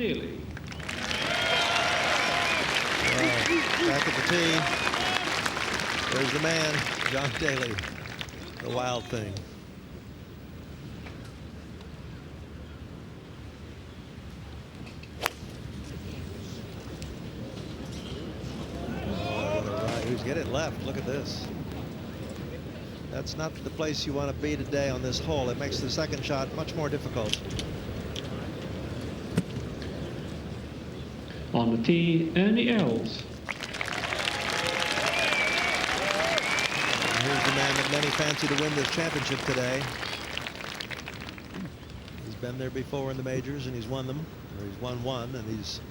Daly. Back at the tee. There's the man, John Daly, the wild thing. Who's get it left? Look at this. That's not the place you want to be today on this hole. It makes the second shot much more difficult. On the tee, Ernie Els. And here's the man that many fancy to win this championship today. He's been there before in the majors, and he's won them. Or he's won one, and he's,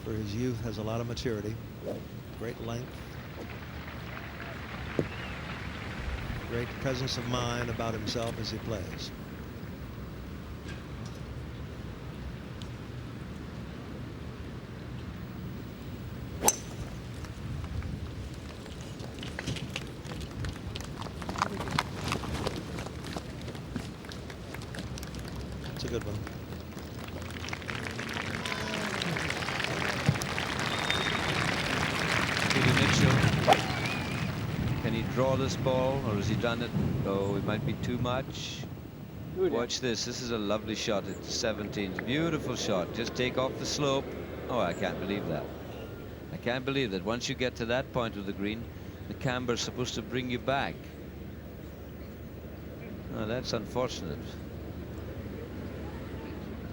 for his youth, has a lot of maturity. Great length. Great presence of mind about himself as he plays. That's a good one. Can he draw this ball, or has he done it? Oh, it might be too much. Watch this. This is a lovely shot at 17. Beautiful shot. Just take off the slope. Oh, I can't believe that. I can't believe that once you get to that point of the green, the camber is supposed to bring you back. Oh, that's unfortunate.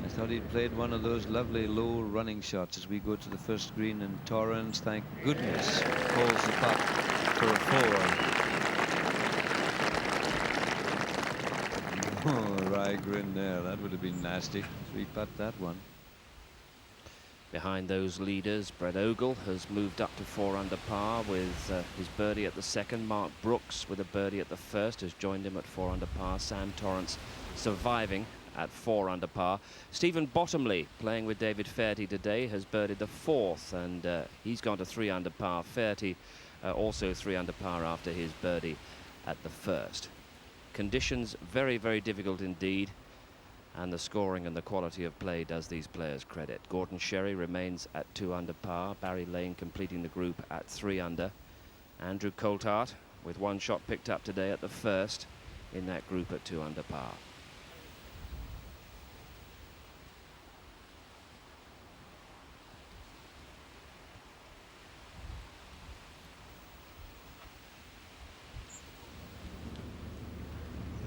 I thought he'd played one of those lovely low running shots as we go to the first green, and Torrens, thank goodness, calls the putt for a 4. Oh, a wry grin there. That would have been nasty. 3-putt that one. Behind those leaders, Brett Ogle has moved up to 4 under par with his birdie at the second. Mark Brooks with a birdie at the first has joined him at 4 under par. Sam Torrance surviving at 4 under par. Stephen Bottomley, playing with David Fairty today, has birdied the 4th, and he's gone to 3 under par. Fairty also 3 under par after his birdie at the first. Conditions very, very difficult indeed, and the scoring and the quality of play does these players credit. Gordon Sherry remains at 2 under par. Barry Lane completing the group at 3 under. Andrew Coulthard with 1 shot picked up today at the first in that group at 2 under par.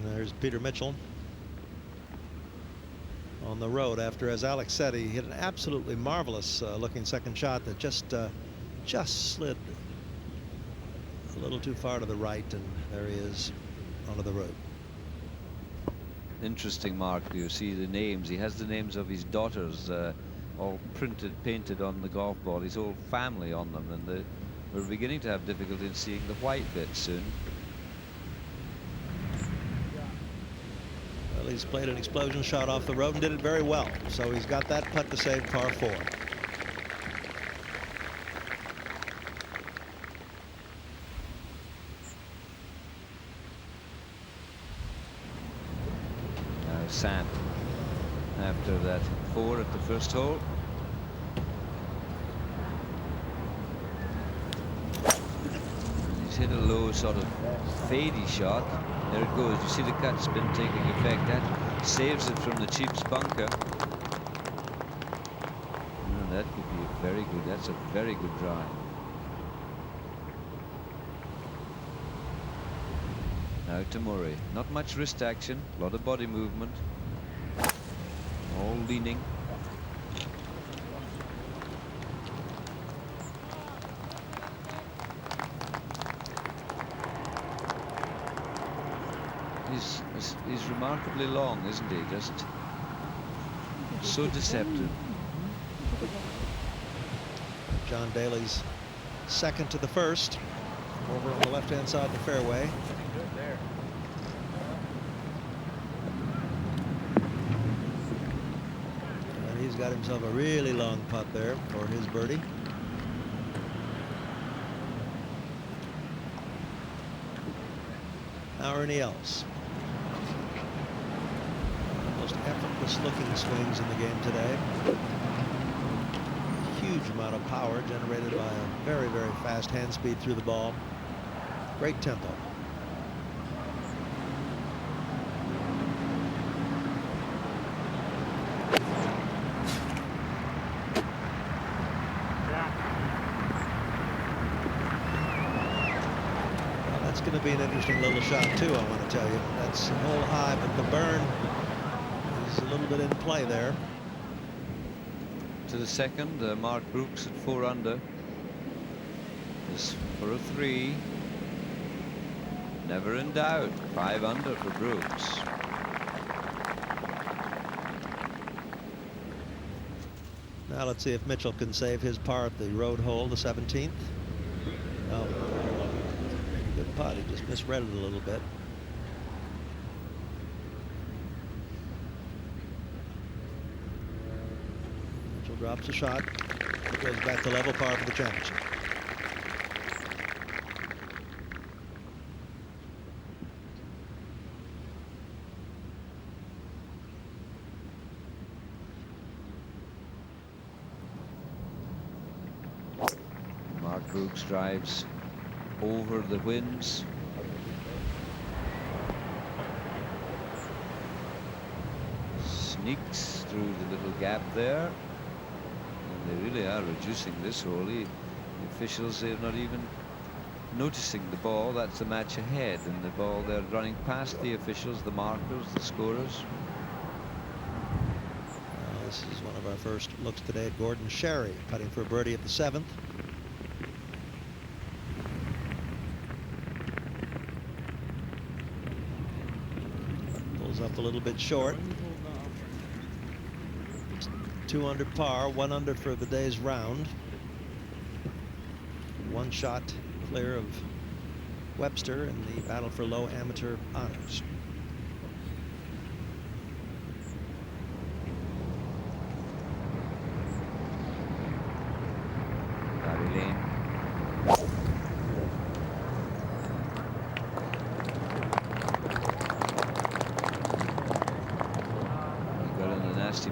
There's Peter Mitchell on the road after, as Alex said, he hit an absolutely marvelous looking second shot that just slid a little too far to the right, and there he is onto the road. Interesting, Mark. Do you see the names? He has the names of his daughters all painted on the golf ball, his whole family on them, and we're beginning to have difficulty in seeing the white bit soon. Well, he's played an explosion shot off the road and did it very well. So he's got that putt to save par 4. Now Sand after that 4 at the first hole. He's hit a low sort of fadey shot. There it goes. You see the cut spin taking effect. That saves it from the Chief's bunker. Oh, that could be very good. That's a very good drive. Now to Murray. Not much wrist action. A lot of body movement. All leaning. He's remarkably long, isn't he? Just so deceptive. John Daly's second to the first, over on the left-hand side of the fairway. And he's got himself a really long putt there for his birdie. Now Ernie Els. Most effortless looking swings in the game today. huge amount of power generated by a very, very fast hand speed through the ball. Great tempo. Well, that's going to be an interesting little shot too, I want to tell you. That's a hole high, but the burn is a little bit in play there. To the second, Mark Brooks at 4 under. This for a 3. Never in doubt. 5 under for Brooks. Now let's see if Mitchell can save his par at the road hole, the 17th. Oh, good putt. He just misread it a little bit. Mitchell drops a shot. It goes back to level par for the championship. Brooks drives over the winds. Sneaks through the little gap there. And they really are reducing this hole. The officials, they're not even noticing the ball. That's the match ahead. And the ball, they're running past the officials, the markers, the scorers. This is one of our first looks today at Gordon Sherry, putting for a birdie at the 7th. Up a little bit short. 2 under par, 1 under for the day's round. 1 shot clear of Webster in the battle for low amateur honors.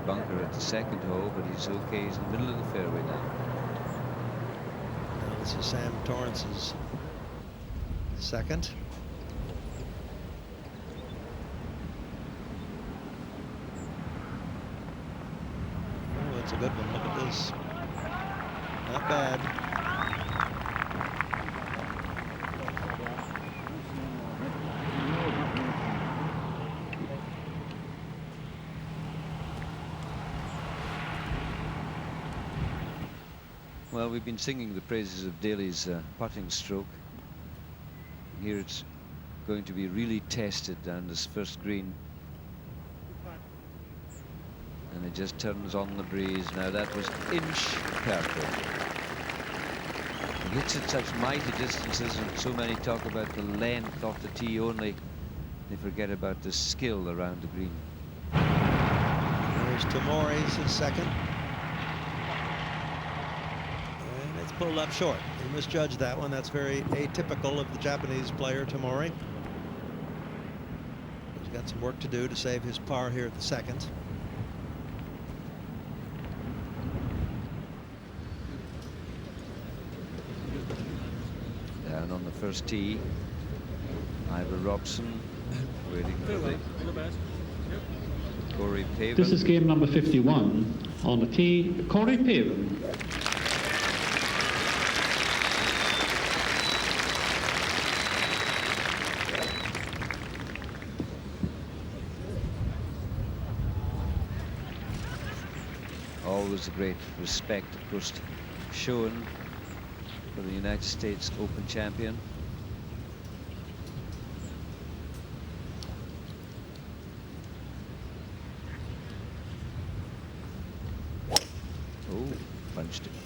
Bunker at the second hole, but he's okay. He's in the middle of the fairway now. Now this is Sam Torrance's second. Oh, that's a good one. Look at this. Not bad. Well, we've been singing the praises of Daly's putting stroke. Here it's going to be really tested down this first green. And it just turns on the breeze. Now that was inch perfect. He hits at such mighty distances, and so many talk about the length of the tee only. They forget about the skill around the green. There's Tomori's his second. Pulled up short. He misjudged that one. That's very atypical of the Japanese player Tomori. He's got some work to do to save his par here at the second. Down on the first tee, Ivor Robson waiting for the Corey Pavin. This is game number 51. On the tee, Corey Pavin. Always a great respect, of course, shown for the United States Open champion. Oh,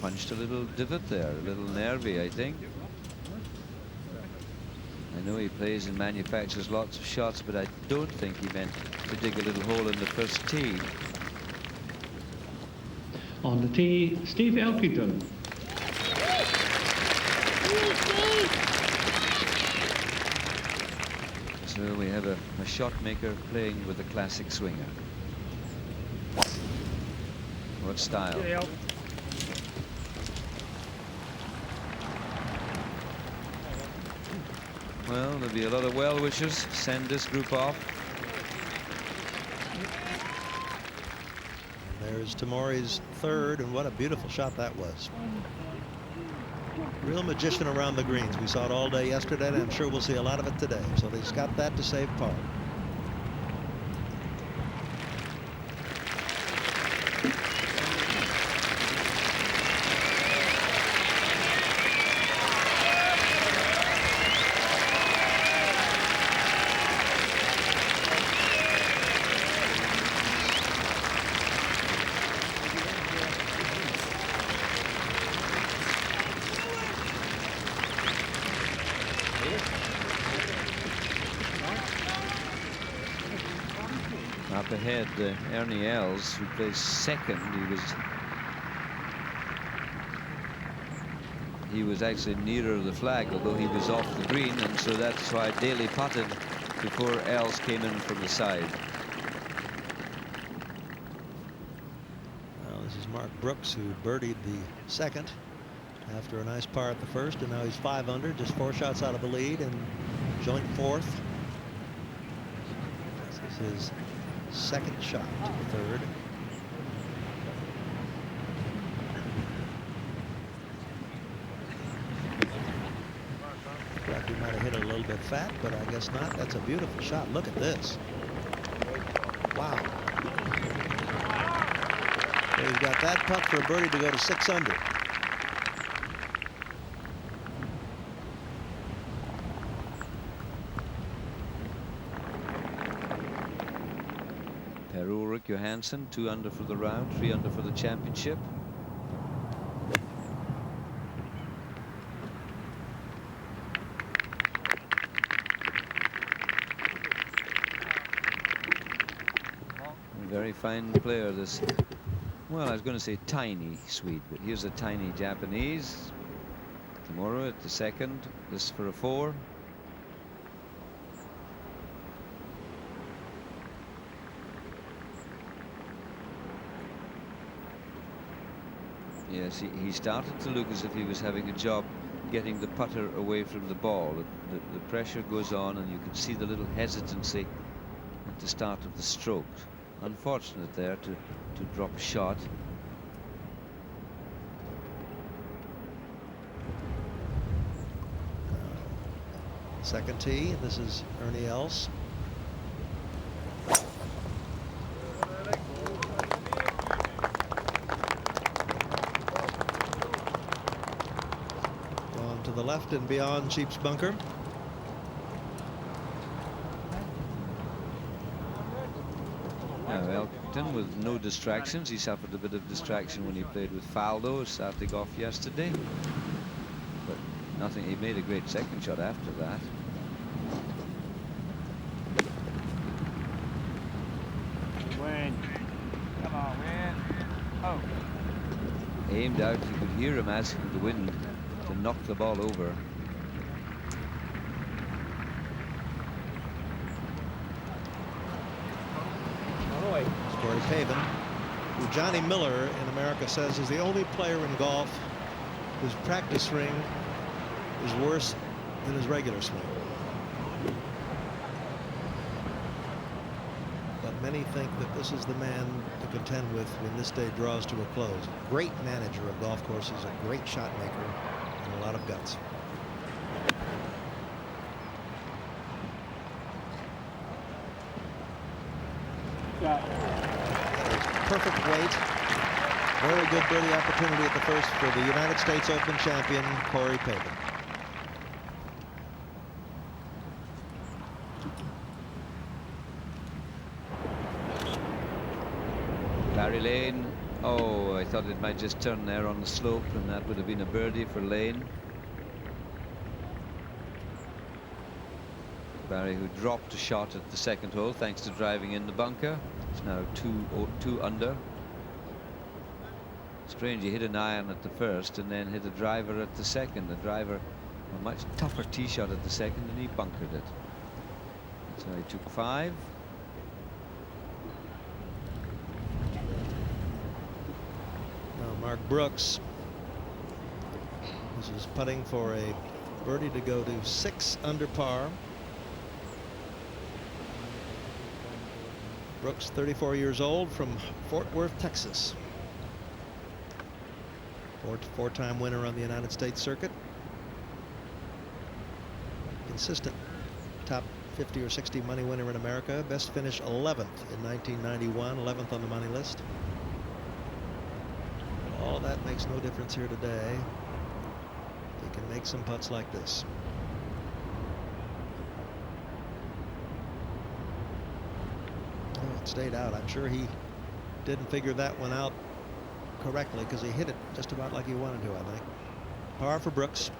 punched a little divot there, a little nervy, I think. I know he plays and manufactures lots of shots, but I don't think he meant to dig a little hole in the first tee. On the tee, Steve Elkington. So we have a shot maker playing with a classic swinger. What style? Well, there'll be a lot of well-wishers. Send this group off. And there's Tamori's third, and what a beautiful shot that was. Real magician around the greens. We saw it all day yesterday, and I'm sure we'll see a lot of it today. So he's got that to save par. Up ahead, Ernie Els, who plays second. He was actually nearer the flag, although he was off the green, and so that's why Daly putted before Els came in from the side. Well, this is Mark Brooks, who birdied the second after a nice par at the first, and now he's 5 under, just 4 shots out of the lead, and joint fourth. This is his second shot to the third. Thought he might have hit it a little bit fat, but I guess not. That's a beautiful shot. Look at this. Wow. So he's got that putt for a birdie to go to 6 under. Per-Ulrik Johansson, 2 under for the round, 3 under for the championship. Very fine player, this, well, I was going to say tiny Swede, but here's a tiny Japanese. Tomorrow at the second, this for a 4. Yes, he started to look as if he was having a job getting the putter away from the ball. The pressure goes on, and you can see the little hesitancy at the start of the stroke. Unfortunate there to drop a shot. Second tee. This is Ernie Els. Going to the left and beyond Sheep's bunker. Now Elkington with no distractions. He suffered a bit of distraction when he played with Faldo, starting off yesterday. But nothing. He made a great second shot after that. Win. Come on, win. Oh. Aimed out. You could hear him asking the wind to knock the ball over. Corey Pavin, who Johnny Miller in America says is the only player in golf whose practice swing is worse than his regular swing. But many think that this is the man to contend with when this day draws to a close. Great manager of golf courses, a great shot maker, and a lot of guts. Perfect weight. Very good birdie opportunity at the first for the United States Open champion, Corey Pavin. Barry Lane. Oh, I thought it might just turn there on the slope, and that would have been a birdie for Lane. Barry, who dropped a shot at the second hole thanks to driving in the bunker. It's now 2 under. Strange, he hit an iron at the first and then hit a driver at the second. The driver, a much tougher tee shot at the second, and he bunkered it. So he took 5. Now Mark Brooks. This is putting for a birdie to go to 6 under par. Brooks, 34 years old, from Fort Worth, Texas. Four-time winner on the United States circuit. Consistent top 50 or 60 money winner in America. Best finish 11th in 1991, 11th on the money list. All that makes no difference here today. He can make some putts like this. Oh, it stayed out. I'm sure he didn't figure that one out correctly, because he hit it just about like he wanted to, I think. Par for Brooks.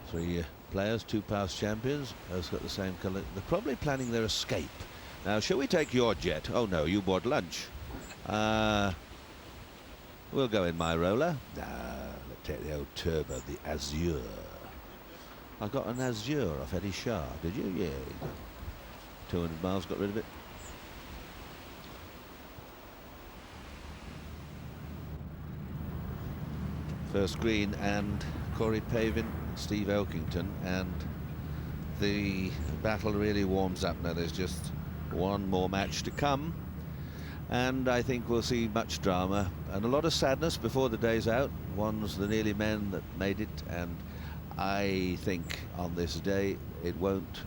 Three players, 2 past champions, both got the same colour. They're probably planning their escape. Now, shall we take your jet? Oh no, you bought lunch. We'll go in my roller. Let's take the old turbo, the Azure. I got an Azure off Eddie Shah, did you? Yeah, 200 miles, got rid of it. First green, and Corey Pavin, Steve Elkington, and the battle really warms up now. There's just one more match to come, and I think we'll see much drama and a lot of sadness before the day's out. One's the nearly men that made it, and I think on this day it won't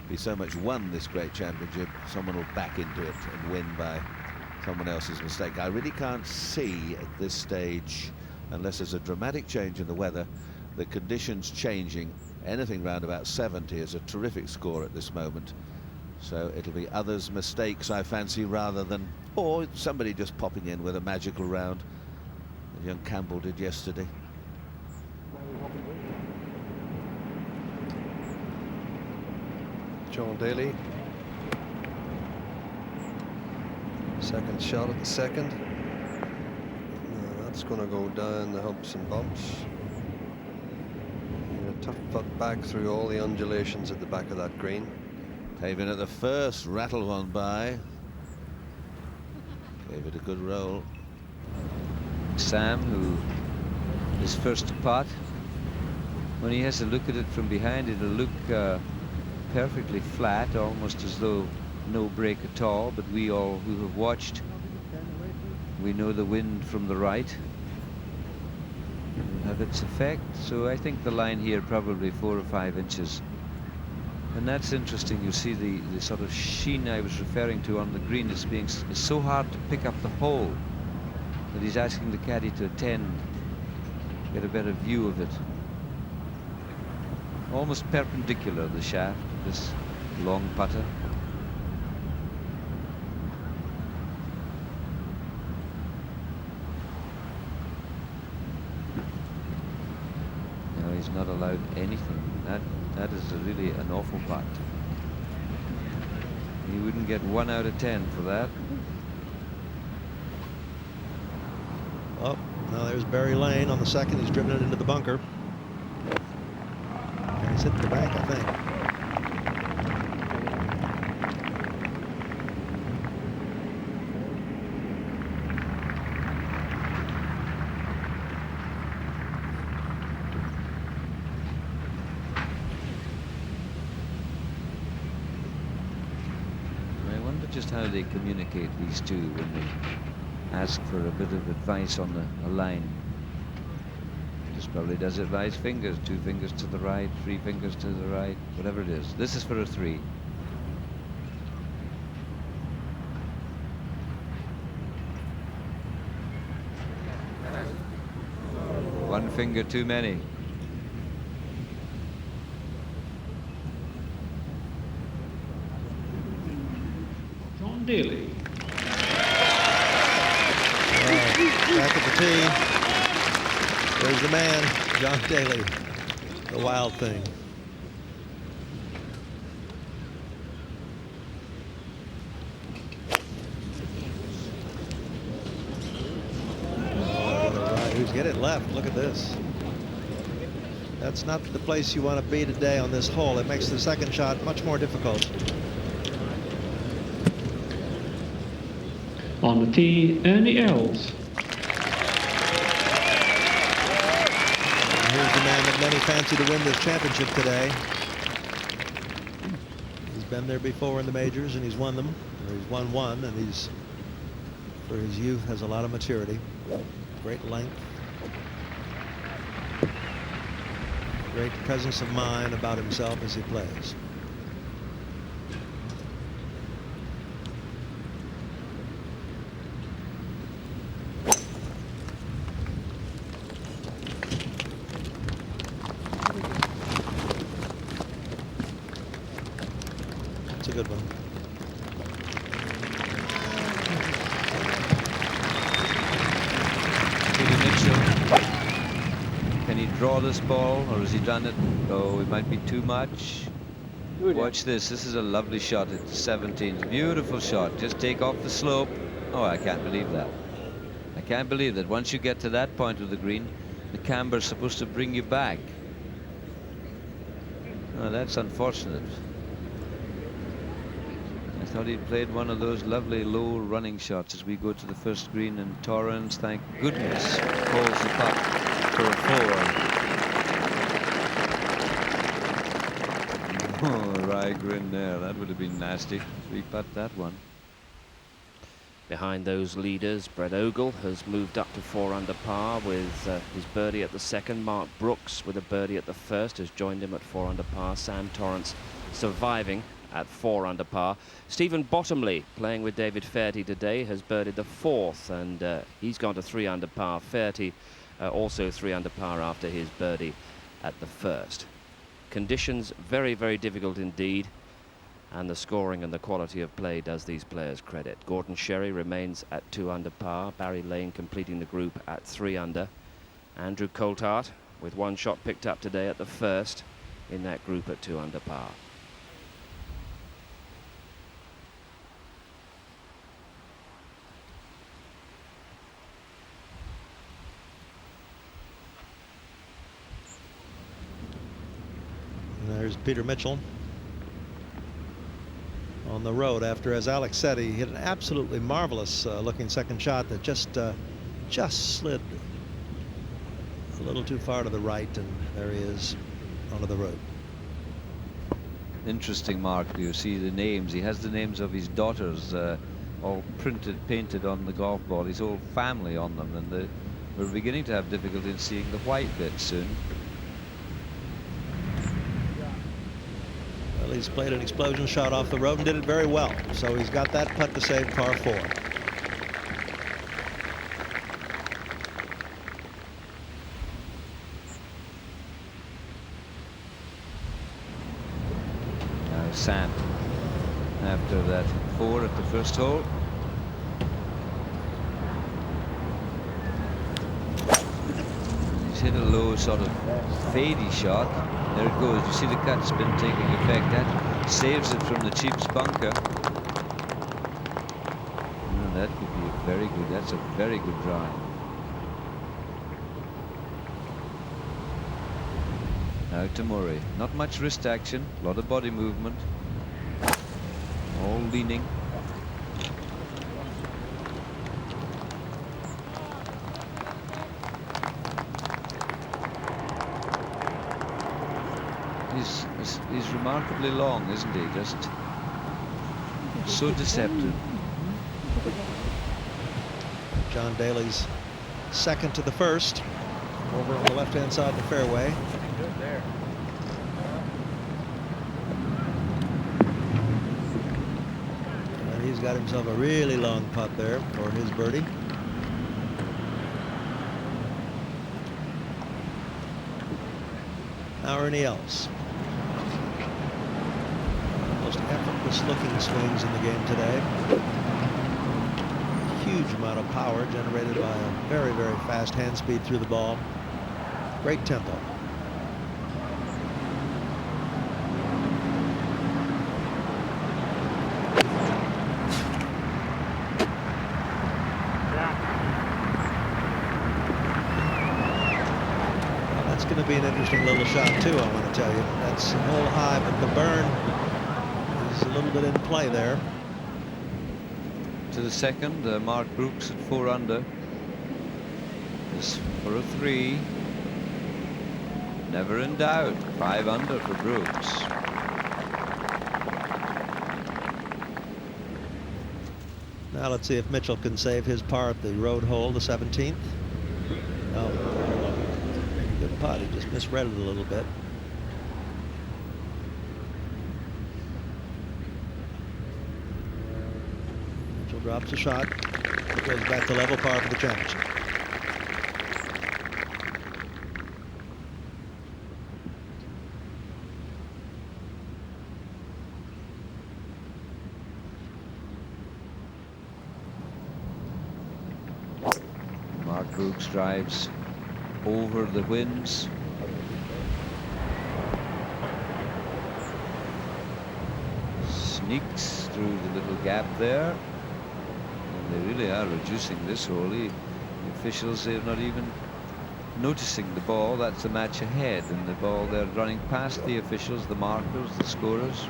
be so much won, this great championship. Someone will back into it and win by someone else's mistake. I really can't see at this stage, unless there's a dramatic change in the weather, the conditions changing. Anything round about 70 is a terrific score at this moment. So it'll be others' mistakes, I fancy, rather than, or somebody just popping in with a magical round, as young Campbell did yesterday. John Daly. Second shot at the second. That's going to go down the humps and bumps. A tough putt back through all the undulations at the back of that green. Pavin at the first, rattled on by. Gave it a good roll. Sam, who is first to putt, when he has to look at it from behind, it'll look perfectly flat, almost as though no break at all. But we all who have watched, we know the wind from the right will have its effect. So I think the line here probably 4 or 5 inches. And that's interesting. You see the sort of sheen I was referring to on the green is so hard to pick up the hole that he's asking the caddy to attend, get a better view of it. Almost perpendicular, the shaft of this long putter. No, he's not allowed anything. That is really an awful putt. He wouldn't get 1 out of 10 for that. Oh, now there's Barry Lane on the second. He's driven it into the bunker. And he's hit the bank, I think. Just how they communicate, these two, when they ask for a bit of advice on a line. Just probably does it by his fingers, 2 fingers to the right, 3 fingers to the right, whatever it is. This is for a 3. One finger too many. Daly. Back at the tee. There's the man, John Daly, the wild thing. Who's hit it left? Look at this. That's not the place you want to be today on this hole. It makes the second shot much more difficult. On the tee, Ernie Els. And here's the man that many fancy to win this championship today. He's been there before in the majors, and he's won them. Or he's won one, and he's, for his youth, has a lot of maturity. Great length. Great presence of mind about himself as he plays. That's a good one. Can he draw this ball, or has he done it? Oh, it might be too much. Watch this. This is a lovely shot at 17. Beautiful shot. Just take off the slope. Oh, I can't believe that. I can't believe that once you get to that point of the green, the camber is supposed to bring you back. Oh, that's unfortunate. I thought he'd played one of those lovely low running shots as we go to the first green, and Torrens, thank goodness, holds the putt for a 4. Oh, a wry grin there. That would have been nasty. We putt that one. Behind those leaders, Brett Ogle has moved up to 4 under par with his birdie at the second. Mark Brooks with a birdie at the first has joined him at 4 under par. Sam Torrance surviving at 4 under par. Stephen Bottomley, playing with David Fairty today, has birdied the 4th, and he's gone to 3 under par. Fairty also 3 under par after his birdie at the first. Conditions very, very difficult indeed, and the scoring and the quality of play does these players credit. Gordon Sherry remains at 2 under par. Barry Lane completing the group at 3 under. Andrew Coulthard with 1 shot picked up today at the first in that group at 2 under par. And there's Peter Mitchell on the road after, as Alex said, he hit an absolutely marvelous looking second shot that just slid a little too far to the right, and there he is onto the road. Interesting, Mark. You see the names. He has the names of his daughters all painted on the golf ball. His whole family on them, and we're beginning to have difficulty in seeing the white bit soon. Well, he's played an explosion shot off the road and did it very well. So he's got that putt to save par 4. Now Sam, after that 4 at the first hole. He's hit a low sort of fadey shot. There it goes. You see the cut spin taking effect. That saves it from the cheap's bunker. Oh, that could be very good. That's a very good drive. Now to Murray. Not much wrist action. A lot of body movement. All leaning. He's remarkably long, isn't he? Just so deceptive. John Daly's second to the first, over on the left-hand side of the fairway. Good there. And he's got himself a really long putt there for his birdie. Now Ernie Els. Most effortless looking swings in the game today. Huge amount of power generated by a very, very fast hand speed through the ball. Great tempo. That's going to be an interesting little shot too, I want to tell you. That's a hole high, but the burn is a little bit in play there. into the second. Mark Brooks at 4 under is for a 3. Never in doubt. 5 under for Brooks. Now let's see if Mitchell can save his par at the road hole, the 17th. No, good putt. He just misread it a little bit. Mitchell drops a shot. It goes back to level par for the championship. Brooks drives over the winds. Sneaks through the little gap there. And they really are reducing this hole. The officials, they're not even noticing the ball. That's the match ahead. And the ball, they're running past the officials, the markers, the scorers.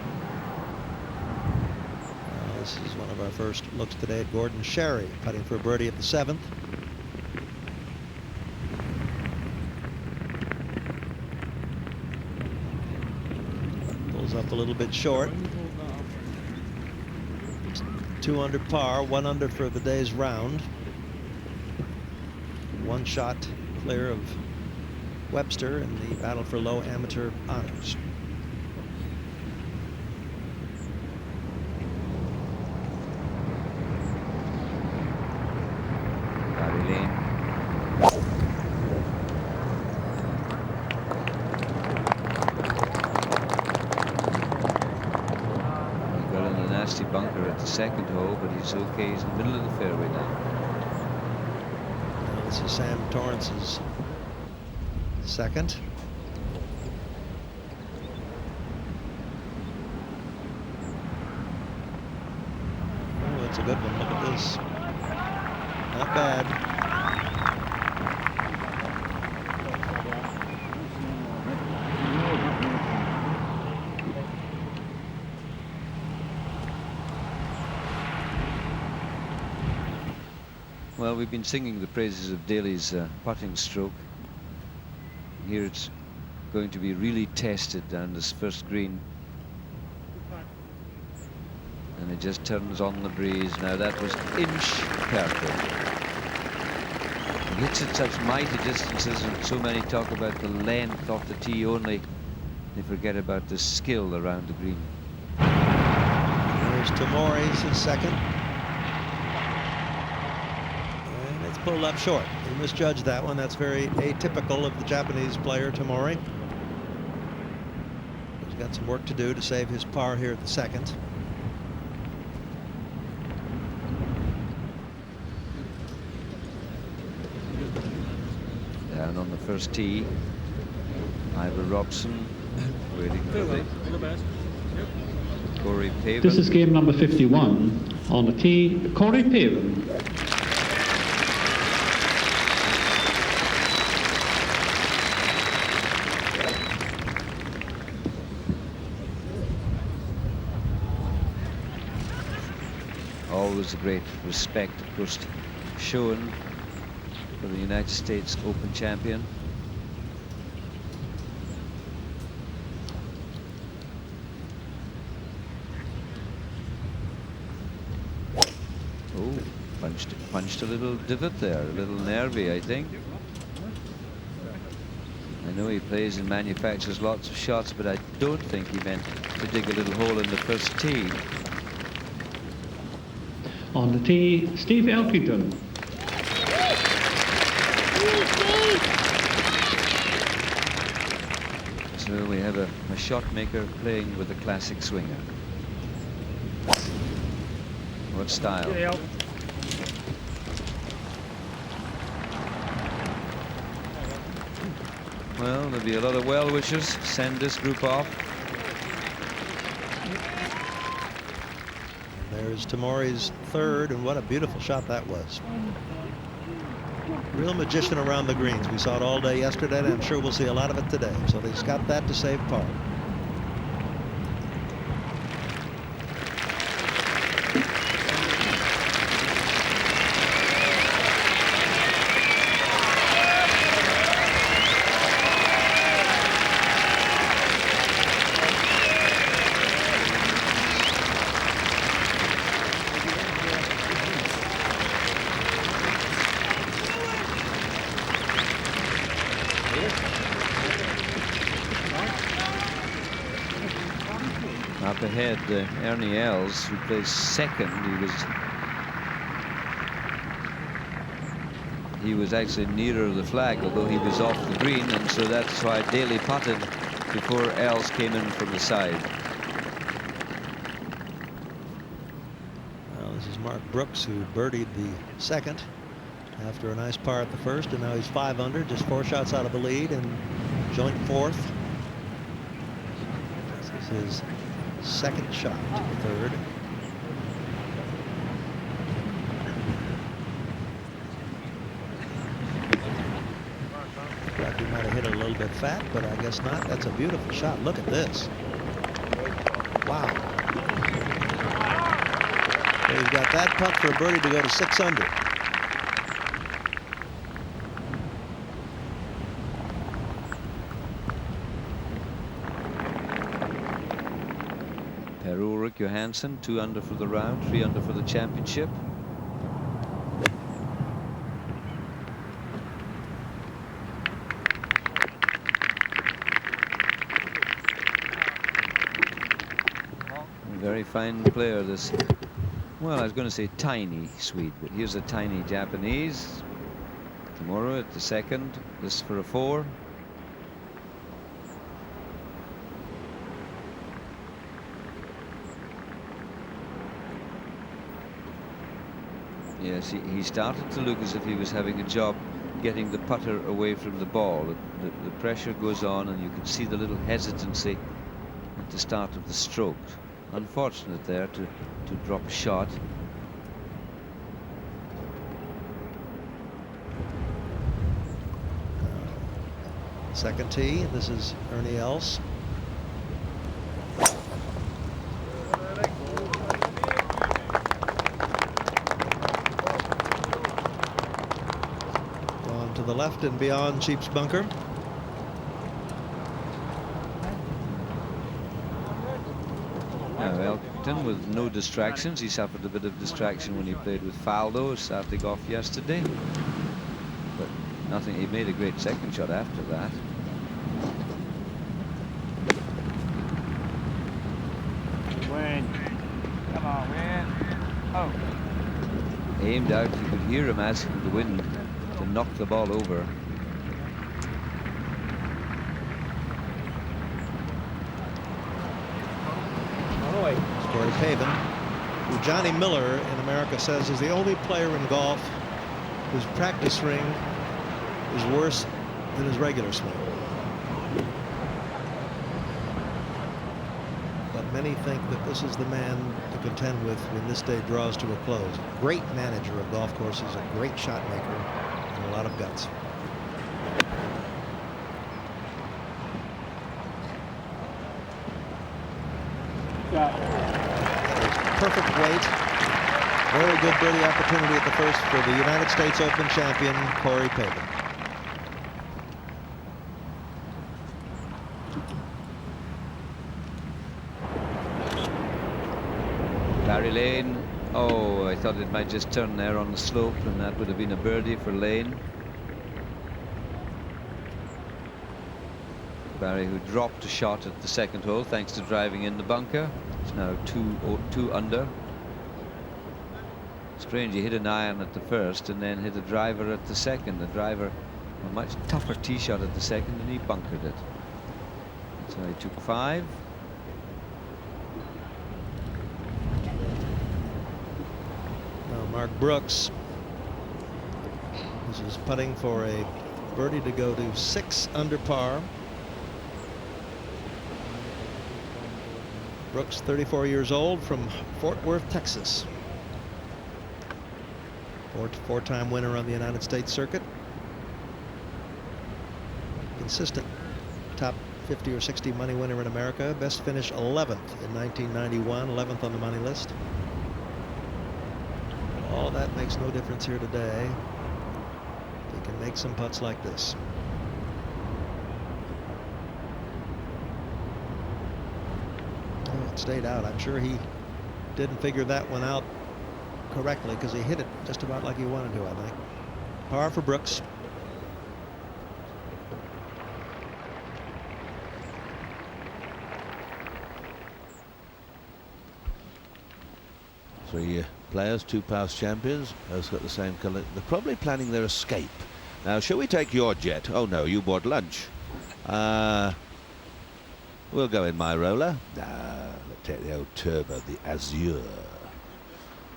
This is one of our first looks today at Gordon Sherry, putting for a birdie at the 7th. Up a little bit short. 2 under par, 1 under for the day's round. 1 shot clear of Webster in the battle for low amateur honors. Bunker at the second hole, but he's okay. He's in the middle of the fairway now. Now this is Sam Torrance's second. Oh, that's a good one. Look at this. Not bad. Well, we've been singing the praises of Daly's putting stroke. Here it's going to be really tested down this first green. And it just turns on the breeze. Now that was inch perfect. He hits at such mighty distances, and so many talk about the length of the tee only. They forget about the skill around the green. There's Tomori's his second. Pulled up short. He misjudged that one. That's very atypical of the Japanese player Tomori. He's got some work to do to save his par here at the second. Down on the first tee, Ivor Robson waiting for the Corey Pavin. This is game number 51. On the tee, Corey Pavin. Always a great respect, of course, shown for the United States Open champion. Oh, punched a little divot there, a little nervy, I think. I know he plays and manufactures lots of shots, but I don't think he meant to dig a little hole in the first tee. On the tee, Steve Elkington. So we have a shot maker playing with a classic swinger. What style? Yeah. Well, there'll be a lot of well-wishers. Send this group off. There's Tomori's third, and what a beautiful shot that was. Real magician around the greens. We saw it all day yesterday, and I'm sure we'll see a lot of it today. So he's got that to save par. Up ahead, Ernie Els, who plays second. He was actually nearer the flag, although he was off the green, and so that's why Daly putted before Els came in from the side. Well, this is Mark Brooks, who birdied the second after a nice par at the first, and now he's 5 under, just 4 shots out of the lead, and joint fourth. This is his second shot to the third. He might have hit it a little bit fat, but I guess not. That's a beautiful shot. Look at this. Wow. So he's got that putt for a birdie to go to 6 under. Per-Ulrik Johansson, 2 under for the round, 3 under for the championship. Very fine player, this, well, I was going to say tiny Swede, but here's a tiny Japanese. Tomorrow at the second, this for a 4. Yes, he started to look as if he was having a job getting the putter away from the ball. The pressure goes on, and you can see the little hesitancy at the start of the stroke. Unfortunate there to drop a shot. Second tee. This is Ernie Els. Gone to the left and beyond Cheap's bunker. Elkington with no distractions. He suffered a bit of distraction when he played with Faldo starting off yesterday, but nothing. He made a great second shot after that. Win. Come on, win. Oh. Aimed out. You could hear him asking the wind to knock the ball over. Corey Pavin, who Johnny Miller in America says is the only player in golf whose practice swing is worse than his regular swing. But many think that this is the man to contend with when this day draws to a close. Great manager of golf courses, a great shot maker, and a lot of guts. Perfect weight. Very good birdie opportunity at the first for the United States Open champion, Corey Pavin. Barry Lane. Oh, I thought it might just turn there on the slope, and that would have been a birdie for Lane. Barry, who dropped a shot at the second hole thanks to driving in the bunker. It's now 2 under. Strange, he hit an iron at the first and then hit a driver at the second. The driver, a much tougher tee shot at the second, and he bunkered it. So he took 5. Now Mark Brooks. This is putting for a birdie to go to 6 under par. Brooks, 34 years old, from Fort Worth, Texas. Four-time winner on the United States circuit. Consistent top 50 or 60 money winner in America. Best finish 11th in 1991, 11th on the money list. All that makes no difference here today. He can make some putts like this. Oh, it stayed out. I'm sure he didn't figure that one out correctly, because he hit it just about like he wanted to, I think. Par for Brooks. Three players, two past champions, both got the same colour. They're probably planning their escape. Now, shall we take your jet? Oh no, you bought lunch. We'll go in my roller. Let's take the old turbo, the Azure.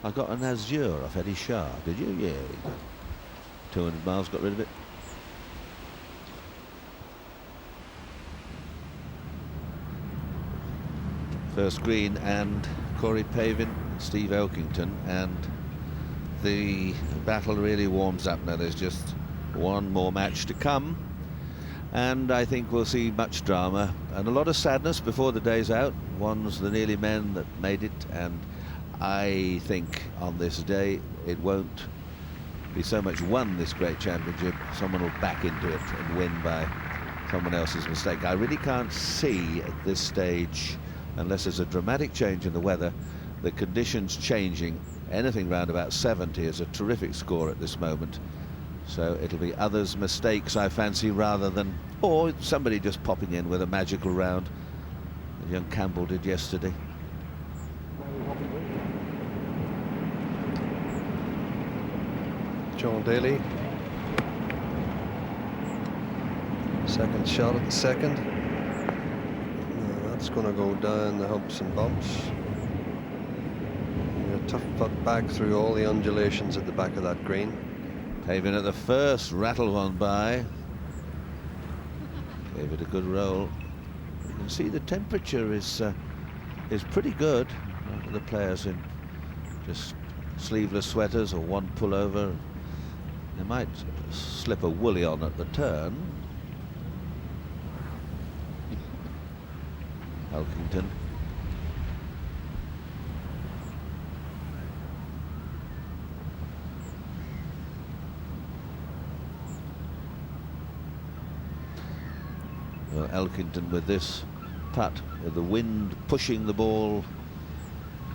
I got an Azure off Eddie Shah, did you? Yeah, you got 200 miles, got rid of it. First green, and Corey Pavin, Steve Elkington, and the battle really warms up now. There's just one more match to come, and I think we'll see much drama and a lot of sadness before the day's out. One's the nearly men that made it, and I think on this day it won't be so much won, this great championship. Someone will back into it and win by someone else's mistake. I really can't see at this stage, unless there's a dramatic change in the weather, the conditions changing. Anything round about 70 is a terrific score at this moment. So it'll be others' mistakes, I fancy, rather than, or somebody just popping in with a magical round, as young Campbell did yesterday. John Daly. Second shot at the second. That's going to go down the humps and bumps. A tough putt back through all the undulations at the back of that green. Pavin at the first, rattled one by. Gave it a good roll. You can see the temperature is pretty good. The players in just sleeveless sweaters or one pullover. They might slip a woolly on at the turn. Elkington. Well, Elkington with this putt, with the wind pushing the ball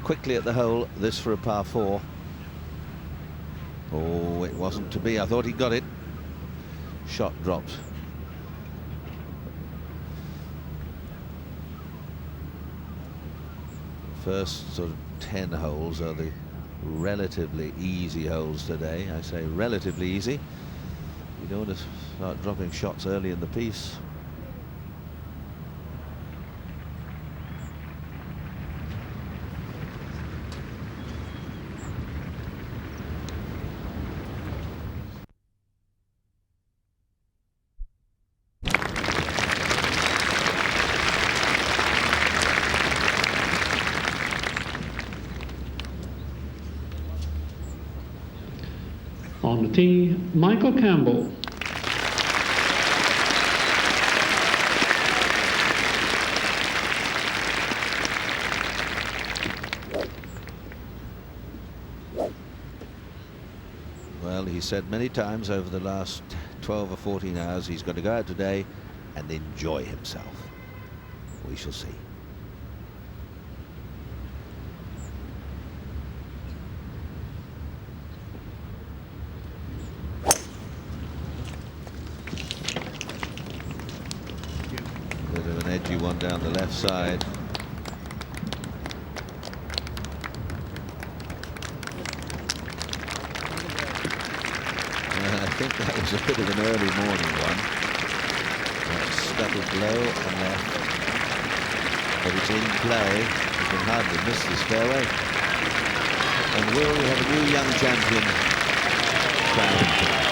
quickly at the hole. This for a par 4. Oh, it wasn't to be. I thought he got it. Shot dropped. First sort of 10 holes are the relatively easy holes today. I say relatively easy. You don't want to start dropping shots early in the piece. On the tee, Michael Campbell. Well, he said many times over the last 12 or 14 hours he's going to go out today and enjoy himself. We shall see. Bit of an edgy one down the left side. I think that was a bit of an early morning one. Scuttled low and left. But it's in play. You can hardly miss this fairway. And will we have a new young champion crowned?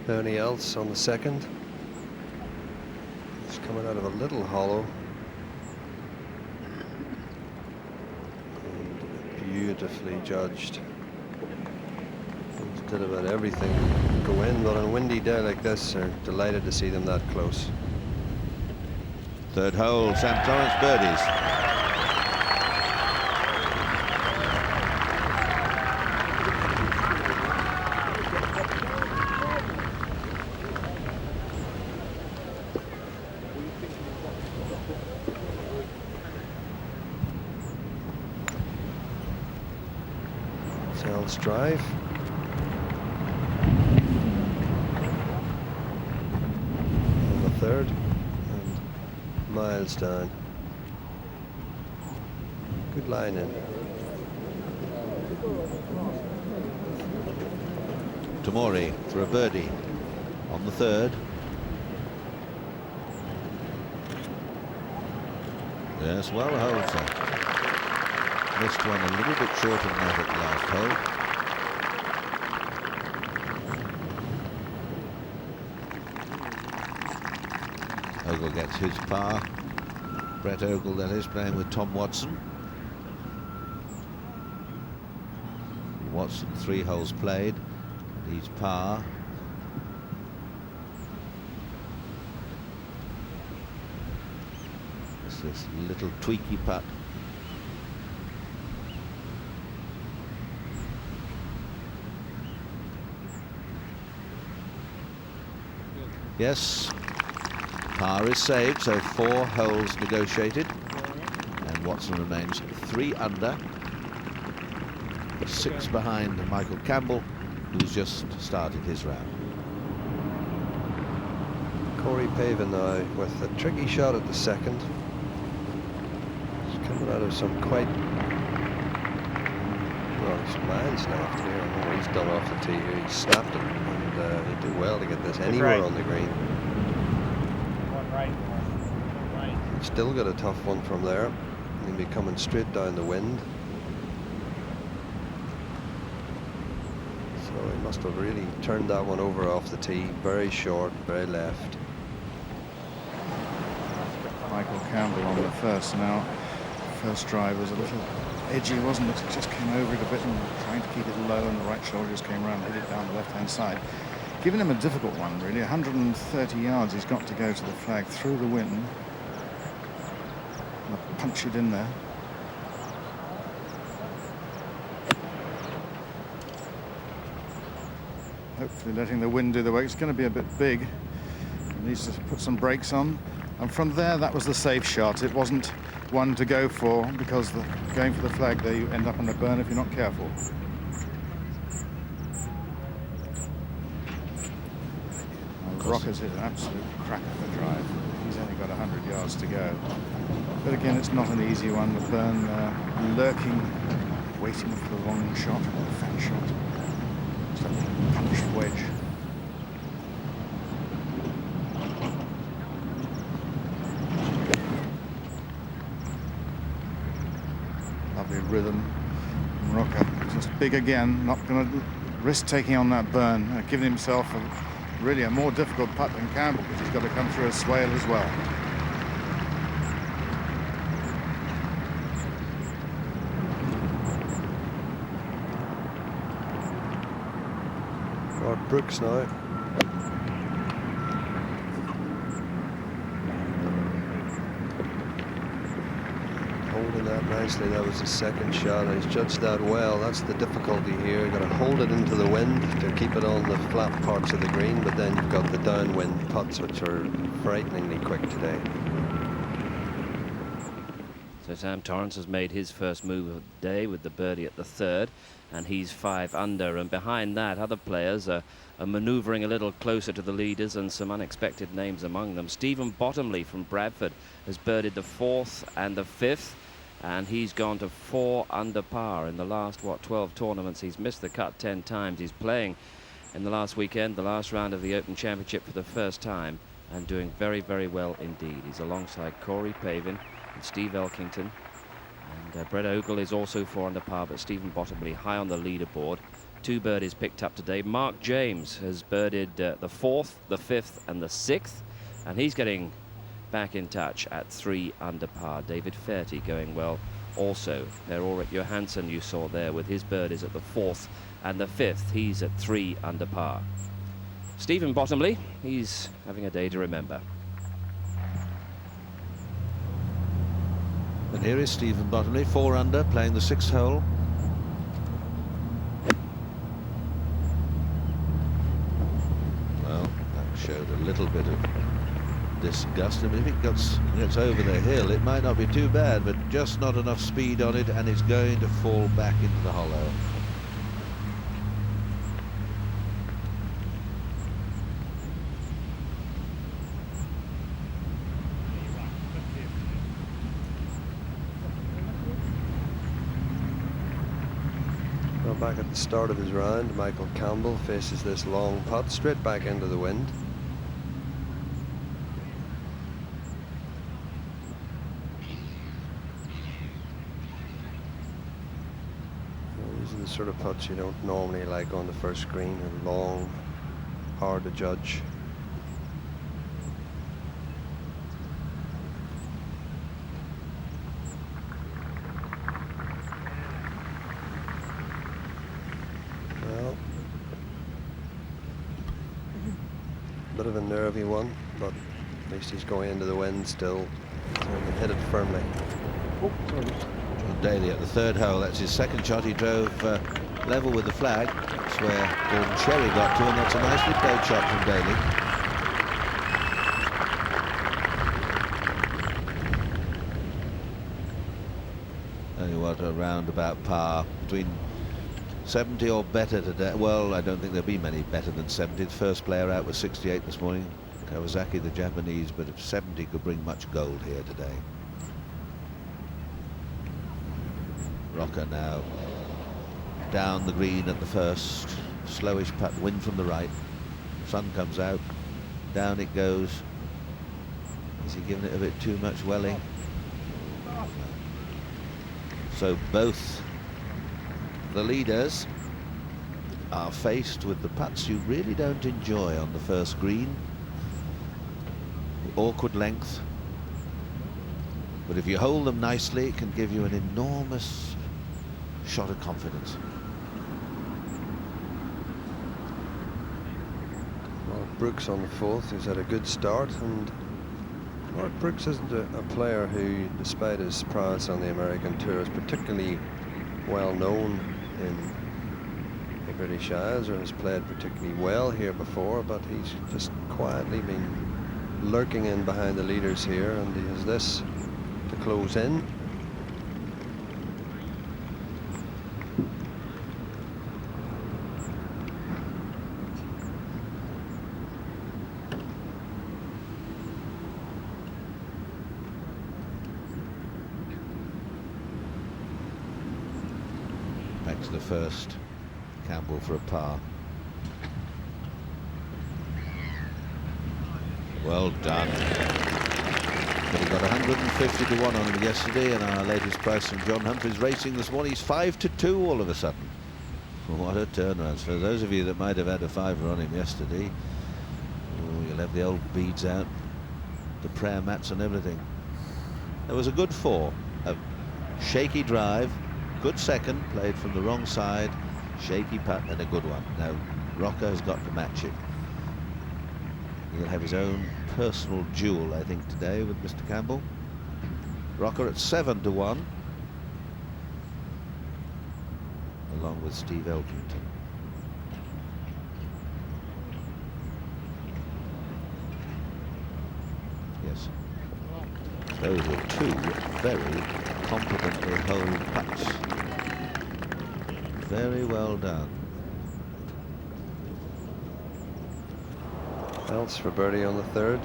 Bernie else on the second. It's coming out of a little hollow. And beautifully judged. He's did about everything to go in, but on a windy day like this, they're delighted to see them that close. Third hole, Sam Torrance birdies. Sells drive. On the third. And miles down. Good line in. Tamori for a birdie on the third. Yes, well holds that. Missed one a little bit short of that at the last hole. Ogle gets his par. Brett Ogle, that is, playing with Tom Watson. Watson 3 holes played. He's par. It's this little tweaky putt. Yes, par is saved, so 4 holes negotiated, and Watson remains 3 under, 6 behind Michael Campbell, who's just started his round. Corey Pavin now with a tricky shot at the second. He's coming out of some quite, well, there's miles left here. I don't know what he's done off the tee here. He's snapped it, and he'd do well to get this anywhere on the green. One right, one right. He's still got a tough one from there. He'll be coming straight down the wind. So he must have really turned that one over off the tee. Very short, very left. Michael Campbell on the first now. First drive was a little edgy, wasn't it? It just came over it a bit and trying to keep it low, and the right shoulder just came around, hit it down the left-hand side. Giving him a difficult one, really. 130 yards he's got to go to the flag through the wind. And punch it in there. Hopefully letting the wind do the work. It's going to be a bit big. He needs to put some brakes on. And from there, that was the safe shot. It wasn't one to go for, because going for the flag there, you end up on the burn if you're not careful. Rocca's hit an absolute crack at the drive. He's only got 100 yards to go. But again, it's not an easy one. The burn lurking, waiting for the long shot, the fat shot. Just a punched wedge. Lovely rhythm. Rocca just big again, not going to risk taking on that burn, giving himself really a more difficult putt than Campbell, because he's got to come through a swale as well. Rod Brooks now. Holding that nicely. That was his second shot, and he's judged that well. That's the difficulty here. You've got to hold it into the wind to keep it on the flat parts of the green, but then you've got the downwind putts, which are frighteningly quick today. So Sam Torrance has made his first move of the day with the birdie at the third, and he's 5 under. And behind that, other players are manoeuvring a little closer to the leaders, and some unexpected names among them. Stephen Bottomley from Bradford has birdied the 4th and the 5th, and he's gone to 4 under par in the last, 12 tournaments. He's missed the cut 10 times. He's playing in the last weekend, the last round of the Open Championship for the first time, and doing very, very well indeed. He's alongside Corey Pavin and Steve Elkington. And Brett Ogle is also 4 under par, but Stephen Bottomley high on the leaderboard. 2 birdies picked up today. Mark James has birdied the 4th, the 5th, and the 6th, and he's getting back in touch at 3 under par. David Fairty going well also. They're Ulrich Johansson you saw there with his birdies at the 4th and the 5th. He's at 3 under par. Stephen Bottomley, he's having a day to remember. And here is Stephen Bottomley, 4 under, playing the 6th hole. Well, that showed a little bit of disgust. I mean, if it gets over the hill, it might not be too bad, but just not enough speed on it, and it's going to fall back into the hollow. Back at the start of his round, Michael Campbell faces this long putt straight back into the wind. Well, these are the sort of putts you don't normally like on the first green. They're long, hard to judge. Bit of a nervy one, but at least he's going into the wind still. So he can hit it firmly. John Daly at the 3rd hole. That's his 2nd shot. He drove level with the flag. That's where Gordon Sherry got to, and that's a nicely played shot from Daly. Tell you what, a roundabout par between 70 or better today. Well, I don't think there'll be many better than 70. The first player out was 68 this morning, Kawasaki, the Japanese, but if 70 could bring much gold here today. Rocca now down the green at the first. Slowish putt, wind from the right. Sun comes out, down it goes. Is he giving it a bit too much welling? So both the leaders are faced with the putts you really don't enjoy on the first green. The awkward length. But if you hold them nicely, it can give you an enormous shot of confidence. Mark Brooks on the 4th, who's had a good start, and Mark Brooks isn't a player who, despite his prowess on the American Tour, is particularly well known in the British Isles, or has played particularly well here before, but he's just quietly been lurking in behind the leaders here, and he has this to close in. Back to the first. Campbell for a par. Well done. But he got 150 to 1 on him yesterday, and our latest price from John Humphreys Racing this morning. He's 5 to 2 all of a sudden. What a turnaround. For those of you that might have had a fiver on him yesterday, oh, you'll have the old beads out, the prayer mats and everything. There was a good 4. A shaky drive, good second, played from the wrong side, shaky putt, and a good one. Now Rocca has got to match it. He'll have his own personal duel, I think, today with Mr. Campbell. Rocca at 7 to 1, along with Steve Elkington. Yes, those are 2 very competently held putts. Very well done. Else for birdie on the 3rd.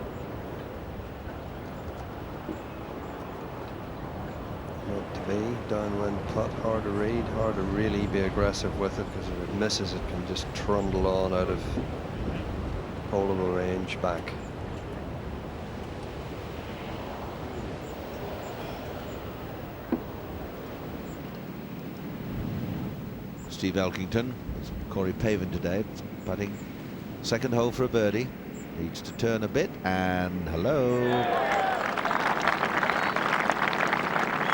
Not to be. Downwind putt, hard to read, hard to really be aggressive with it, because if it misses, it can just trundle on out of holdable range back. Steve Elkington, Corey Pavin today, putting 2nd hole for a birdie. Needs to turn a bit, and hello.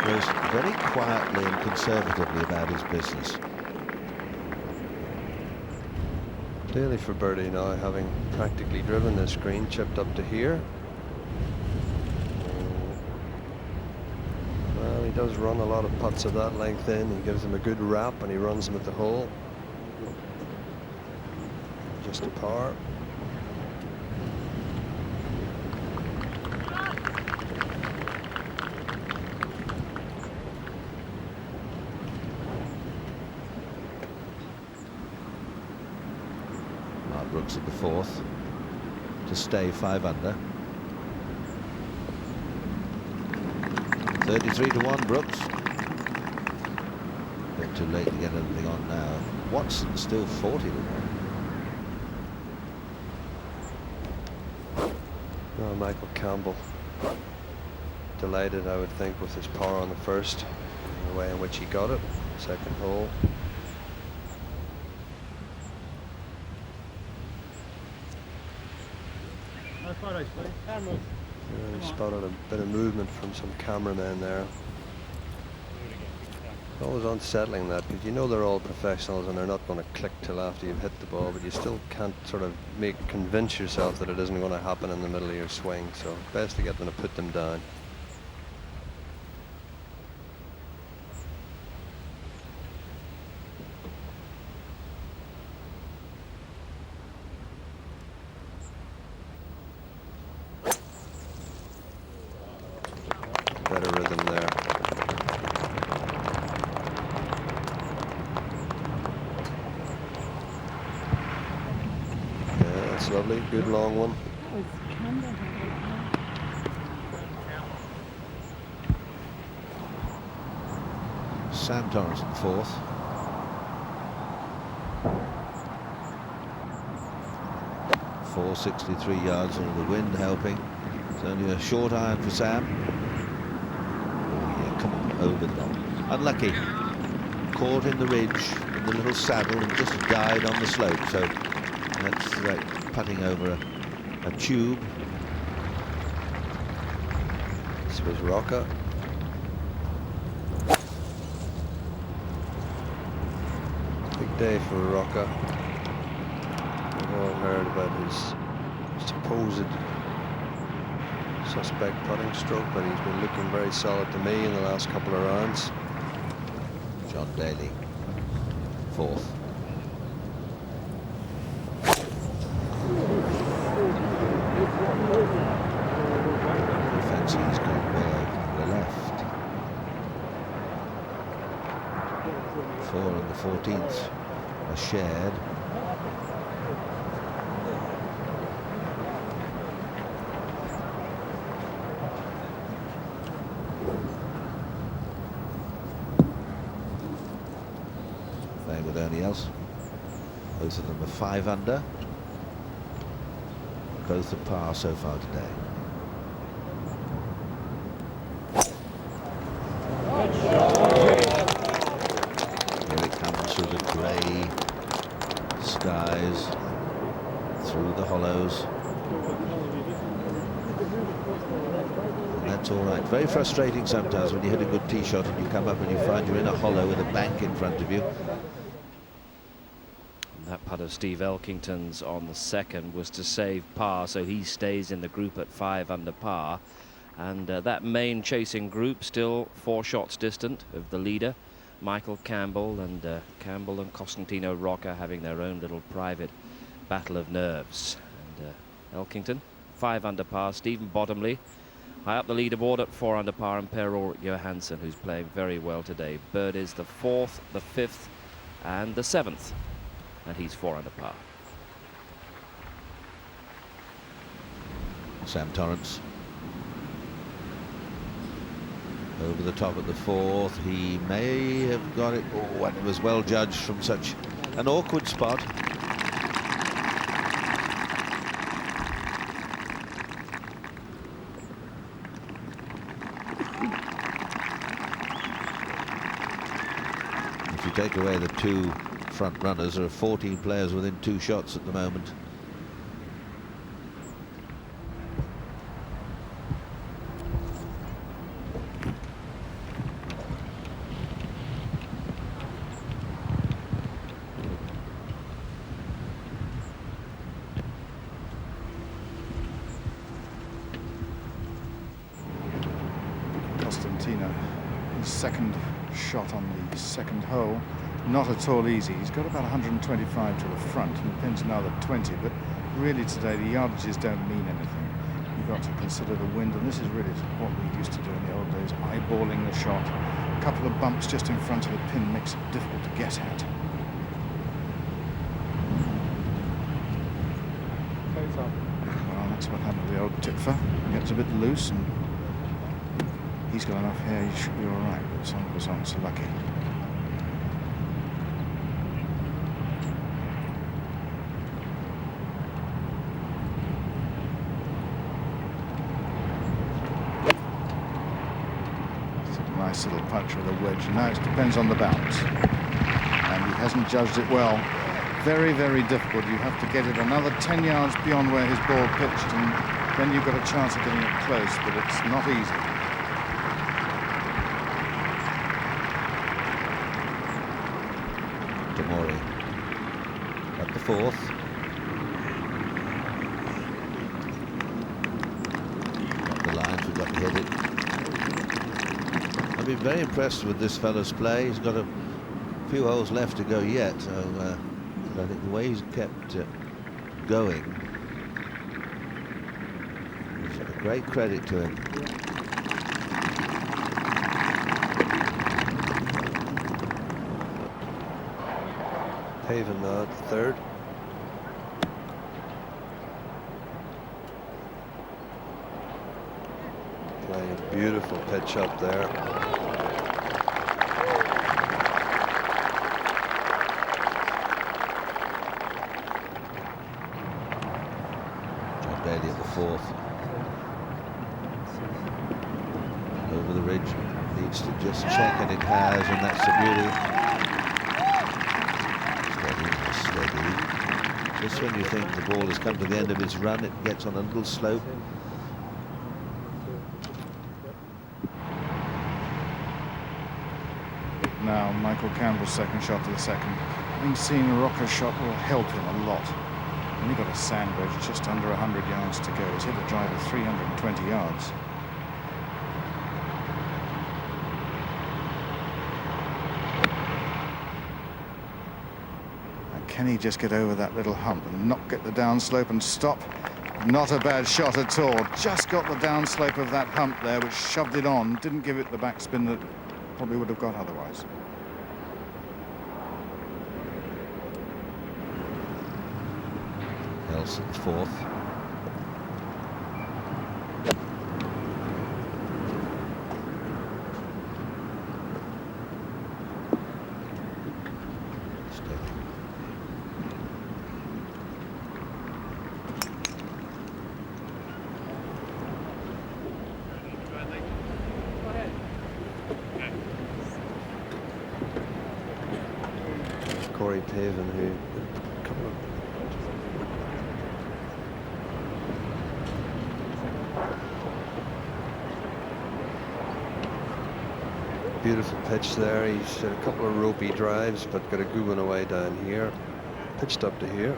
goes very quietly and conservatively about his business. Daly for birdie now, having practically driven this green, chipped up to here. Well, he does run a lot of putts of that length in. He gives them a good wrap and he runs them at the hole. Just a par. Brooks at the 4th to stay 5 under. 33 to 1 Brooks. Bit too late to get anything on now. Watson still 40 to 1. Well, Michael Campbell delighted, I would think, with his par on the first, and the way in which he got it. Second hole. I thought I saw cameras. He spotted a bit of movement from some cameramen there. Always unsettling that, because you know they're all professionals and they're not going to click till after you've hit the ball, but you still can't sort of convince yourself that it isn't going to happen in the middle of your swing. So best to get them to put them down. Better rhythm there. Yeah, that's lovely. Good long one. Sam Torrance at 4th. .463 yards under the wind helping. It's only a short iron for Sam. Come on, over the top. Unlucky. Caught in the ridge, in the little saddle, and just died on the slope. So that's like putting over a tube. This was Rocca. Big day for Rocca. We've all heard about his supposed suspect putting stroke, but he's been looking very solid to me in the last couple of rounds. John Daly, 4th. Fancy he's gone well over to the left. 4 and the 14th are shared. With only else. Both of them are 5 under. Both are par so far today. Here it comes through the grey skies, through the hollows. And that's all right. Very frustrating sometimes when you hit a good tee shot and you come up and you find you're in a hollow with a bank in front of you. That putt of Steve Elkington's on the second was to save par, so he stays in the group at 5 under par. And that main chasing group still 4 shots distant of the leader, Michael Campbell, and Costantino Rocca having their own little private battle of nerves. And Elkington, 5 under par. Stephen Bottomley, high up the leaderboard at 4 under par, and Per Johansson, who's playing very well today. Bird is the 4th, the 5th, and the 7th. And he's 4 under par. Sam Torrance over the top at the 4th. He may have got it. Oh, and it was well judged from such an awkward spot. If you take away the 2 front runners, there are 14 players within 2 shots at the moment. Costantino. His second shot on the second hole, not at all easy. He's got about 125 to the front and the pin's another 20, but really today the yardages don't mean anything. You've got to consider the wind, and this is really what we used to do in the old days, eyeballing the shot. A couple of bumps just in front of the pin makes it difficult to get at. Well, that's what happened to the old Tipfer. He gets a bit loose, and he's got enough hair, he should be all right, but some of us aren't so lucky. Nice little punch with a wedge, and now it depends on the bounce, and he hasn't judged it well. Very, very difficult. You have to get it another 10 yards beyond where his ball pitched, and then you've got a chance of getting it close, but it's not easy. Tamori at the fourth. Got the lines, we've got to hit it. I've been very impressed with this fellow's play. He's got a few holes left to go yet, so I think the way he's kept going is a great credit to him. Pavin now at third. Playing a beautiful pitch up there. Daly at the fourth. Over the ridge, needs to just check, and it has, and that's the beauty. Steady, steady. Just when you think the ball has come to the end of its run, it gets on a little slope. Now Michael Campbell's second shot to the second. Having seen Rocca's shot will help him a lot. And he got a sand wedge just under 100 yards to go. He's hit a drive of 320 yards. And can he just get over that little hump and not get the downslope and stop? Not a bad shot at all. Just got the downslope of that hump there, which shoved it on. Didn't give it the backspin that probably would have got otherwise. Nelson's fourth. Steady. Corey Pavin, who beautiful pitch there. He's had a couple of ropey drives, but got a good one away down here. Pitched up to here.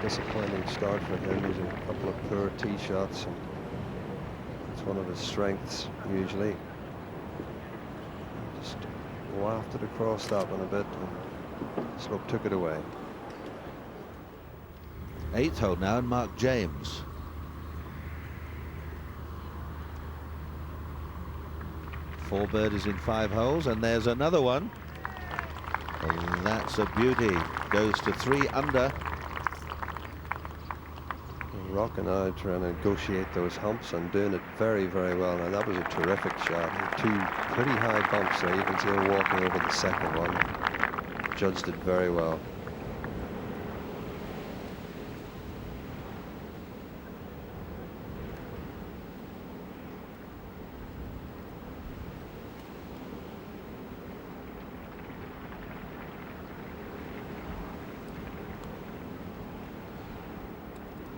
Disappointing start for him. He's a couple of poor tee shots, and it's one of his strengths usually. Just wafted across that one a bit, and slope took it away. Eighth hole now, and Mark James. Four birdies in 5 holes, and there's another one. And that's a beauty. Goes to 3 under. Rocca now trying to negotiate those humps and doing it very, very well. Now that was a terrific shot. 2 pretty high bumps there. You can see him walking over the second one. Judged it very well.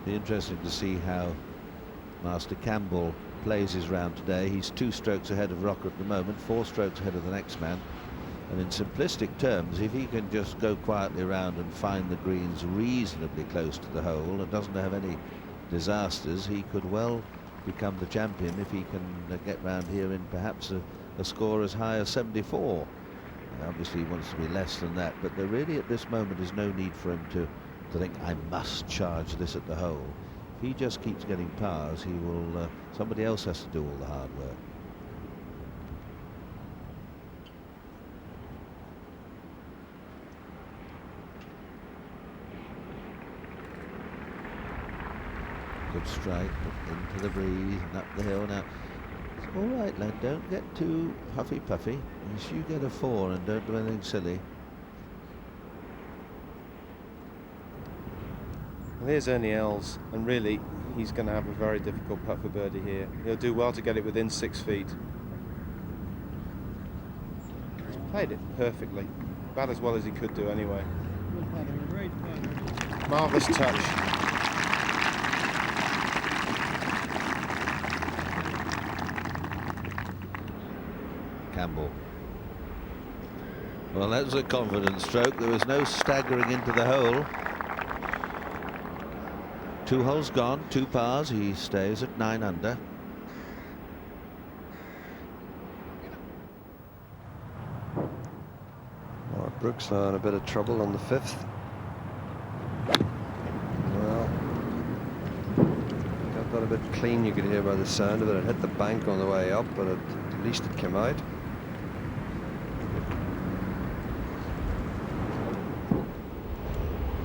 Be interesting to see how Master Campbell plays his round today. He's 2 strokes ahead of Rocca at the moment, 4 strokes ahead of the next man. And in simplistic terms, if he can just go quietly around and find the greens reasonably close to the hole and doesn't have any disasters, he could well become the champion if he can get round here in perhaps a score as high as 74. Obviously he wants to be less than that, but there really at this moment is no need for him to think, I must charge this at the hole. If he just keeps getting pars, he will, somebody else has to do all the hard work. Good strike, into the breeze and up the hill. Now, it's all right, lad, don't get too huffy-puffy. Unless you get a 4 and don't do anything silly. Well, here's Ernie Els, and really, he's going to have a very difficult putt for birdie here. He'll do well to get it within 6 feet. He's played it perfectly, about as well as he could do anyway. Marvellous touch. Campbell. Well, that was a confident stroke. There was no staggering into the hole. 2 holes gone, 2 pars. He stays at 9 under. Mark Brooks now in a bit of trouble on the 5th. Well, got that a bit clean, you could hear by the sound of it. It hit the bank on the way up, but at least it came out.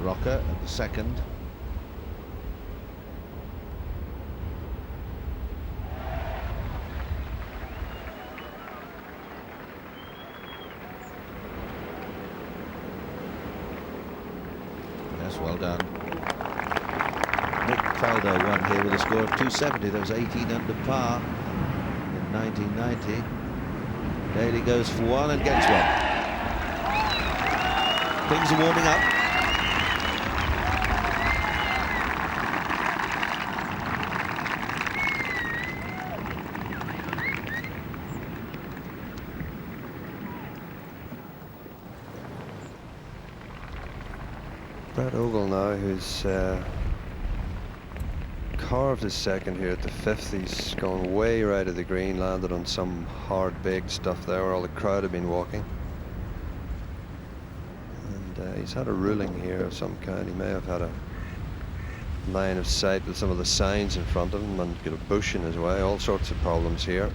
Rocca at the 2nd. Yes, well done. Nick Faldo won here with a score of 270. That was 18 under par in 1990. Daly goes for 1 and gets 1. Things are warming up. Brett Ogle now, who's carved his 2nd here at the 5th. He's gone way right of the green, landed on some hard baked stuff there where all the crowd have been walking. And he's had a ruling here of some kind. He may have had a line of sight with some of the signs in front of him and got a bush in his way. All sorts of problems here.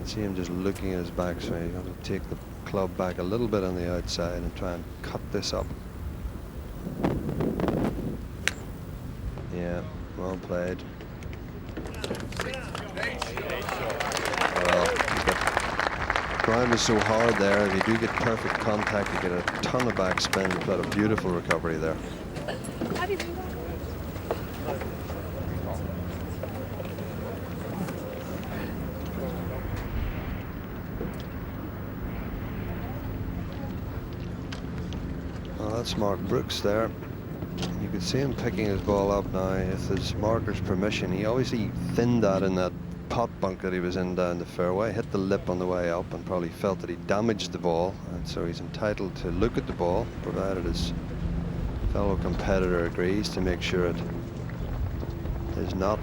See him just looking at his backswing. He's got to take the club back a little bit on the outside and try and cut this up. Yeah, well played. Well, the ground is so hard there. If you do get perfect contact, you get a ton of backspin. You've got a beautiful recovery there. That's Mark Brooks there. You can see him picking his ball up now with his marker's permission. He obviously thinned that in that pot bunk that he was in down the fairway, hit the lip on the way up and probably felt that he damaged the ball, and so he's entitled to look at the ball, provided his fellow competitor agrees, to make sure it is not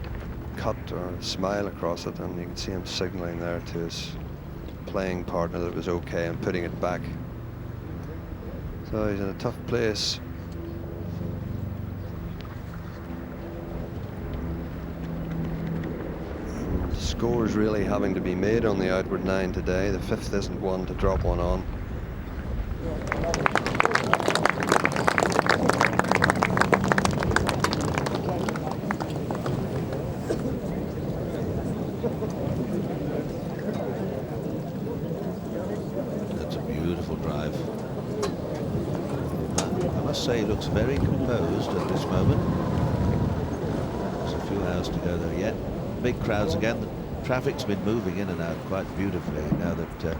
cut or a smile across it. And you can see him signaling there to his playing partner that it was okay and putting it back. So he's in a tough place. Scores really having to be made on the outward 9 today. The 5th isn't one to drop one on. That's a beautiful drive. I must say he looks very composed at this moment. There's a few hours to go there yet. Big crowds again. The traffic's been moving in and out quite beautifully now that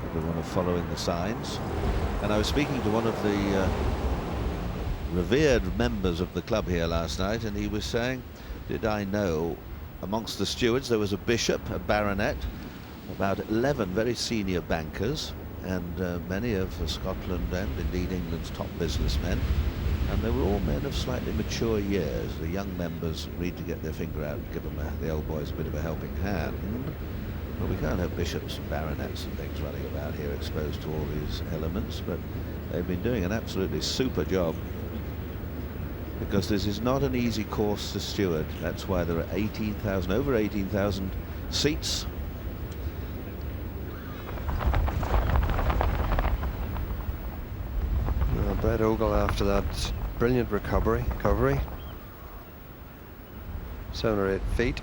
everyone are following the signs. And I was speaking to one of the revered members of the club here last night, and he was saying, did I know amongst the stewards there was a bishop, a baronet, about 11 very senior bankers, and many of Scotland and indeed England's top businessmen, and they were all men of slightly mature years. The young members need to get their finger out and give them the old boys a bit of a helping hand. Well, we can't have bishops and baronets and things running about here exposed to all these elements, but they've been doing an absolutely super job, because this is not an easy course to steward. That's why there are 18,000, over 18,000 seats. Brett Ogle, after that brilliant recovery, 7 or 8 feet.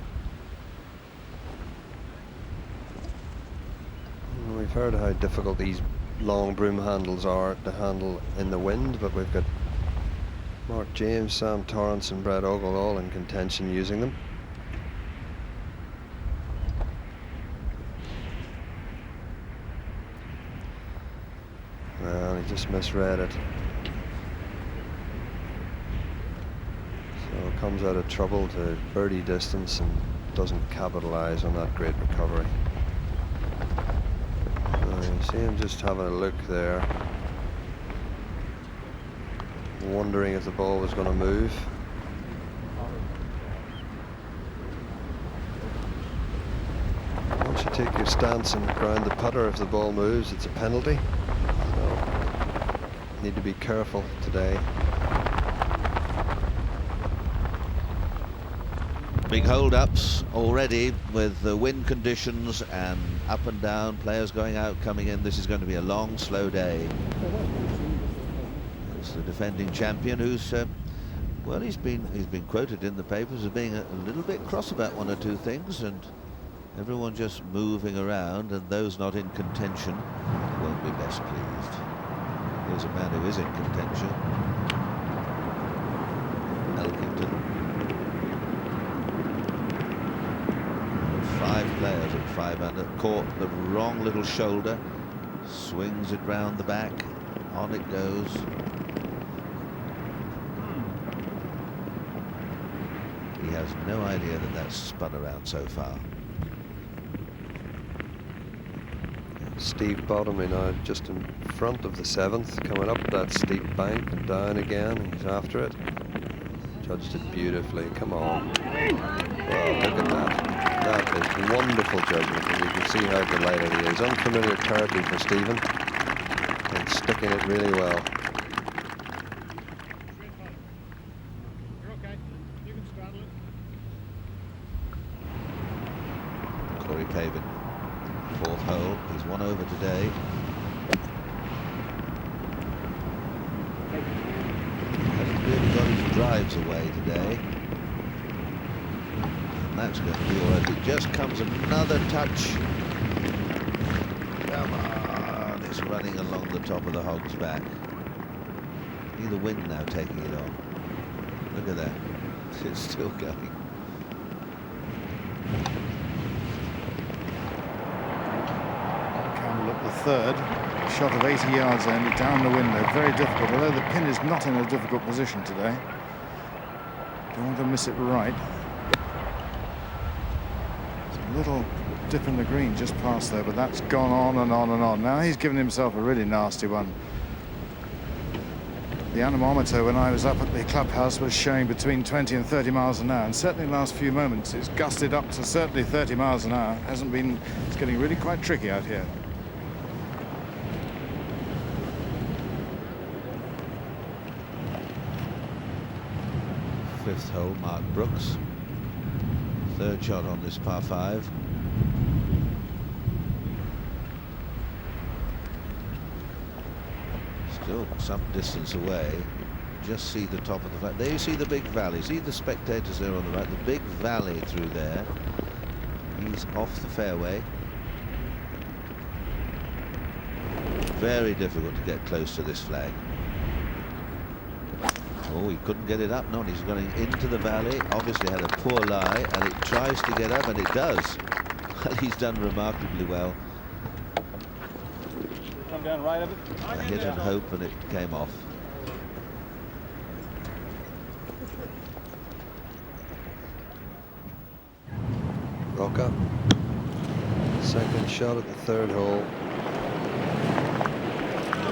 We've heard how difficult these long broom handles are to handle in the wind, but we've got Mark James, Sam Torrance and Brett Ogle all in contention using them. Well, he just misread it. So comes out of trouble to birdie distance and doesn't capitalize on that great recovery. You see him just having a look there, wondering if the ball was going to move. Once you take your stance and ground the putter, if the ball moves, it's a penalty. So, need to be careful today. Big hold-ups already with the wind conditions and up and down, players going out, coming in. This is going to be a long, slow day. It's the defending champion who's, well, he's been quoted in the papers as being a little bit cross about one or two things, and everyone just moving around, and those not in contention won't be best pleased. Here's a man who is in contention. Elkington. 5 players at 5 under, caught the wrong little shoulder, swings it round the back, on it goes. He has no idea that that's spun around so far. Steve Bottomley now just in front of the 7th, coming up that steep bank and down again. He's after it. Judged it beautifully. Come on. Well, look at that. That is wonderful judgment, and you can see how delighted he is. Unfamiliar territory for Stephen, and sticking it really well. You're okay. You can straddle it. Corey Pavin, 4th hole. He's 1 over today. Hasn't really got his drives away today. That's going to be all right. It just comes another touch. Come on. It's running along the top of the hog's back. See the wind now taking it on. Look at that. It's still going. Campbell at the 3rd. Shot of 80 yards only down the window. Very difficult, although the pin is not in a difficult position today. Don't want to miss it right. Little dip in the green just past there, but that's gone on and on and on. Now he's given himself a really nasty one. The anemometer when I was up at the clubhouse was showing between 20 and 30 miles an hour, and certainly in the last few moments it's gusted up to certainly 30 miles an hour. Hasn't been, it's getting really quite tricky out here. Fifth hole, Mark Brooks. 3rd shot on this par 5. Still some distance away. Just see the top of the valley. There you see the big valley. See the spectators there on the right. The big valley through there. He's off the fairway. Very difficult to get close to this flag. Oh, he couldn't get it up. No, he's going into the valley. Obviously had a poor lie, and it tries to get up, and it does. Well, he's done remarkably well. come down right of it. I hit and hope, and it came off. Rocca. Second shot at the third hole.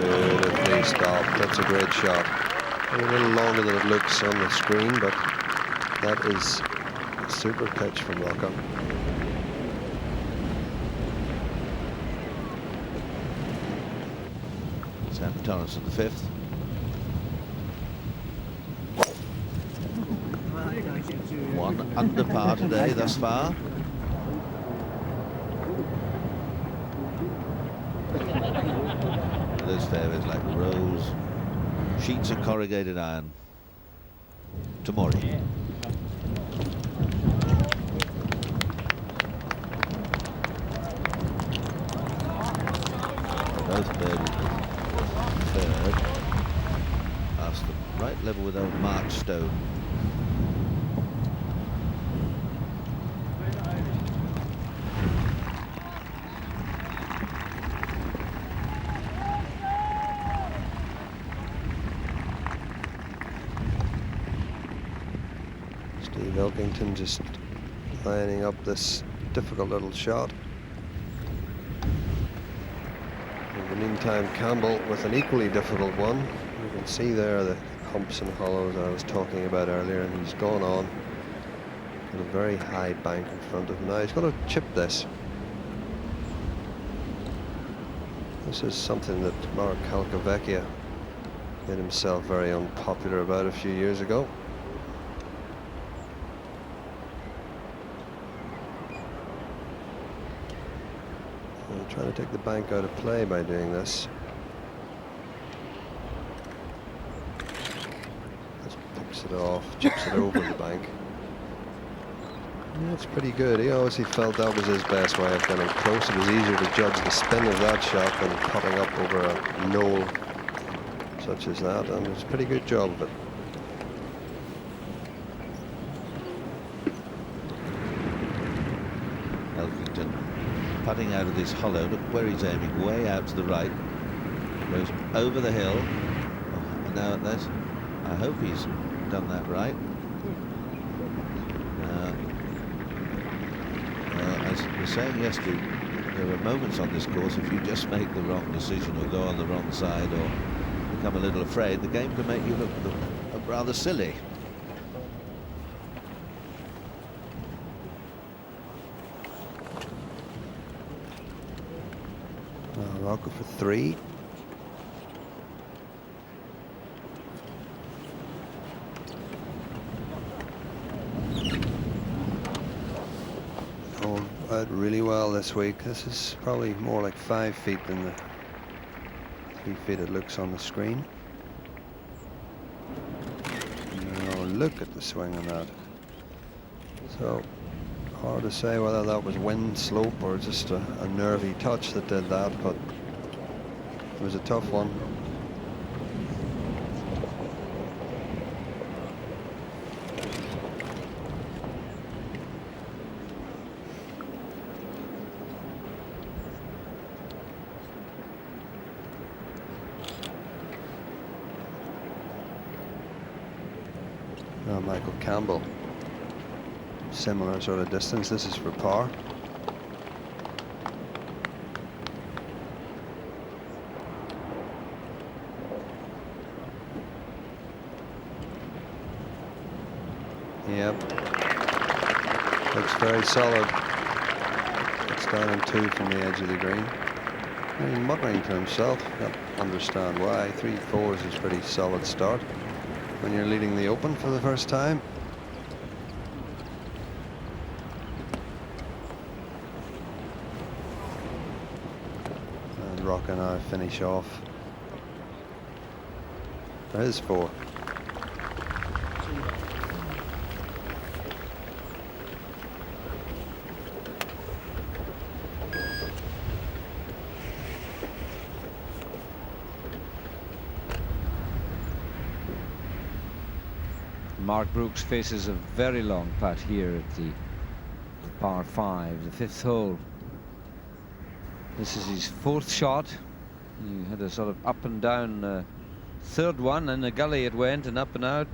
Beautifully stopped. That's a great shot. A little longer than it looks on the screen, but that is a super pitch from Rocca. Sam Torrance at the 5th. One under par today thus far. Those fairways like rows, sheets of corrugated iron. Tomori. Both birdies. Third. Past the right level with old Mark Stone. Steve Elkington just lining up this difficult little shot. In the meantime, Campbell with an equally difficult one. You can see there the humps and hollows I was talking about earlier, and he's gone on with a very high bank in front of him. Now he's got to chip this. This is something that Mark Calcavecchia made himself very unpopular about a few years ago. Trying to take the bank out of play by doing this. Just picks it off, chips it over the bank. That's pretty good. He obviously felt that was his best way of getting close. It was easier to judge the spin of that shot than putting up over a knoll such as that, and it's a pretty good job of it. Elkington putting out of this hollow. Look where he's aiming, way out to the right. Goes over the hill. Oh, now that, I hope he's done that right. As we were saying yesterday, there are moments on this course, if you just make the wrong decision or go on the wrong side or become a little afraid, the game can make you look rather silly. Rocca for 3. Going out really well this week. This is probably more like 5 feet than the 3 feet it looks on the screen. Now look at the swing on that. So hard to say whether that was wind slope or just a nervy touch that did that, but it was a tough one. Now Michael Campbell. Similar sort of distance. This is for par. Yep. Looks very solid. It's down in 2 from the edge of the green. And he's muttering to himself. Can't understand why. 3-4s is a pretty solid start when you're leading the Open for the first time. And Rocca now finish off for his 4. Mark Brooks faces a very long putt here at the par 5, the 5th hole. This is his 4th shot. He had a sort of up and down third one, and the gully it went, and up and out.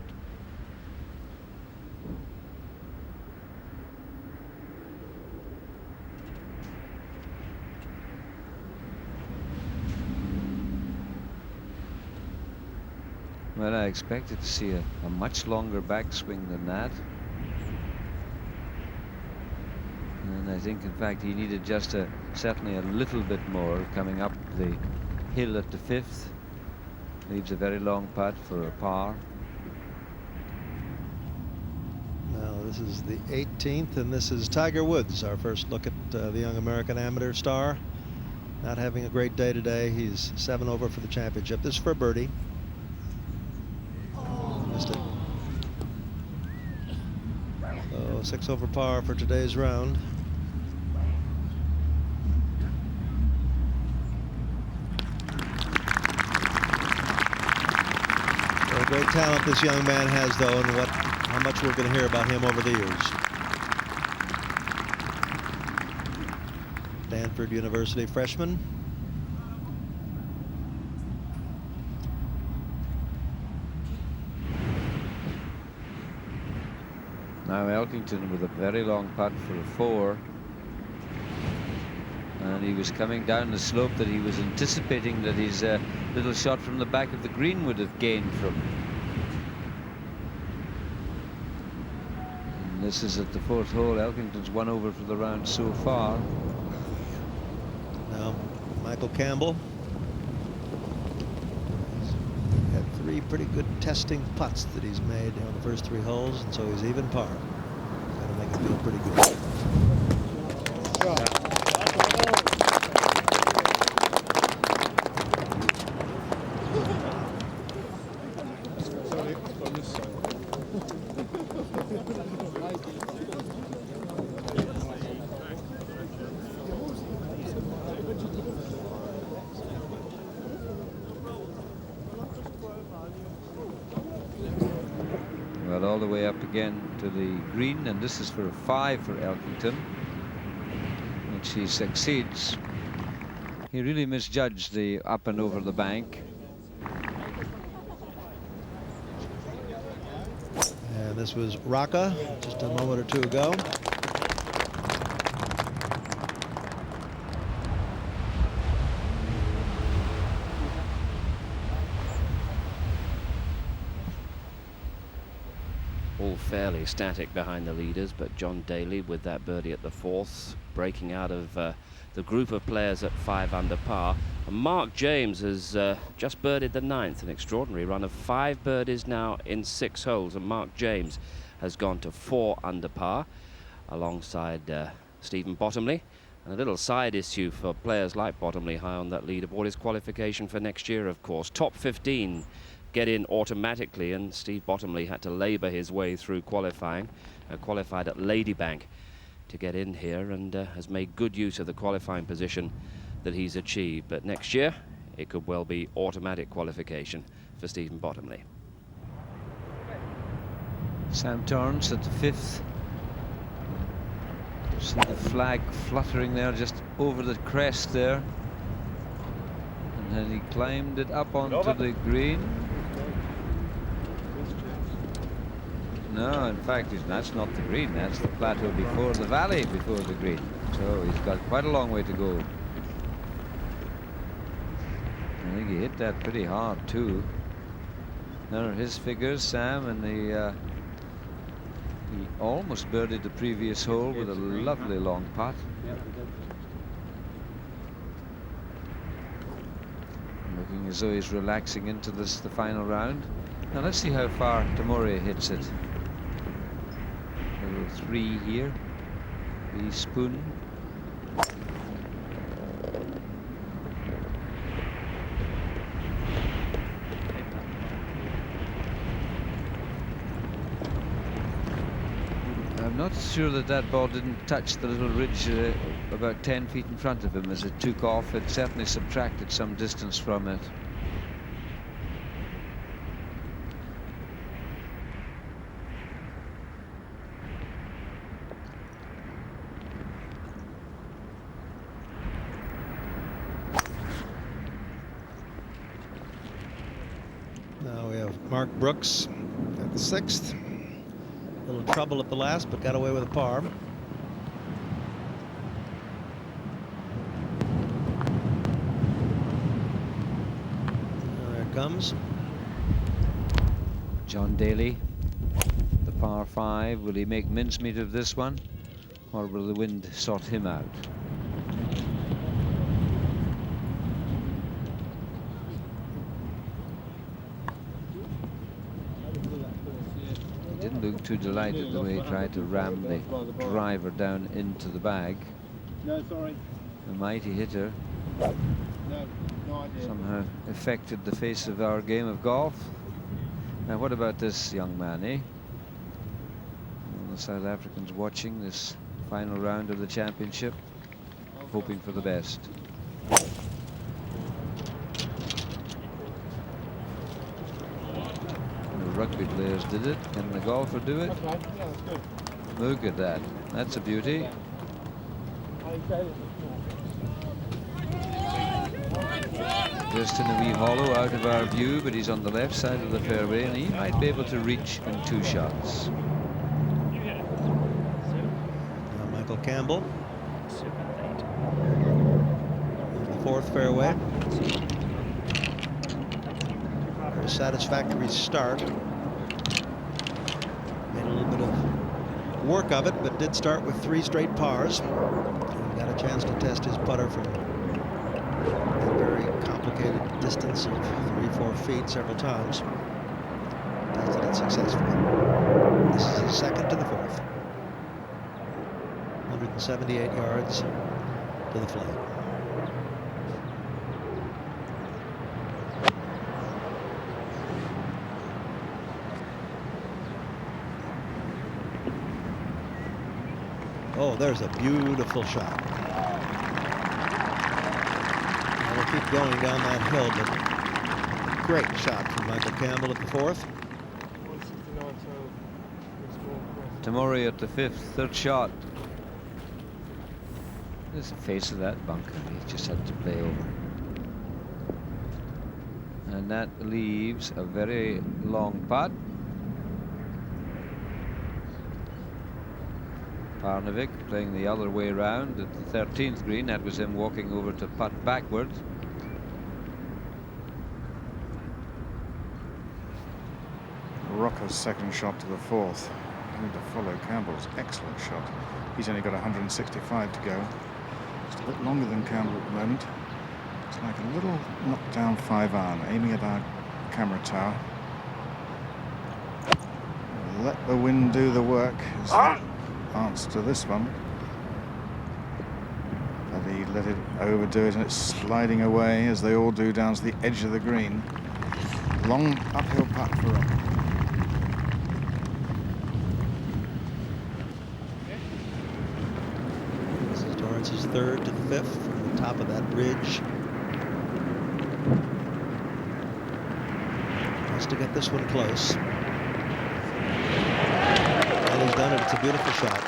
Well, I expected to see a much longer backswing than that. And I think, in fact, he needed just certainly a little bit more coming up the hill at the 5th. Leaves a very long putt for a par. Now this is the 18th, and this is Tiger Woods, our first look at the young American amateur star. Not having a great day today. He's 7 over for the championship. This is for a birdie. Missed it. So 6 over par for today's round. What a great talent this young man has, though, and how much we're going to hear about him over the years. Stanford University freshman. Now Elkington with a very long putt for a 4. And he was coming down the slope that he was anticipating that his little shot from the back of the green would have gained from. And this is at the 4th hole. Elkington's 1 over for the round so far. Now Michael Campbell had 3 pretty good testing putts that he's made on the first 3 holes, and so he's even par. Got to make it feel pretty good. Well, all the way up again to the green, and this is for a 5 for Elkington, which he succeeds. He really misjudged the up and over the bank. And this was Rocca just a moment or 2 ago. All fairly static behind the leaders, but John Daly with that birdie at the 4th, breaking out of the group of players at 5 under par. And Mark James has just birdied the 9th, an extraordinary run of 5 birdies now in 6 holes, and Mark James has gone to 4 under par alongside Stephen Bottomley. And a little side issue for players like Bottomley high on that leaderboard is qualification for next year, of course. Top 15 get in automatically, and Steve Bottomley had to labour his way through qualifying, qualified at Ladybank to get in here, and has made good use of the qualifying position that he's achieved. But next year it could well be automatic qualification for Stephen Bottomley. Sam Torrance at the 5th. See the flag fluttering there just over the crest there, and then he climbed it up onto the green. No, in fact, that's not the green. That's the plateau before the valley, before the green. So he's got quite a long way to go. I think he hit that pretty hard too. There are his figures, Sam, and he almost birdied the previous hole with a lovely long putt. Looking as though he's relaxing into the final round. Now let's see how far Tamori hits it. Little 3 here. The spoon. I'm not sure that that ball didn't touch the little ridge about 10 feet in front of him as it took off. It certainly subtracted some distance from it. Mark Brooks at the 6th. Little trouble at the last, but got away with a par. There it comes. John Daly, the par 5. Will he make mincemeat of this one, or will the wind sort him out? He didn't look too delighted the way he tried to ram the driver down into the bag. No, sorry. A mighty hitter. No, no idea. Somehow affected the face of our game of golf. Now, what about this young man, eh? All the South Africans watching this final round of the championship, hoping for the best. The rugby players did it. Can the golfer do it? Okay, yeah, that's good. Look at that. That's a beauty. Just in a wee hollow out of our view, but he's on the left side of the fairway and he might be able to reach in 2 shots. Now Michael Campbell. The 4th fairway. A satisfactory start. Made a little bit of work of it, but did start with 3 straight pars. And got a chance to test his putter from a very complicated distance of 3-4 feet several times. Tested it successfully. This is his 2nd to the 4th. 178 yards to the flag. Oh, there's a beautiful shot. We'll keep going down that hill, but great shot from Michael Campbell at the 4th. Tamori at the 5th, 3rd shot. There's the face of that bunker. He just had to play over. And that leaves a very long putt. Parnevik playing the other way round at the 13th green. That was him walking over to putt backwards. Rocca's 2nd shot to the 4th. Going to follow Campbell's excellent shot. He's only got 165 to go. Just a bit longer than Campbell at the moment. It's like a little knockdown 5-iron, aiming at our camera tower. Let the wind do the work. Is the answer to this one. But he let it overdo it, and it's sliding away as they all do down to the edge of the green. Long uphill putt for Rocca. This is Torrance's 3rd to the 5th from the top of that ridge. Has to get this one close. And he's done it. It's a beautiful shot.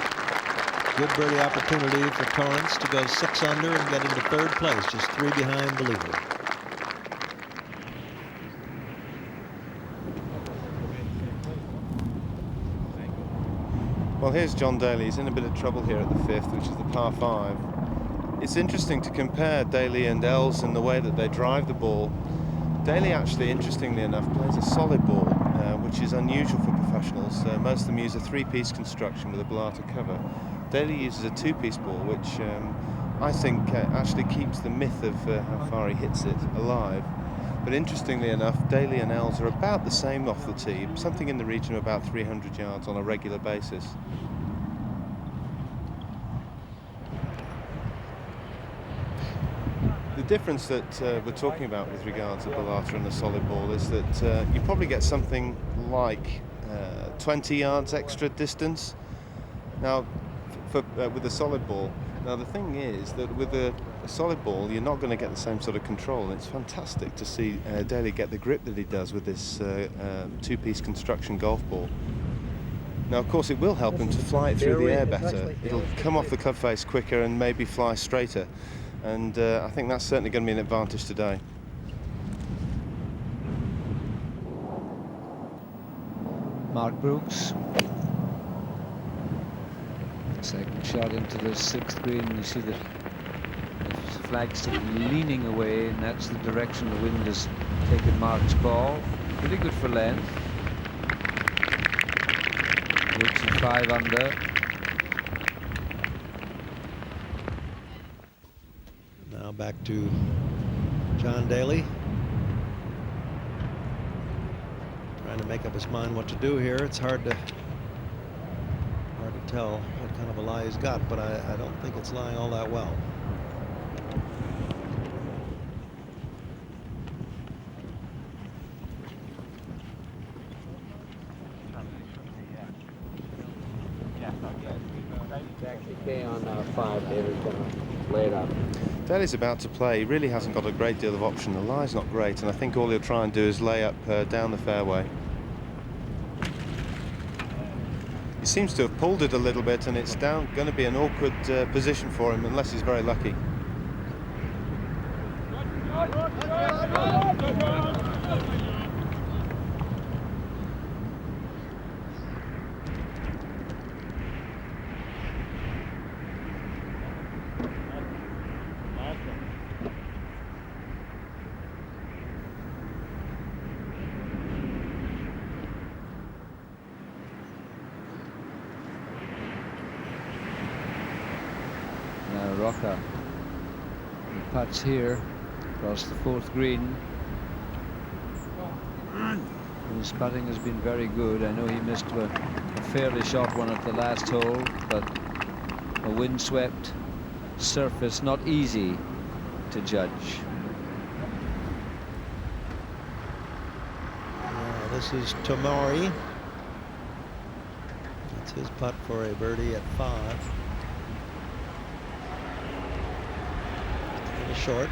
Good birdie opportunity for Torrance to go 6 under and get into 3rd place, just 3 behind the leader. Well, here's John Daly. He's in a bit of trouble here at the 5th, which is the par 5. It's interesting to compare Daly and Els in the way that they drive the ball. Daly actually, interestingly enough, plays a solid ball, which is unusual for professionals. Most of them use a 3-piece construction with a Blata cover. Daly uses a 2-piece ball, which I think actually keeps the myth of how far he hits it alive. But interestingly enough, Daly and Els are about the same off the tee, something in the region of about 300 yards on a regular basis. The difference that we're talking about with regards to Blata and a solid ball is that you probably get something like 20 yards extra distance. Now, with a solid ball. Now the thing is that with a solid ball, you're not going to get the same sort of control. And it's fantastic to see Daly get the grip that he does with this 2-piece construction golf ball. Now, of course, it will help him to fly it through the air better. It'll come off the club face quicker and maybe fly straighter. And I think that's certainly going to be an advantage today. Mark Brooks. Second shot into the 6th green. You see the flagstick leaning away, and that's the direction the wind has taken Mark's ball. Pretty good for length. Brooks at 5 under. Now back to John Daly. Trying to make up his mind what to do here. It's hard to tell what kind of a lie he's got, but I don't think it's lying all that well. On 5, David's going to lay it up. Daly's about to play. He really hasn't got a great deal of option. The lie's not great, and I think all he'll try and do is lay up down the fairway. He seems to have pulled it a little bit, and it's going to be an awkward position for him unless he's very lucky. Rocca. He putts here across the 4th green. And his putting has been very good. I know he missed a fairly short one at the last hole, but a windswept surface, not easy to judge. This is Tomori. That's his putt for a birdie at 5. Short.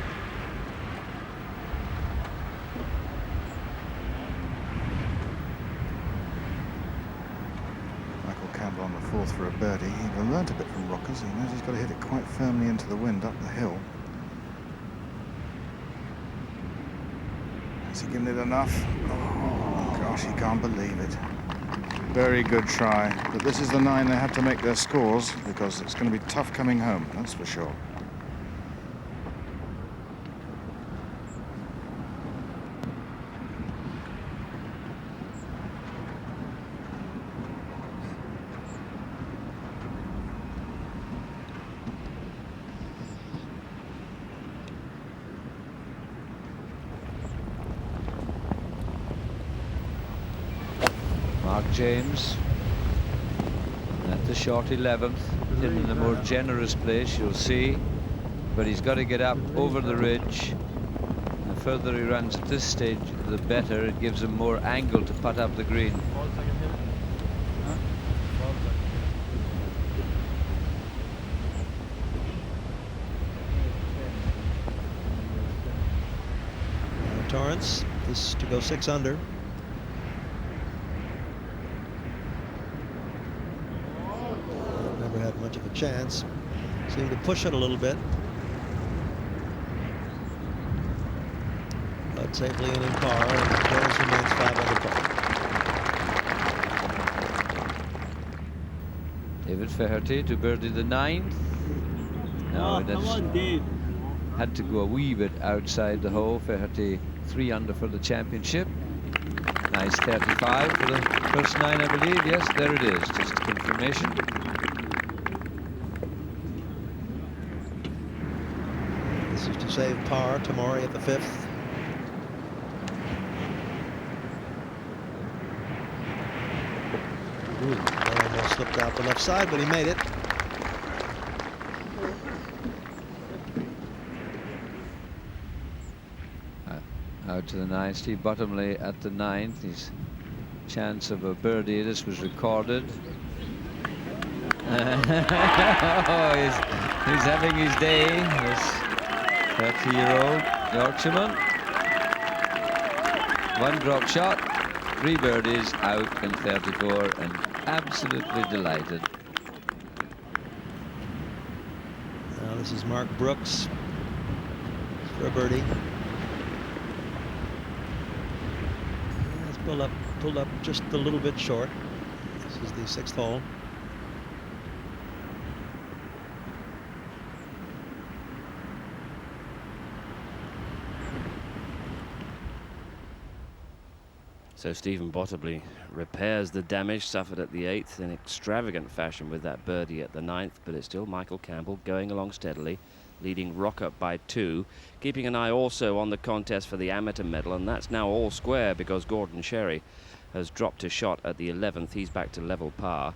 Michael Campbell on the 4th for a birdie. He learnt a bit from Rocca's. He knows he's got to hit it quite firmly into the wind up the hill. Has he given it enough? Oh gosh, he can't believe it. Very good try, but this is the 9 they have to make their scores, because it's going to be tough coming home, that's for sure. James at the short 11th, in a more generous place, you'll see, but he's got to get up over the ridge. The further he runs at this stage, the better. It gives him more angle to putt up the green. Torrance, this to go 6 under. Never had much of a chance. Seemed to push it a little bit. But safely in par, and Jones remains 5 under par. David Faherty to birdie the 9th. No, that's had to go a wee bit outside the hole. Faherty 3 under for the championship. Nice 35 for the first 9, I believe. Yes, there it is. Just confirmation. This is to save par. Tomori at the 5th. Ooh, that almost slipped out the left side, but he made it. Out to the 9th. Steve Bottomley at the 9th. His chance of a birdie. This was recorded. Oh, he's having his day, this 30-year-old Yorkshireman. 1 drop shot, 3 birdies, out in 34, and absolutely delighted. Now this is Mark Brooks for a birdie. Let's pull up pulled up just a little bit short. This is the 6th hole. So Stephen Bottomley repairs the damage suffered at the 8th in extravagant fashion with that birdie at the 9th, but it's still Michael Campbell going along steadily, leading Rocca by 2, keeping an eye also on the contest for the amateur medal, and that's now all square because Gordon Sherry has dropped a shot at the 11th. He's back to level par,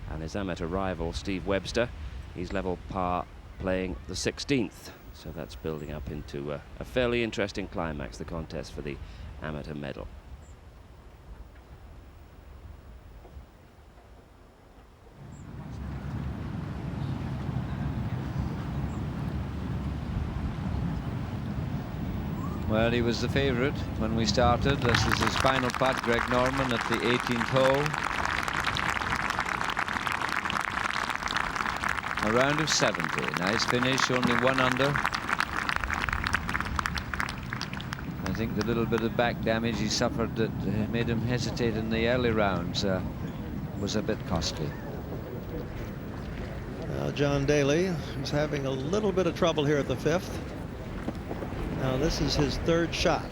and his amateur rival Steve Webster, he's level par playing the 16th. So that's building up into a fairly interesting climax, the contest for the amateur medal. Well, he was the favourite when we started. This is his final putt, Greg Norman, at the 18th hole. A round of 70. Nice finish, only 1 under. I think the little bit of back damage he suffered that made him hesitate in the early rounds was a bit costly. Now John Daly, who's having a little bit of trouble here at the 5th. Now this is his 3rd shot.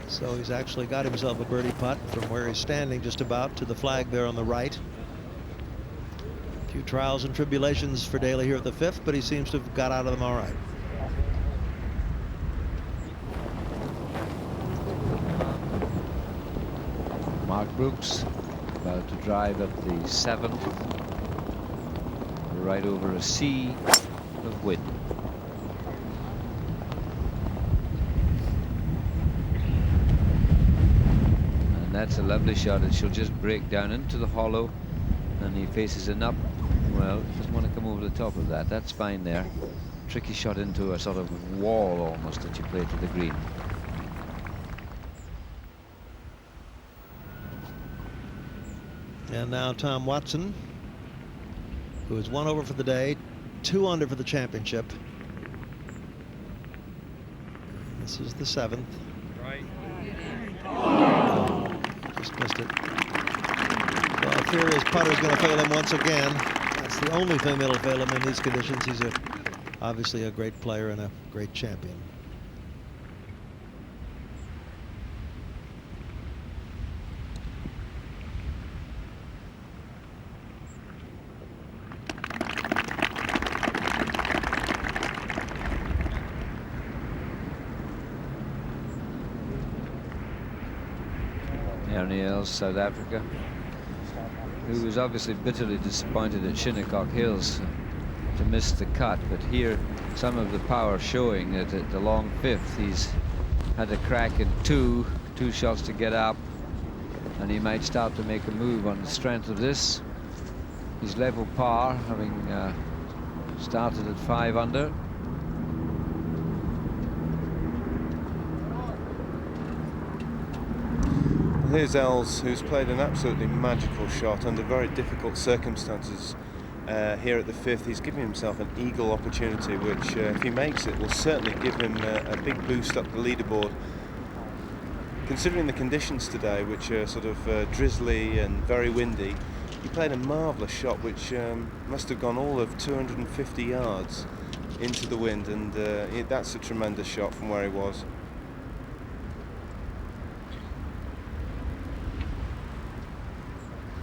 So he's actually got himself a birdie putt from where he's standing just about to the flag there on the right. A few trials and tribulations for Daly here at the 5th, but he seems to have got out of them all right. Mark Brooks about to drive up the 7th, right over a sea of wind. And that's a lovely shot. It shall just break down into the hollow, and he faces an up. Well, doesn't want to come over the top of that. That's fine there. Tricky shot into a sort of wall almost that you play to the green. And now Tom Watson, who is 1 over for the day, 2 under for the championship. This is the 7th. Right. Just missed it. Well, I fear his putter's going to fail him once again. That's the only thing that'll fail him in these conditions. He's obviously a great player and a great champion. South Africa, who was obviously bitterly disappointed at Shinnecock Hills to miss the cut, but here some of the power showing that at the long 5th he's had a crack in 2 shots to get up, and he might start to make a move on the strength of this. He's level par, having started at 5 under. Here's Els, who's played an absolutely magical shot under very difficult circumstances here at the 5th. He's giving himself an eagle opportunity, which if he makes it will certainly give him a big boost up the leaderboard. Considering the conditions today, which are sort of drizzly and very windy, he played a marvellous shot which must have gone all of 250 yards into the wind, and that's a tremendous shot from where he was.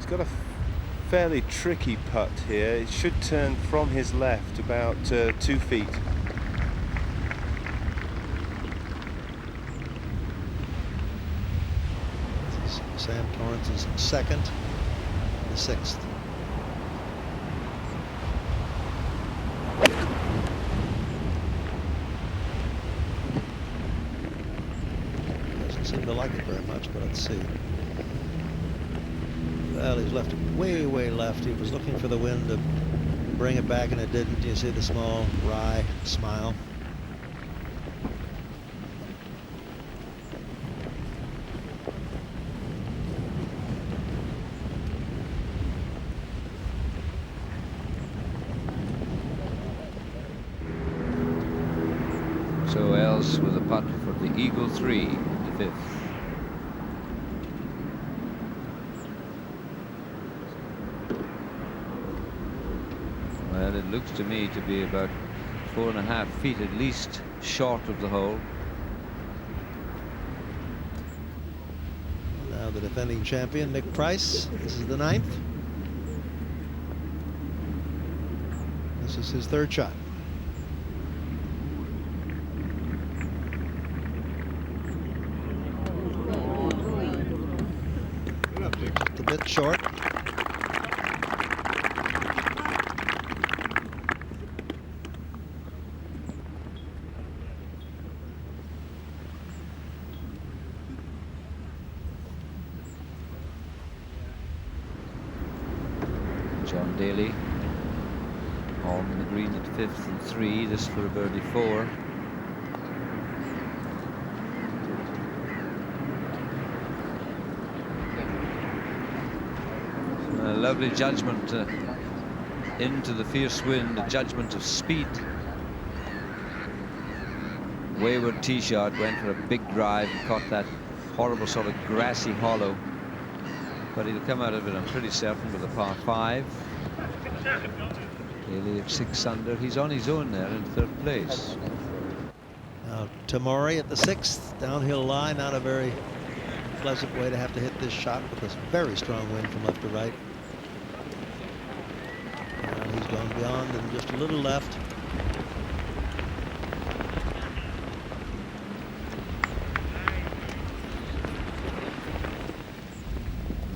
Got a fairly tricky putt here. It should turn from his left about 2 feet. This is Sam Torrance's 2nd, the 6th. Doesn't seem to like it very much, but let's see. Well, he's left it way, way left. He was looking for the wind to bring it back, and it didn't. You see the small wry smile. So Els with a putt for the Eagle 3, the 5th. Well, it looks to me to be about 4.5 feet at least short of the hole. Now the defending champion, Nick Price. This is the 9th. This is his 3rd shot. Just a bit short. John Daly on the green at 5th and 3. This for a birdie 4. A lovely judgment into the fierce wind, a judgment of speed. Wayward tee shot, went for a big drive and caught that horrible sort of grassy hollow. But he'll come out of it, I'm pretty certain, with a par 5. Daly at 6 under. He's on his own there in 3rd place. Now Tamori at the 6th. Downhill lie, not a very pleasant way to have to hit this shot with this very strong wind from left to right. And he's gone beyond and just a little left.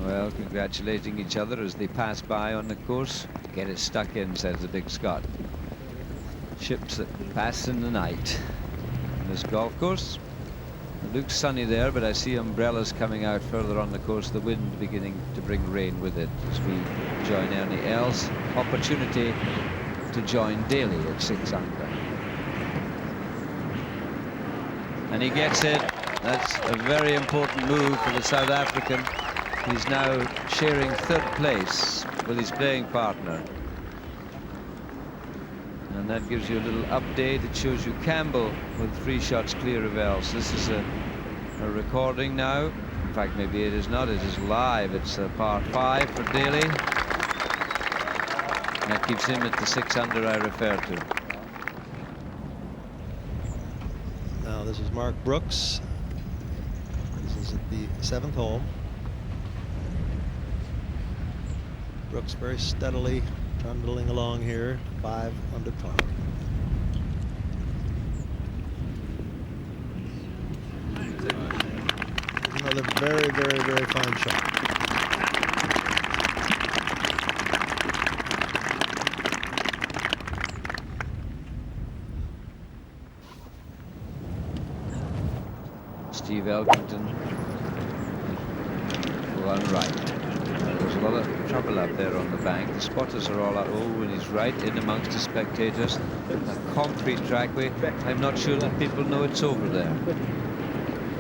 Well, congratulating each other as they pass by on the course. Get it stuck in, says the big Scot. Ships that pass in the night. On this golf course. It looks sunny there, but I see umbrellas coming out further on the course. The wind beginning to bring rain with it as we join Ernie Els. Opportunity to join Daly at 6 under. And he gets it. That's a very important move for the South African. He's now sharing 3rd place with his playing partner. And that gives you a little update. It shows you Campbell with 3 shots clear of Els. This is a recording now. In fact, maybe it is not. It is live. It's a par 5 for Daly. And that keeps him at the 6 under I referred to. Now this is Mark Brooks. This is at the 7th hole. Brooks very steadily trundling along here, 5 under par. Another very, very, very fine shot. Steve Elkington one right. There's a lot of trouble up there on the bank. The spotters are all out. Oh, and he's right in amongst the spectators. A concrete trackway. I'm not sure that people know it's over there.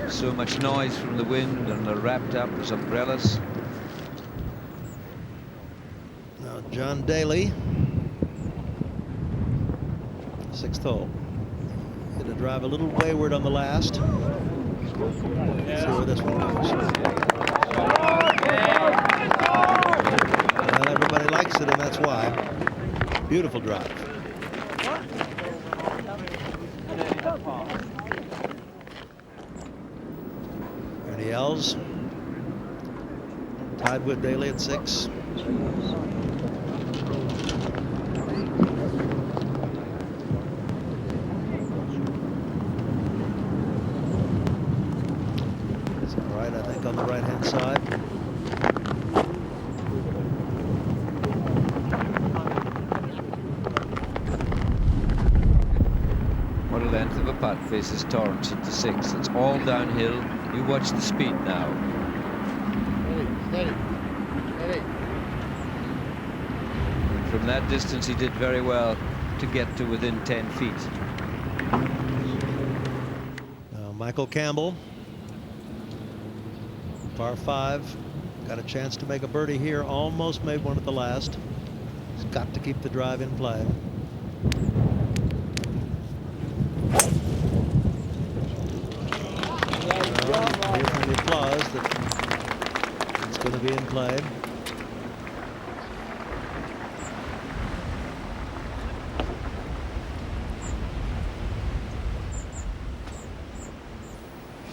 So much noise from the wind, and they're wrapped up as umbrellas. Now John Daly, 6th hole. Going to drive a little wayward on the last. Let's see where this one goes. Well, everybody likes it, and that's why. Beautiful drive. Ernie Els tied with Daly at 6. It's all right, I think, on the right-hand side. What a length of a putt faces Torrance at the 6. It's all downhill. You watch the speed now. Steady, steady. And from that distance, he did very well to get to within 10 feet. Now Michael Campbell, par 5, got a chance to make a birdie here, almost made one at the last. He's got to keep the drive in play. applause that it's going to be in play.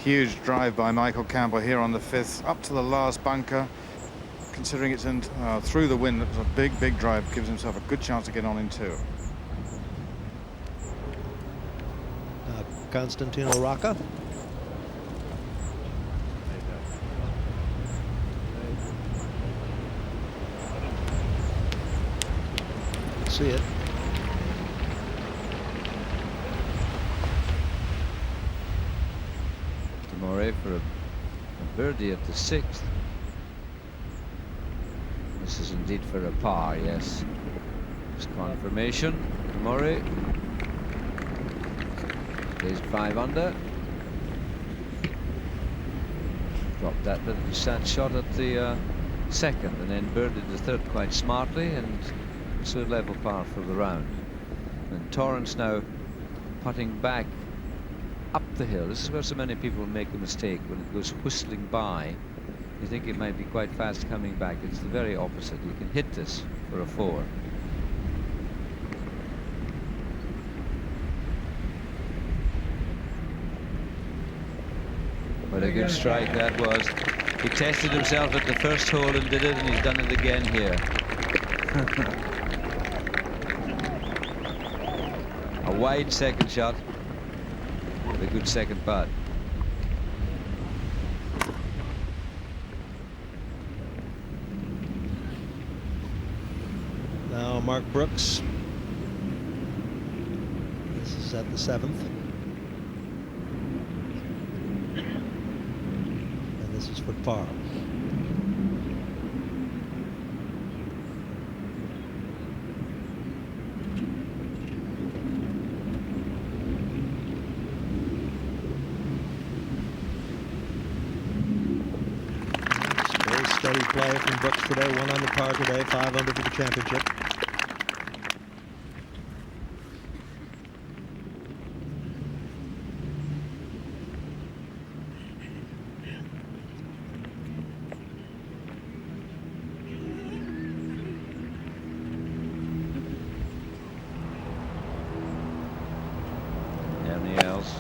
Huge drive by Michael Campbell here on the 5th, up to the last bunker. Considering it's in, through the wind, it was a big drive. Gives himself a good chance to get on in 2. Costantino Rocca. See it. Tomorrow for a birdie at the 6th. This is indeed for a par, yes. It's confirmation. Tomorrow plays 5 under. Dropped that little sad shot at the 2nd, and then birdied the 3rd quite smartly, and so level par for the round. And Torrance now putting back up the hill. This is where so many people make a mistake. When it goes whistling by, you think it might be quite fast coming back. It's the very opposite. You can hit this for a 4. What a good strike that was. He tested himself at the first hole and did it, and he's done it again here. A wide second shot. A good second putt. Now Mark Brooks. This is at the 7th. And this is for par. Steady play from Brooks today. 1 on the par today, 5 under for the championship. Anything else?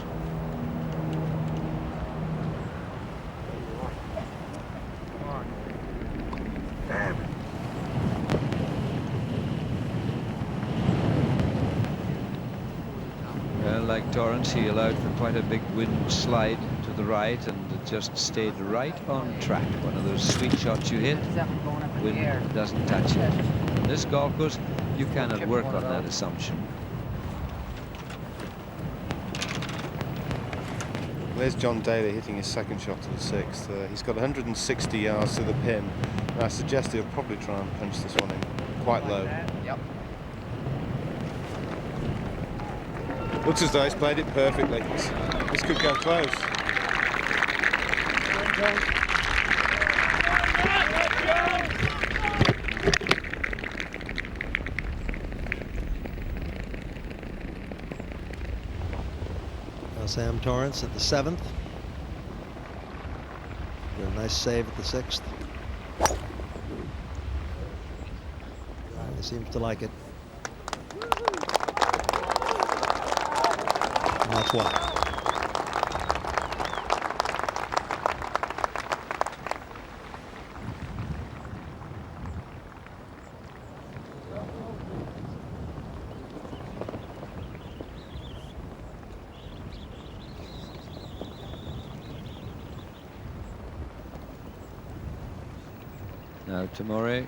Like Torrance, he allowed for quite a big wind slide to the right, and it just stayed right on track. One of those sweet shots you hit, wind doesn't touch it. On this golf course, you cannot work on that assumption. There's John Daly hitting his 2nd shot to the 6th. He's got 160 yards to the pin, and I suggest he'll probably try and punch this one in quite low. Yep. Looks as though he's played it perfectly. This could go close. Now Sam Torrance at the 7th. Got a nice save at the 6th. He seems to like it. And that's why. Now Tomori.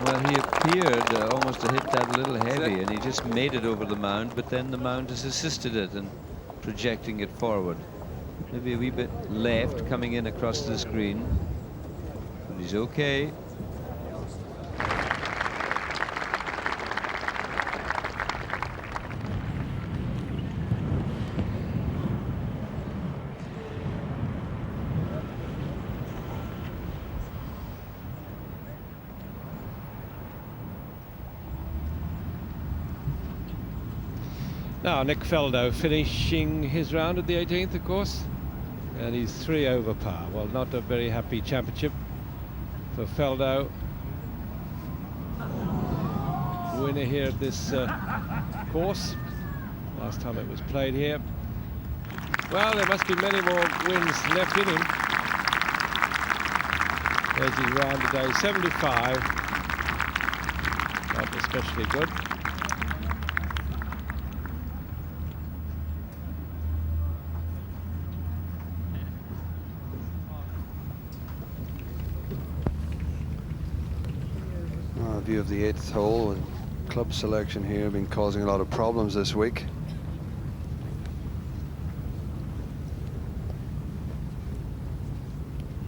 Well, he appeared almost to hit that a little heavy, and he just made it over the mound, but then the mound has assisted it in projecting it forward. Maybe a wee bit left coming in across the screen, but he's okay. Now Nick Faldo finishing his round at the 18th, of course, and he's 3 over par. Well, not a very happy championship for Faldo. Winner here at this course. Last time it was played here. Well, there must be many more wins left in him. There's his round today, 75. Not especially good. View of the 8th hole, and club selection here have been causing a lot of problems this week.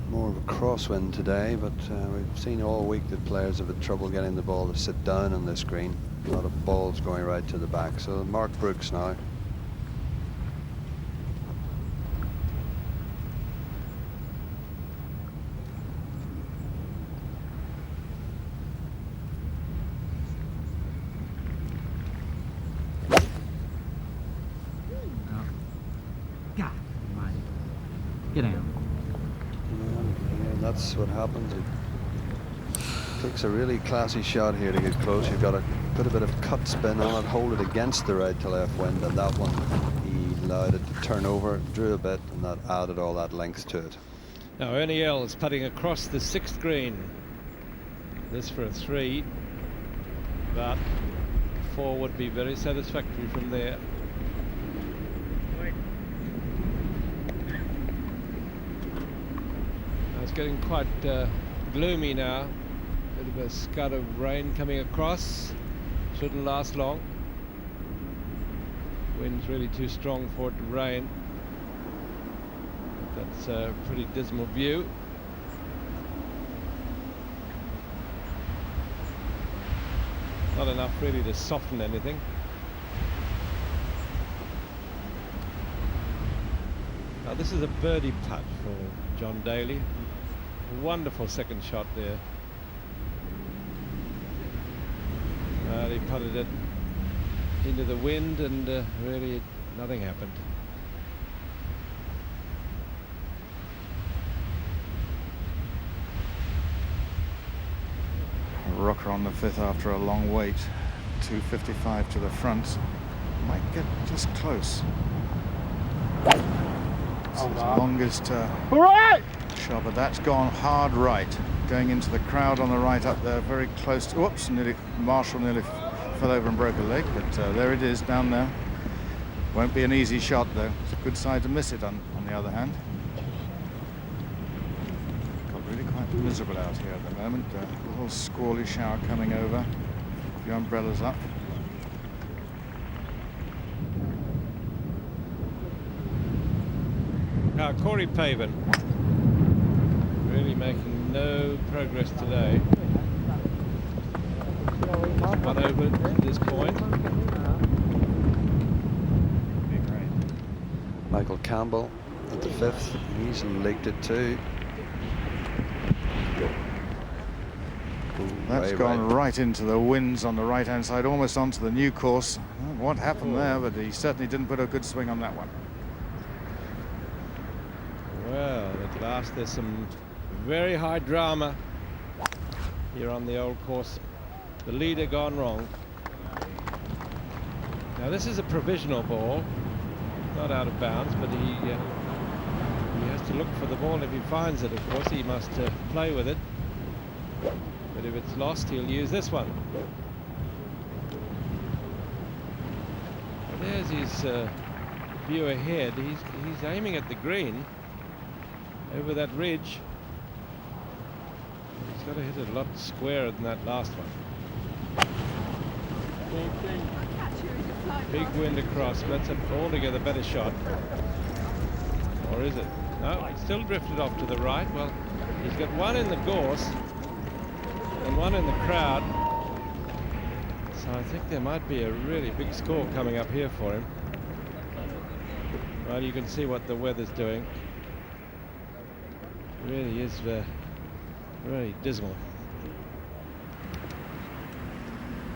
More of a crosswind today, but we've seen all week that players have had trouble getting the ball to sit down on this green. A lot of balls going right to the back. So Mark Brooks now. Get down. Yeah, that's what happens. It takes a really classy shot here to get close. You've got to put a bit of cut spin on it, hold it against the right to left wind, and that one he allowed it to turn over, drew a bit, and that added all that length to it. Now Ernie Els putting across the 6th green. This for a 3, but 4 would be very satisfactory from there. It's getting quite gloomy now. Bit of a scud of rain coming across. Shouldn't last long. Wind's really too strong for it to rain. That's a pretty dismal view. Not enough really to soften anything. Now this is a birdie putt for John Daly. Wonderful second shot there. He putted it into the wind, and really nothing happened. Rocca on the 5th after a long wait. 255 to the front. Might get just close. It's his longest shot, but that's gone hard right. Going into the crowd on the right up there, very close to, whoops, Marshall nearly fell over and broke a leg, but there it is down there. Won't be an easy shot though. It's a good side to miss it on the other hand. Got really quite miserable out here at the moment. A little squally shower coming over. A few umbrellas up. Now Corey Pavin really making no progress today. One over at this point. Michael Campbell at the 5th. He's leaked it too. That's gone right into the winds on the right hand side, almost onto the new course. I don't know what happened there, but he certainly didn't put a good swing on that one. Well, at last there's some very high drama here on the old course. The leader gone wrong. Now this is a provisional ball, not out of bounds, but he has to look for the ball. If he finds it, of course, he must play with it. But if it's lost, he'll use this one. There's his view ahead. He's aiming at the green over that ridge. He's got to hit it a lot squarer than that last one. Big wind across. That's an altogether better shot. Or is it? No, it's still drifted off to the right. Well, he's got one in the gorse and one in the crowd. So I think there might be a really big score coming up here for him. Well, you can see what the weather's doing. It really is very dismal.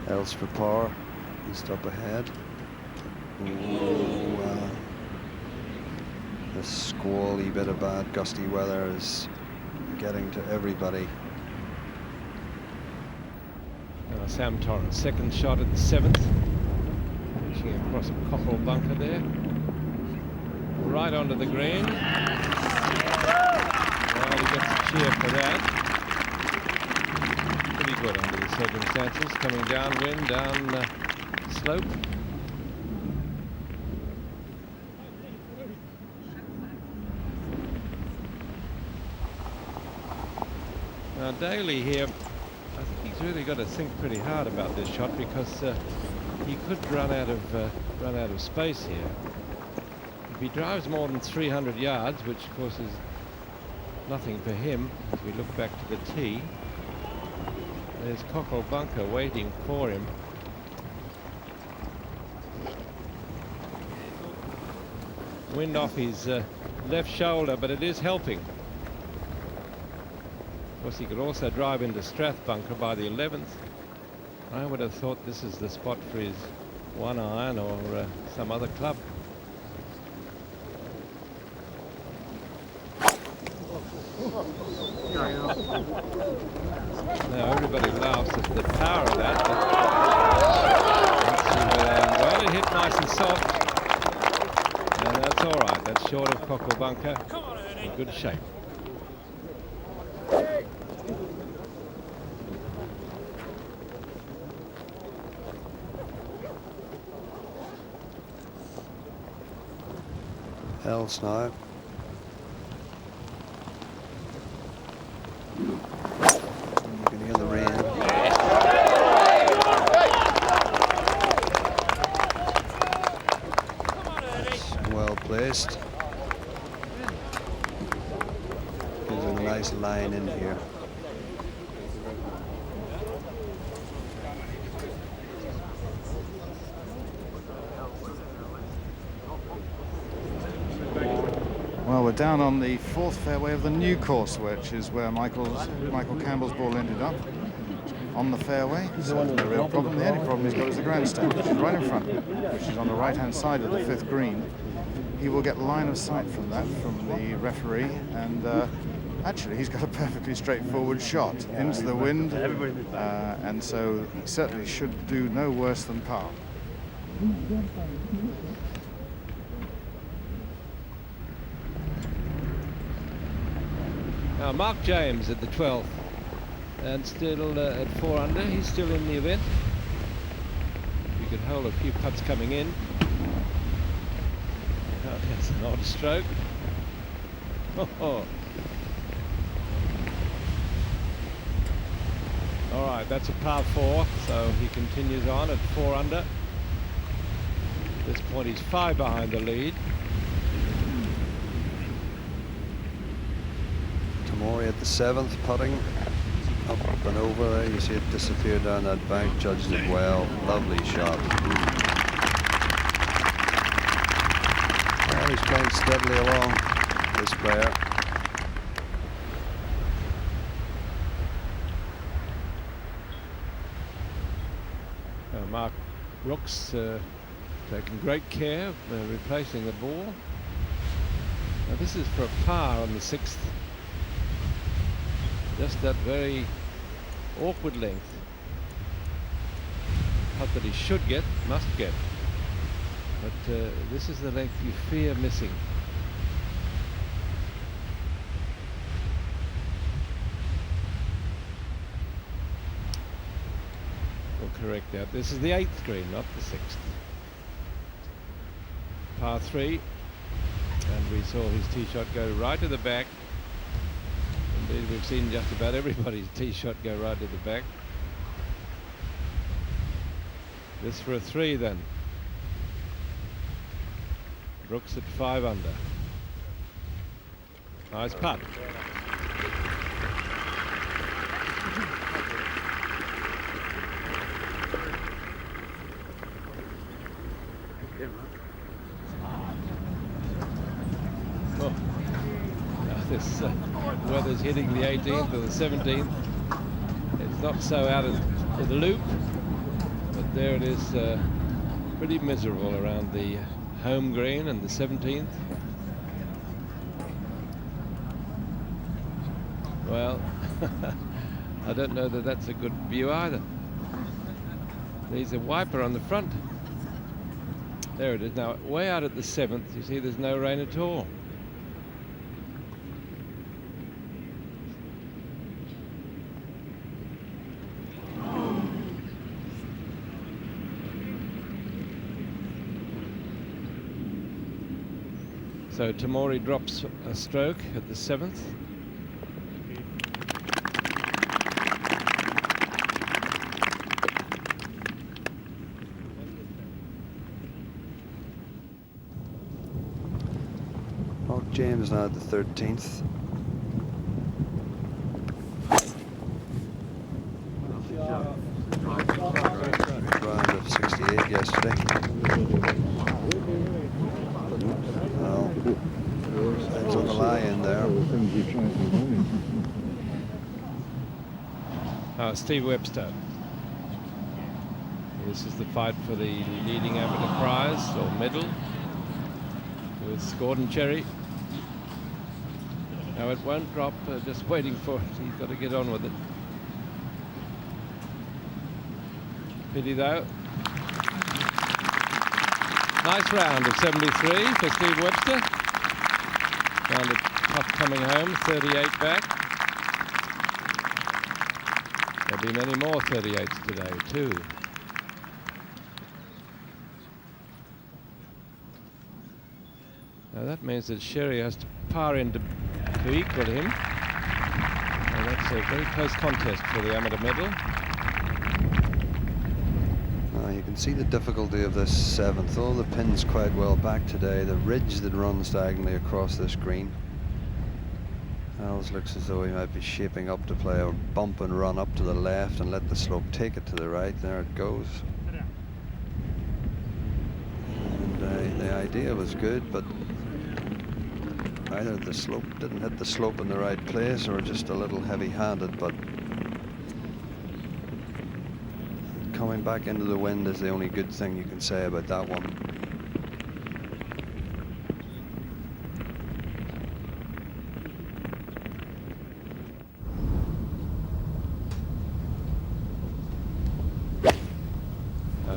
Els for par, east up ahead. The squally bit of bad gusty weather is getting to everybody. Sam Torrance, second shot at the 7th. Reaching across a cockle bunker there. Right onto the green. Well, he gets a cheer for that. Pretty good under the circumstances. Coming downwind, down slope. Now Daly here, I think he's really got to think pretty hard about this shot, because he could run out of space here. If he drives more than 300 yards, which of course is nothing for him, as we look back to the tee, there's Cockle Bunker waiting for him. Wind off his left shoulder, but it is helping. Of course, he could also drive into Strath Bunker by the 11th. I would have thought this is the spot for his 1-iron or some other club. Now everybody laughs at the power of that. Well, it hit nice and soft. And that's all right. That's short of Cockle Bunker. In good shape. Else now. You can hear the rain. Well placed. Gives a nice line in here. Well, we're down on the 4th fairway of the new course, which is where Michael Campbell's ball ended up, on the fairway. So no real problem. The only problem he's got is the grandstand, which is right in front, which is on the right-hand side of the 5th green. He will get line of sight from that, from the referee, and actually he's got a perfectly straightforward shot into the wind, and so he certainly should do no worse than par. Now Mark James at the 12th, and still at 4 under. He's still in the event. We could hold a few putts coming in. Oh, that's an odd stroke. Oh. All right, that's a par 4, so he continues on at 4 under. At this point, he's 5 behind the lead. Tamori at the 7th, putting up and over there. You see it disappear down that bank. Judged it well. Lovely shot. Well, he's playing steadily along, this player. Mark Brooks taking great care of replacing the ball. Now this is for a par on the 6th. Just that very awkward length. Putt that he should get, must get. But this is the length you fear missing. We'll correct that. This is the 8th green, not the 6th. Par 3. And we saw his tee shot go right to the back. Indeed, we've seen just about everybody's tee shot go right to the back. This for a 3 then. Brooks at 5 under. Nice putt. Oh. Now this weather's hitting the 18th or the 17th. It's not so out of the loop, but there it is pretty miserable around the home green and the 17th. Well, I don't know that that's a good view either. There's a wiper on the front. There it is. Now, way out at the 7th, you see there's no rain at all. So Tamori drops a stroke at the 7th. James now at the 13th. Round of 68 yesterday. Well, signs of a lie in there. Steve Webster. This is the fight for the leading amateur prize, or medal, with Gordon Cherry. Now it won't drop, just waiting for it. He's got to get on with it. Pity though. Nice round of 73 for Steve Webster. Found it tough coming home, 38 back. There'll be many more 38s today too. Now that means that Sherry has to par in to equal him. And that's a very close contest for the amateur medal. You can see the difficulty of this 7th. All the pins quite well back today. The ridge that runs diagonally across this green. Al's looks as though he might be shaping up to play a bump and run up to the left and let the slope take it to the right. There it goes. And the idea was good, but either the slope didn't hit the slope in the right place or just a little heavy-handed, but coming back into the wind is the only good thing you can say about that one.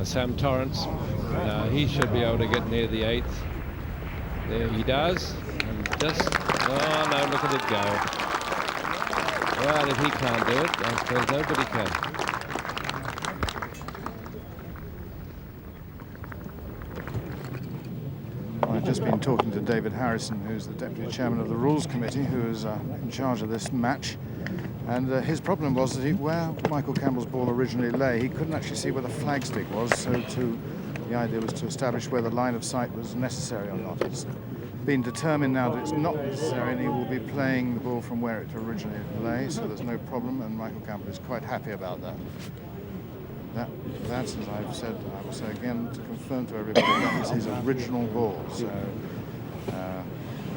Sam Torrance, he should be able to get near the 8th. There he does. And just, oh no, look at it go. Well, if he can't do it, I suppose nobody can. I've just been talking to David Harrison, who's the Deputy Chairman of the Rules Committee, who is in charge of this match. And his problem was that where Michael Campbell's ball originally lay, he couldn't actually see where the flagstick was, so the idea was to establish where the line of sight was necessary or not. It's been determined now that it's not necessary, and he will be playing the ball from where it originally lay, so there's no problem, and Michael Campbell is quite happy about that. That's, as I've said, I will say again to confirm to everybody, that is his original ball. So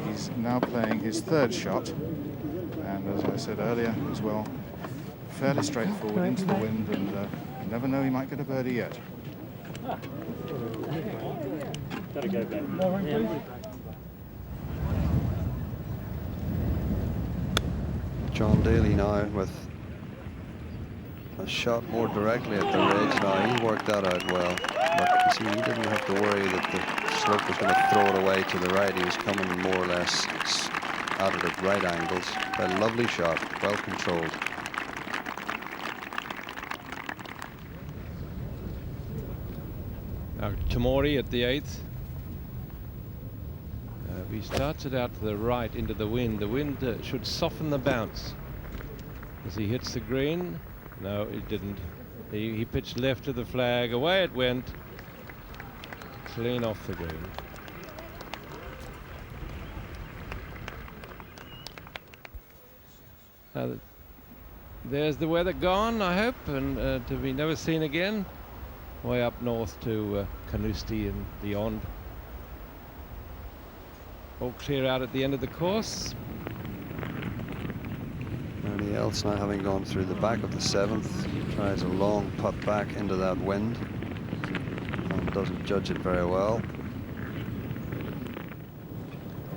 he's now playing his 3rd shot, and as I said earlier as well, fairly straightforward into the wind, and you never know, he might get a birdie yet. Gotta go back. John Daly now with a shot more directly at the ridge. Now he worked that out well, but you see, he didn't have to worry that the slope was going to throw it away to the right. He was coming more or less at it at right angles. A lovely shot, well controlled. Now Tamori at the 8th. He starts it out to the right into the wind. The wind should soften the bounce as he hits the green. No, it didn't. He pitched left to the flag. Away it went. Clean off the green. There's the weather gone, I hope, and to be never seen again. Way up north to Carnoustie and beyond. All clear out at the end of the course. Anybody else now, having gone through the back of the 7th, tries a long putt back into that wind. and doesn't judge it very well.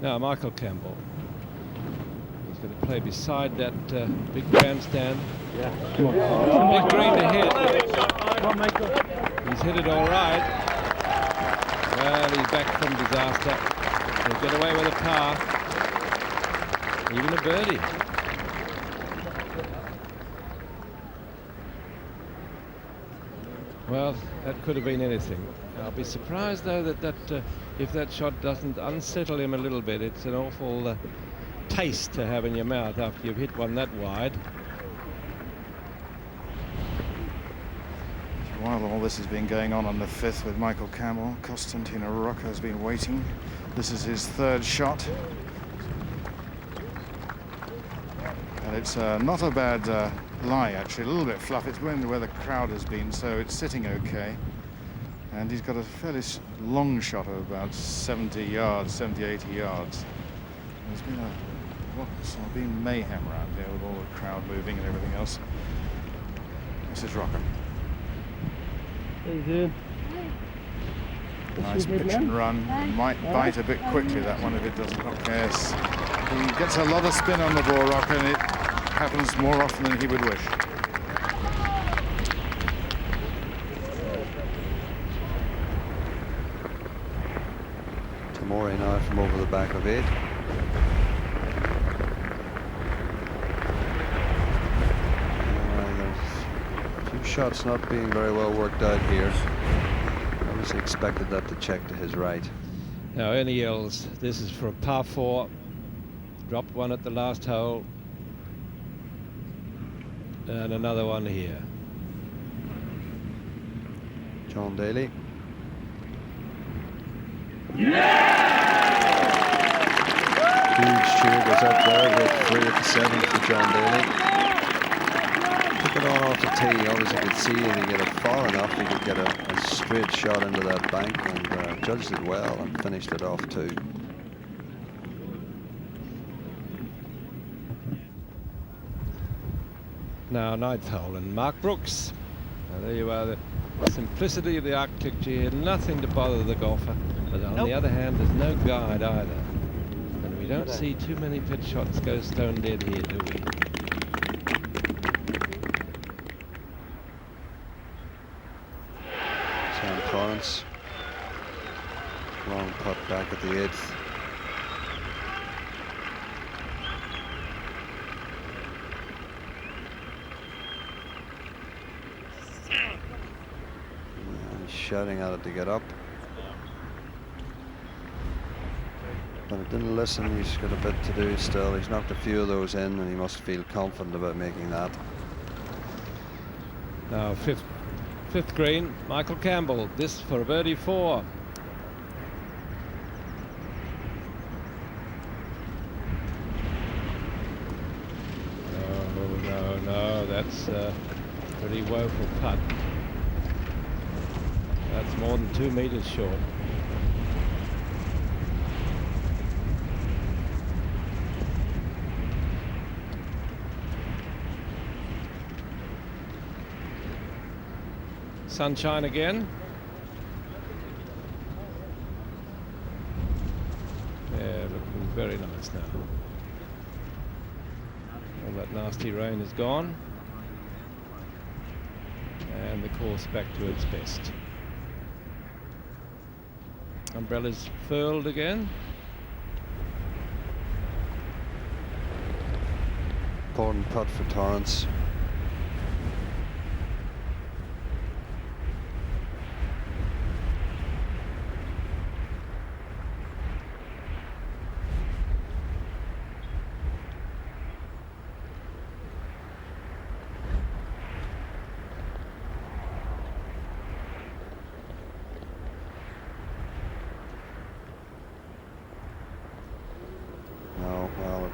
Now Michael Campbell. He's going to play beside that big grandstand. Yeah. Big green to hit. He's hit it all right. Well, he's back from disaster. He'll get away with a par. Even a birdie. Well, that could have been anything. I'll be surprised though that if that shot doesn't unsettle him a little bit. It's an awful taste to have in your mouth after you've hit one that wide. While all this has been going on the 5th with Michael Campbell, Costantino Rocca has been waiting. This is his 3rd shot. And it's not a bad lie, actually, a little bit fluff. It's going where the crowd has been, so it's sitting okay. And he's got a fairly long shot of about 70 yards, 70, 80 yards. There's been mayhem around here with all the crowd moving and everything else. This is Rocca. How you doing? Nice pitch and run. Might bite a bit quickly, that one, if it doesn't. Yes. He gets a lot of spin on the ball, Rocca, and it happens more often than he would wish. Tamori now from over the back of 8. A few shots not being very well worked out here. Obviously expected that to check to his right. Now Ernie yells, this is for a par 4. Dropped one at the last hole. And another one here. John Daly. Huge cheer goes up there with 3 at the 7th for John Daly. Took it on off the tee. Obviously could see if he get it far enough, he could get a straight shot into that bank, and judged it well and finished it off too. Now 9th hole, and Mark Brooks. Now there you are, the simplicity of the architecture here, nothing to bother the golfer. But on the other hand, there's no guide either. And we don't see too many pitch shots go stone dead here, do we? Sam Torrance. Long putt back at the 8th. Shouting at it to get up, but it didn't listen. He's got a bit to do still. He's knocked a few of those in, and he must feel confident about making that. Now fifth green, Michael Campbell. This for a birdie 4. No, that's a pretty woeful putt. That's more than 2 meters short. Sunshine again. Yeah, looking very nice now. All that nasty rain is gone. And the course back to its best. Umbrellas furled again. Important putt for Torrance.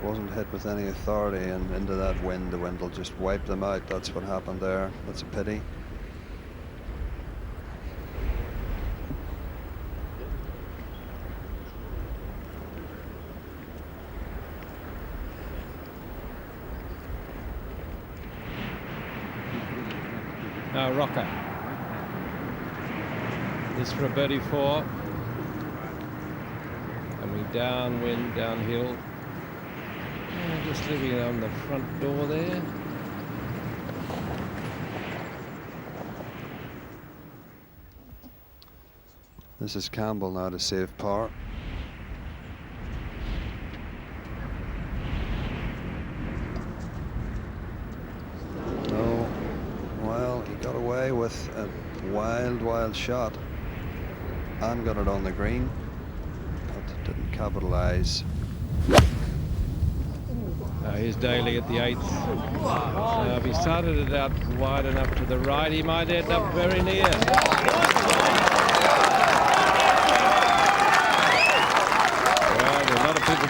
Wasn't hit with any authority, and into that wind, the wind will just wipe them out. That's what happened there. That's a pity. Now Rocca. This for a birdie 4. Coming downwind, downhill. Just leaving it on the front door there. This is Campbell now to save par. Oh, well, he got away with a wild shot and got it on the green, but didn't capitalize. Here's Daly at the 8th. If he started it out wide enough to the right, he might end up very near. Well, a lot of people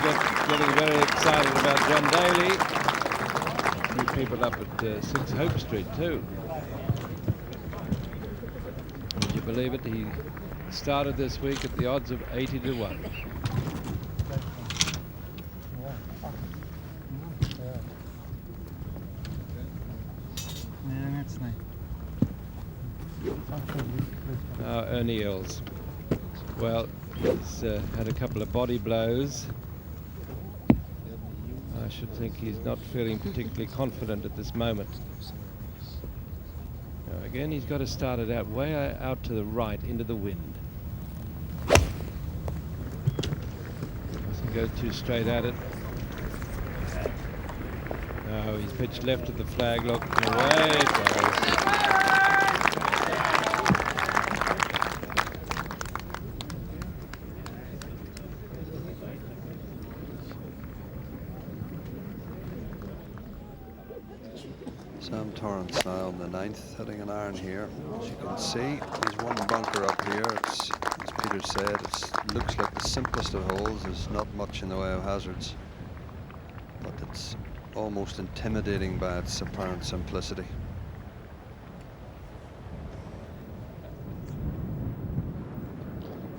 getting very excited about John Daly. A few people up at 6 Hope Street too. Would you believe it? He started this week at the odds of 80 to 1. Ernie Els. Well, he's had a couple of body blows. I should think he's not feeling particularly confident at this moment. Now again, he's got to start it out way out to the right into the wind. Mustn't go too straight at it. No, he's pitched left of the flag. Look, away it goes. Sam Torrance now on the 9th, hitting an iron here. As you can see, there's one bunker up here. It's, as Peter said, it looks like the simplest of holes. There's not much in the way of hazards, but it's almost intimidating by its apparent simplicity.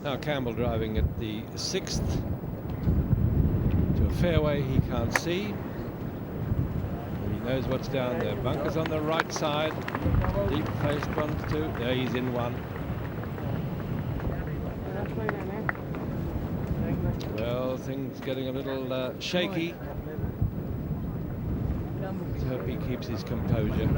Now Campbell driving at the 6th to a fairway he can't see. Knows what's down there. Bunkers on the right side. Deep face one, 2. There, he's in 1. Well, things getting a little shaky. Let's hope he keeps his composure.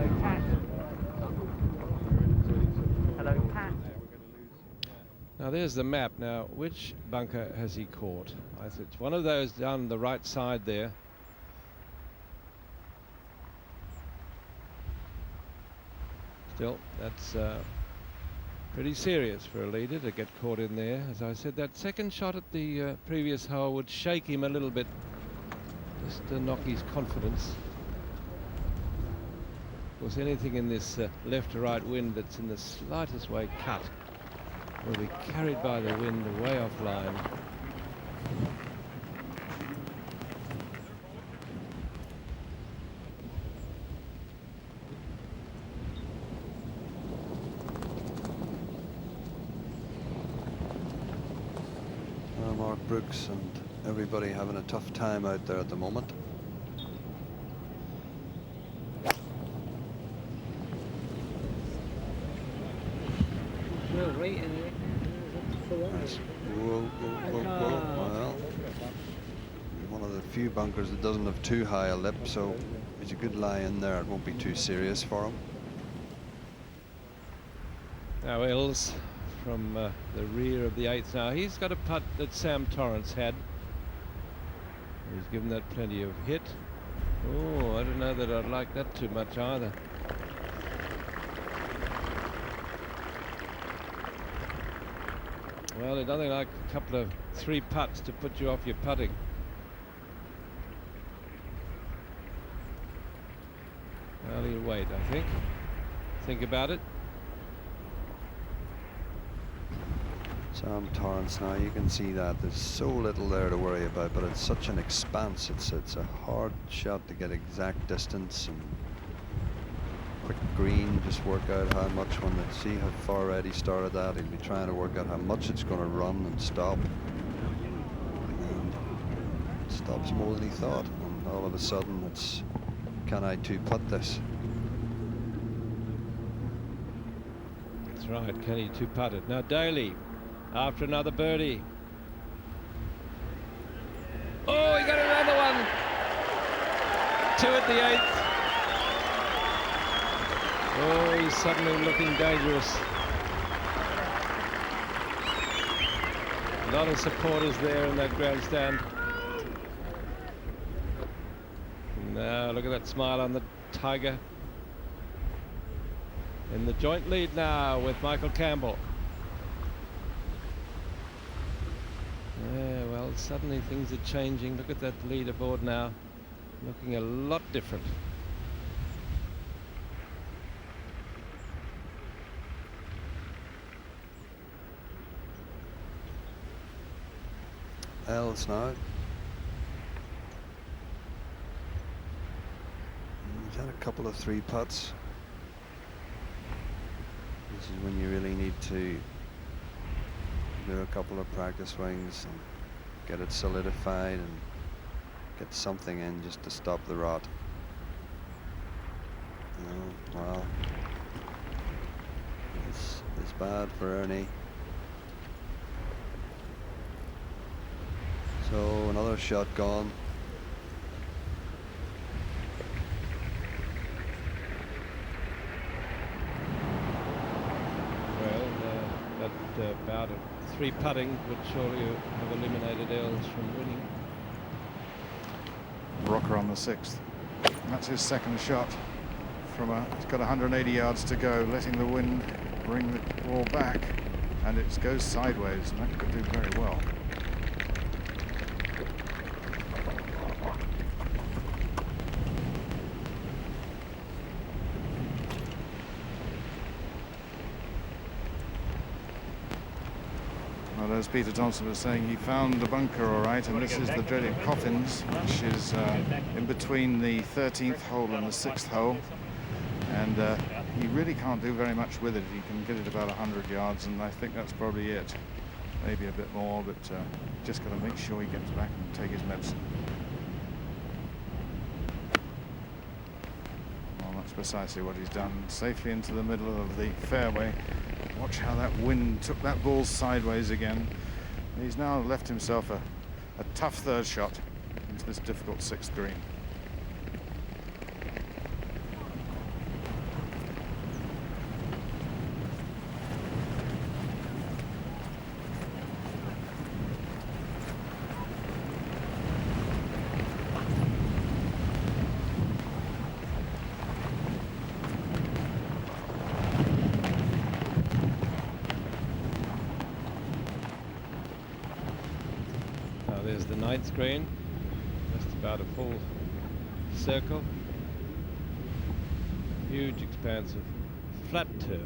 Now there's the map. Now, which bunker has he caught? I think it's one of those down the right side there. Still, that's pretty serious for a leader to get caught in there. As I said, that second shot at the previous hole would shake him a little bit, just to knock his confidence. Of course, anything in this left to right wind that's in the slightest way cut will be carried by the wind way offline. Mark Brooks and everybody having a tough time out there at the moment. Whoa. Well, one of the few bunkers that doesn't have too high a lip, so it's a good lie in there. It won't be too serious for him. Now Els from the rear of the 8th. Now he's got a putt that Sam Torrance had. He's given that plenty of hit. Oh, I don't know that I'd like that too much either. Well, there's nothing like a couple of 3 putts to put you off your putting. Well, he'll wait, I think. Think about it. Sam Torrance now, you can see that there's so little there to worry about, but it's such an expanse. It's a hard shot to get exact distance and quick green. Just work out how much when they see how far out he started that. He'll be trying to work out how much it's going to run and stop. And it stops more than he thought. And all of a sudden, it's can I two putt this? That's right. Can he two-putt it? Now Daly, after another birdie. Oh, he got another one. 2 at the 8th. Oh, he's suddenly looking dangerous. A lot of supporters there in that grandstand. Now look at that smile on the Tiger. In the joint lead now with Michael Campbell. Yeah, well, suddenly things are changing. Look at that leaderboard now. Looking a lot different. L's now. He's had a couple of 3 putts. This is when you really need to do a couple of practice swings and get it solidified and get something in just to stop the rot. Oh, wow. It's bad for Ernie. So another shot gone. Well, that bout of 3 putting would surely have eliminated Els from winning. Rocca on the 6th. And that's his second shot. He's got 180 yards to go, letting the wind bring the ball back, and it goes sideways, and that could do very well. Well, as Peter Thompson was saying, he found the bunker all right, and this is the dreaded Coffins, which is in between the 13th hole and the 6th hole. And he really can't do very much with it. He can get it about 100 yards, and I think that's probably it. Maybe a bit more, but just got to make sure he gets back and take his medicine. Well, that's precisely what he's done. Safely into the middle of the fairway. Watch how that wind took that ball sideways again. He's now left himself a tough 3rd shot into this difficult 6th green. There's the 9th green, just about a full circle. Huge expanse of flat turf.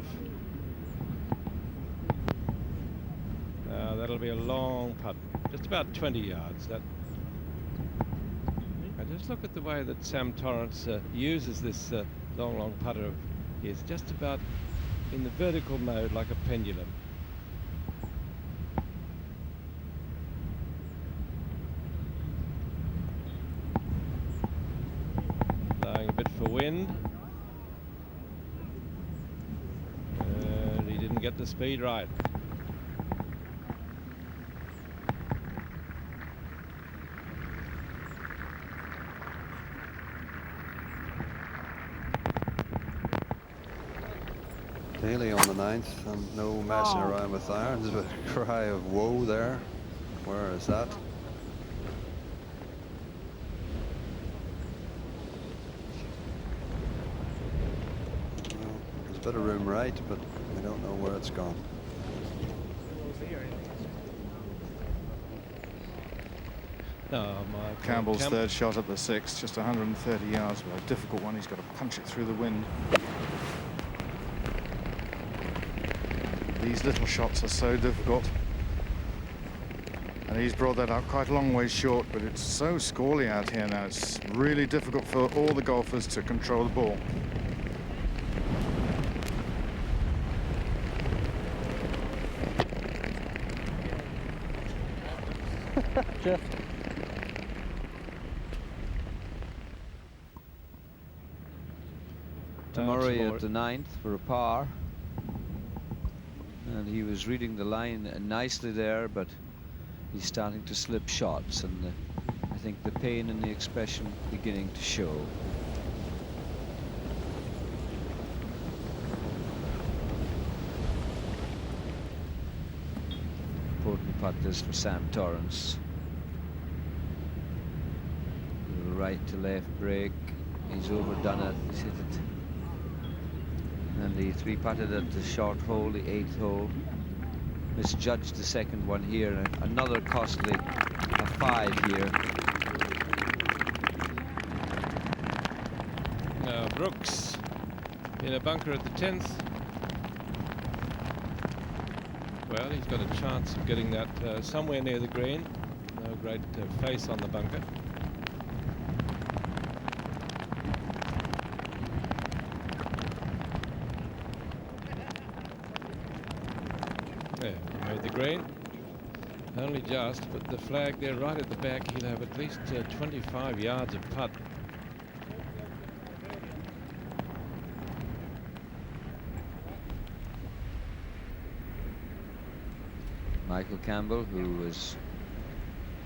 That'll be a long putt, just about 20 yards. That. And just look at the way that Sam Torrance uses this long putter of his, just about in the vertical mode like a pendulum. A bit for wind, and he didn't get the speed right. Daly on the 9th, and no messing around with irons. There's a cry of woe there. Where is that? There's a bit of room right, but we don't know where it's gone. No, Campbell's 3rd shot at the 6th, just 130 yards, but a difficult one. He's got to punch it through the wind. These little shots are so difficult. And he's brought that up quite a long way short, but it's so squally out here now. It's really difficult for all the golfers to control the ball. Jeff. Murray at the 9th for a par. And he was reading the line nicely there, but he's starting to slip shots, and I think the pain in the expression beginning to show. Important putt this for Sam Torrance. Right to left break. He's overdone it. He's hit it. And he three-putted at the short hole, the 8th hole. Misjudged the second one here. Another costly, a 5 here. Now Brooks in a bunker at the 10th. Well, he's got a chance of getting that somewhere near the green. No great face on the bunker. There, he made the green. Only just, but the flag there right at the back, he'll have at least 25 yards of putt. Michael Campbell, who was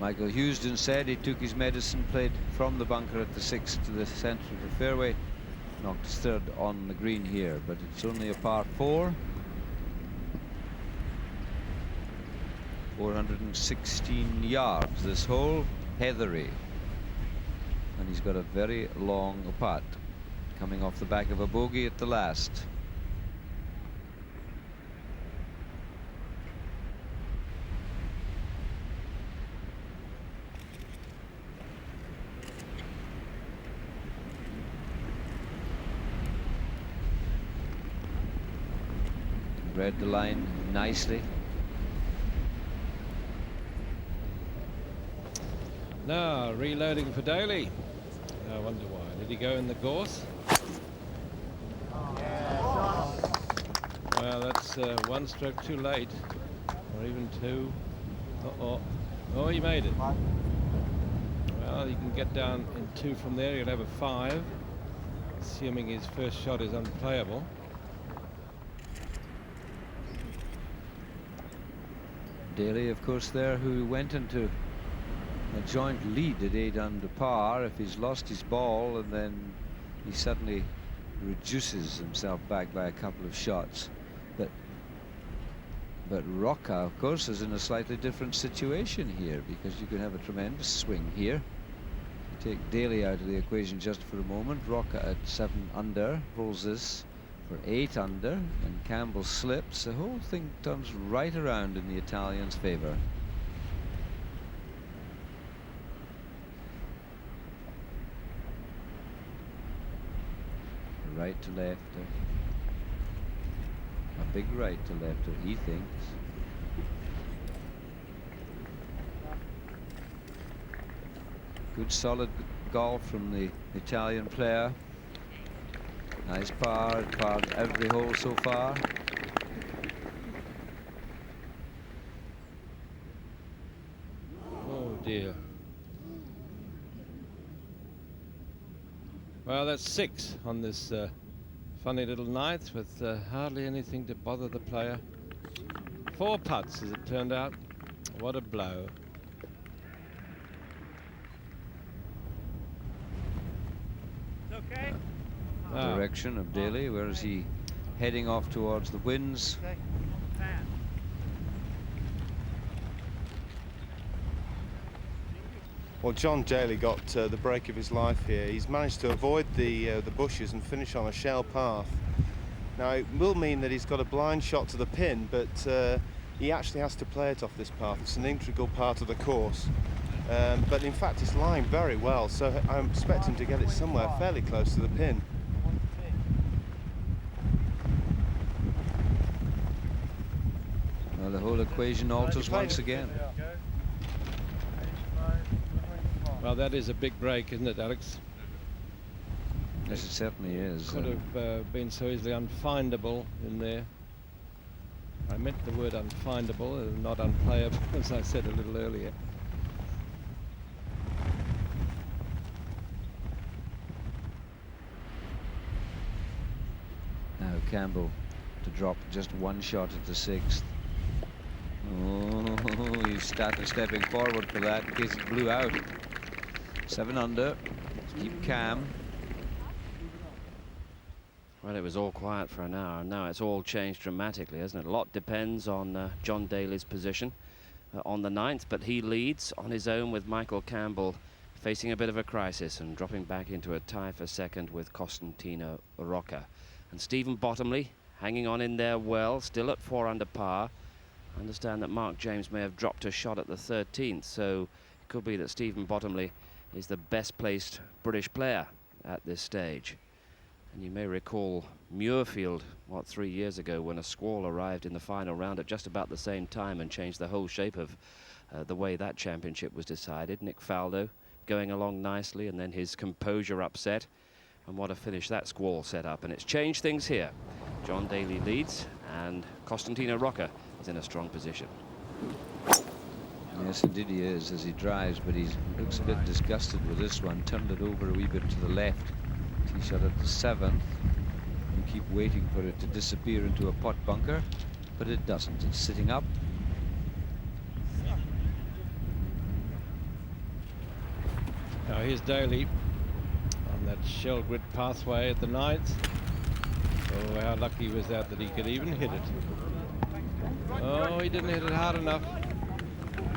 Michael Houston said he took his medicine, played from the bunker at the 6th to the centre of the fairway, knocked his third on the green here, but it's only a par 4. 416 yards this hole, heathery, and he's got a very long putt coming off the back of a bogey at the last. Read the line nicely. Now reloading for Daly. I wonder why. Did he go in the gorse? Well, that's 1 stroke too late, or even 2. Oh, he made it. Well, he can get down in 2 from there. He'll have a 5, assuming his first shot is unplayable. Daly, of course, there, who went into a joint lead at 8 under par. If he's lost his ball, and then he suddenly reduces himself back by a couple of shots. But Rocca, of course, is in a slightly different situation here, because you can have a tremendous swing here. You take Daly out of the equation just for a moment. Rocca at 7 under holds this for 8 under, and Campbell slips. The whole thing turns right around in the Italians' favor. Right to lefter. A big right to lefter, he thinks. Good solid golf from the Italian player. Nice par, parred every hole so far. Oh dear. Well, that's 6 on this funny little night, with hardly anything to bother the player. 4 putts, as it turned out. What a blow. Okay. Direction of Daly. Where is he heading off towards the winds? Okay. Well, John Daly got the break of his life here. He's managed to avoid the bushes and finish on a shell path. Now, it will mean that he's got a blind shot to the pin, but he actually has to play it off this path. It's an integral part of the course. But in fact, it's lying very well, so I'm expecting to get it somewhere fairly close to the pin. Well, the whole equation alters once again. Well, that is a big break, isn't it, Alex? Yes, it certainly is. Could have been so easily unfindable in there. I meant the word unfindable and not unplayable, as I said a little earlier. Now Campbell to drop just one shot at the 6th. Oh, he started stepping forward for that in case it blew out. 7 under. Keep calm. Well, it was all quiet for an hour, and now it's all changed dramatically, hasn't it? A lot depends on John Daly's position on the 9th, but he leads on his own with Michael Campbell facing a bit of a crisis and dropping back into a tie for 2nd with Costantino Rocca. And Stephen Bottomley hanging on in there well, still at 4 under par. I understand that Mark James may have dropped a shot at the 13th, so it could be that Stephen Bottomley is the best placed British player at this stage. And you may recall Muirfield, 3 years ago, when a squall arrived in the final round at just about the same time and changed the whole shape of the way that championship was decided. Nick Faldo going along nicely, and then his composure upset, and what a finish that squall set up. And it's changed things here. John Daly leads, and Costantino Rocca is in a strong position. Yes, indeed he is as he drives, but he looks a bit disgusted with this one. Turned it over a wee bit to the left. Tee shot at the 7th. You keep waiting for it to disappear into a pot bunker, but it doesn't. It's sitting up. Now here's Daly on that shell grid pathway at the 9th. Oh, how lucky was that he could even hit it. Oh, he didn't hit it hard enough.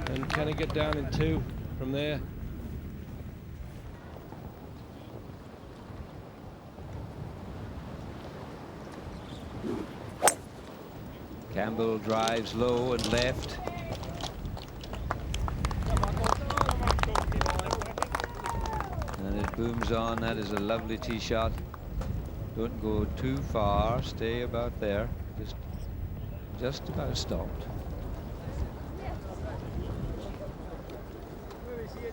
And can he get down in 2 from there? Campbell drives low and left. And it booms on. That is a lovely tee shot. Don't go too far. Stay about there. Just about stopped.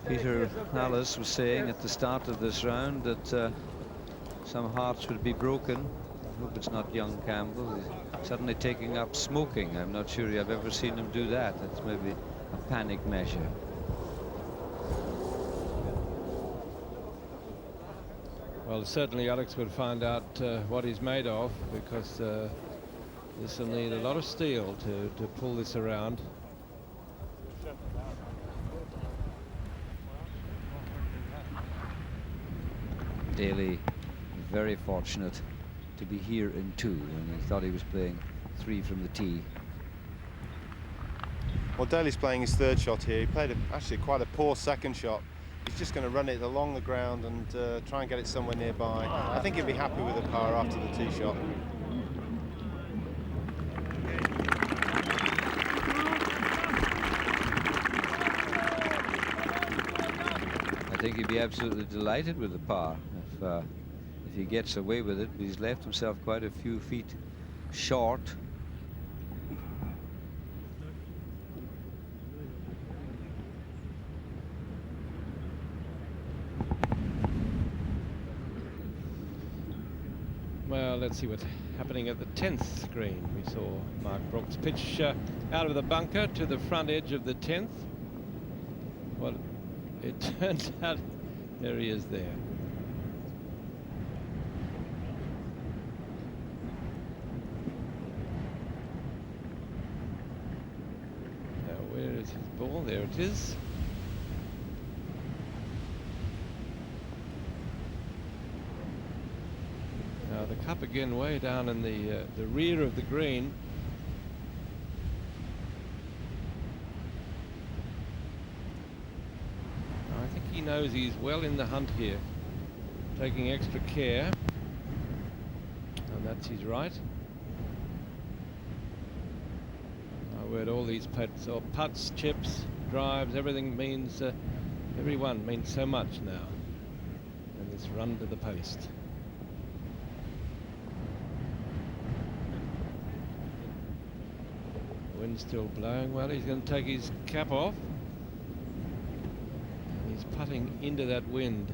Peter Alice was saying at the start of this round that some hearts would be broken. I hope it's not young Campbell. He's suddenly taking up smoking. I'm not sure I've ever seen him do that. That's maybe a panic measure. Well, certainly Alex would find out what he's made of, because this will need a lot of steel to pull this around. Daly very fortunate to be here in 2, and he thought he was playing 3 from the tee. Well, Daly's playing his 3rd shot here. He played actually quite a poor 2nd shot. He's just going to run it along the ground and try and get it somewhere nearby. I think he'll be happy with the par after the tee shot. I think he'd be absolutely delighted with the par if he gets away with it, but he's left himself quite a few feet short. Well, let's see what's happening at the 10th green. We saw Mark Brooks pitch out of the bunker to the front edge of the 10th. Well, it turns out there he is there. Now, where is his ball? There it is. Now the cup again way down in the rear of the green. I think he knows he's well in the hunt here, taking extra care, and that's his right. My word, all these putts, or putts, chips, drives, everything means, every one means so much now in this run to the post. Wind's still blowing. Well, he's going to take his cap off. And he's putting into that wind.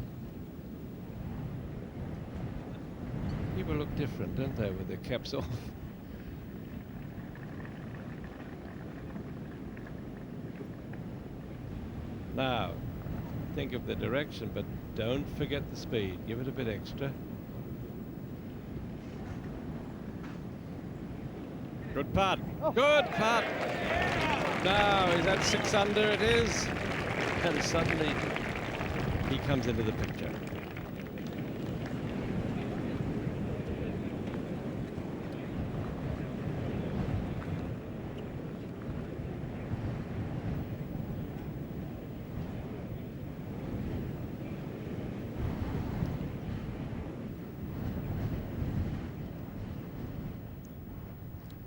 People look different, don't they, with their caps off? Now, think of the direction, but don't forget the speed. Give it a bit extra. Good putt. Good putt. Now, is that 6 under? It is. And suddenly he comes into the picture.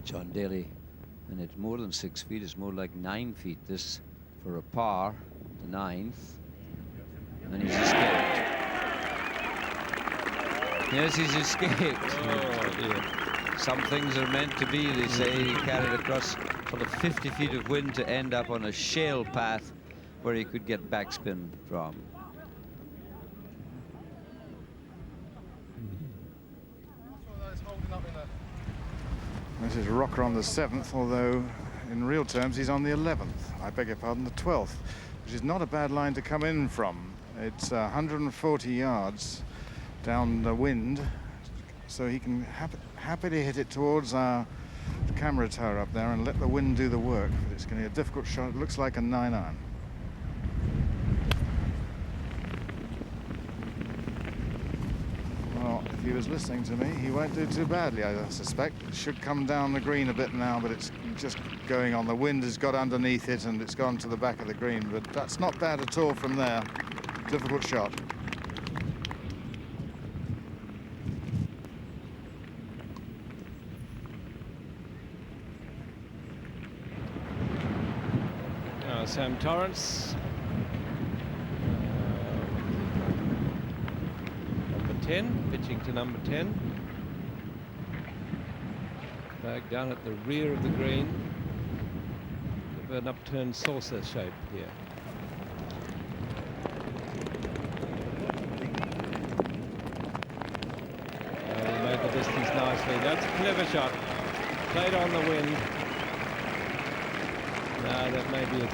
John Daly, and it's more than 6 feet, it's more like 9 feet. This for a par, the 9th, and he's escaped. Yes, he's escaped. Oh dear. Some things are meant to be, they say. He carried across sort of 50 feet of wind to end up on a shale path where he could get backspin from. This is Rocca on the 7th, although in real terms he's on the 11th. I beg your pardon, the 12th, which is not a bad line to come in from. It's 140 yards down the wind, so he can happily hit it towards our camera tower up there and let the wind do the work. But it's going to be a difficult shot. It looks like a 9-iron. Well, if he was listening to me, he won't do too badly, I suspect. It should come down the green a bit now, but it's just going on. The wind has got underneath it and it's gone to the back of the green, but that's not bad at all from there. Difficult shot. Sam Torrance. Number 10, pitching to number 10. Flag down at the rear of the green. Bit of an upturned saucer shape here. He made the distance nicely. That's a clever shot. Played on the wind. No, that may be it.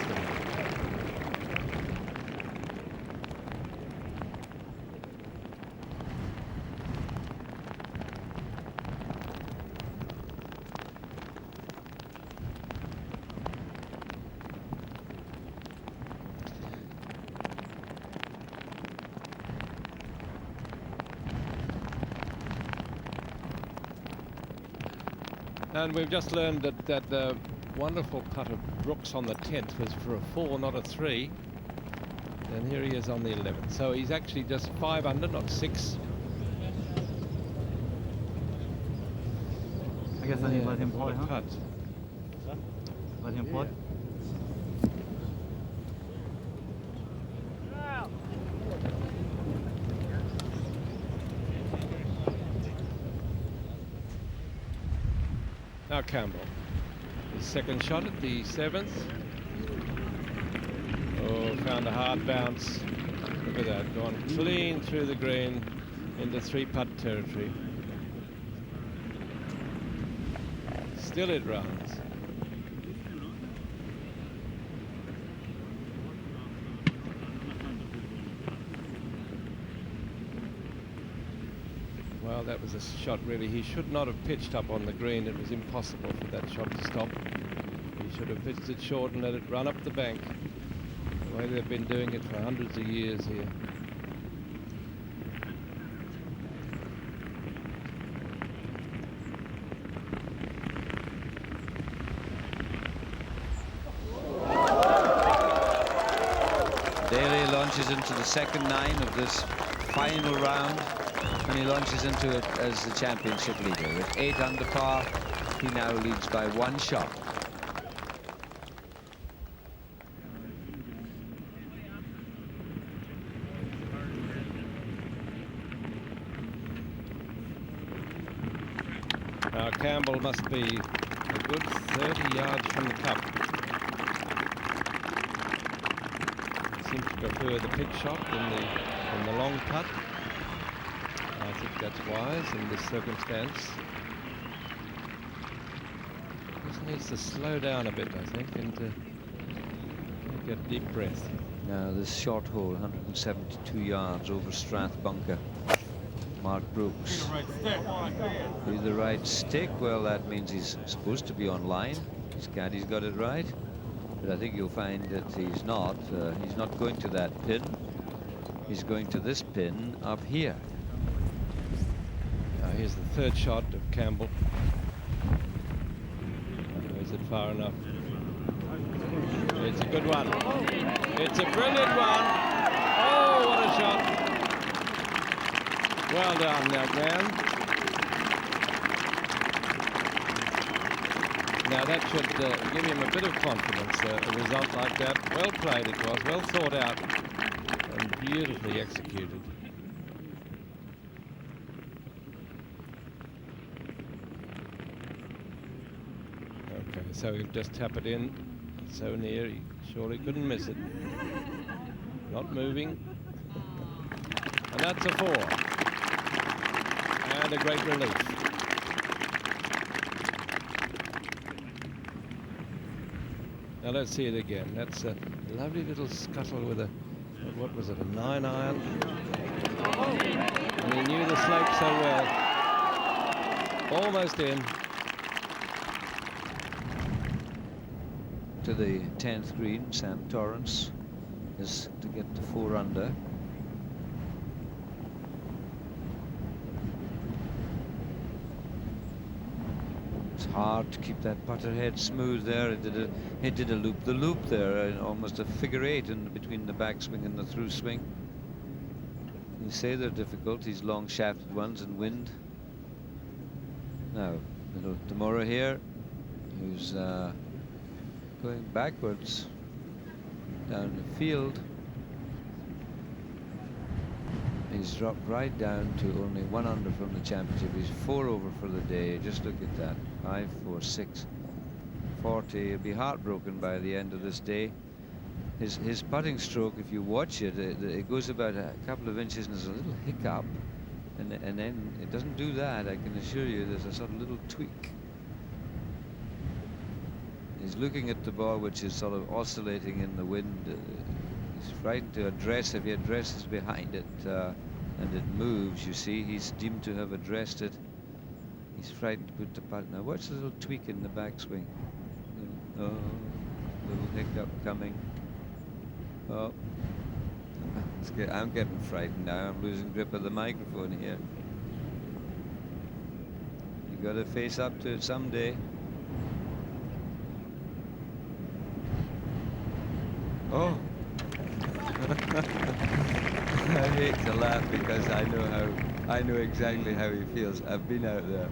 And we've just learned that the wonderful putt of Brooks on the 10th was for a 4, not a 3. And here he is on the 11th. So he's actually just 5 under, not 6. I guess I need to let him play, What a putt. Let him play. Now Campbell. His second shot at the 7th. Oh, found a hard bounce. Look at that, gone clean through the green into 3-putt territory. Still it runs. Well, that was a shot really. He should not have pitched up on the green. It was impossible for that shot to stop. He should have pitched it short and let it run up the bank. The way they've been doing it for hundreds of years here. Daly launches into the second 9 of this final round, and he launches into it as the championship leader. With 8 under par, he now leads by 1 shot. Now Campbell must be a good 30 yards from the cup. He seems to prefer the pitch shot than the long putt. I think that's wise in this circumstance. Just needs to slow down a bit, I think, and to get a deep breath. Now this short hole, 172 yards over Strath Bunker. Mark Brooks. With the right stick, well, that means he's supposed to be on line. His caddy's got it right. But I think you'll find that he's not. He's not going to that pin. He's going to this pin up here. Now here's the third shot of Campbell. Is it far enough? It's a good one. It's a brilliant one. Oh, what a shot. Well done, young man. Now that should give him a bit of confidence, a result like that. Well played it was, well thought out and beautifully executed. Okay, so he'll just tap it in. So near, he surely couldn't miss it. Not moving. And that's a 4. And a great relief. Now let's see it again. That's a lovely little scuttle with a, what was it, a 9-iron? And he knew the slope so well. Almost in. To the 10th green, Sam Torrance is to get to 4 under. It's hard to keep that putter head smooth there. It did a loop-the-loop there, almost a figure 8 in between the backswing and the through swing. You say they're difficult, these long shafted ones in wind. Now, little Demora here, who's going backwards down the field. He's dropped right down to only 1 under from the championship. He's 4 over for the day. Just look at that. 5, 4, 6, 40. He'll be heartbroken by the end of this day. His putting stroke, if you watch it, it goes about a couple of inches and there's a little hiccup, and then it doesn't do that. I can assure you, there's a sort of little tweak. He's looking at the ball, which is sort of oscillating in the wind. He's frightened to address. If he addresses behind it and it moves, you see, he's deemed to have addressed it. He's frightened to put the putt. Now watch the little tweak in the backswing. Oh, little hiccup coming. Oh, I'm getting frightened now. I'm losing grip of the microphone here. You got to face up to it someday. Oh. I hate to laugh because I know exactly how he feels. I've been out there.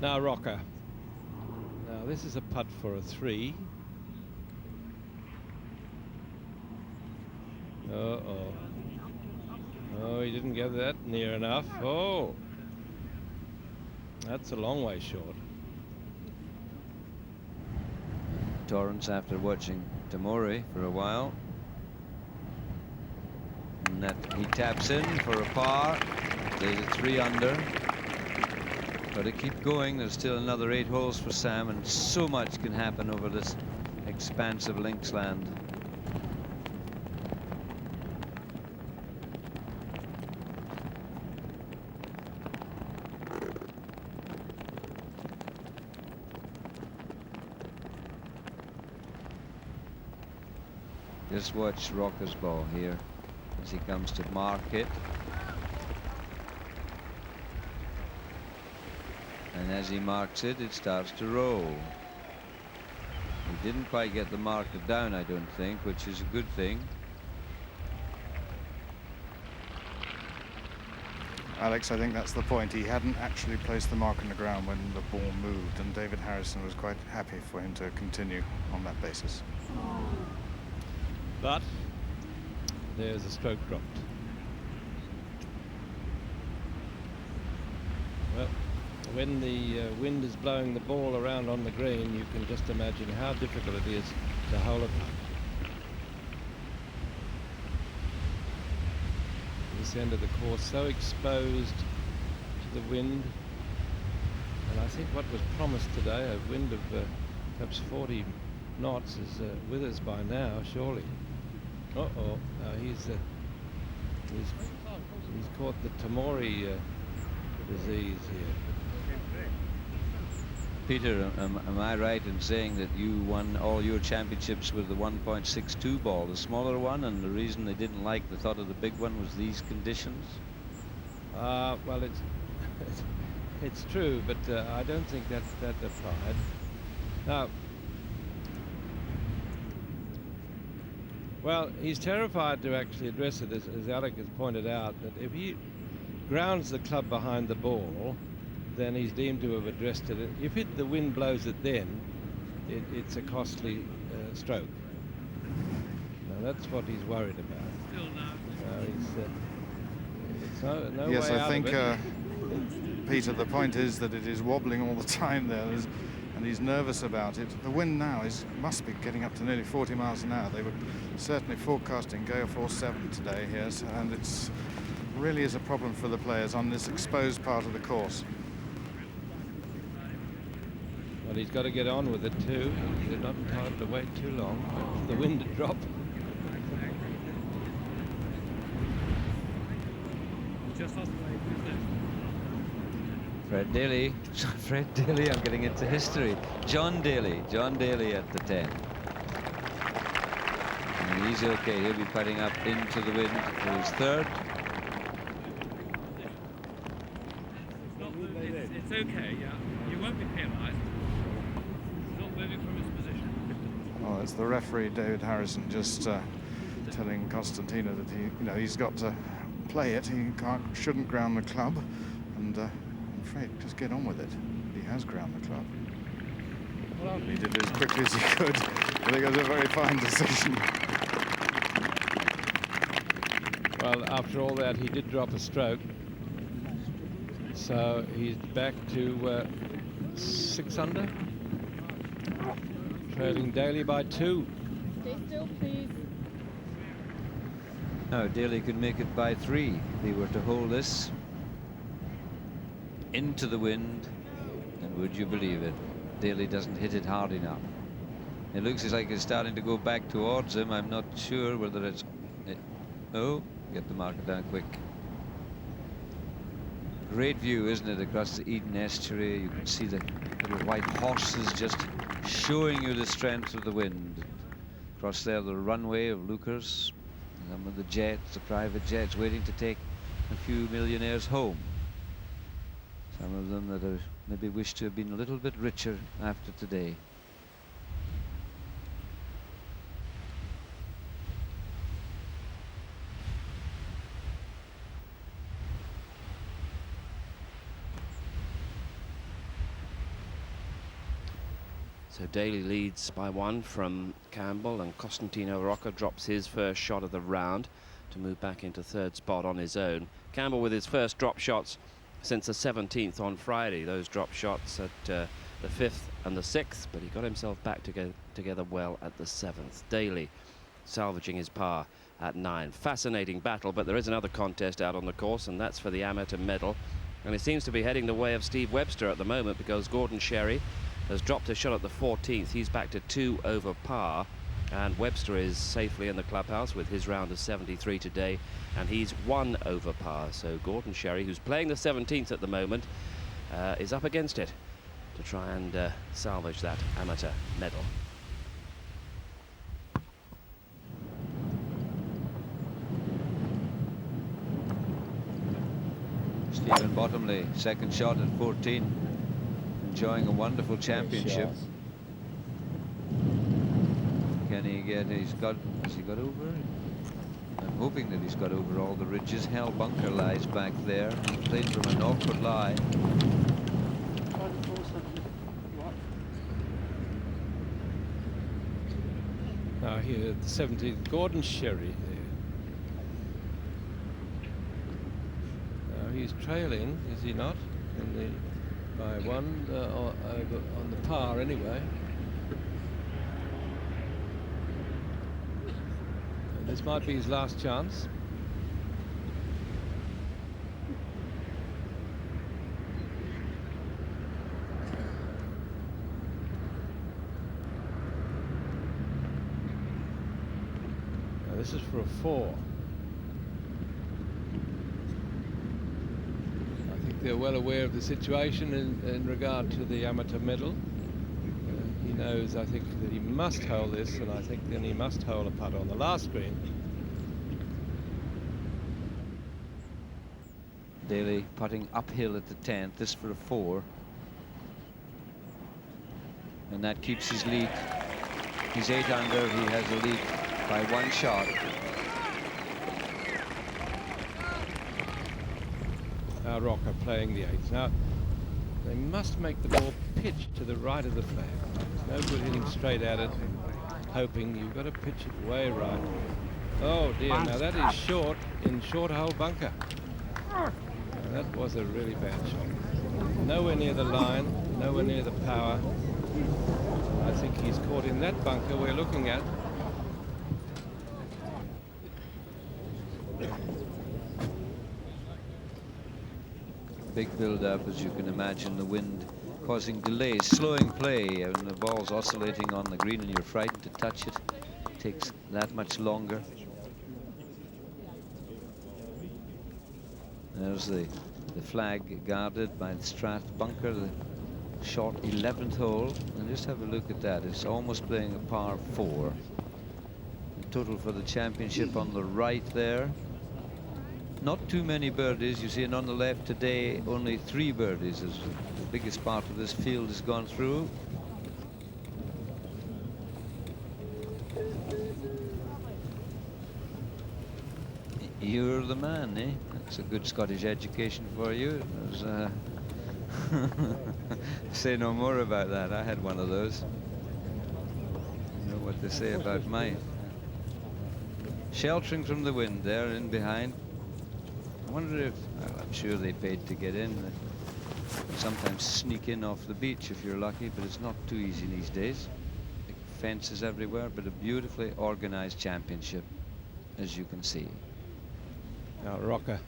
Now Rocca. Now this is a putt for a 3. Uh-oh. Oh, he didn't get that near enough. Oh. That's a long way short. Torrance, after watching Tamori for a while, and that he taps in for a par. There's a 3 under. Got to keep going. There's still another 8 holes for Sam, and so much can happen over this expansive links land. Just watch Rocca's ball here as he comes to mark it. And as he marks it, it starts to roll. He didn't quite get the marker down, I don't think, which is a good thing. Alex, I think that's the point. He hadn't actually placed the mark on the ground when the ball moved, and David Harrison was quite happy for him to continue on that basis. But there's a stroke dropped. Well, when the wind is blowing the ball around on the green, you can just imagine how difficult it is to hold it. This end of the course so exposed to the wind, and I think what was promised today, a wind of perhaps 40 knots, is with us by now, surely. Uh-oh, he's He's caught the Tamori disease here. Peter, am I right in saying that you won all your championships with the 1.62 ball, the smaller one, and the reason they didn't like the thought of the big one was these conditions? Well, it's true, but I don't think that applied. Now, well, he's terrified to actually address it, as Alec has pointed out, that if he grounds the club behind the ball, then he's deemed to have addressed it. If the wind blows it then, it's a costly stroke. Now, that's what he's worried about. Still no. No yes, way I out think, of it. Peter, the point is that it is wobbling all the time there, and he's nervous about it. The wind now must be getting up to nearly 40 miles an hour. They were certainly forecasting gale force 7 today here, and it's really is a problem for the players on this exposed part of the course. Well, he's got to get on with it too. They're not entitled to wait too long for the wind to drop. Fred Daly, I'm getting into history. John Daly at the 10. And he's okay, he'll be putting up into the wind for his third. It's okay, yeah. You won't be penalised. He's not moving from his position. Well, it's the referee, David Harrison, just telling Costantino that he's got to play it. He shouldn't ground the club, and I'm afraid just get on with it. He has ground the club. He did it as quickly as he could. I think it was a very fine decision. Well, after all that, he did drop a stroke. So he's back to 6 under, trailing Daly by 2. Stay still, please. Now Daly could make it by 3 if he were to hold this into the wind, and would you believe it, Daly doesn't hit it hard enough. It looks like it's starting to go back towards him. I'm not sure whether it's oh, get the marker down quick. Great view, isn't it, across the Eden estuary. You can see the little white horses just showing you the strength of the wind. Across there, the runway of Lucas, some of the jets, the private jets, waiting to take a few millionaires home. Some of them that are maybe wish to have been a little bit richer after today. So Daly leads by 1 from Campbell, and Costantino Rocca drops his first shot of the round to move back into 3rd spot on his own. Campbell with his first drop shots since the 17th on Friday. Those drop shots at the 5th and the 6th, but he got himself back together well at the 7th. Daly salvaging his par at 9. Fascinating battle, but there is another contest out on the course, and that's for the amateur medal. And it seems to be heading the way of Steve Webster at the moment, because Gordon Sherry has dropped a shot at the 14th. He's back to 2 over par, and Webster is safely in the clubhouse with his round of 73 today, and he's 1 over par. So Gordon Sherry, who's playing the 17th at the moment, is up against it to try and salvage that amateur medal. Stephen Bottomley, second shot at 14, enjoying a wonderful championship. Can he get, has he got over? I'm hoping that he's got over all the ridges. Hell bunker lies back there. He played from an awkward lie. Now here at the 17th, Gordon Sherry there. Now he's trailing, is he not? By 1 over on the par anyway. And this might be his last chance. Now this is for a 4. think they're well aware of the situation in regard to the amateur medal. He knows, I think, that he must hole this, and I think then he must hole a putt on the last green. Daly putting uphill at the 10th, this for a 4. And that keeps his lead. He's 8 under, he has a lead by 1 shot. Now Rocca playing the 8th. Now, they must make the ball pitch to the right of the flag. It's no good hitting straight at it, hoping. You've got to pitch it way right. Oh dear, now that is short in short hole bunker. Now, that was a really bad shot. Nowhere near the line, nowhere near the power. I think he's caught in that bunker we're looking at. Big build-up, as you can imagine, the wind causing delays, slowing play, and the ball's oscillating on the green and you're frightened to touch it. It takes that much longer. There's the flag guarded by the Strat bunker, the short 11th hole, and just have a look at that. It's almost playing a par 4. The total for the championship on the right there. Not too many birdies, you see, and on the left today only 3 birdies as the biggest part of this field has gone through. You're the man, eh? That's a good Scottish education for you. It was, say no more about that. I had one of those. You know what they say about mine. Sheltering from the wind there in behind. I wonder if, well, I'm sure they paid to get in. They sometimes sneak in off the beach if you're lucky, but it's not too easy these days. Big fences everywhere, but a beautifully organized championship, as you can see. Now Rocca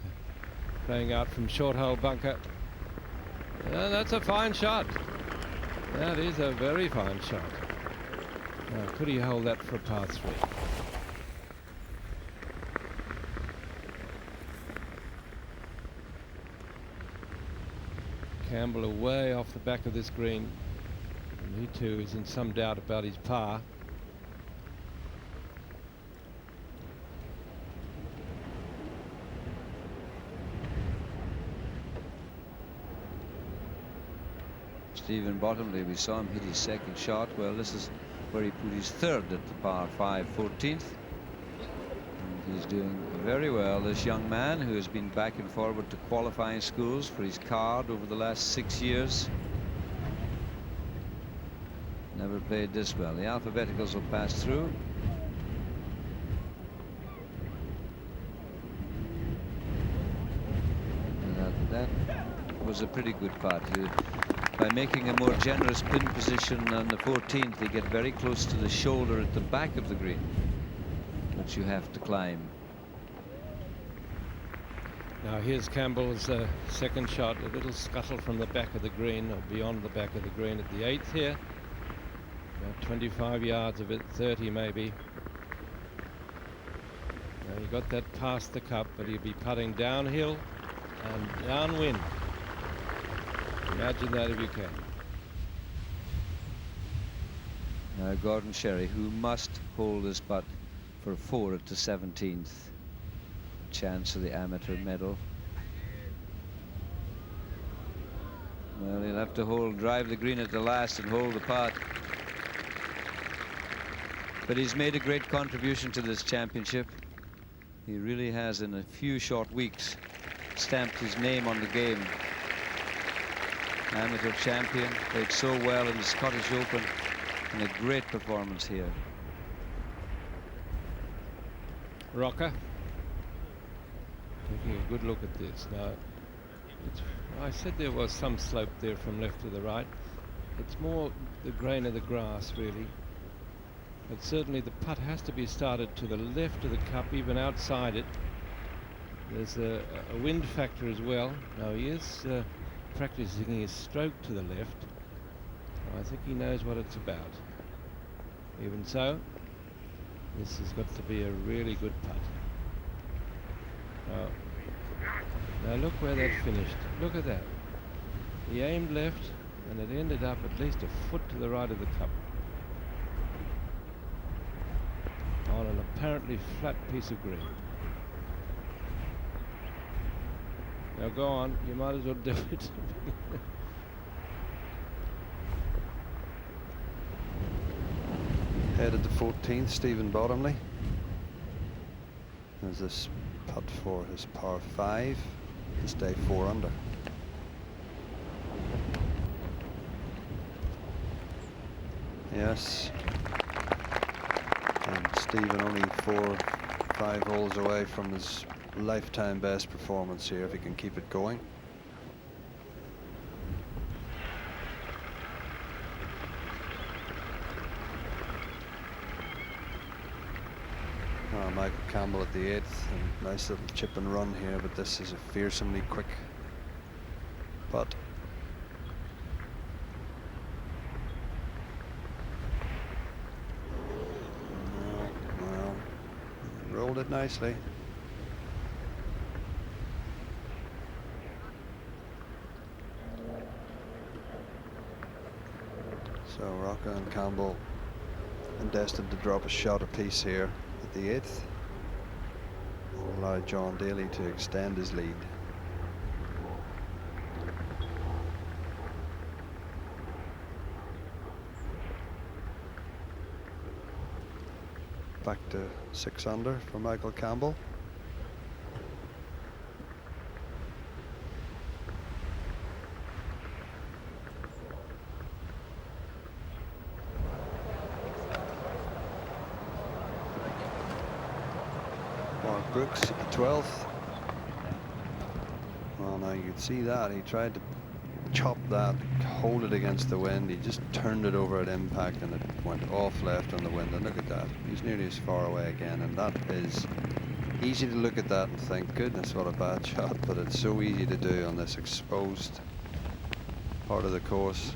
playing out from short hole bunker. That's a fine shot. That is a very fine shot. Now, could he hold that for par 3? Campbell away off the back of this green. And he too is in some doubt about his par. Stephen Bottomley, we saw him hit his 2nd shot. Well, this is where he put his 3rd at the par 5 14th. And he's doing very well, this young man who has been back and forward to qualifying schools for his card over the last 6 years. Never played this well. The alphabeticals will pass through. And that was a pretty good putt. By making a more generous pin position on the 14th, they get very close to the shoulder at the back of the green, which you have to climb. Now here's Campbell's 2nd shot, a little scuttle from the back of the green, or beyond the back of the green at the 8th here. About 25 yards of it, 30 maybe. Now he got that past the cup, but he'll be putting downhill and downwind. Imagine that if you can. Now Gordon Sherry, who must hold this putt for 4 at the 17th. Chance of the amateur medal. Well, he'll have to drive the green at the last and hold the putt. But he's made a great contribution to this championship. He really has, in a few short weeks, stamped his name on the game. Amateur champion, played so well in the Scottish Open, and a great performance here. Rocca taking a good look at this. Now, I said there was some slope there from left to the right. It's more the grain of the grass, really. But certainly the putt has to be started to the left of the cup, even outside it. There's a wind factor as well. Now he is practicing his stroke to the left. I think he knows what it's about. Even so, this has got to be a really good putt. Now look where that finished. Look at that. He aimed left, and it ended up at least a foot to the right of the cup. On an apparently flat piece of green. Now go on, you might as well do it. Headed to 14th, Stephen Bottomley. There's this putt for his par 5 to stay 4 under. Yes. And Stephen only 4-5 holes away from his lifetime best performance here if he can keep it going. Michael Campbell at the 8th, and nice little chip and run here, but this is a fearsomely quick putt. Well, rolled it nicely. So Rocca and Campbell and destined to drop a shot apiece here at the 8th. Allow John Daly to extend his lead. Back to 6 under for Michael Campbell. Brooks at the 12th. Well, now you could see that. He tried to chop that, hold it against the wind. He just turned it over at impact and it went off left on the wind. And look at that. He's nearly as far away again. And that is easy to look at that and think, goodness, what a bad shot. But it's so easy to do on this exposed part of the course.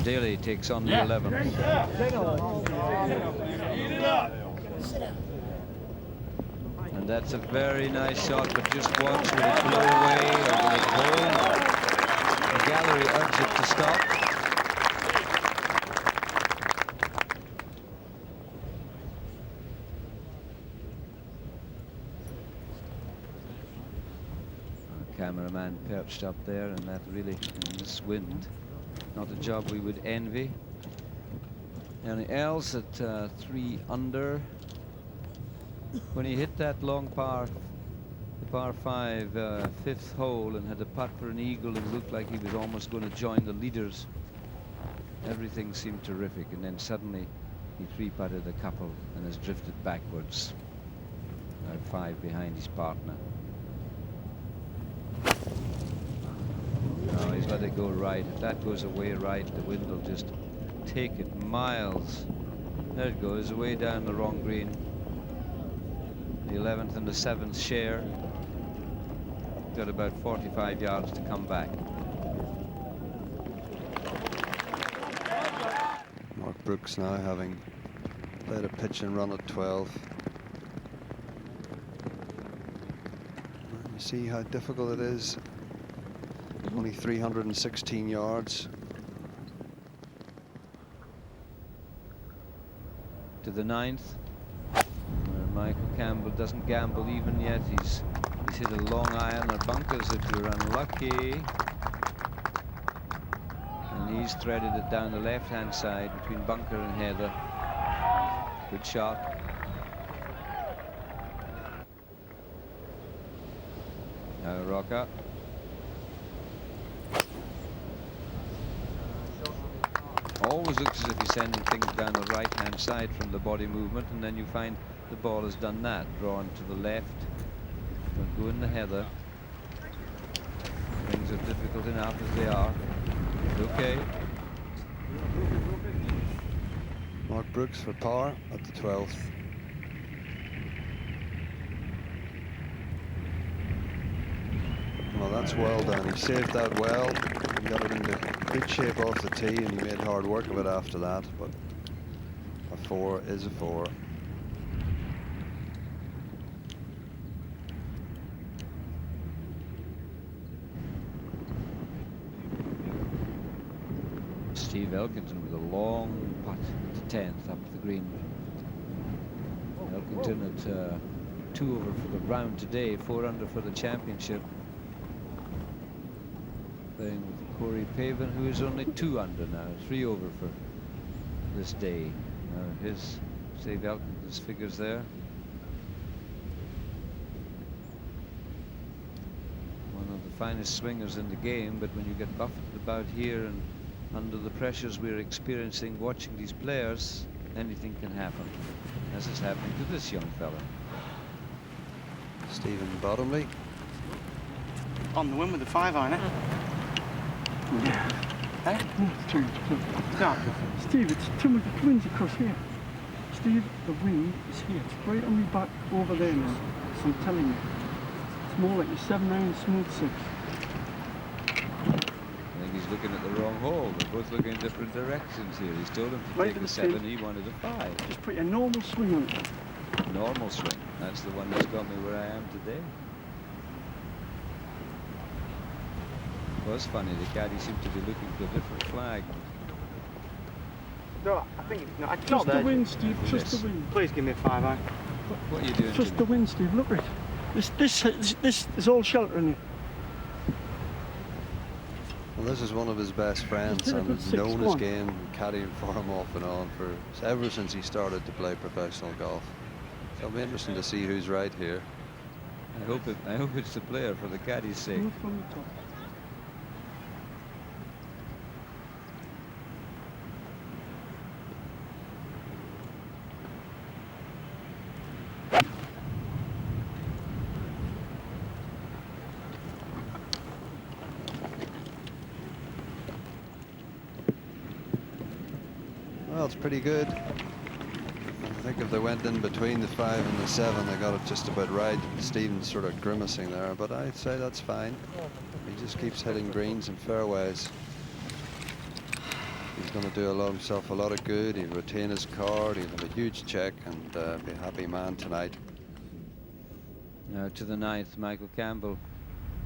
Daly takes on the 11th. And that's a very nice shot, but just watch, will it blow away or will it hold? The gallery urged it to stop. Our cameraman perched up there, and that really, in this wind, not a job we would envy. And else at 3 under. When he hit that long par, the par 5 5th hole, and had a putt for an eagle and looked like he was almost going to join the leaders, everything seemed terrific. And then suddenly he 3-putted a couple and has drifted backwards. Now 5 behind his partner. No, he's let it go right. If that goes away right, the wind will just take it miles. There it goes, away down the wrong green. The 11th and the 7th share. Got about 45 yards to come back. Mark Brooks now having played a pitch and run at 12. You see how difficult it is. Only 316 yards. To the 9th, where Michael Campbell doesn't gamble even yet. He's hit a long iron at bunkers if you're unlucky. And he's threaded it down the left-hand side between bunker and heather. Good shot. Now Rocca. Always looks as if he's sending things down the right-hand side from the body movement, and then you find the ball has done that, drawn to the left, but go in the heather. Things are difficult enough as they are. Okay. Mark Brooks for par at the 12th. Well, that's well done. He saved that well. He got it into good shape off the tee, and he made hard work of it after that. But a 4 is a 4. Steve Elkington with a long putt to 10th up the green. Elkington at 2 over for the round today, 4 under for the championship. Playing with Corey Pavin, who is only 2 under now, 3 over for this day. Now his Steve Elkington's figures there. One of the finest swingers in the game, but when you get buffeted about here and under the pressures we're experiencing watching these players, anything can happen, as is happening to this young fella. Stephen Bottomley. On the win with the 5-iron, eh? Eh? No, Steve, it's too much. The wind's across here. Steve, the wind is here. It's right on me back over there now. So I'm telling you. It's more like a 7-iron smooth 6. I think he's looking at the wrong hole. They're both looking in different directions here. He's told him to take the 7, he wanted a 5. Just put a normal swing on it. Normal swing. That's the one that's got me where I am today. It was funny, the caddy seemed to be looking for a different flag. No, I think it's not. Just the wind, Steve, just the wind. Please give me a 5-iron. What are you doing? Just the wind, Steve, look at it. This is all sheltering you. Well, this is one of his best friends, and has known his game, caddying for him off and on for ever since he started to play professional golf. So it'll be interesting to see who's right here. I hope it's the player for the caddy's sake. Well, it's pretty good. I think if they went in between the 5 and the 7, they got it just about right. Stephen's sort of grimacing there, but I'd say that's fine. He just keeps hitting greens and fairways. He's going to do himself a lot of good. He'll retain his card, he'll have a huge check, and be a happy man tonight. Now to the 9th, Michael Campbell.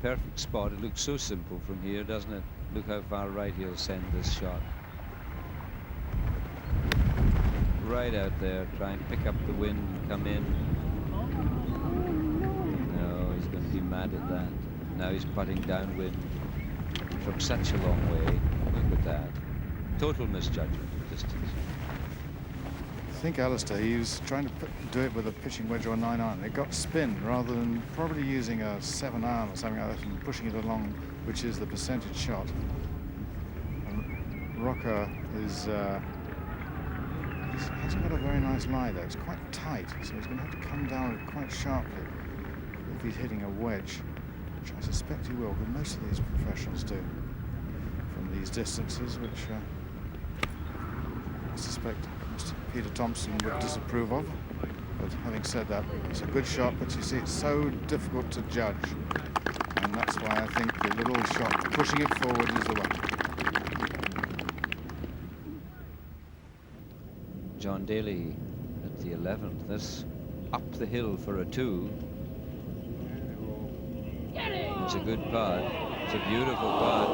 Perfect spot. It looks so simple from here, doesn't it? Look how far right he'll send this shot. Right out there, try and pick up the wind and come in. No, he's going to be mad at that. Now he's putting downwind from such a long way. Look at that. Total misjudgment of distance. I think Alistair, he was trying to do it with a pitching wedge or a 9-iron. It got spin rather than probably using a 7-iron or something like that and pushing it along, which is the percentage shot. And Rocca is... he hasn't got a very nice lie there. It's quite tight, so he's going to have to come down it quite sharply if he's hitting a wedge, which I suspect he will, but most of these professionals do from these distances, which I suspect Mr. Peter Thompson would disapprove of. But having said that, it's a good shot, but you see it's so difficult to judge, and that's why I think the little shot pushing it forward is the one. John Daly at the 11th. This up the hill for a 2. It's a good putt. It's a beautiful putt.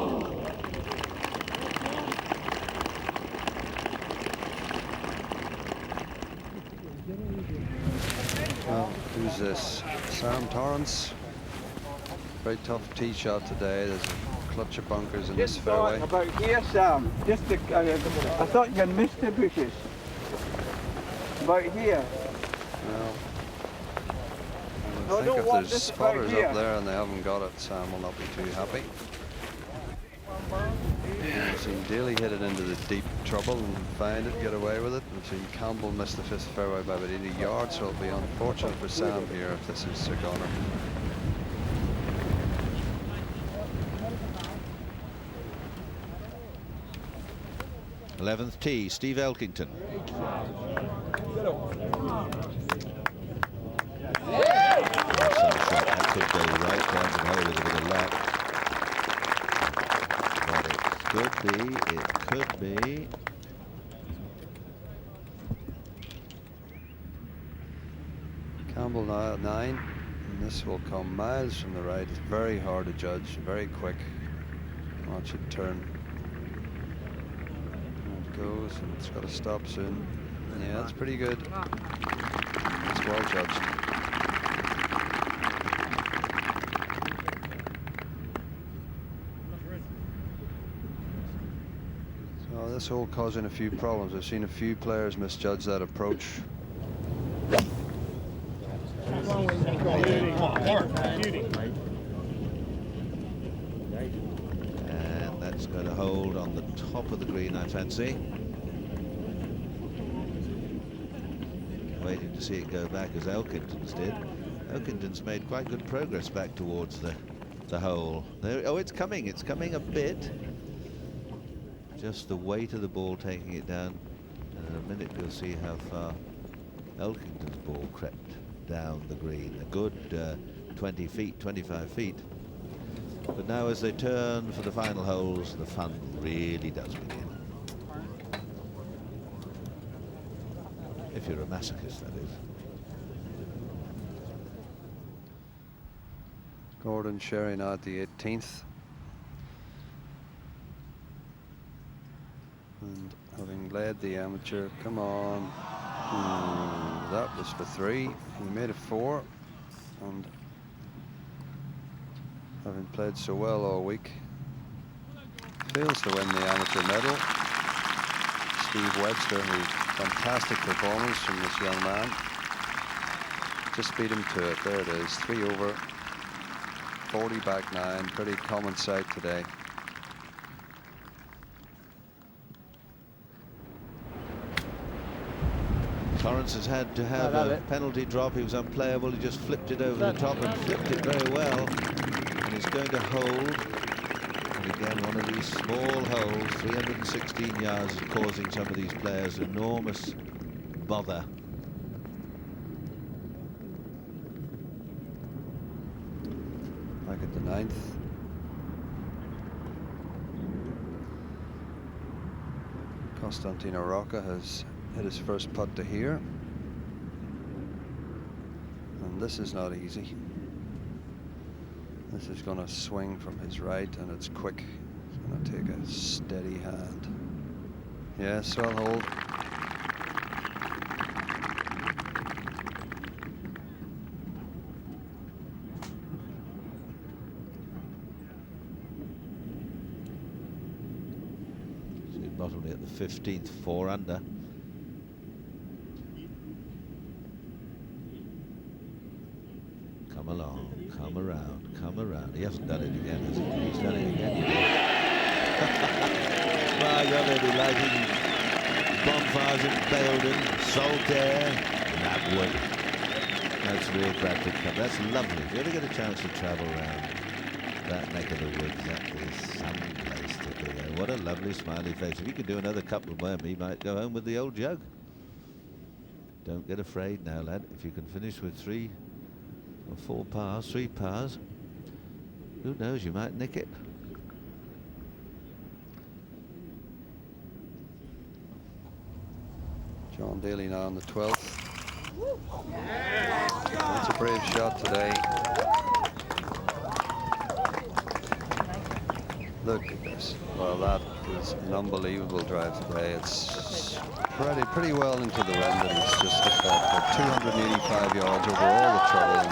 Well, who's this? Sam Torrance. Very tough tee shot today. There's a clutch of bunkers in this fairway. About here, Sam. Just I thought you had missed the bushes. About here. Well, I think if there's spotters up there and they haven't got it, Sam will not be too happy. We've seen Daly hit it into the deep trouble and find it, get away with it. We've seen Campbell miss the 5th fairway by about 80 yards, so it'll be unfortunate for Sam here if this is Sir Goner. th tee, Steve Elkington. That could go right down the hole with a bit of luck. But it could be, it could be. Campbell now at 9, and this will come miles from the right. It's very hard to judge, very quick. Watch it turn. And it goes, and it's got to stop soon. Yeah, that's pretty good. It's well judged. So this hole causing a few problems. I've seen a few players misjudge that approach. And that's going to hold on the top of the green, I fancy. Waiting to see it go back as Elkington's did. Elkington's made quite good progress back towards the hole. There, oh, it's coming a bit. Just the weight of the ball taking it down. And in a minute you'll see how far Elkington's ball crept down the green. A good 20 feet, 25 feet. But now as they turn for the final holes, the fun really does begin. If you're a masochist, that is. Gordon Sherry now at the 18th. And having led the amateur, come on. That was for 3. He made it 4. And having played so well all week, fails to win the amateur medal. Steve Webster, who fantastic performance from this young man. Just beat him to it. There it is. 3 over. 40 back 9. Pretty common sight today. Torrance has had to have a penalty drop. He was unplayable. He just flipped it over the top and flipped it very well. And it's going to hold. And again, one of these small holes, 316 yards, is causing some of these players enormous bother. Back at the 9th. Costantino Rocca has hit his first putt to here. And this is not easy. This is going to swing from his right, and it's quick. It's going to take a steady hand. Yes, well hold. So not only at the 15th, 4 under. Come along, come around, come around. He hasn't done it again, has he? He's done it again. My God, they'll be lighting bonfires in Belden, Saltaire, and that wood. That's real Bradford Cup. That's lovely. If you ever get a chance to travel around that neck of the woods, that is some place to be there. What a lovely smiley face. If you could do another couple of them, he might go home with the old jug. Don't get afraid now, lad. If you can finish with 3 or 4 pars, 3 pars, who knows, you might nick it. John Daly now on the 12th. That's a brave shot today. Look at this. Well, that is an unbelievable drive today. It's pretty well into the wind, and it's just hit that for 285 yards over all the trouble.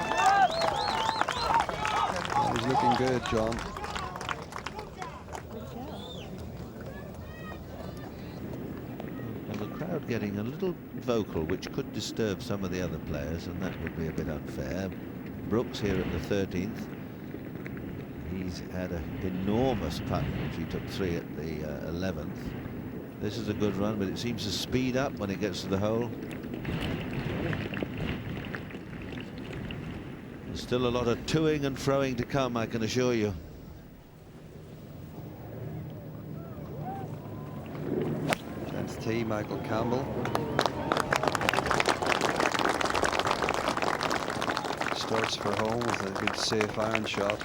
He's looking good, John. Well, the crowd getting a little vocal, which could disturb some of the other players, and that would be a bit unfair. Brooks here at the 13th. He's had an enormous putt, which he took 3 at the 11th. This is a good run, but it seems to speed up when it gets to the hole. There's still a lot of toing and froing to come, I can assure you. Tenth tee, Michael Campbell. Starts for home with a good safe iron shot.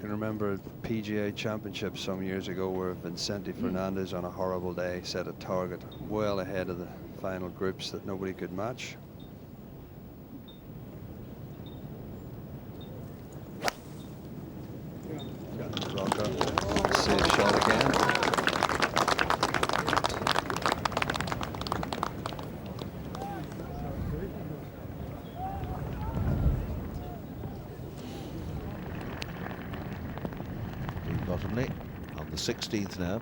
can remember PGA Championship some years ago where Vicente Fernandez on a horrible day set a target well ahead of the final groups that nobody could match. Rocca, safe shot again. Bottomley on the 16th now.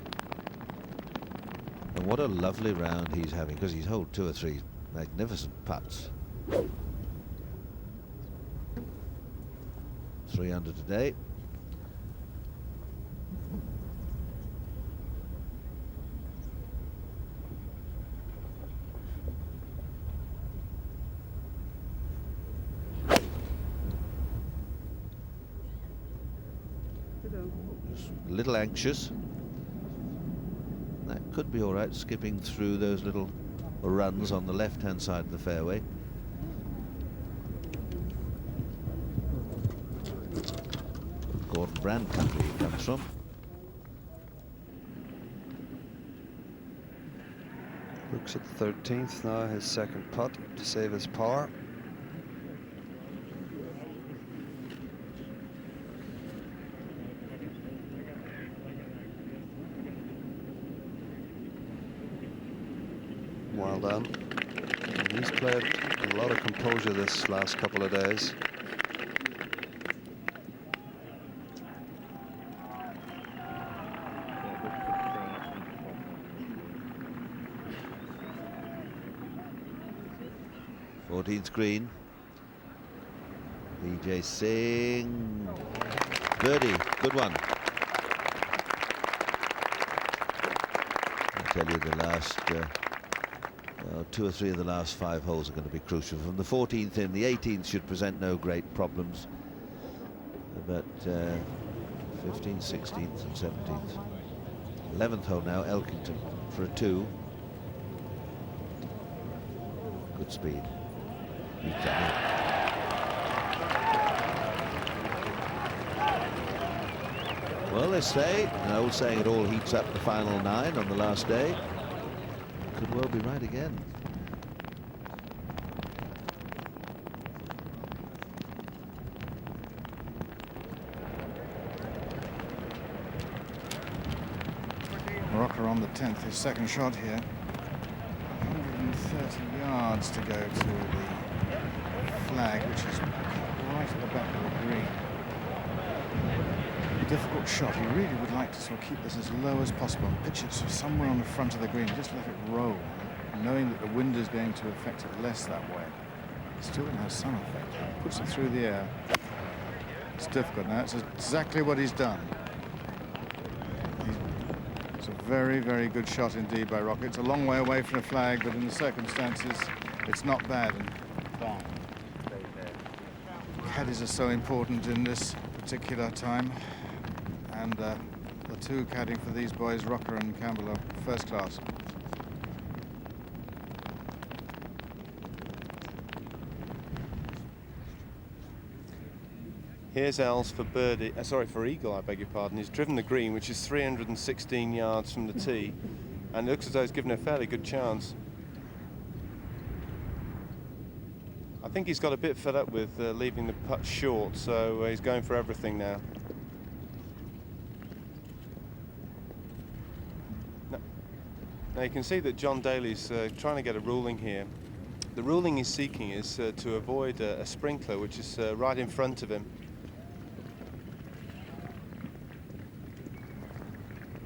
And what a lovely round he's having, because he's holed 2 or 3 magnificent putts. 3 under today. A little anxious. That could be all right, skipping through those little runs on the left-hand side of the fairway. Gordon Brand country he comes from. Looks at the 13th now, his second putt to save his par. Well done. And he's played a lot of composure this last couple of days. Fourteenth green. DJ Singh. Birdie, good one. I tell you, the last 2 or 3 of the last 5 holes are going to be crucial. From the 14th in, the 18th should present no great problems. But 15th, 16th and 17th. 11th hole now, Elkington for a 2. Good speed. He's done it. Well, they say, an old saying, it all heats up the final 9 on the last day. Could well be right again. Rocca on the 10th, his second shot here. 130 yards to go to the flag, which is right at the back of the green. Difficult shot. He really would like to sort of keep this as low as possible and pitch it somewhere on the front of the green, just let it roll, knowing that the wind is going to affect it less that way. It still has some effect. Puts it through the air. It's difficult now. It's exactly what he's done. It's a very, very good shot indeed by Rocca. It's a long way away from the flag, but in the circumstances, it's not bad. And caddies are so important in this particular time. And the 2 caddying for these boys, Rocca and Campbell, are first class. Here's Els for birdie, for eagle, I beg your pardon. He's driven the green, which is 316 yards from the tee, and it looks as though he's given a fairly good chance. I think he's got a bit fed up with leaving the putt short, so he's going for everything now. Now you can see that John Daly's trying to get a ruling here. The ruling he's seeking is to avoid a sprinkler, which is right in front of him.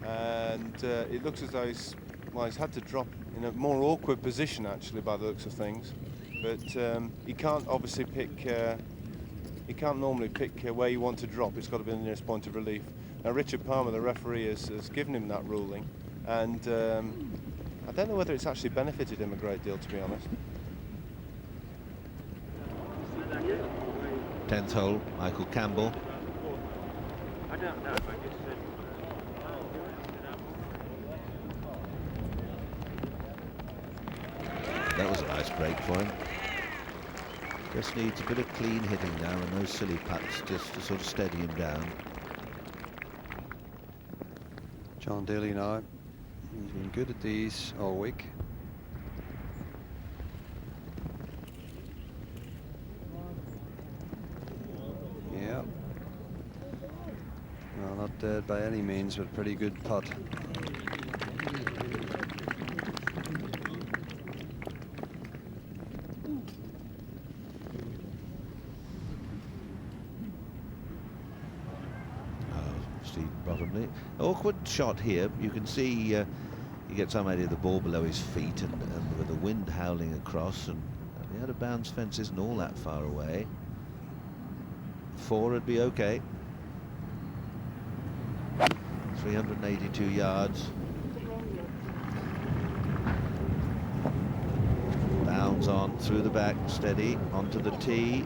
And it looks as though he's had to drop in a more awkward position, actually, by the looks of things. But he can't obviously pick. He can't normally pick where you want to drop. It's got to be the nearest point of relief. Now Richard Palmer, the referee, has given him that ruling, and I don't know whether it's actually benefited him a great deal, to be honest. 10th hole, Michael Campbell. I don't know, but just That was a nice break for him. Just needs a bit of clean hitting now and those silly putts just to sort of steady him down. John Daly now. He's been good at these all week. Yeah. Well, not dead by any means, but pretty good putt. Steve Bottomley. Awkward shot here. You can see you get some idea of the ball below his feet, and with the wind howling across, and the out of bounds fence isn't all that far away. 4 would be okay. 382 yards. Bounds on through the back, steady onto the tee,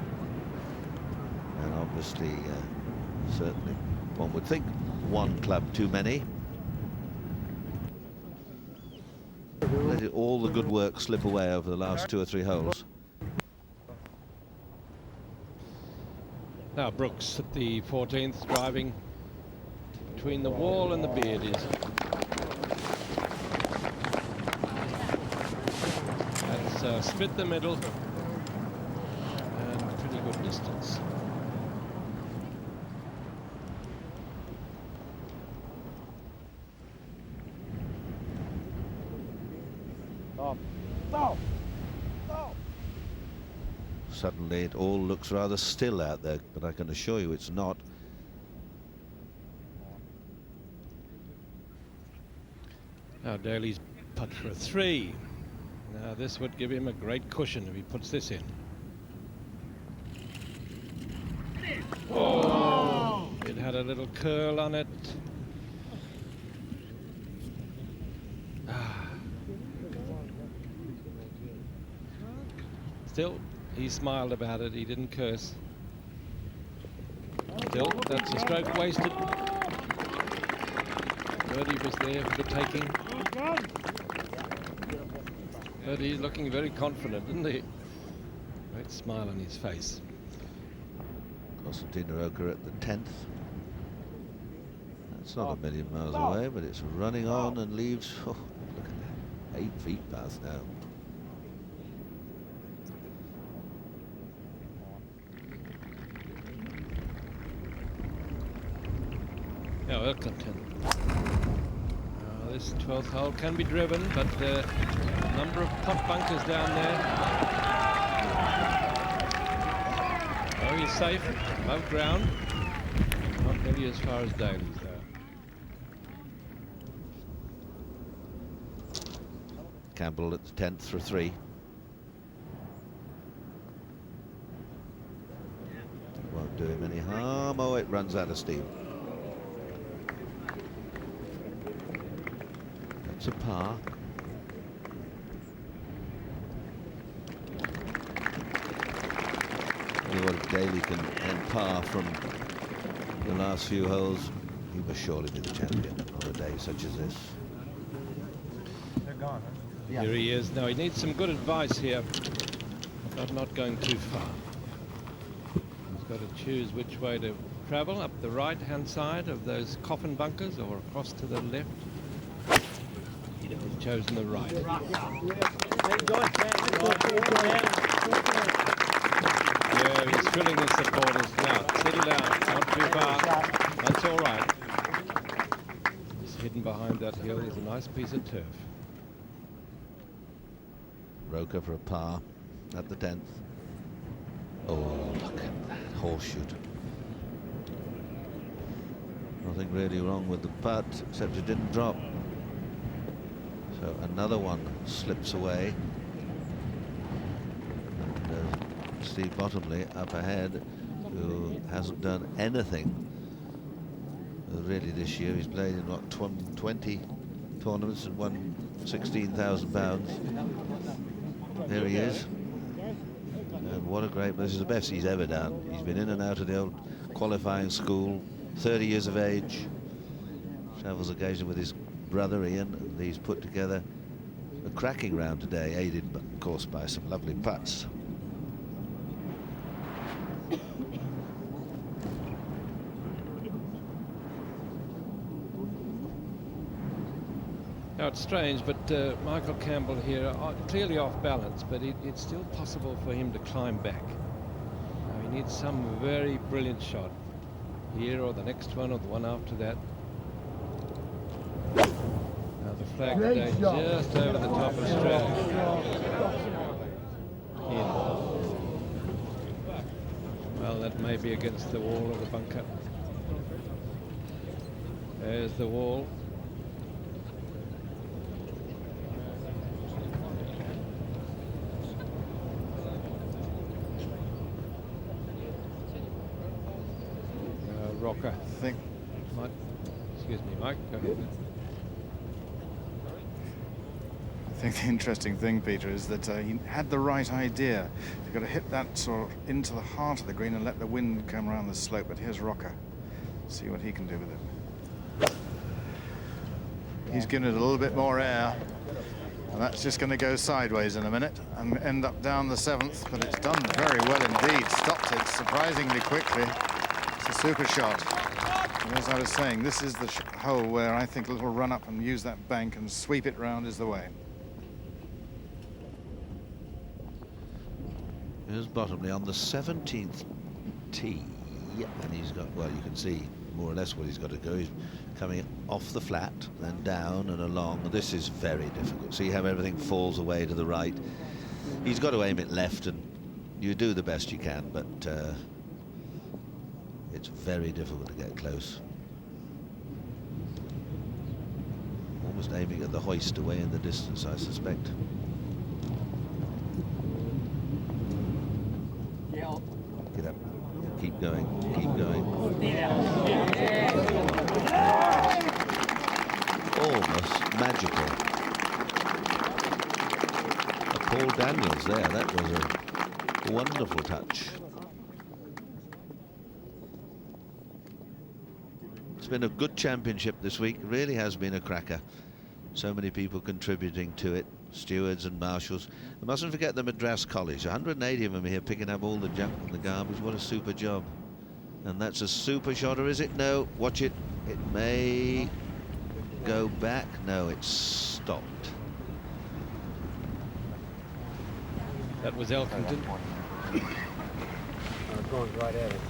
and obviously certainly one would think one club too many. Let all the good work slip away over the last 2 or 3 holes. Now Brooks at the 14th, driving between the wall and the beardies. That's split the middle and pretty good distance. Suddenly it all looks rather still out there, but I can assure you it's not. Now Daly's putt for a 3. Now this would give him a great cushion if he puts this in. Oh! It had a little curl on it. Still, he smiled about it. He didn't curse. Still, that's a stroke wasted. Birdie was there for the taking. But he's looking very confident, isn't he? Great smile on his face. Costantino Rocca at the 10th. That's not a million miles away, but it's running on and leaves. Oh, look at that. 8 feet past now. Yeah, we'll contend. This 12th hole can be driven, but a number of pot bunkers down there. Oh, he's safe, above ground. Not nearly as far as Daly's, though. Campbell at the 10th for 3. Won't do him any harm. Oh, it runs out of steam. That's a par. If Daly can end par from the last few holes, he must surely be the champion on a day such as this. They're gone. Huh? Here he is. Now he needs some good advice here, but not going too far. He's got to choose which way to travel, up the right-hand side of those coffin bunkers or across to the left. He's chosen the right. Yeah, he's filling the supporters now. Settle down, not too far. That's all right. Just hidden behind that hill is a nice piece of turf. Rocca for a par at the 10th. Oh, look at that horseshoe. Nothing really wrong with the putt, except it didn't drop. So another one slips away. And Steve Bottomley up ahead, who hasn't done anything really this year. He's played in what, 20 tournaments and won £16,000. There he is. And what a great, this is the best he's ever done. He's been in and out of the old qualifying school, 30 years of age, travels occasionally with his brother Ian, and he's put together a cracking round today, aided of course by some lovely putts. Now it's strange, but Michael Campbell here clearly off balance, but it's still possible for him to climb back. Now he needs some very brilliant shot here, or the next one, or the one after that. Now the flag today just over the top of Strand. In. Well, that may be against the wall of the bunker. There's the wall. Rocca. Mike. Excuse me, Mike. Go ahead. I think the interesting thing, Peter, is that he had the right idea. You've got to hit that sort of into the heart of the green and let the wind come around the slope. But here's Rocca. See what he can do with it. He's given it a little bit more air. And that's just going to go sideways in a minute and end up down the 7th. But it's done very well indeed. Stopped it surprisingly quickly. It's a super shot. And as I was saying, this is the hole where I think a little run up and use that bank and sweep it round is the way. Here's Bottomley on the 17th tee, and he's got, well, you can see more or less what he's got to go. He's coming off the flat, then down and along. This is very difficult. See how everything falls away to the right. He's got to aim it left, and you do the best you can, but it's very difficult to get close. Almost aiming at the hoist away in the distance, I suspect. Get up. Keep going. Keep going. Almost magical. Paul Daniels there. That was a wonderful touch. It's been a good championship this week. It really has been a cracker. So many people contributing to it. Stewards and marshals. I mustn't forget the Madras College. 180 of them here picking up all the junk and the garbage. What a super job. And that's a super shot, or is it? No, watch it. It may go back. No, it's stopped. That was Elkington. Going right at it.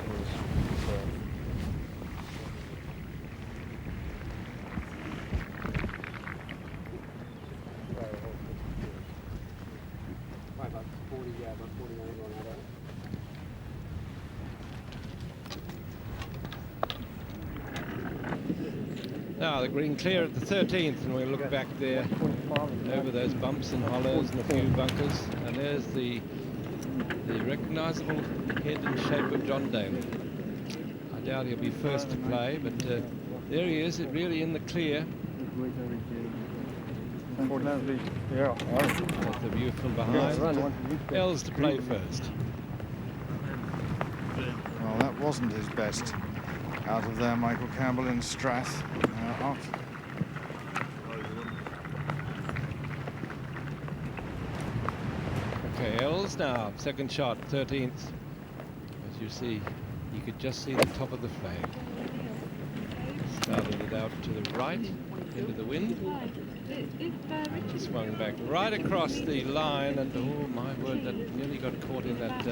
Now the green clear at the 13th, and we'll look back there over those bumps and hollows and a few bunkers, and there's the recognisable head and shape of John Daly. I doubt he'll be first to play, but there he is, really in the clear. That's the view from behind. Els to play first. Well, that wasn't his best. Out of there, Michael Campbell in Strath. Out. Okay, Els now, second shot, 13th. As you see, you could just see the top of the flag. Started it out to the right, into the wind. And swung back right across the line, and oh my word, that nearly got caught in that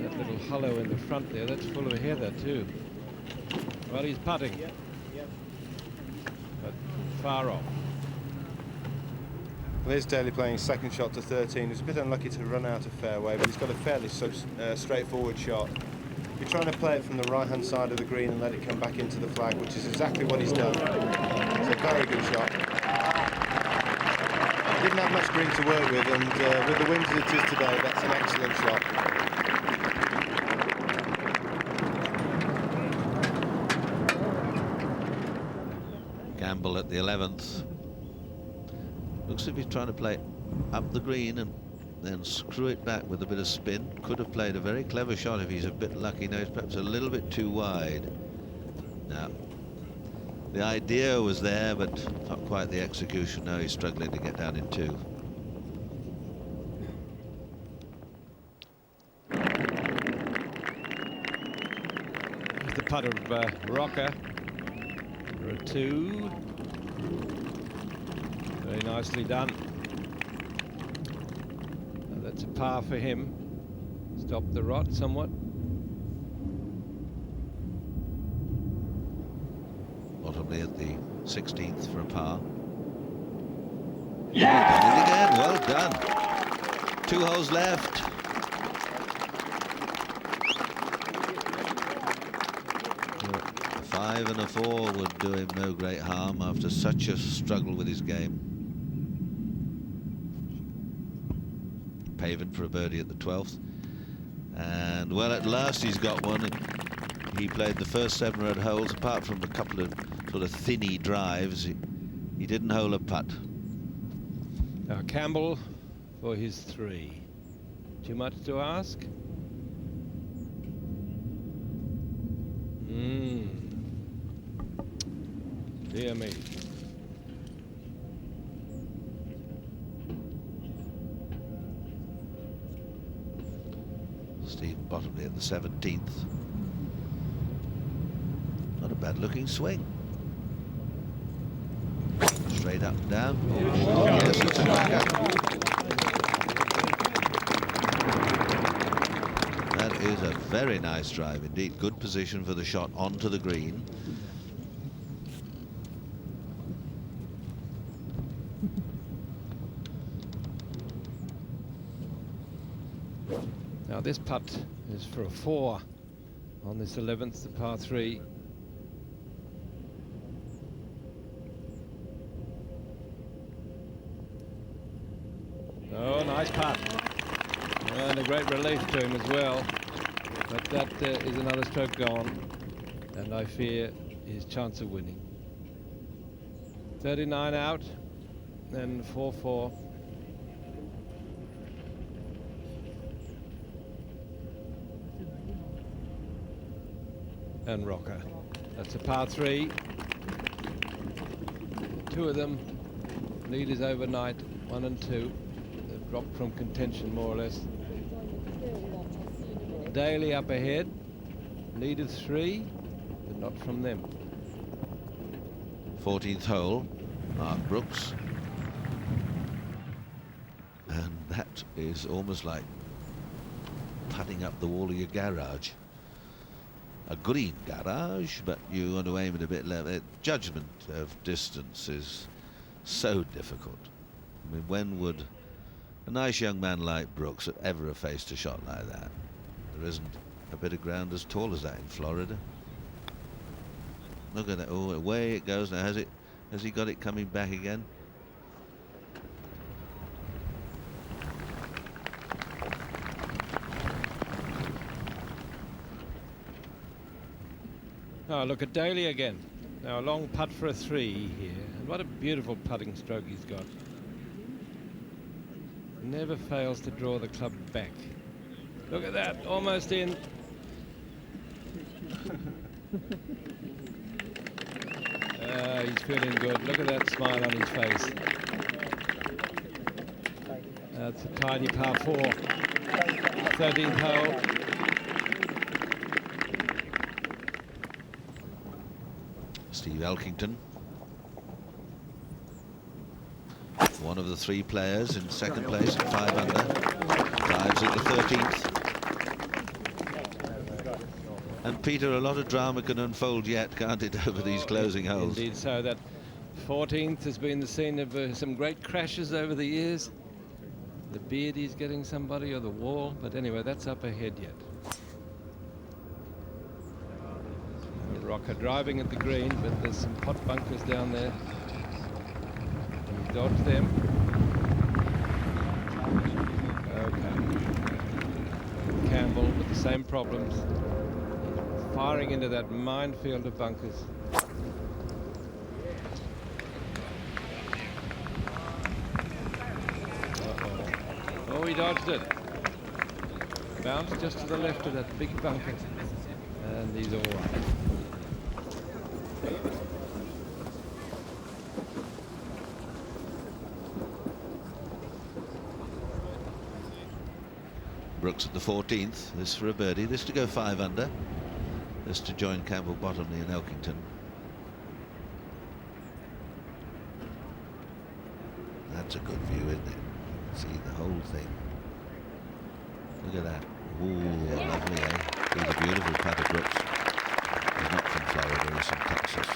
little hollow in the front there. That's full of heather too. Well, he's putting, but far off. Well, there's Daly playing second shot to 13. He's a bit unlucky to run out of fairway, but he's got a fairly straightforward shot. You're trying to play it from the right-hand side of the green and let it come back into the flag, which is exactly what he's done. It's a very good shot. He didn't have much green to work with, and with the wind as it is today, that's an excellent shot. Campbell at the 11th. Looks as if he's trying to play up the green and then screw it back with a bit of spin. Could have played a very clever shot if he's a bit lucky. Now he's perhaps a little bit too wide. Now, the idea was there, but not quite the execution. Now he's struggling to get down in two. Here's the putt of Rocca for a 2. Very nicely done. Now that's a par for him. Stop the rot somewhat. Bottomley at the 16th for a par. Yeah! Done it again. Well done. 2 holes left. A 5 and a 4 would do him no great harm after such a struggle with his game. Pavin for a birdie at the 12th. And well, at last he's got one. He played the first 7 or 8 holes, apart from a couple of sort of thinny drives. He didn't hole a putt. Now Campbell for his 3. Too much to ask? Dear me. Stephen Bottomley at the 17th. Not a bad looking swing. Straight up and down. Oh, yes, it's a Rocca. That is a very nice drive indeed. Good position for the shot onto the green. Now this putt is for a 4 on this 11th, the par 3. Oh, nice putt. And a great relief to him as well. But that is another stroke gone. And I fear his chance of winning. 39 out. Then 4-4. And Rocca. That's a par 3. 2 of them. Lead is overnight. 1 and 2. They've dropped from contention more or less. Daly up ahead. Lead is 3, but not from them. 14th hole. Mark Brooks. And that is almost like putting up the wall of your garage. A green garage, but you want to aim it a bit lower. Judgment of distance is so difficult. I mean, when would a nice young man like Brooks ever have faced a shot like that? There isn't a bit of ground as tall as that in Florida. Look at that. Oh, away it goes now. Has he got it coming back again? Oh, look at Daly again. Now a long putt for a 3 here. And what a beautiful putting stroke he's got. Never fails to draw the club back. Look at that, almost in. He's feeling good. Look at that smile on his face. That's a tiny par 4. 13th hole. Steve Elkington, one of the 3 players in second place at 5 under, drives at the 13th. And Peter, a lot of drama can unfold yet, can't it, over these closing holes? Indeed so. That 14th has been the scene of some great crashes over the years. The beardie's getting somebody or the wall, but anyway, that's up ahead yet. Rocca driving at the green, but there's some pot bunkers down there. He dodged them. Okay. Campbell with the same problems. Firing into that minefield of bunkers. Oh, he dodged it. Bounced just to the left of that big bunker. And he's all right. Brooks at the 14th. This for a birdie. This to go 5 under. This to join Campbell, Bottomley and Elkington. That's a good view, isn't it? See the whole thing. Look at that. Ooh, lovely, eh? He's a beautiful putter, Brooks. He's not from Florida, he's from Texas.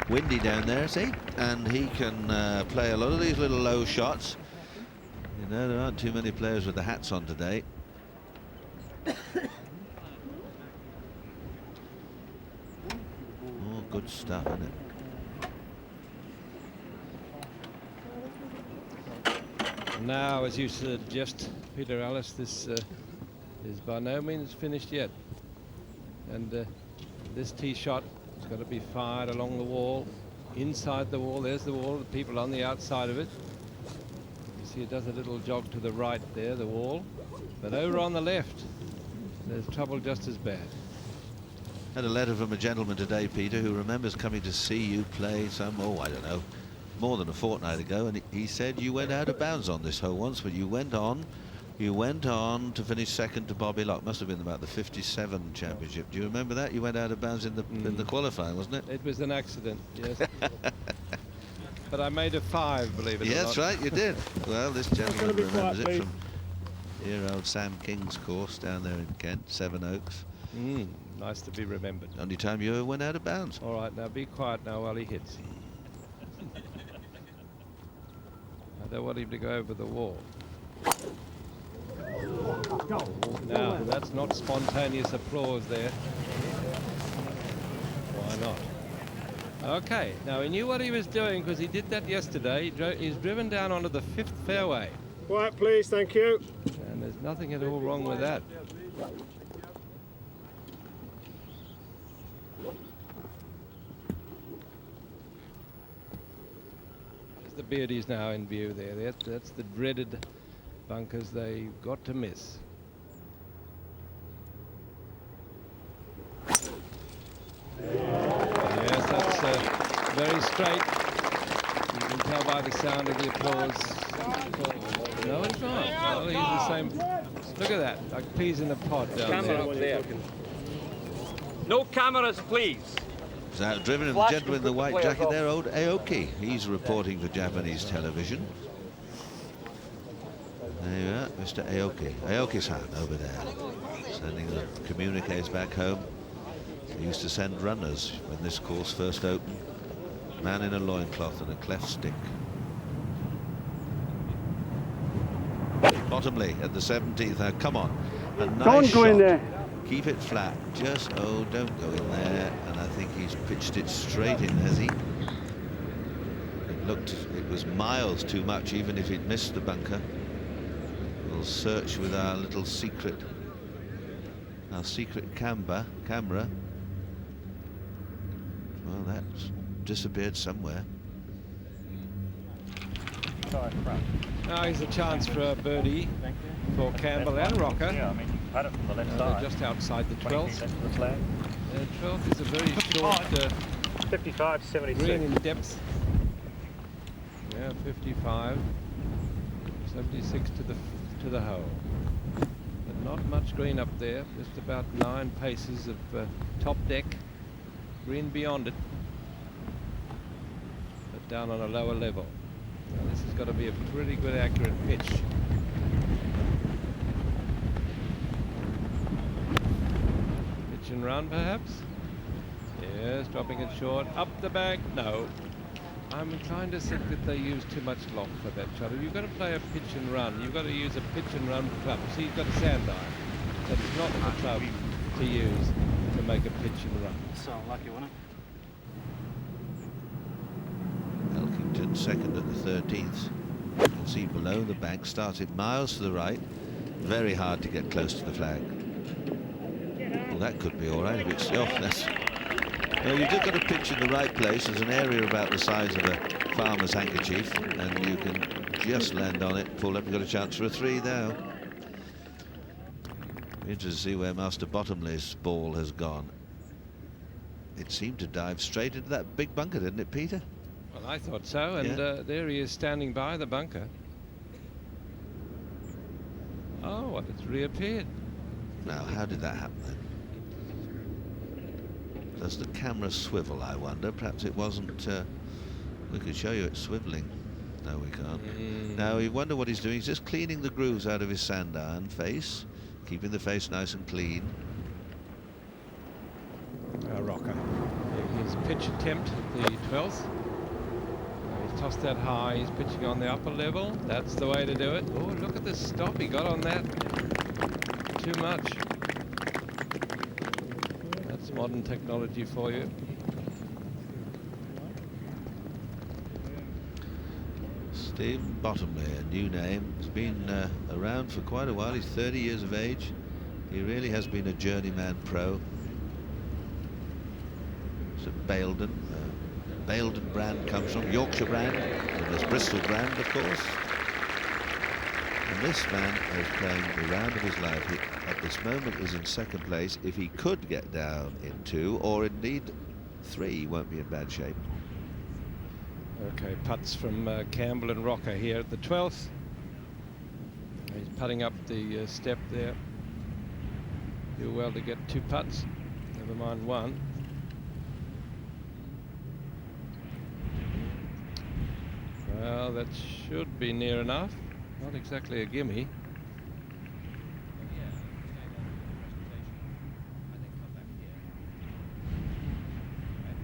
Windy down there, see? And he can play a lot of these little low shots. You know, there aren't too many players with the hats on today. Oh, good stuff, isn't it? Now, as you suggest, Peter Ellis, this is by no means finished yet. And this tee shot has got to be fired along the wall, inside the wall. There's the wall, the people on the outside of it. You see it does a little jog to the right there, the wall. But over on the left, there's trouble just as bad. Had a letter from a gentleman today, Peter, who remembers coming to see you play some, I don't know, more than a fortnight ago, and he said you went out of bounds on this hole once, but you went on to finish second to Bobby Locke. Must have been about the 57 championship. Do you remember that? You went out of bounds in the qualifying, wasn't it? It was an accident, yes. But I made a 5, believe it or not. Yes, right, you did. Well, this gentleman remembers it from dear old Sam King's course down there in Kent, Seven Oaks. Nice to be remembered. Only time you ever went out of bounds. All right, now be quiet now while he hits. I don't want him to go over the wall. Now, that's not spontaneous applause there. Why not? Okay, now he knew what he was doing because he did that yesterday. He's driven down onto the 5th fairway. Quiet, please, thank you. And there's nothing at all wrong with that. The birdies now in view there. That's the dreaded bunkers they've got to miss. Yes, that's very straight. You can tell by the sound of the applause. No, it's not. Well, he's the same. Look at that, like peas in a pod down there. No cameras, please. He's out-driven, and the gentleman in the white jacket there, old Aoki. He's reporting for Japanese television. There you are, Mr. Aoki. Aoki-san over there, sending the communiques back home. He used to send runners when this course first opened. Man in a loincloth and a cleft stick. Bottomley at the 17th. Now, come on. A nice Don't go shot. in there. Keep it flat. Just, don't go in there. And I think he's pitched it straight in, has he? It was miles too much, even if he'd missed the bunker. We'll search with our little secret, camera. Well, that's disappeared somewhere. Now here's a chance for a birdie for Campbell and Rocca. Yeah, I mean, had it from the left side. Just outside the 12th. The flag. 12th is a very short 55, 76. green in depth. Yeah, 55, 76 to the hole. But not much green up there. Just about 9 paces of top deck. Green beyond it, but down on a lower level. Now this has got to be a pretty good accurate pitch. Pitch and run perhaps? Yes, dropping it short. Up the bank, no. I'm inclined to think that they use too much loft for that shot. If you've got to play a pitch and run, you've got to use a pitch and run club. See, he's got a sand iron. That's not the club to use to make a pitch and run. So lucky, wasn't it? Elkington second at the 13th. You can see below the bank, started miles to the right. Very hard to get close to the flag. Well, that could be all right if it's that's. Well, you've just got to pitch in the right place. There's an area about the size of a farmer's handkerchief, and you can just land on it, pull up. You've got a chance for a 3 now. Interesting to see where Master Bottomley's ball has gone. It seemed to dive straight into that big bunker, didn't it, Peter? Well, I thought so, and there he is standing by the bunker. Oh, well, it's reappeared. Now, how did that happen then? Does the camera swivel, I wonder? Perhaps it wasn't. We could show you it swiveling. No, we can't. Now, you wonder what he's doing. He's just cleaning the grooves out of his sand iron face, keeping the face nice and clean. Rocca. His pitch attempt at the 12th. He's tossed that high. He's pitching on the upper level. That's the way to do it. Oh, look at this stop. He got on that. Too much. That's modern technology for you. Steve Bottomley, a new name. He's been around for quite a while. He's 30 years of age. He really has been a journeyman pro. It's at Baildon. Baildon brand comes from Yorkshire brand, and there's Bristol brand, of course. And this man is playing the round of his life. He, at this moment, is in second place. If he could get down in 2, or indeed 3, he won't be in bad shape. Okay, putts from Campbell and Rocca here at the 12th. He's putting up the step there. Do well to get 2 putts, never mind 1. Well, that should be near enough. Not exactly a gimme.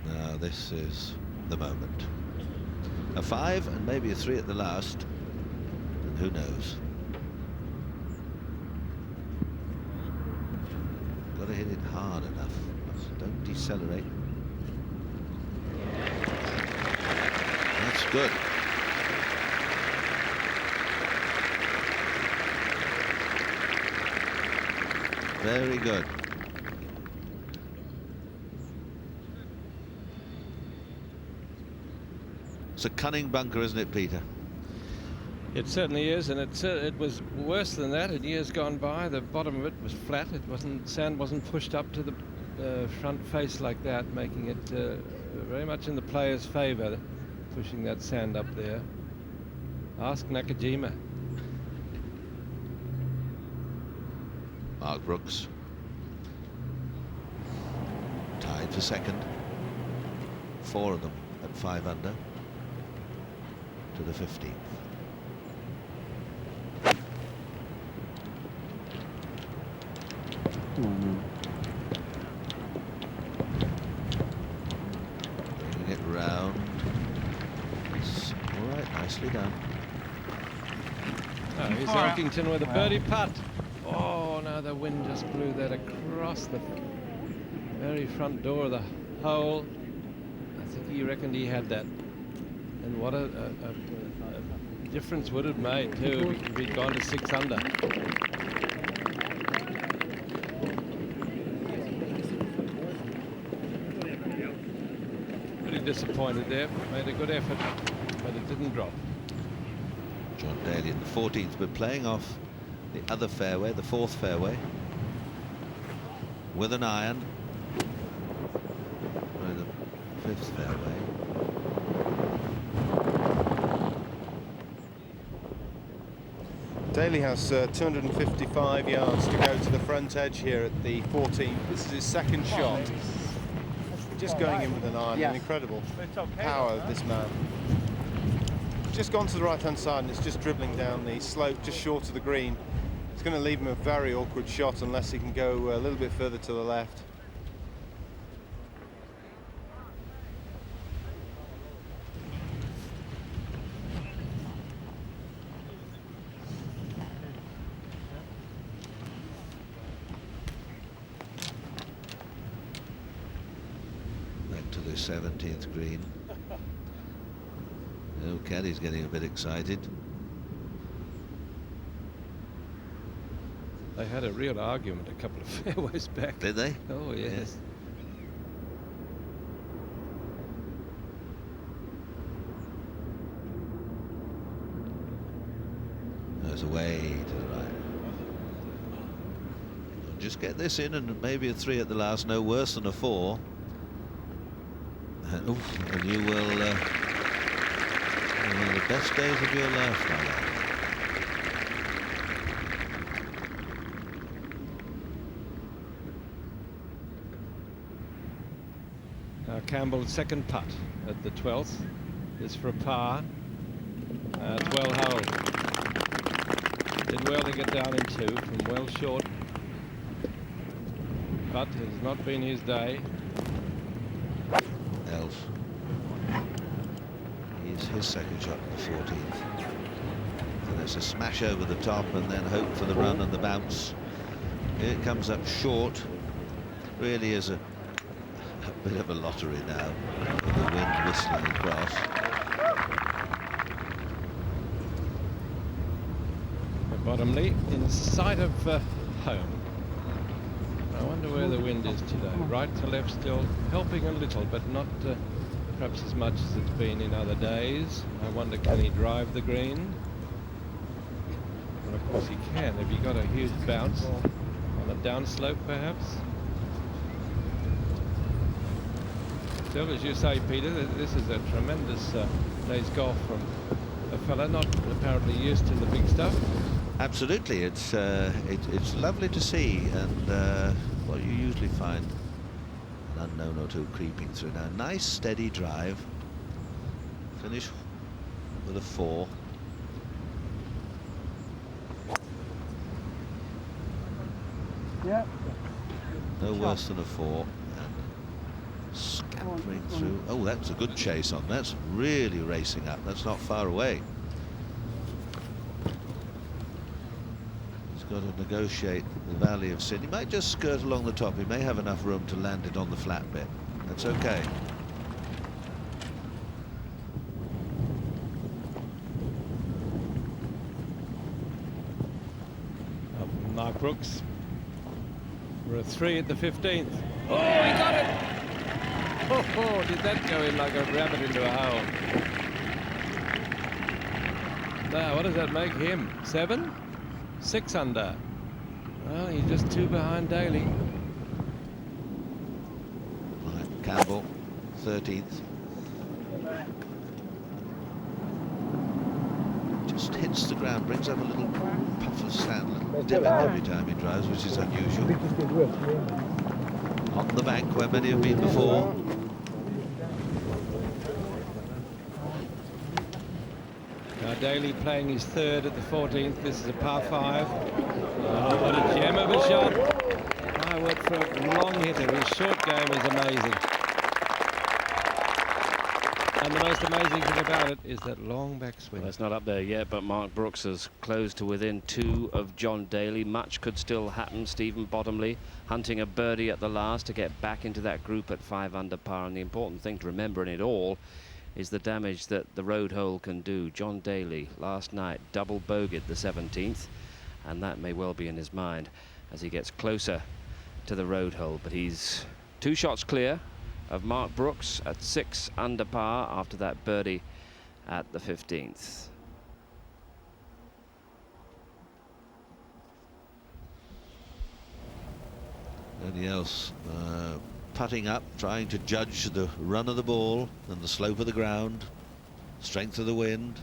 Now this is the moment. A 5 and maybe a 3 at the last, and who knows. Got to hit it hard enough. Don't decelerate. That's good. Very good. It's a cunning bunker, isn't it, Peter? It certainly is, and it was worse than that in years gone by. The bottom of it was flat. Sand wasn't pushed up to the front face like that, making it very much in the player's favour, pushing that sand up there. Ask Nakajima. Mark Brooks tied for second. 4 of them at 5 under to the 15th. Bringing it round. It's all right, nicely done. Oh, here's Elkington with a birdie putt. Oh no, the wind just blew that across the very front door of the hole. I think he reckoned he had that. And what a difference would it have made too if he'd gone to 6 under. Pretty disappointed there. Made a good effort, but it didn't drop. John Daly in the 14th, but playing off the other fairway, the 4th fairway, with an iron. The 5th fairway. Daly has 255 yards to go to the front edge here at the 14th. This is his second shot. Just going in with an iron, an incredible power of this man. Just gone to the right-hand side and it's just dribbling down the slope just short of the green. It's going to leave him a very awkward shot unless he can go a little bit further to the left. Back to the 17th green. Oh, Caddy's getting a bit excited. They had a real argument a couple of fairways back. Did they? Oh yes. There's a way to the right. Just get this in and maybe a 3 at the last, no worse than a 4. And you will the best days of your life, my lad. Campbell's second putt at the 12th is for a par. It's well held. Did well to get down in 2 from well short. But it has not been his day. Els. Here's his second shot, the 14th. And it's a smash over the top and then hope for the run and the bounce. It comes up short. Really is a bit of a lottery now, with the wind whistling across. Bottomly in sight of home. I wonder where the wind is today. Right to left still helping a little, but not perhaps as much as it's been in other days. I wonder, can he drive the green? Well, of course he can. Have you got a huge bounce on a downslope, perhaps? Still, as you say, Peter, this is a tremendous day's golf from a fella not apparently used to the big stuff. Absolutely, it's lovely to see, and well, you usually find an unknown or two creeping through. Now, nice steady drive. Finish with a 4. Yeah. No worse than a 4. Scampering through. Oh, that's a good chase on. That's really racing up. That's not far away. He's got to negotiate the Valley of Sin. He might just skirt along the top. He may have enough room to land it on the flat bit. That's okay. Mark Brooks. We're a 3 at the 15th. Oh, he got it! Oh, did that go in like a rabbit into a hole? Now, what does that make him? 7? 6 under. Well, he's just 2 behind Daly. Right, Campbell, 13th. Just hits the ground, brings up a little puff of sand, every time he drives, which is unusual. On the bank where many have been before. Now Daly playing his 3rd at the 14th. This is a par 5. Oh, what a gem of a shot. My word, for a long hitter, his short game is amazing. And the most amazing thing about it is that long backswing. Well, it's not up there yet, but Mark Brooks has closed to within 2 of John Daly. Much could still happen. Stephen Bottomley hunting a birdie at the last to get back into that group at 5 under par. And the important thing to remember in it all is the damage that the road hole can do. John Daly last night double bogeyed the 17th, and that may well be in his mind as he gets closer to the road hole. But he's 2 shots clear of Mark Brooks at 6 under par after that birdie at the 15th. Nobody else putting up, trying to judge the run of the ball and the slope of the ground, strength of the wind.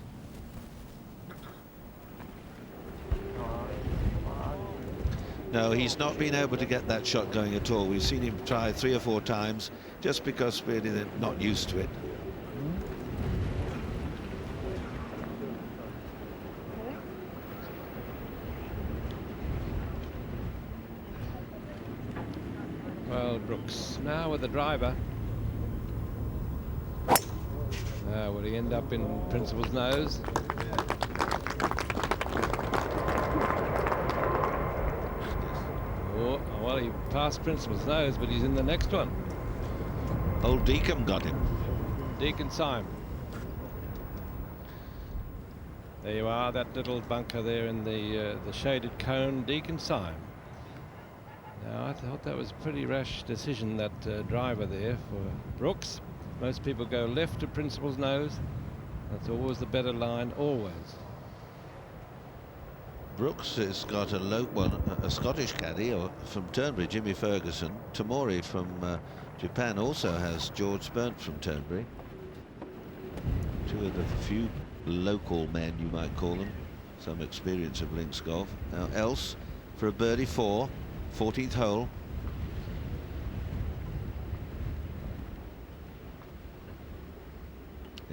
No, he's not been able to get that shot going at all. We've seen him try 3 or 4 times just because really they're not used to it. Well, Brooks now with the driver. Will he end up in Principal's nose? Oh, well, he passed Principal's nose, but he's in the next one. Old Deacon got him. Deacon Syme. There you are, that little bunker there in the shaded cone, Deacon Syme. Now, I thought that was a pretty rash decision, that driver there for Brooks. Most people go left to Principal's nose. That's always the better line, always. Brooks has got a Scottish caddy from Turnberry, Jimmy Ferguson. Tamori from Japan also has George Burnt from Turnberry. 2 of the few local men, you might call them, some experience of links golf. Now Els for a birdie 4, 14th hole.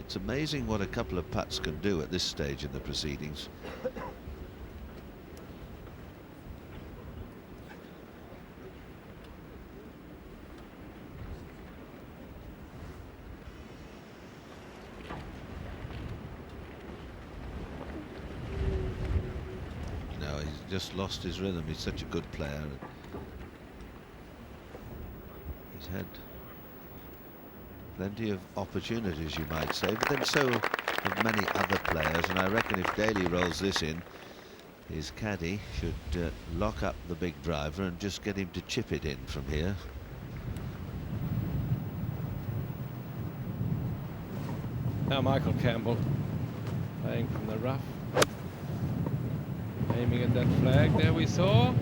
It's amazing what a couple of putts can do at this stage in the proceedings. No, he's just lost his rhythm. He's such a good player. He's had plenty of opportunities, you might say, but then so have many other players, and I reckon if Daly rolls this in, his caddy should lock up the big driver and just get him to chip it in from here. Now Michael Campbell playing from the rough, aiming at that flag there we saw.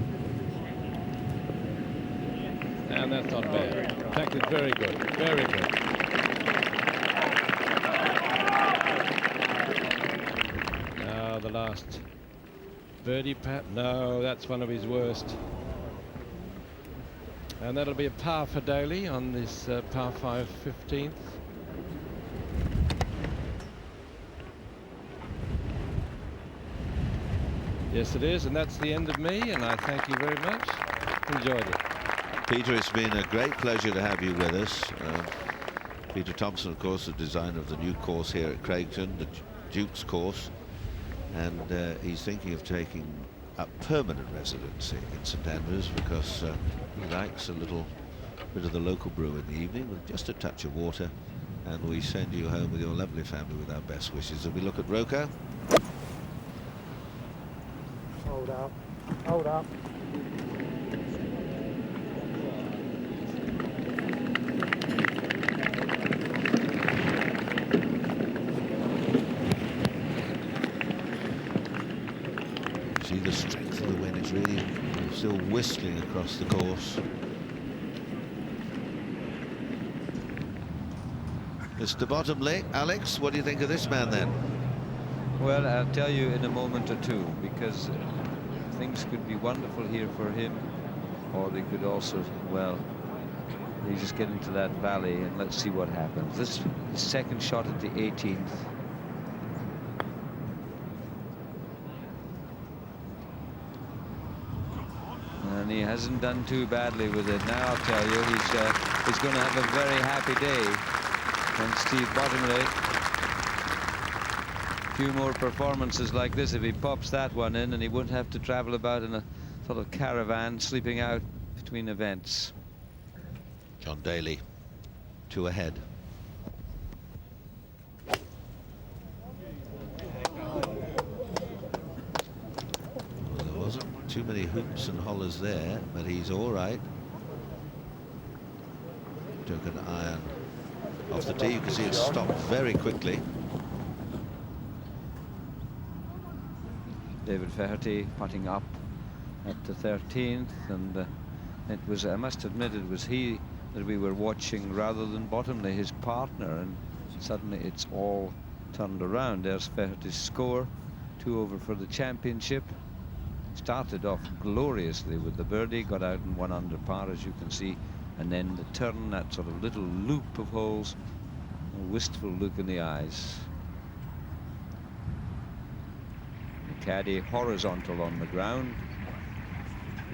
And that's not bad. In fact, it's very good, very good. Now the last birdie pat. No, that's one of his worst. And that'll be a par for Daly on this par 5 15th. Yes, it is, and that's the end of me, and I thank you very much. Enjoyed it. Peter, it's been a great pleasure to have you with us. Peter Thompson, of course, the designer of the new course here at Craigton, the Duke's course, and he's thinking of taking up permanent residency in St Andrews because he likes a little bit of the local brew in the evening with just a touch of water. And we send you home with your lovely family with our best wishes. And we look at Rocca. Hold up. Hold up. See the strength of the wind. It's really still whistling across the course. Mr. Bottomley, Alex, what do you think of this man then? Well, I'll tell you in a moment or two, because things could be wonderful here for him, or they could also, well, he just get into that valley, and let's see what happens. This second shot at the 18th. And he hasn't done too badly with it. Now I'll tell you, he's going to have a very happy day. And Steve Bottomley, a few more performances like this, if he pops that one in, and he wouldn't have to travel about in a sort of caravan, sleeping out between events. John Daly, 2 ahead. Well, there wasn't too many hoops and hollers there, but he's all right. Took an iron off the tee. You can see it stopped very quickly. David Faherty putting up at the 13th, and it was, I must admit, it was he that we were watching rather than Bottomley, his partner, and suddenly it's all turned around. There's Faherty's score, 2 over for the championship. Started off gloriously with the birdie, got out in 1 under par, as you can see, and then the turn, that sort of little loop of holes, a wistful look in the eyes. The caddy horizontal on the ground,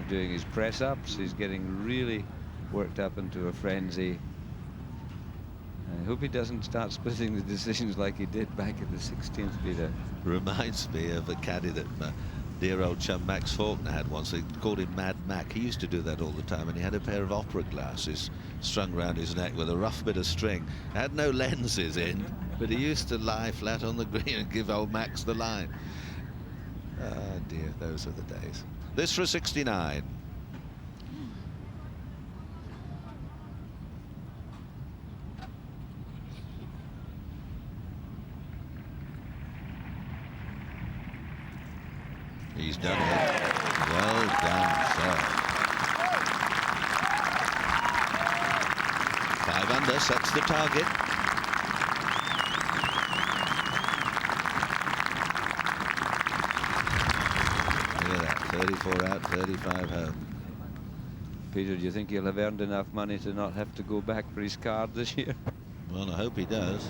doing his press-ups. He's getting really worked up into a frenzy. I hope he doesn't start splitting the decisions like he did back at the 16th, Peter. Reminds me of a caddy that dear old chum Max Faulkner had once. They called him Mad Mac. He used to do that all the time, and he had a pair of opera glasses strung around his neck with a rough bit of string. Had no lenses in, but he used to lie flat on the green and give old Max the line. Ah, dear, those are the days. This for a 69. He's done it. Well done, sir. 5 under sets the target. Look at that, 34 out, 35 home. Peter, do you think he'll have earned enough money to not have to go back for his card this year? Well, I hope he does.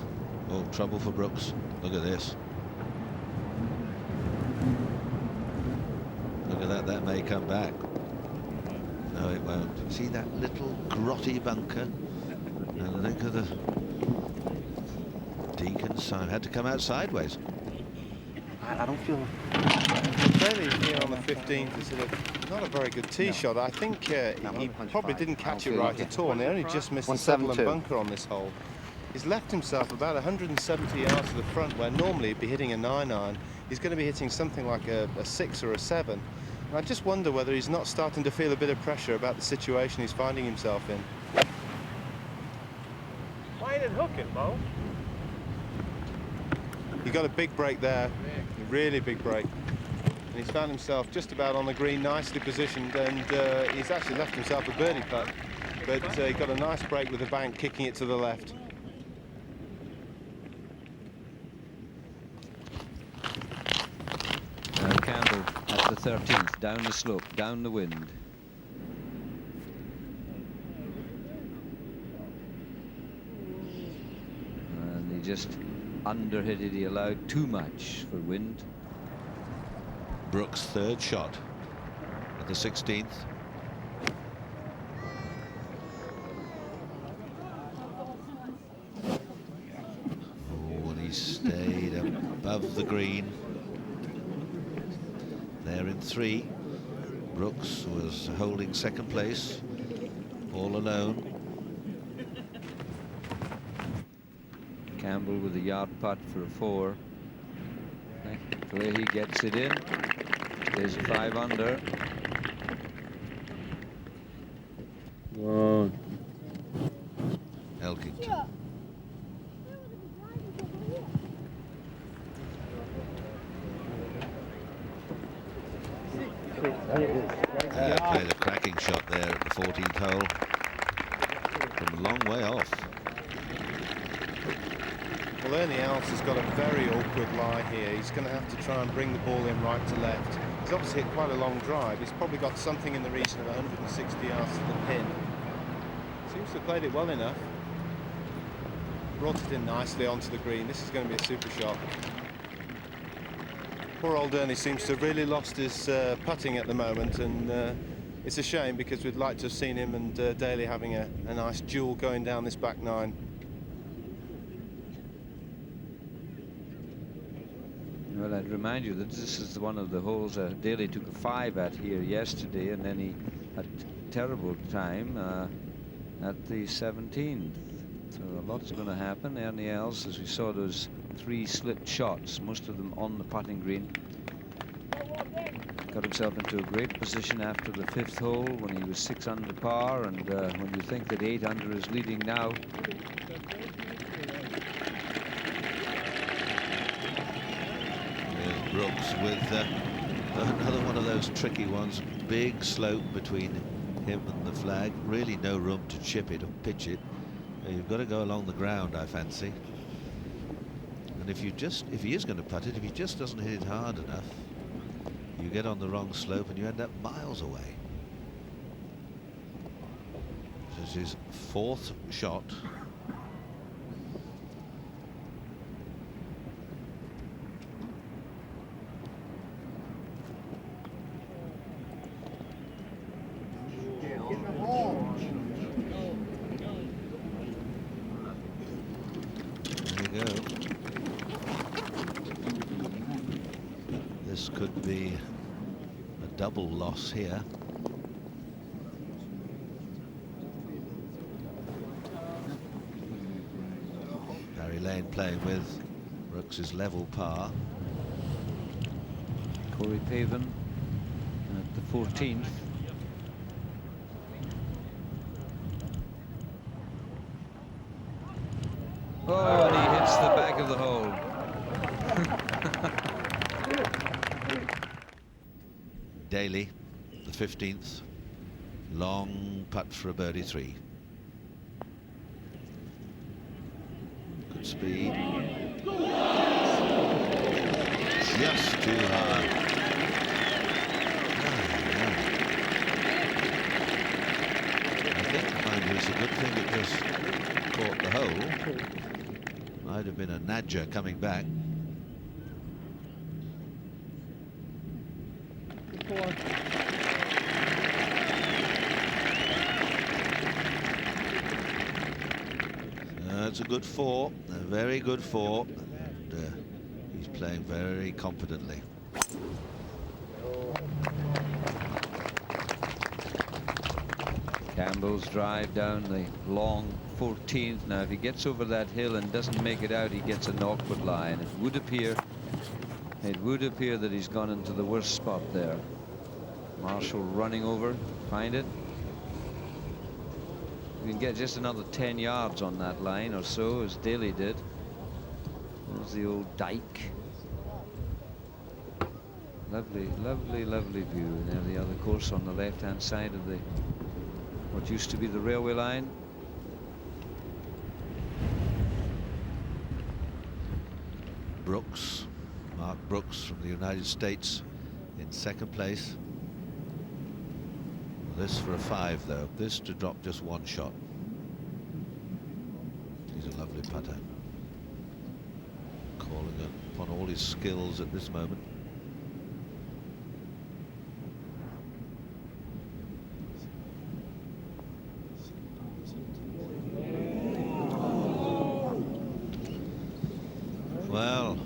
Oh, trouble for Brooks. Look at this. Look at that. That may come back. No, it won't. See that little grotty bunker? And think of the Deacon's side. Had to come out sideways. I don't feel... Daly here on the 15th is not a very good tee shot. I think he probably didn't catch it right at all, and he only just missed the settle and bunker on this hole. He's left himself about 170 yards to the front, where normally he'd be hitting a 9-iron. He's going to be hitting something like a 6 or a 7. And I just wonder whether he's not starting to feel a bit of pressure about the situation he's finding himself in. Why ain't it hooking, Mo? He got a big break there, a really big break. And he's found himself just about on the green, nicely positioned, and he's actually left himself a birdie putt. But he got a nice break with the bank, kicking it to the left. Campbell at the 13th, down the slope, down the wind. And he just underhit it. He allowed too much for wind. Brooks' third shot at the 16th. Oh, and he stayed above the green. There in 3. Brooks was holding second place, all alone. Campbell with a yard putt for a 4. Thankfully he gets it in. There's a 5 under. Whoa. Elkington. Played a cracking shot there at the 14th hole. From a long way off. Well, Ernie Els has got a very awkward lie here. He's going to have to try and bring the ball in right to left. He's obviously hit quite a long drive. He's probably got something in the region of 160 yards to the pin. Seems to have played it well enough. Brought it in nicely onto the green. This is going to be a super shot. Poor old Ernie seems to have really lost his putting at the moment, and it's a shame because we'd like to have seen him and Daly having a nice duel going down this back 9. Well, I'd remind you that this is one of the holes Daly took a 5 at here yesterday, and then he had a terrible time at the 17th. So a lot's going to happen. Ernie Els, as we saw, those 3 slipped shots, most of them on the putting green. Got himself into a great position after the 5th hole when he was 6 under par, and when you think that 8 under is leading now. Brooks with another one of those tricky ones. Big slope between him and the flag. Really no room to chip it or pitch it. You've got to go along the ground, I fancy. And if he is going to putt it, if he just doesn't hit it hard enough, you get on the wrong slope and you end up miles away. This is his 4th shot. This could be a double loss here. Barry Lane playing with Brooks's level par. Corey Pavin at the 14th. Oh, and he hits the back of the hole. Daly, the 15th, long putt for a birdie 3. Good speed. Just too hard. I think, mind you, it's a good thing it just caught the hole. I might have been a Nadja coming back. That's a good 4, a very good 4, and he's playing very confidently. Campbell's drive down the long 14th. Now, if he gets over that hill and doesn't make it out, he gets an awkward lie, and it would appear that he's gone into the worst spot there. Marshall running over, find it. We can get just another 10 yards on that line or so, as Daly did. There's the old dike. Lovely, lovely, lovely view. And there the other course on the left-hand side of the what used to be the railway line. Brooks, Mark Brooks from the United States in 2nd place. This for a 5 though, this to drop just 1 shot. He's a lovely putter. Calling upon all his skills at this moment. Well,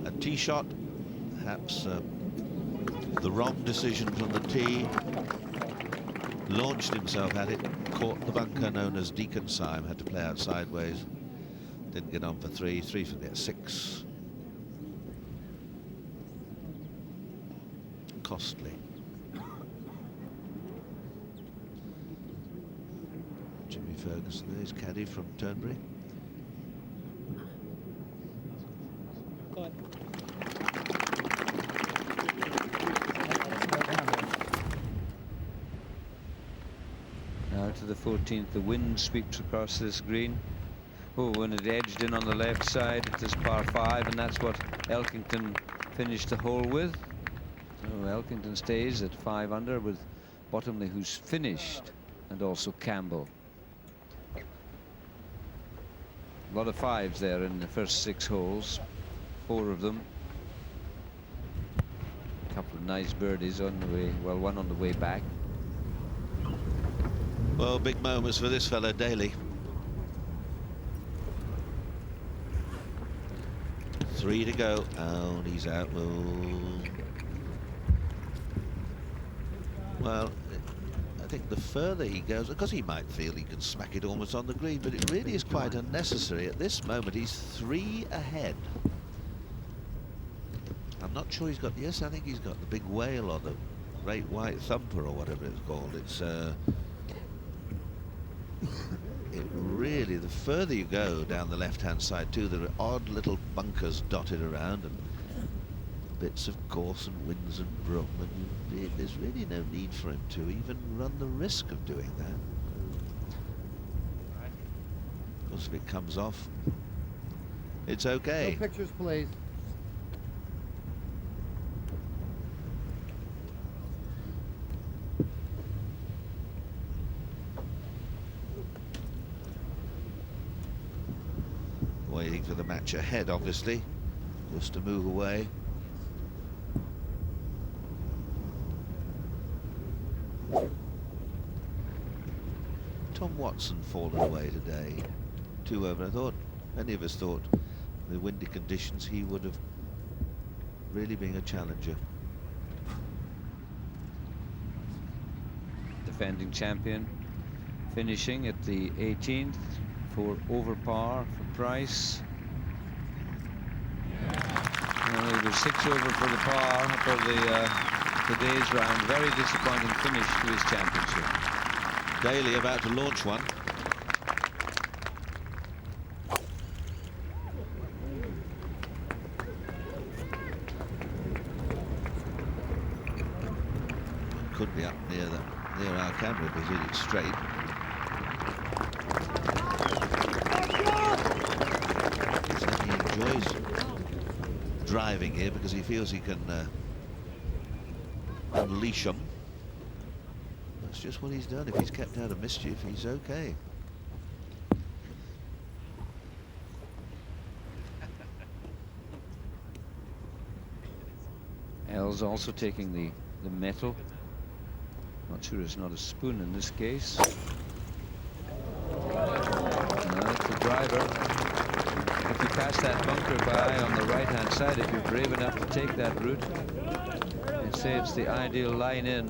a tee shot, perhaps the wrong decision from the tee. Launched himself at it, caught the bunker known as Deacon Syme, had to play out sideways. Didn't get on for 3 for the 6. Costly. Jimmy Ferguson, there's caddy from Turnberry. Now to the 14th, the wind sweeps across this green. Oh, when it edged in on the left side, it is par 5, and that's what Elkington finished the hole with. So Elkington stays at 5 under with Bottomley, who's finished, and also Campbell. A lot of 5s there in the first 6 holes, 4 of them. A couple of nice birdies on the way, well, one on the way back. Well, big moments for this fellow, Daly. 3 to go. Oh, and he's out. Oh. Well, I think the further he goes, because he might feel he can smack it almost on the green, but it really is quite unnecessary. At this moment, he's 3 ahead. I'm not sure he's got, yes, I think he's got the big whale or the great white thumper or whatever it's called. It's, it really, the further you go down the left-hand side too, there are odd little bunkers dotted around and bits of course and winds and broom, and there's really no need for him to even run the risk of doing that. Of course, if it comes off, it's okay. No pictures, please. Waiting for the match ahead, obviously, just to move away. Tom Watson fallen away today, 2 over. I thought, many of us thought, the windy conditions, he would have really been a challenger. Defending champion, finishing at the 18th. For over par for Price. Well, he was 6 over for the par for the today's round. Very disappointing finish to his championship. Daly about to launch one. Could be up near our camera if he hit it straight. He enjoys driving here because he feels he can unleash them. That's just what he's done. If he's kept out of mischief, he's okay. Campbell's also taking the metal. Not sure it's not a spoon in this case. No, it's the driver. If you pass that bunker by on the right-hand side, if you're brave enough to take that route, I'd say it's the ideal line in.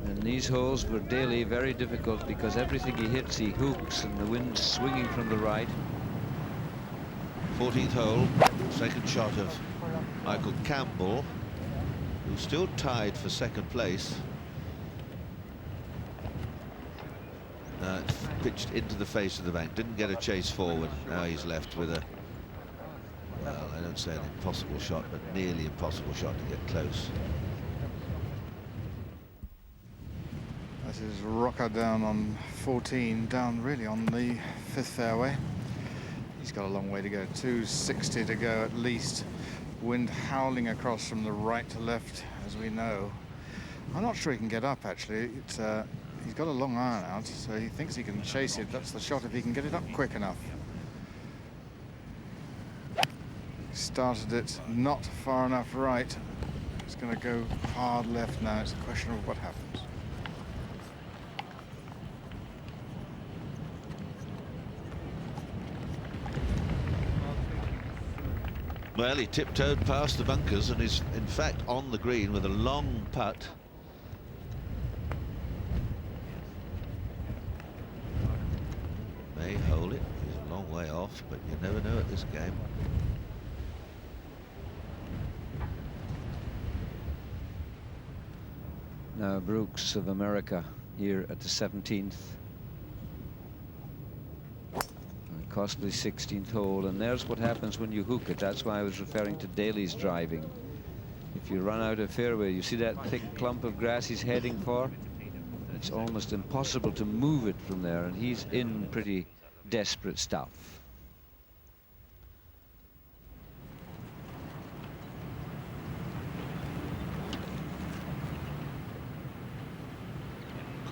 And these holes for Daly very difficult because everything he hits he hooks and the wind's swinging from the right. 14th hole, second shot of Michael Campbell, who's still tied for second place. Pitched into the face of the bank, didn't get a chase forward. Now he's left with a, well, I don't say an impossible shot, but nearly impossible shot to get close. That is Rocca down on 14, down really on the 5th fairway. He's got a long way to go, 260 to go at least. Wind howling across from the right to left, as we know. I'm not sure he can get up, actually. He's got a long iron out, so he thinks he can chase it. That's the shot if he can get it up quick enough. Started it not far enough right. It's going to go hard left now. It's a question of what happens. Well, he tiptoed past the bunkers and is in fact on the green with a long putt. May hold it. He's a long way off, but you never know at this game. Now Brooks of America here at the 17th. A costly 16th hole, and there's what happens when you hook it. That's why I was referring to Daly's driving. If you run out of fairway, you see that thick clump of grass he's heading for? It's almost impossible to move it from there, and he's in pretty desperate stuff.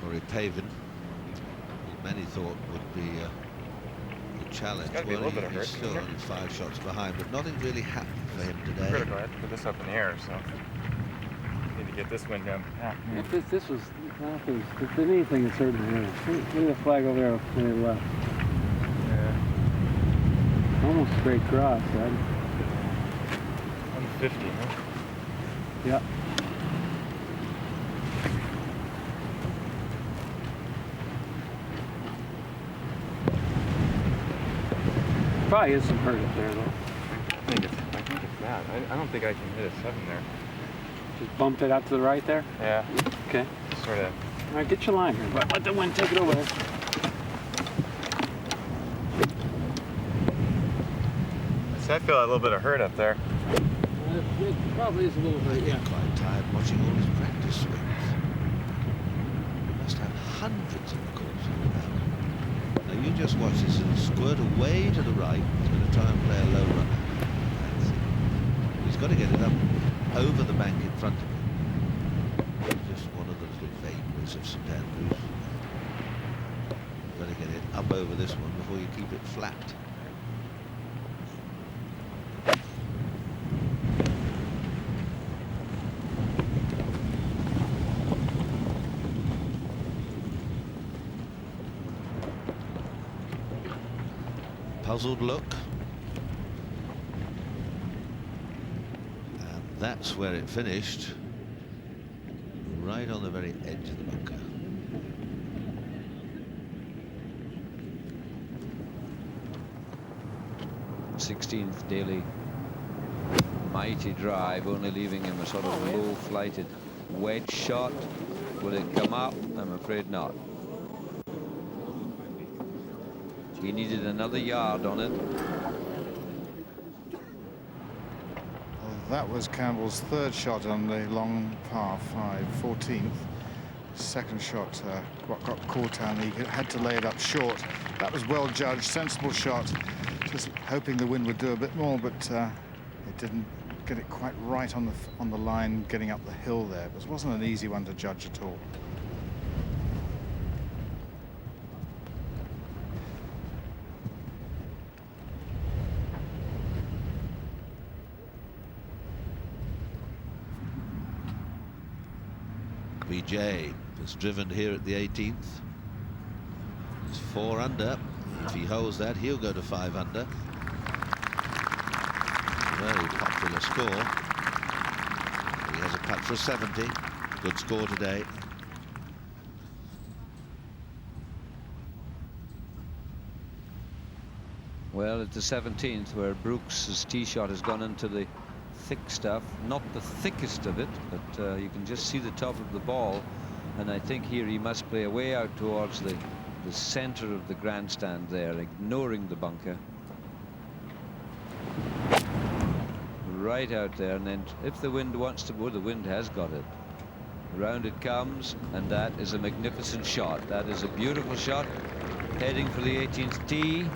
Corey Pavin, who many thought would be a challenge. Well, he's still only 5 shots behind, but nothing really happened for him today. Critical. I have to put this up in the air, so need to get this wind down. If this was, if anything, it's hurting the air. Look at the flag over there to the left. Yeah. Almost straight cross, right? 150, huh? Yeah. Probably is some hurt up there, though. I think it's that. I don't think I can hit a 7 there. Just bump it out to the right there? Yeah. Okay. Sort of. All right, get your line here. Let the wind take it over there. I feel a little bit of hurt up there. It probably is a little bit, yeah. Quite tired watching all his practice swings. He must have hundreds of the course all about. Now you just watch this and squirt away to the right. He's going to try and play a low run. That's it. He's got to get it up over the bank in front of him. Just one of the little vagaries of St Andrews. You've got to get it up over this one before you keep it flat. Puzzled look, and that's where it finished, right on the very edge of the bunker. Sixteenth Daly, mighty drive, only leaving him a sort of low-flighted wedge shot. Will it come up? I'm afraid not. He needed another yard on it. Well, that was Campbell's 3rd shot on the long par 5, 14th. Second shot got caught down. He had to lay it up short. That was well judged, sensible shot. Just hoping the wind would do a bit more, but it didn't get it quite right on the line getting up the hill there. It wasn't an easy one to judge at all. BJ has driven here at the 18th. He's 4 under. If he holds that, he'll go to 5 under. Very popular score. He has a putt for a 70. Good score today. Well, at the 17th, where Brooks's tee shot has gone into the thick stuff, not the thickest of it, but you can just see the top of the ball, and I think here he must play way out towards the center of the grandstand there, ignoring the bunker. Right out there, and then if the wind wants to go, the wind has got it. Round it comes, and that is a magnificent shot. That is a beautiful shot, heading for the 18th tee.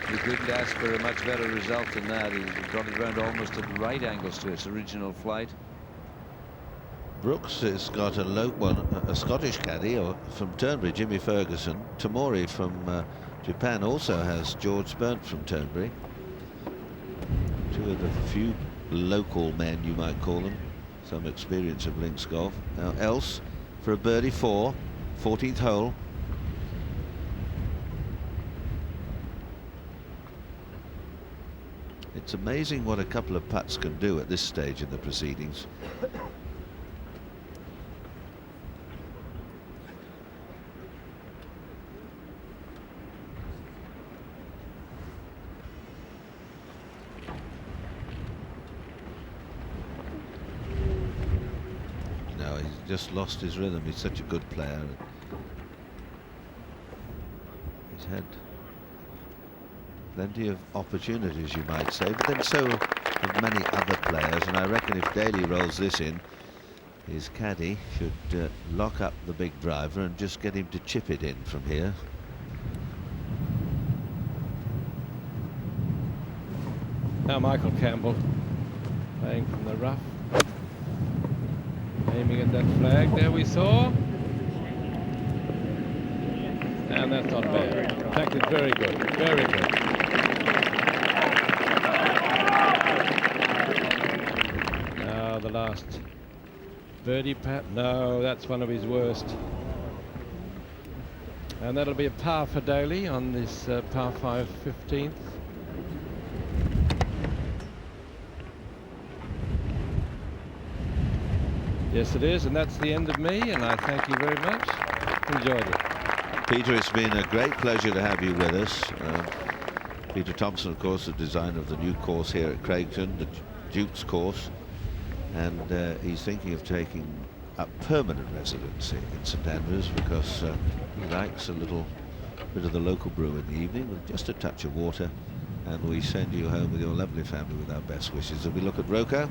You couldn't ask for a much better result than that. He's got it around almost at right angles to its original flight. Brooks has got a Scottish caddy from Turnberry, Jimmy Ferguson. Tamori from Japan also has George Burnt from Turnberry. Two of the few local men, you might call them, some experience of links golf. Now Else for a birdie 4, 14th hole. It's amazing what a couple of putts can do at this stage in the proceedings. No, he's just lost his rhythm. He's such a good player. He's had plenty of opportunities, you might say, but then so have many other players, and I reckon if Daly rolls this in, his caddy should lock up the big driver and just get him to chip it in from here. Now Michael Campbell playing from the rough, aiming at that flag there we saw, and that's not bad. In fact, it's very good, very good. The last birdie pat. No, that's one of his worst. And that'll be a par for Daly on this par 5 15th. Yes, it is, and that's the end of me, and I thank you very much. Enjoyed it. Peter, it's been a great pleasure to have you with us. Peter Thompson, of course, the designer of the new course here at Craigton, the Duke's course. And he's thinking of taking up permanent residency in St Andrews because he likes a little bit of the local brew in the evening with just a touch of water. And we send you home with your lovely family with our best wishes. And we look at Rocca.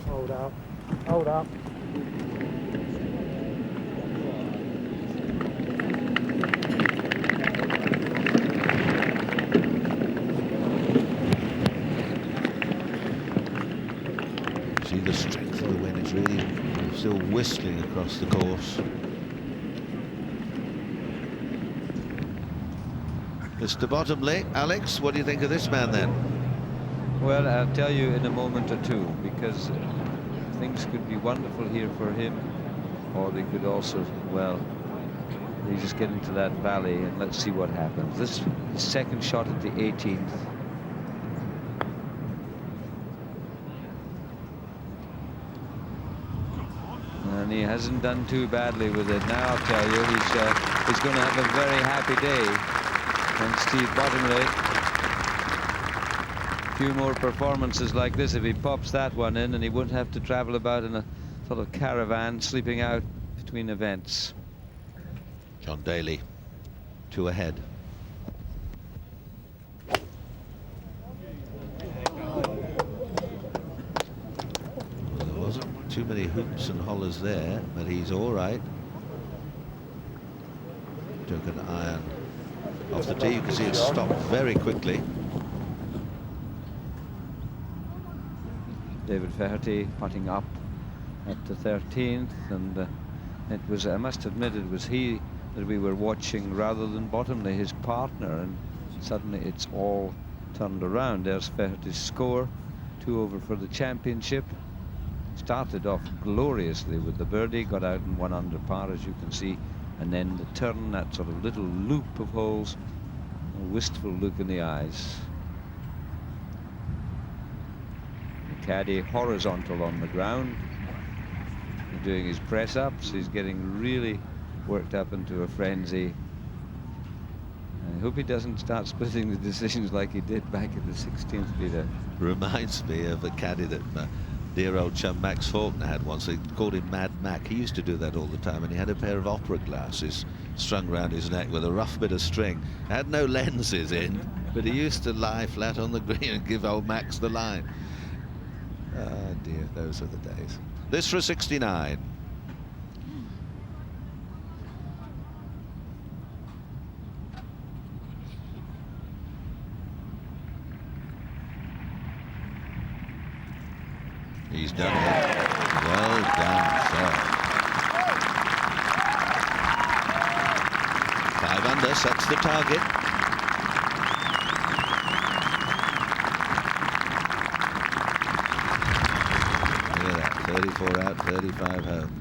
Hold up. Hold up. See the strength of the wind, it's really still whistling across the course. Mr. Bottomley, Alex, what do you think of this man then? Well, I'll tell you in a moment or two, because things could be wonderful here for him, or they could also, well, they just get into that valley, and let's see what happens. This second shot at the 18th. And he hasn't done too badly with it. Now I'll tell you, he's going to have a very happy day. And Steve Bottomley, a few more performances like this, if he pops that one in, and he wouldn't have to travel about in a sort of caravan, sleeping out between events. John Daly, 2 ahead. Too many hoops and hollers there, but he's all right. Took an iron off the tee. You can see it stopped very quickly. David Faherty putting up at the 13th, and it was, I must admit, it was he that we were watching rather than Bottomley, his partner, and suddenly it's all turned around. There's Flaherty's score, 2 over for the championship. Started off gloriously with the birdie, got out in 1 under par, as you can see, and then the turn, that sort of little loop of holes, a wistful look in the eyes. The caddy horizontal on the ground, doing his press ups. He's getting really worked up into a frenzy. I hope he doesn't start splitting the decisions like he did back at the 16th leader. Reminds me of a caddy that dear old chum Max Faulkner had once. They called him Mad Mac. He used to do that all the time, and he had a pair of opera glasses strung round his neck with a rough bit of string. Had no lenses in, but he used to lie flat on the green and give old Max the line. Ah dear, those are the days. This for a 69. He's done it. Well done, sir. 5 under sets the target. Look at that, 34 out, 35 home.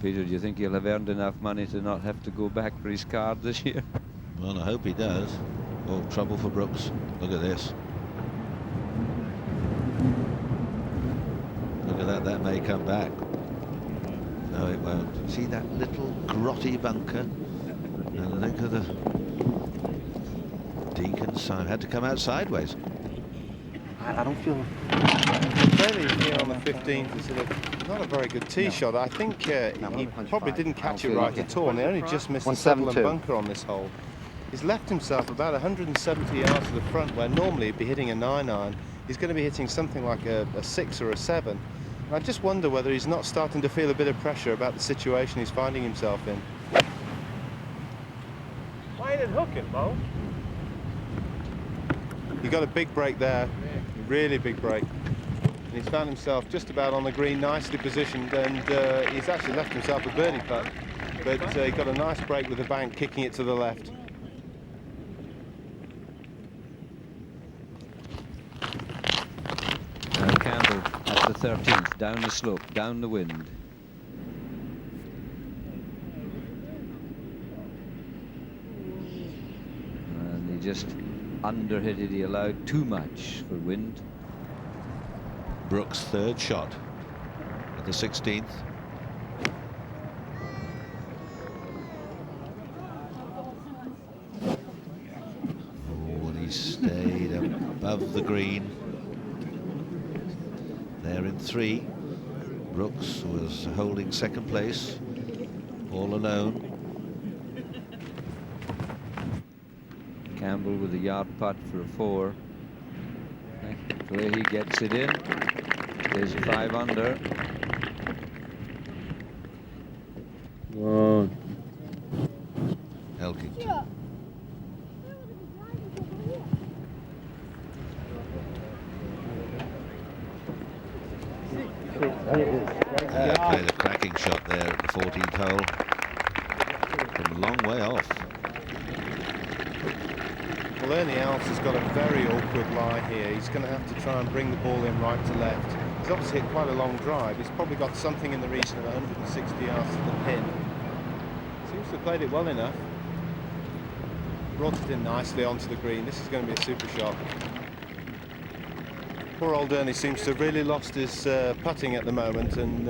Peter, do you think he'll have earned enough money to not have to go back for his card this year? Well, I hope he does. Oh, trouble for Brooks. Look at this. Look at that, that may come back. No, it won't. See that little grotty bunker? And think of the Deacon's side. Had to come out sideways. I don't feel... Daly here on the 15th is not a very good tee shot. I think he probably didn't catch it right at all, and he only just missed the Sutherland bunker on this hole. He's left himself about 170 yards to the front, where normally he'd be hitting a 9-iron. He's going to be hitting something like a 6 or a 7. And I just wonder whether he's not starting to feel a bit of pressure about the situation he's finding himself in. Why ain't it hooking, Mo? He got a big break there, a really big break. And he's found himself just about on the green, nicely positioned, and he's actually left himself a birdie putt. But he got a nice break with the bank, kicking it to the left. Campbell at the 13th, down the slope, down the wind. And he just underhit it. He allowed too much for wind. Brooks' third shot at the 16th. Oh, and he stayed above the green. There in 3. Brooks was holding second place, all alone. Campbell with a yard putt for a 4. Hopefully he gets it in. There's a 5 under. Whoa. Elkington. Played a cracking shot there at the 14th hole. From a long way off. Well, Ernie Els has got a very awkward lie here. He's going to have to try and bring the ball in right to left. He's obviously hit quite a long drive. He's probably got something in the region of 160 yards to the pin. Seems to have played it well enough. Brought it in nicely onto the green. This is going to be a super shot. Poor old Ernie seems to have really lost his putting at the moment, and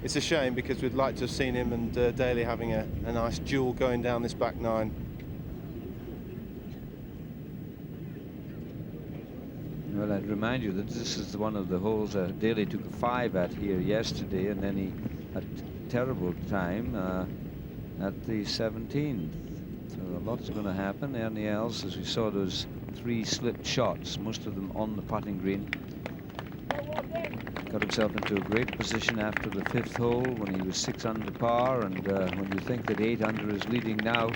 it's a shame because we'd like to have seen him and Daly having a nice duel going down this back 9. Well, I'd remind you that this is one of the holes Daly took a 5 at here yesterday, and then he had a terrible time at the 17th. So a lot's going to happen. Ernie Els, as we saw, those 3 slipped shots, most of them on the putting green. Got himself into a great position after the 5th hole when he was 6 under par, and when you think that 8 under is leading now.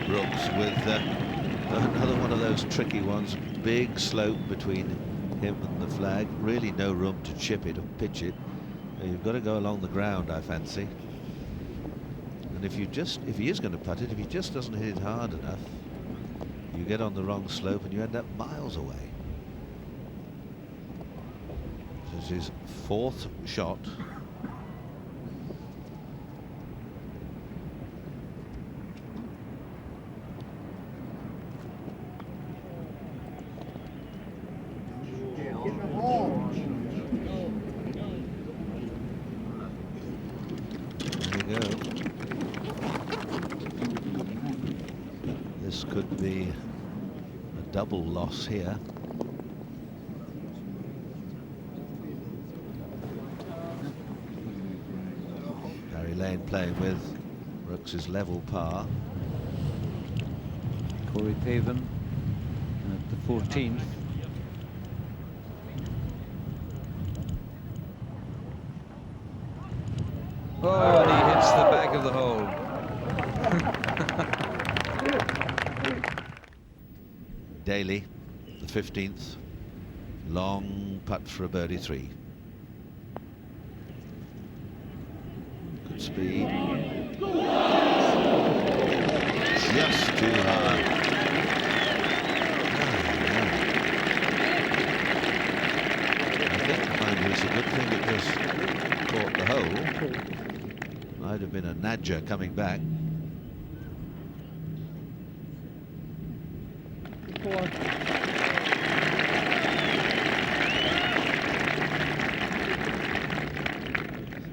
Brooks with another one of those tricky ones. Big slope between him and the flag. Really no room to chip it or pitch it. You've got to go along the ground, I fancy. And if he is going to putt it, if he just doesn't hit it hard enough, you get on the wrong slope and you end up miles away. This is his 4th shot. This could be a double loss here. Barry Lane playing with Brooks's level par. Corey Pavin at the 14th. Oh, and he hits the back of the hole. Daly, the 15th, long putt for a birdie 3. Good speed. Just too hard. I think, mind you, it's a good thing it just caught the hole. Might have been a nudger coming back.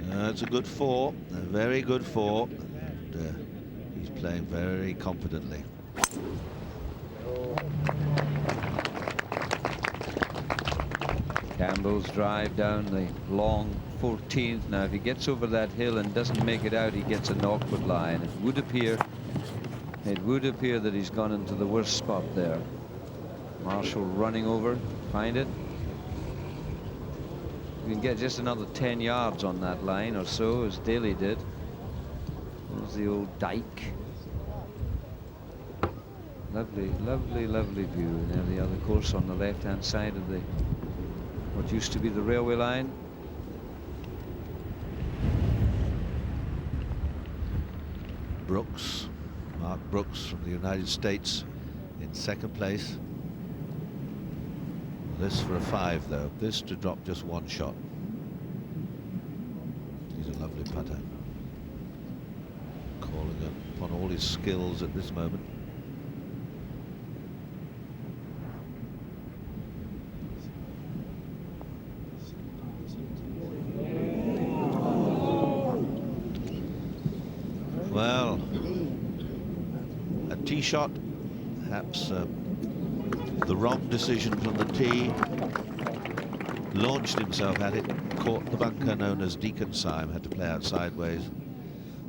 That's a good 4, a very good 4, and he's playing very competently. Campbell's drive down the long 14th. Now, if he gets over that hill and doesn't make it out, he gets an awkward lie, and it would appear that he's gone into the worst spot there. Marshall running over, find it. You can get just another 10 yards on that line or so, as Daly did. There's the old dike. Lovely, lovely, lovely view. And there the other course on the left-hand side of the what used to be the railway line. Brooks, Mark Brooks from the United States in 2nd place. This for a 5 though, this to drop just 1 shot. He's a lovely putter. Calling upon all his skills at this moment. Well, a tee shot, perhaps the wrong decision from the tee. Launched himself at it, caught the bunker known as Deacon Syme, had to play out sideways.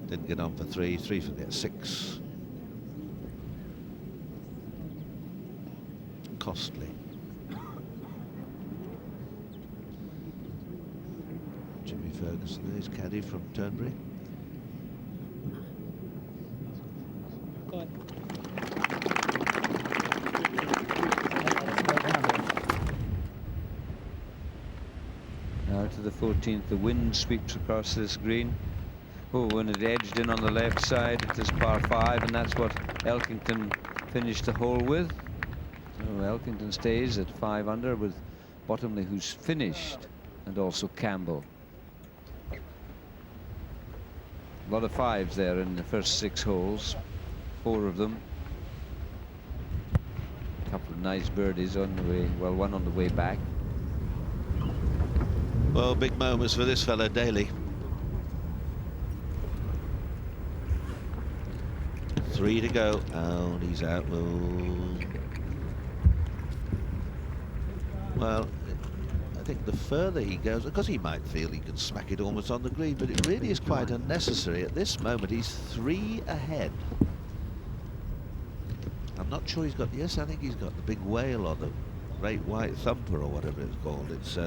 Didn't get on for 3 from there, 6. Costly. Jimmy Ferguson, there's caddy from Turnberry. Now to the 14th, the wind sweeps across this green. Oh, when it edged in on the left side, it is par 5, and that's what Elkington finished the hole with. So Elkington stays at 5 under with Bottomley, who's finished, and also Campbell. A lot of 5s there in the first 6 holes, 4 of them. A couple of nice birdies on the way, well, one on the way back. Well, big moments for this fellow, Daly. 3 to go. Oh, and he's out. Oh. Well, I think the further he goes, because he might feel he can smack it almost on the green, but it really is quite unnecessary. At this moment, he's 3 ahead. I'm not sure he's got, yes, I think he's got the big whale or the great white thumper or whatever it's called. It's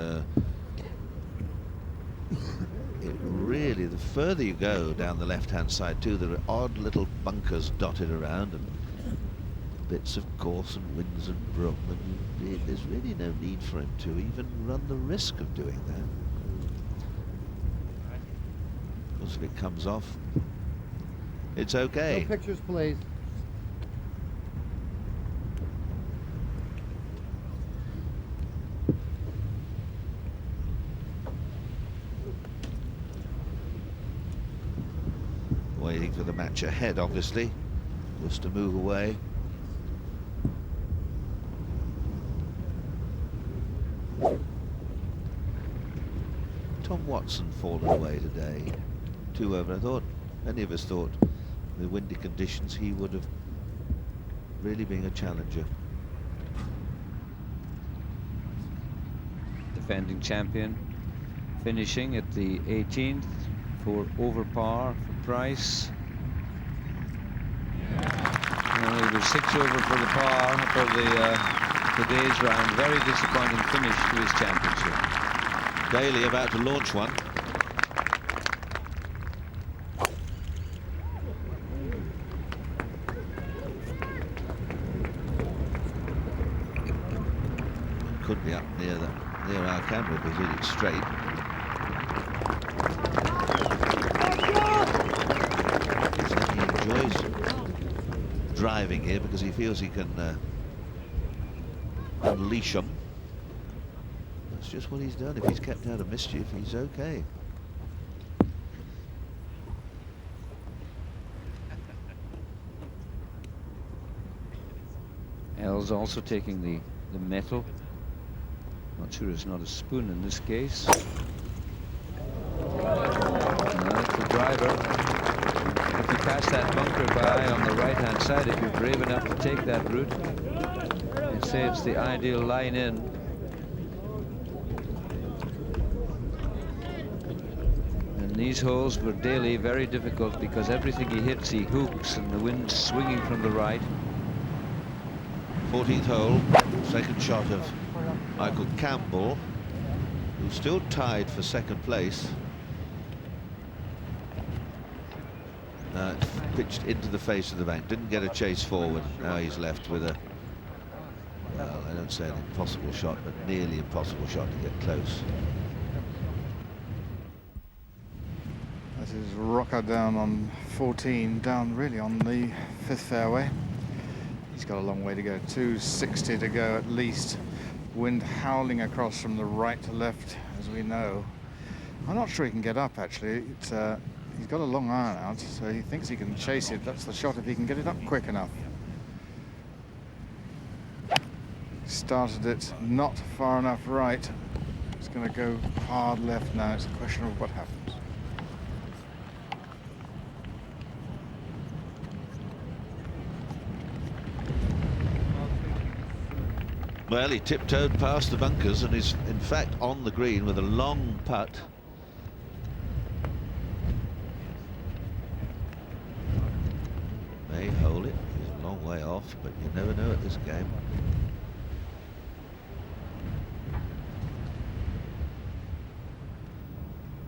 it really, the further you go down the left-hand side too, there are odd little bunkers dotted around and bits of course and winds and broom, and there's really no need for him to even run the risk of doing that. Of course, if it comes off, it's okay. No pictures, please. Waiting for the match ahead, obviously, just to move away. Tom Watson fallen away today. 2 over. I thought, many of us thought, the windy conditions, he would have really been a challenger. Defending champion, finishing at the 18th for over par for Price. He was 6 over for the par for today's round. Very disappointing finish to his championship. Daly about to launch one. Could be up near our camera if he hit it straight. He enjoys driving here because he feels he can unleash them. That's just what he's done. If he's kept out of mischief, he's okay. L's also taking the metal. Not sure it's not a spoon in this case. No, it's the driver. If you pass that bunker by on the right-hand side, if you're brave enough to take that route, I'd say it's the ideal line in. And these holes were Daly very difficult because everything he hits, he hooks, and the wind's swinging from the right. 14th hole, second shot of Michael Campbell, who's still tied for second place. Pitched into the face of the bank, didn't get a chase forward. Now he's left with a, well, I don't say an impossible shot, but nearly impossible shot to get close. That is Rocca down on 14, down really on the 5th fairway. He's got a long way to go, 260 to go at least. Wind howling across from the right to left, as we know. I'm not sure he can get up, actually. He's got a long iron out, so he thinks he can chase it. That's the shot if he can get it up quick enough. Started it not far enough right. It's going to go hard left now. It's a question of what happens. Well, he tiptoed past the bunkers and is in fact on the green with a long putt. May hole it. He's a long way off, but you never know at this game.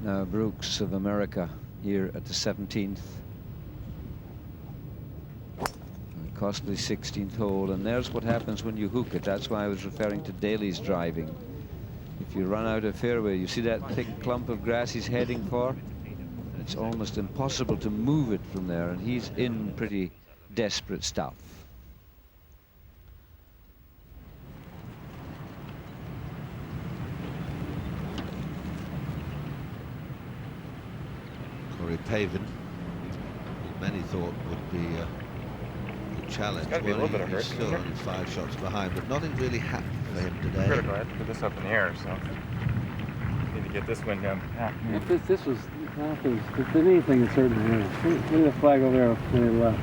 Now Brooks of America here at the 17th. Costly 16th hole, and there's what happens when you hook it. That's why I was referring to Daly's driving. If you run out of fairway, you see that thick clump of grass he's heading for? It's almost impossible to move it from there, and he's in pretty desperate stuff. Corey Pavin, who many thought would be a challenge. It's got to be a little bit of hurt. He's still only 5 shots behind, but nothing really happened for him today. Critical. I have to put this up in the air, so need to get this wind down. If this was, if anything, it's hurting here. Look at the flag over there to the left.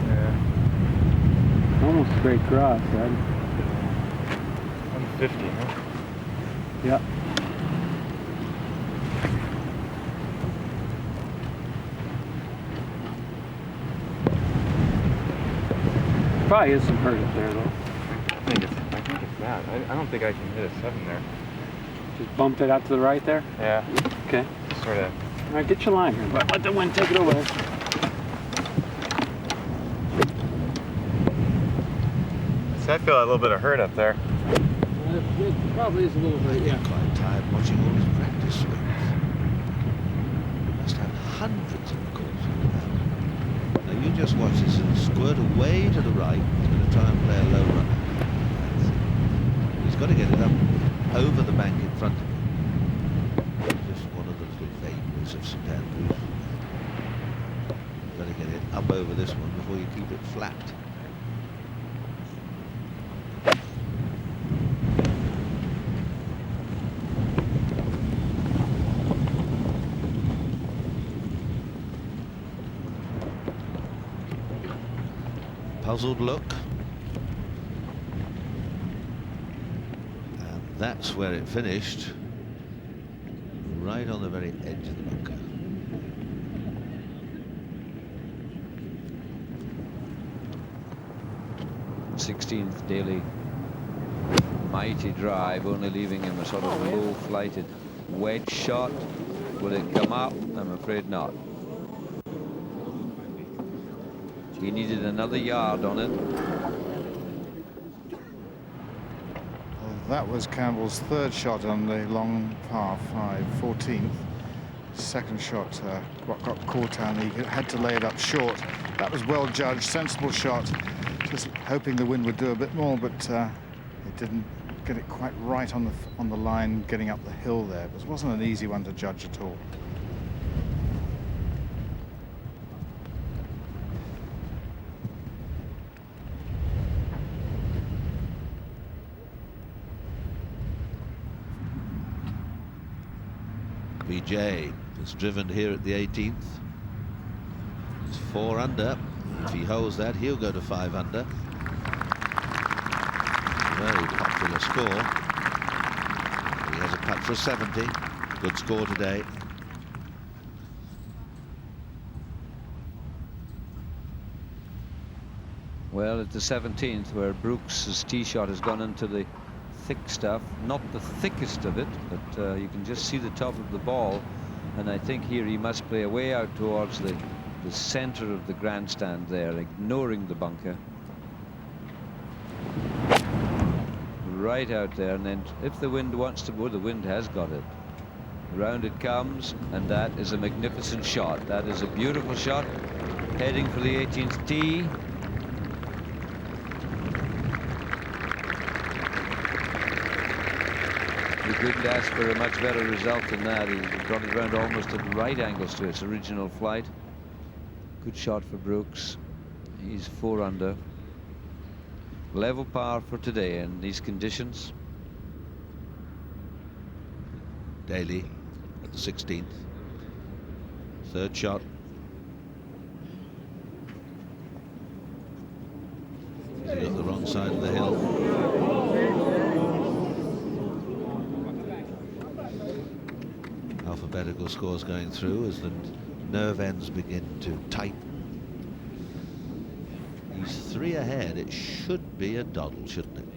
Yeah. Almost straight cross, right? 150, huh? Yeah. Probably is some hurt up there, though. I think it's that. I don't think I can hit a 7 there. Just bumped it out to the right there? Yeah. Okay. Sort of. All right, get your line here. Let the wind take it over there. So I feel a little bit of hurt up there. It probably is a little bit, yeah. Quite tired watching all his practice swings. He must have hundreds of calls on that. putt away to the right. He's going to try and play a low run. He's got to get it up over the bank in front of him. Just one of the little vagaries of St Andrews. You've got to get it up over this one before you keep it flat. Puzzled look. And that's where it finished. Right on the very edge of the bunker. 16th, Daly. Mighty drive, only leaving him a sort of low-flighted wedge shot. Will it come up? I'm afraid not. He needed another yard on it. Well, that was Campbell's third shot on the long par 5, 14th. Second shot got caught and he had to lay it up short. That was well judged, sensible shot. Just hoping the wind would do a bit more, but it didn't get it quite right on the line getting up the hill there. It wasn't an easy one to judge at all. BJ is driven here at the 18th. He's 4 under. If he holds that, he'll go to 5 under. Very popular score. He has a putt for 70. Good score today. Well, at the 17th, where Brooks's tee shot has gone into the thick stuff, not the thickest of it, but you can just see the top of the ball, and I think here he must play way out towards the center of the grandstand there, ignoring the bunker. Right out there, and then if the wind wants to go, the wind has got it. Round it comes, and that is a magnificent shot. That is a beautiful shot, heading for the 18th tee. You couldn't ask for a much better result than that. He got it around almost at right angles to its original flight. Good shot for Brooks. He's 4 under. Level par for today in these conditions. Daly at the 16th. Third shot. He's got the wrong side of the hill. Alphabetical scores going through as the nerve ends begin to tighten. He's 3 ahead. It should be a doddle, shouldn't it?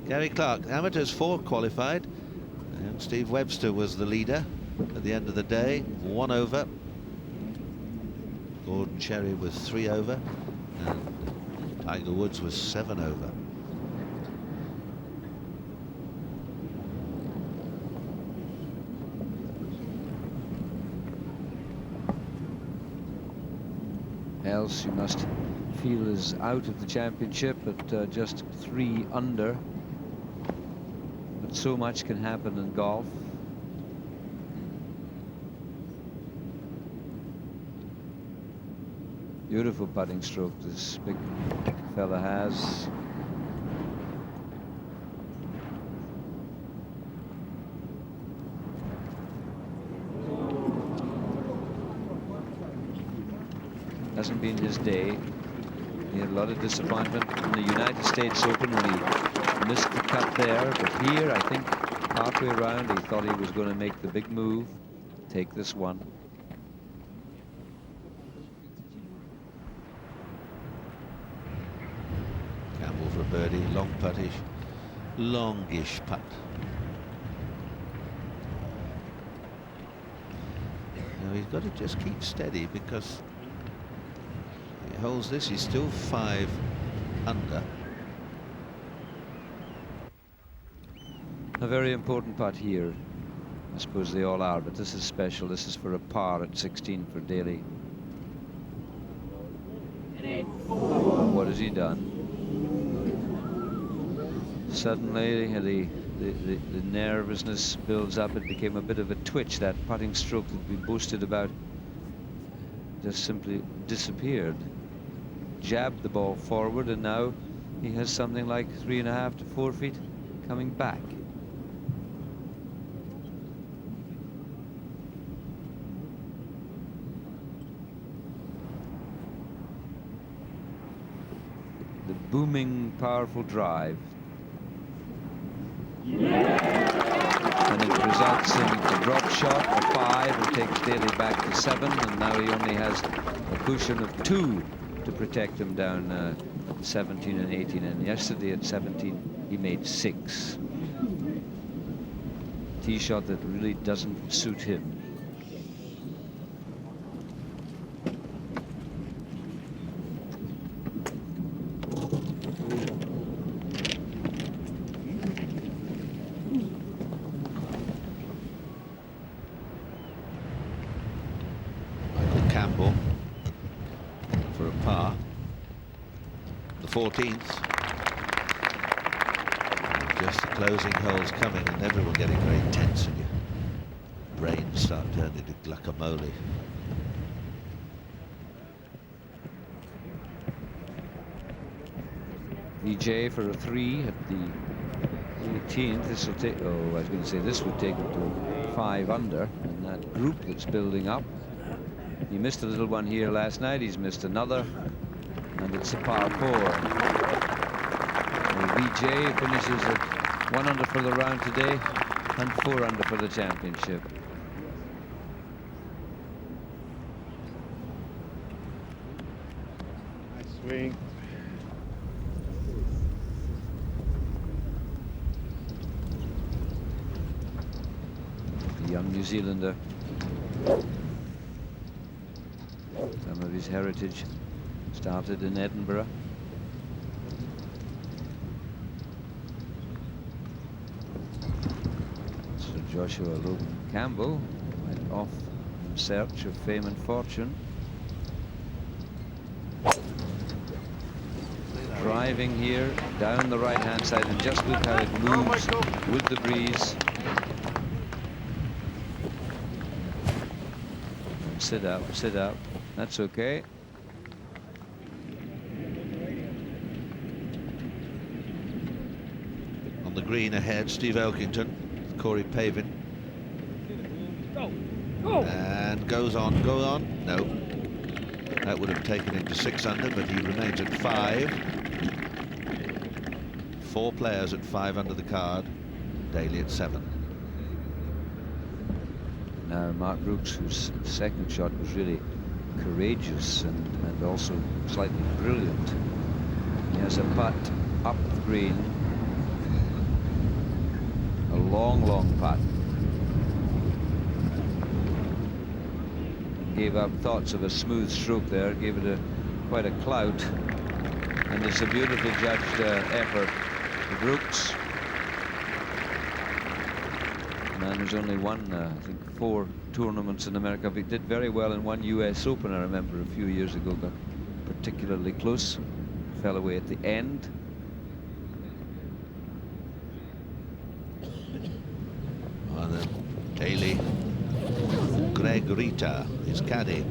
Gary Clark, amateurs 4 qualified, and Steve Webster was the leader at the end of the day, 1 over. Gordon Cherry was 3 over, and Tiger Woods was 7 over. Else you must feel is out of the championship at just 3 under. But so much can happen in golf. Beautiful putting stroke this big fella has. Hasn't been his day. He had a lot of disappointment in the United States Open when he missed the cut there, but here I think halfway around he thought he was going to make the big move, take this one. Campbell for a birdie, long puttish, longish putt. Now he's got to just keep steady, because he holds this, he's still 5 under. A very important putt here. I suppose they all are, but this is special. This is for a par at 16 for Daly. what has he done? Suddenly, the nervousness builds up. It became a bit of a twitch. That putting stroke that we boasted about just simply disappeared. Jabbed the ball forward, and now he has something like 3.5 to 4 feet coming back. The booming, powerful drive. And it results in a drop shot of 5 and takes Daly back to 7, and now he only has a cushion of 2 to protect him down 17 and 18, and yesterday at 17 he made 6. Tee shot that really doesn't suit him. For a par, the 14th. Just the closing holes coming, and everyone getting very tense, and your brains start turning into guacamole. VJ for a 3 at the 18th. This will take. Oh, I was going to say this would take him to 5 under, and that group that's building up. He missed a little one here last night. He's missed another, and it's a par 4. And VJ finishes at 1 under for the round today and 4 under for the championship. Nice swing. The young New Zealander. Some of his heritage started in Edinburgh. Sir Joshua Logan Campbell went off in search of fame and fortune. Driving here down the right-hand side, and just look how it moves with the breeze. Sit up, sit up. That's okay. On the green ahead, Steve Elkington, Corey Pavin. And goes on, no. That would have taken him to 6 under, but he remains at 5. 4 players at 5 under the card. Daly at 7. Now Mark Brooks, whose second shot was really courageous and also slightly brilliant. He has a putt up the green. A long putt. Gave up thoughts of a smooth stroke there, gave it quite a clout. And it's a beautifully judged effort for Brooks. Man who's only won, I think, 4 tournaments in America. He did very well in one US Open, I remember, a few years ago. Got particularly close. Fell away at the end. And then Daly. Greg Rita, his caddy.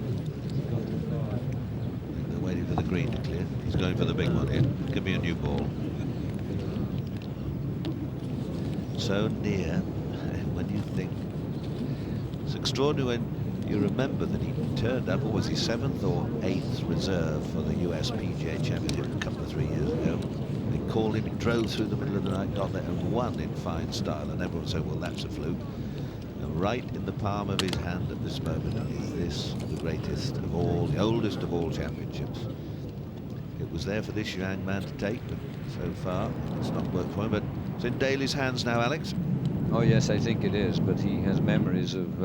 They're waiting for the green to clear. He's going for the big one here. Give me a new ball. So near. When you think it's extraordinary when you remember that he turned up, or was he 7th or 8th reserve for the US PGA Championship a couple of 3 years ago. They called him, drove through the middle of the night, got there and won in fine style, and everyone said, well, that's a fluke. And right in the palm of his hand at this moment is this, the greatest of all, the oldest of all championships. It was there for this young man to take, but so far it's not worked for him. But it's in Daly's hands now, Alex. Oh yes, I think it is, but he has memories of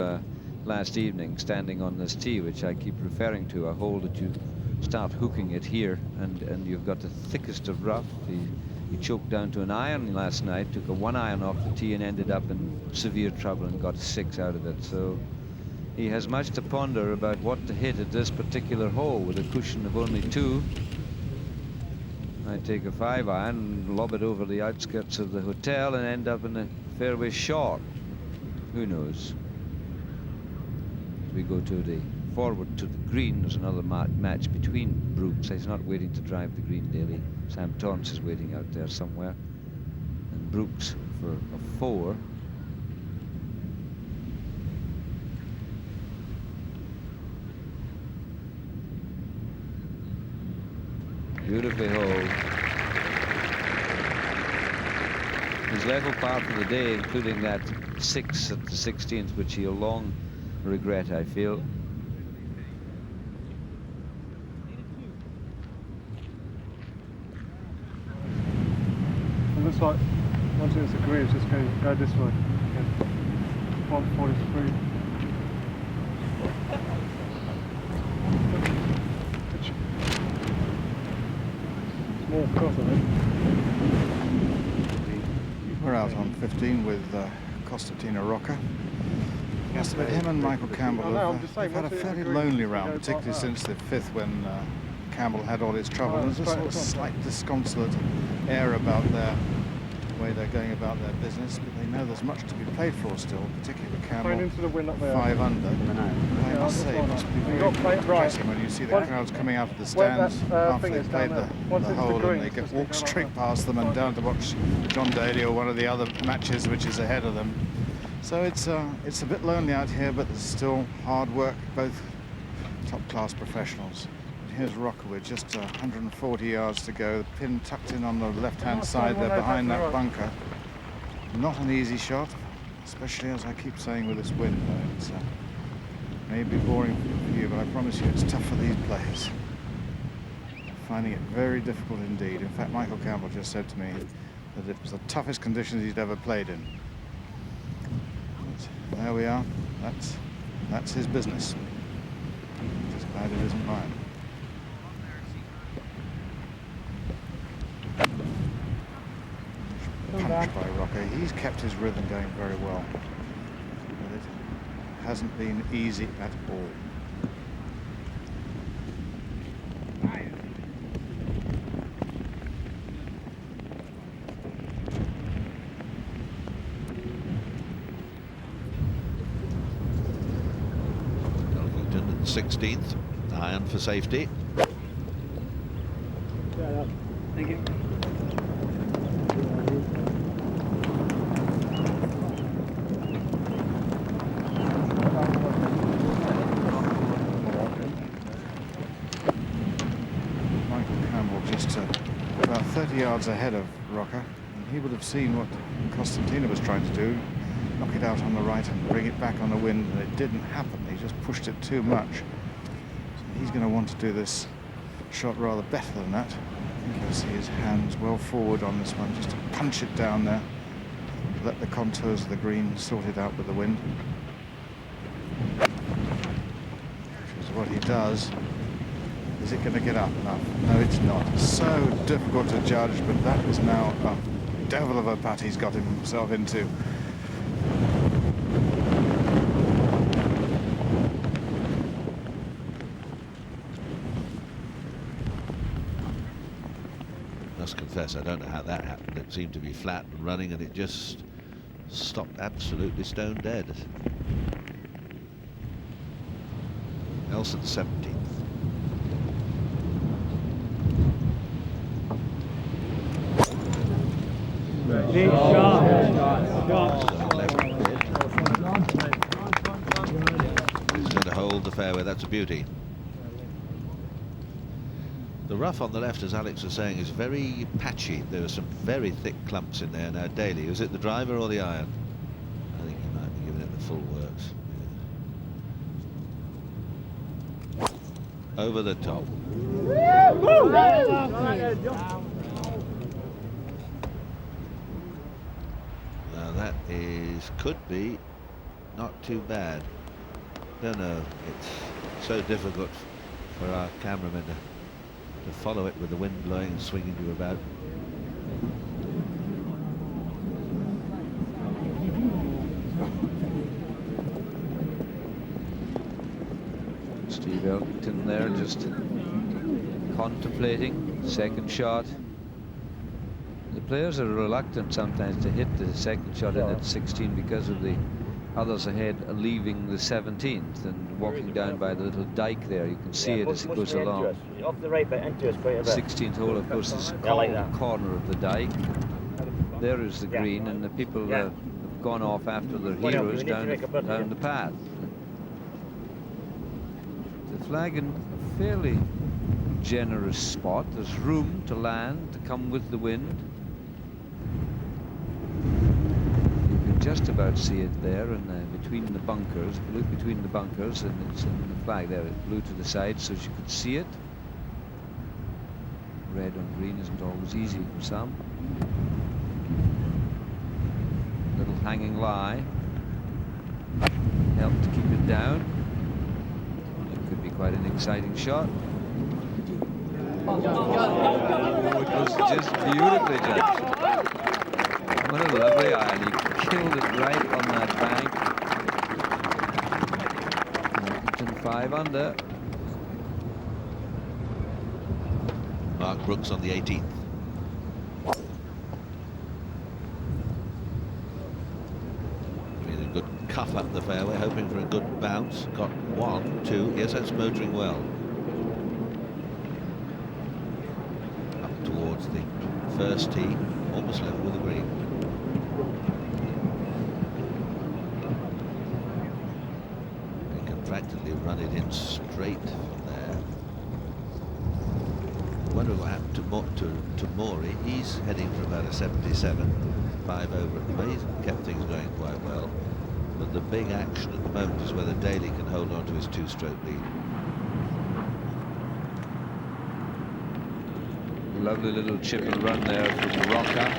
last evening standing on this tee, which I keep referring to, a hole that you start hooking it here, and you've got the thickest of rough. He choked down to an iron last night, took a 1 iron off the tee and ended up in severe trouble and got 6 out of it. So he has much to ponder about what to hit at this particular hole with a cushion of only 2. Might take a 5-iron, lob it over the outskirts of the hotel and end up in the fairway short. Who knows? We go to the forward to the green. There's another match between Brooks. He's not waiting to drive the green, Daly. Sam Torrance is waiting out there somewhere. And Brooks for a 4. Beautifully holed. His level par for the day, including that 6 at the 16th, which he'll long regret, I feel. It looks like once it's a green, it's just going to go this way. Yeah. 143. Small cross, I think. We're out on 15 with Costantino Rocca. Yes, but him and Michael Campbell have had a fairly lonely round, particularly since the 5th when Campbell had all his trouble. There's a sort of slight disconsolate air about their way they're going about their business, but they know there's much to be played for still, particularly with Campbell 5 under. I must say, it must be very interesting when you see the crowds coming out of the stands after they've played the hole and they get walk straight past them and down to watch John Daly or one of the other matches which is ahead of them. So it's a bit lonely out here, but there's still hard work, both top-class professionals. Here's Rocca with just 140 yards to go. The pin tucked in on the left-hand side there behind that bunker. Not an easy shot, especially as I keep saying with this wind. It may be boring for you, but I promise you it's tough for these players. Finding it very difficult indeed. In fact, Michael Campbell just said to me that it was the toughest conditions he'd ever played in. But there we are. That's his business. Just glad it isn't mine. Punch by Rocca. He's kept his rhythm going very well, but it hasn't been easy at all. Elkington at 16th, iron for safety. Thank you. About 30 yards ahead of Rocca, and he would have seen what Costantino was trying to do, knock it out on the right and bring it back on the wind, and it didn't happen. He just pushed it too much. So he's going to want to do this shot rather better than that. I think you'll see his hands well forward on this one, just to punch it down there, let the contours of the green sort it out with the wind. Which is what he does. Is it going to get up enough? No, it's not. So difficult to judge, but that is now a devil of a putt he's got himself into. Must confess, I don't know how that happened. It seemed to be flat and running, and it just stopped absolutely stone dead. Nelson 17th. Deep shot. He's going to hold the fairway. That's a beauty. The rough on the left, as Alex was saying, is very patchy. There are some very thick clumps in there. Now, Daly, was it the driver or the iron? I think he might be giving it the full works. Yeah. Over the top. Now that could be not too bad. Don't know. It's so difficult for our cameramen to follow it with the wind blowing and swinging you about. Steve Elkington there just contemplating. Second shot. The players are reluctant sometimes to hit the second shot in at 16 because of the others ahead leaving the 17th and walking down by the little dike there. You can see it as it goes along. Off the right bit, into us quite a bit. 16th hole, of course, is Yeah, like all that. the corner of the dike. There is the green, and the people have gone off after their Well, yeah, we heroes need to down, make a bit, down yeah. the path. The flag in a fairly generous spot. There's room to land, to come with the wind. You can just about see it there, and between the bunkers. If you look between the bunkers, and it's in the flag there. It blew to the side so you could see it. Red on green isn't always easy for some. Little hanging lie. Helped to keep it down. It could be quite an exciting shot. Oh, it was just beautifully judged. What a lovely iron. He killed it right on that bank. Elkington 5 under. Mark Brooks on the 18th. Really good cuff up the fairway, hoping for a good bounce. Got 1, 2. Yes, that's motoring well. Up towards the first tee, almost level with the green. He can practically run it in straight from there. Wonder what happened to Maury. He's heading for about a 77, 5 over at the moment. He's kept things going quite well. But the big action at the moment is whether Daly can hold on to his 2-stroke lead. Lovely little chip and run there from Rocca.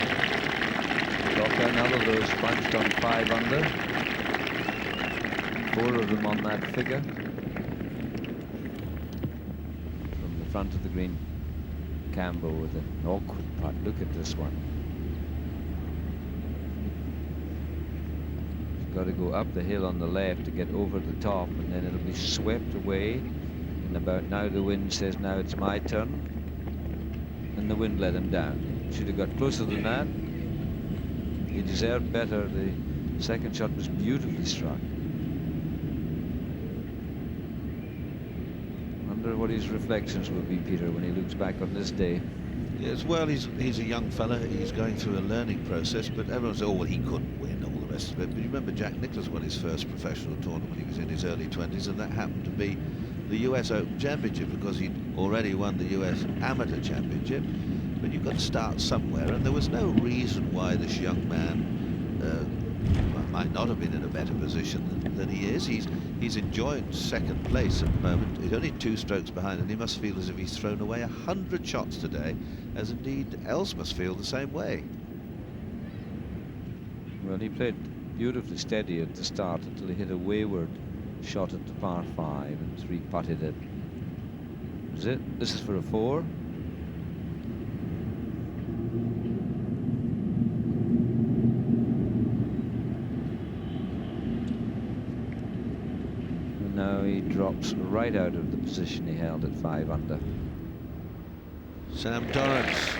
Rocca, none of those bunched on 5 under. 4 of them on that figure. From the front of the green, Campbell with an awkward putt. Look at this one. He's got to go up the hill on the left to get over the top, and then it'll be swept away. And about now the wind says, now it's my turn. And the wind let him down. Should have got closer than that. He deserved better. The second shot was beautifully struck. Wonder what his reflections will be, Peter, when he looks back on this day. Yes, well, he's a young fella. He's going through a learning process, but everyone says, oh, well, he couldn't win, all the rest of it. But you remember Jack Nicklaus won his first professional tournament when he was in his early 20s, and that happened to be the US Open Championship, because he'd already won the US Amateur Championship. But you've got to start somewhere, and there was no reason why this young man might not have been in a better position than he is. He's enjoying second place at the moment. He's only 2 strokes behind, and he must feel as if he's thrown away 100 shots today, as indeed Els must feel the same way. Well, he played beautifully steady at the start until he hit a wayward shot at the par 5 and 3-putted it. Is it? This is for a 4. And now he drops right out of the position he held at 5 under. Sam Torrance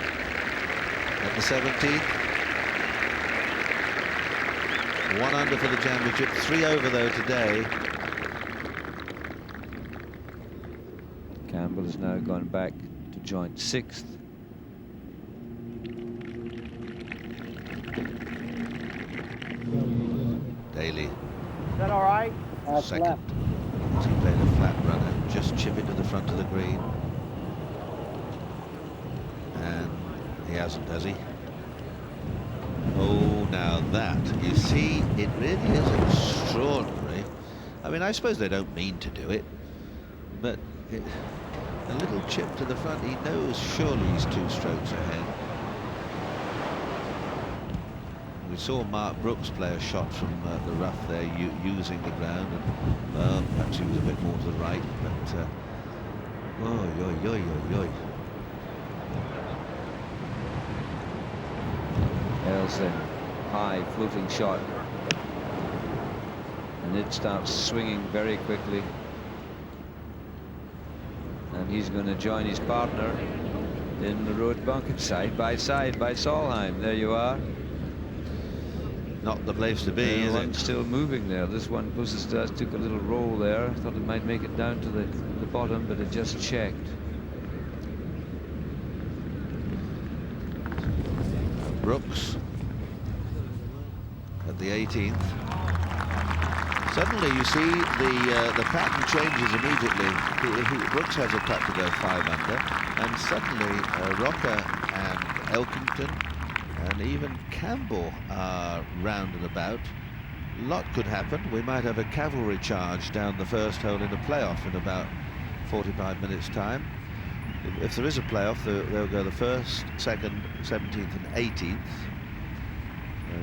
at the 17th. 1 under for the championship, 3 over though today. Campbell has now gone back to joint 6th. Daly. Is that all right? Second. As he played a flat runner, just chip it to the front of the green. And he hasn't, has he? Oh, now that, you see, it really is extraordinary. I mean, I suppose they don't mean to do it, but a little chip to the front, he knows surely he's 2 strokes ahead. We saw Mark Brooks play a shot from the rough there, using the ground, and well, perhaps he was a bit more to the right, but oh, There's a high floating shot, and it starts swinging very quickly, and he's going to join his partner. in the road bunker, side by Solheim. There you are. Not the place to be, is One's it? still moving there. This one took a little roll there. I thought it might make it down to the bottom, but it just checked. Brooks at the 18th. Suddenly you see the pattern changes immediately. Brooks has a putt to go 5 under, and suddenly Rocca and Elkington and even Campbell are round and about. A lot could happen. We might have a cavalry charge down the first hole in a playoff in about 45 minutes time. If there is a playoff, they'll go the 1st, 2nd, 17th and 18th.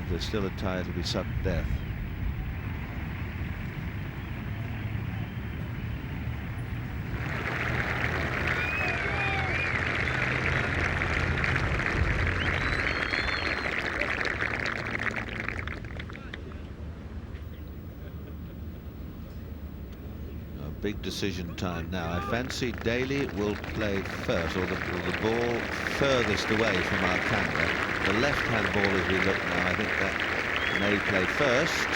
If there's still a tie, it'll be sudden death. Big decision time now. I fancy Daly will play first, or the ball furthest away from our camera. The left-hand ball as we look now, I think that may play first.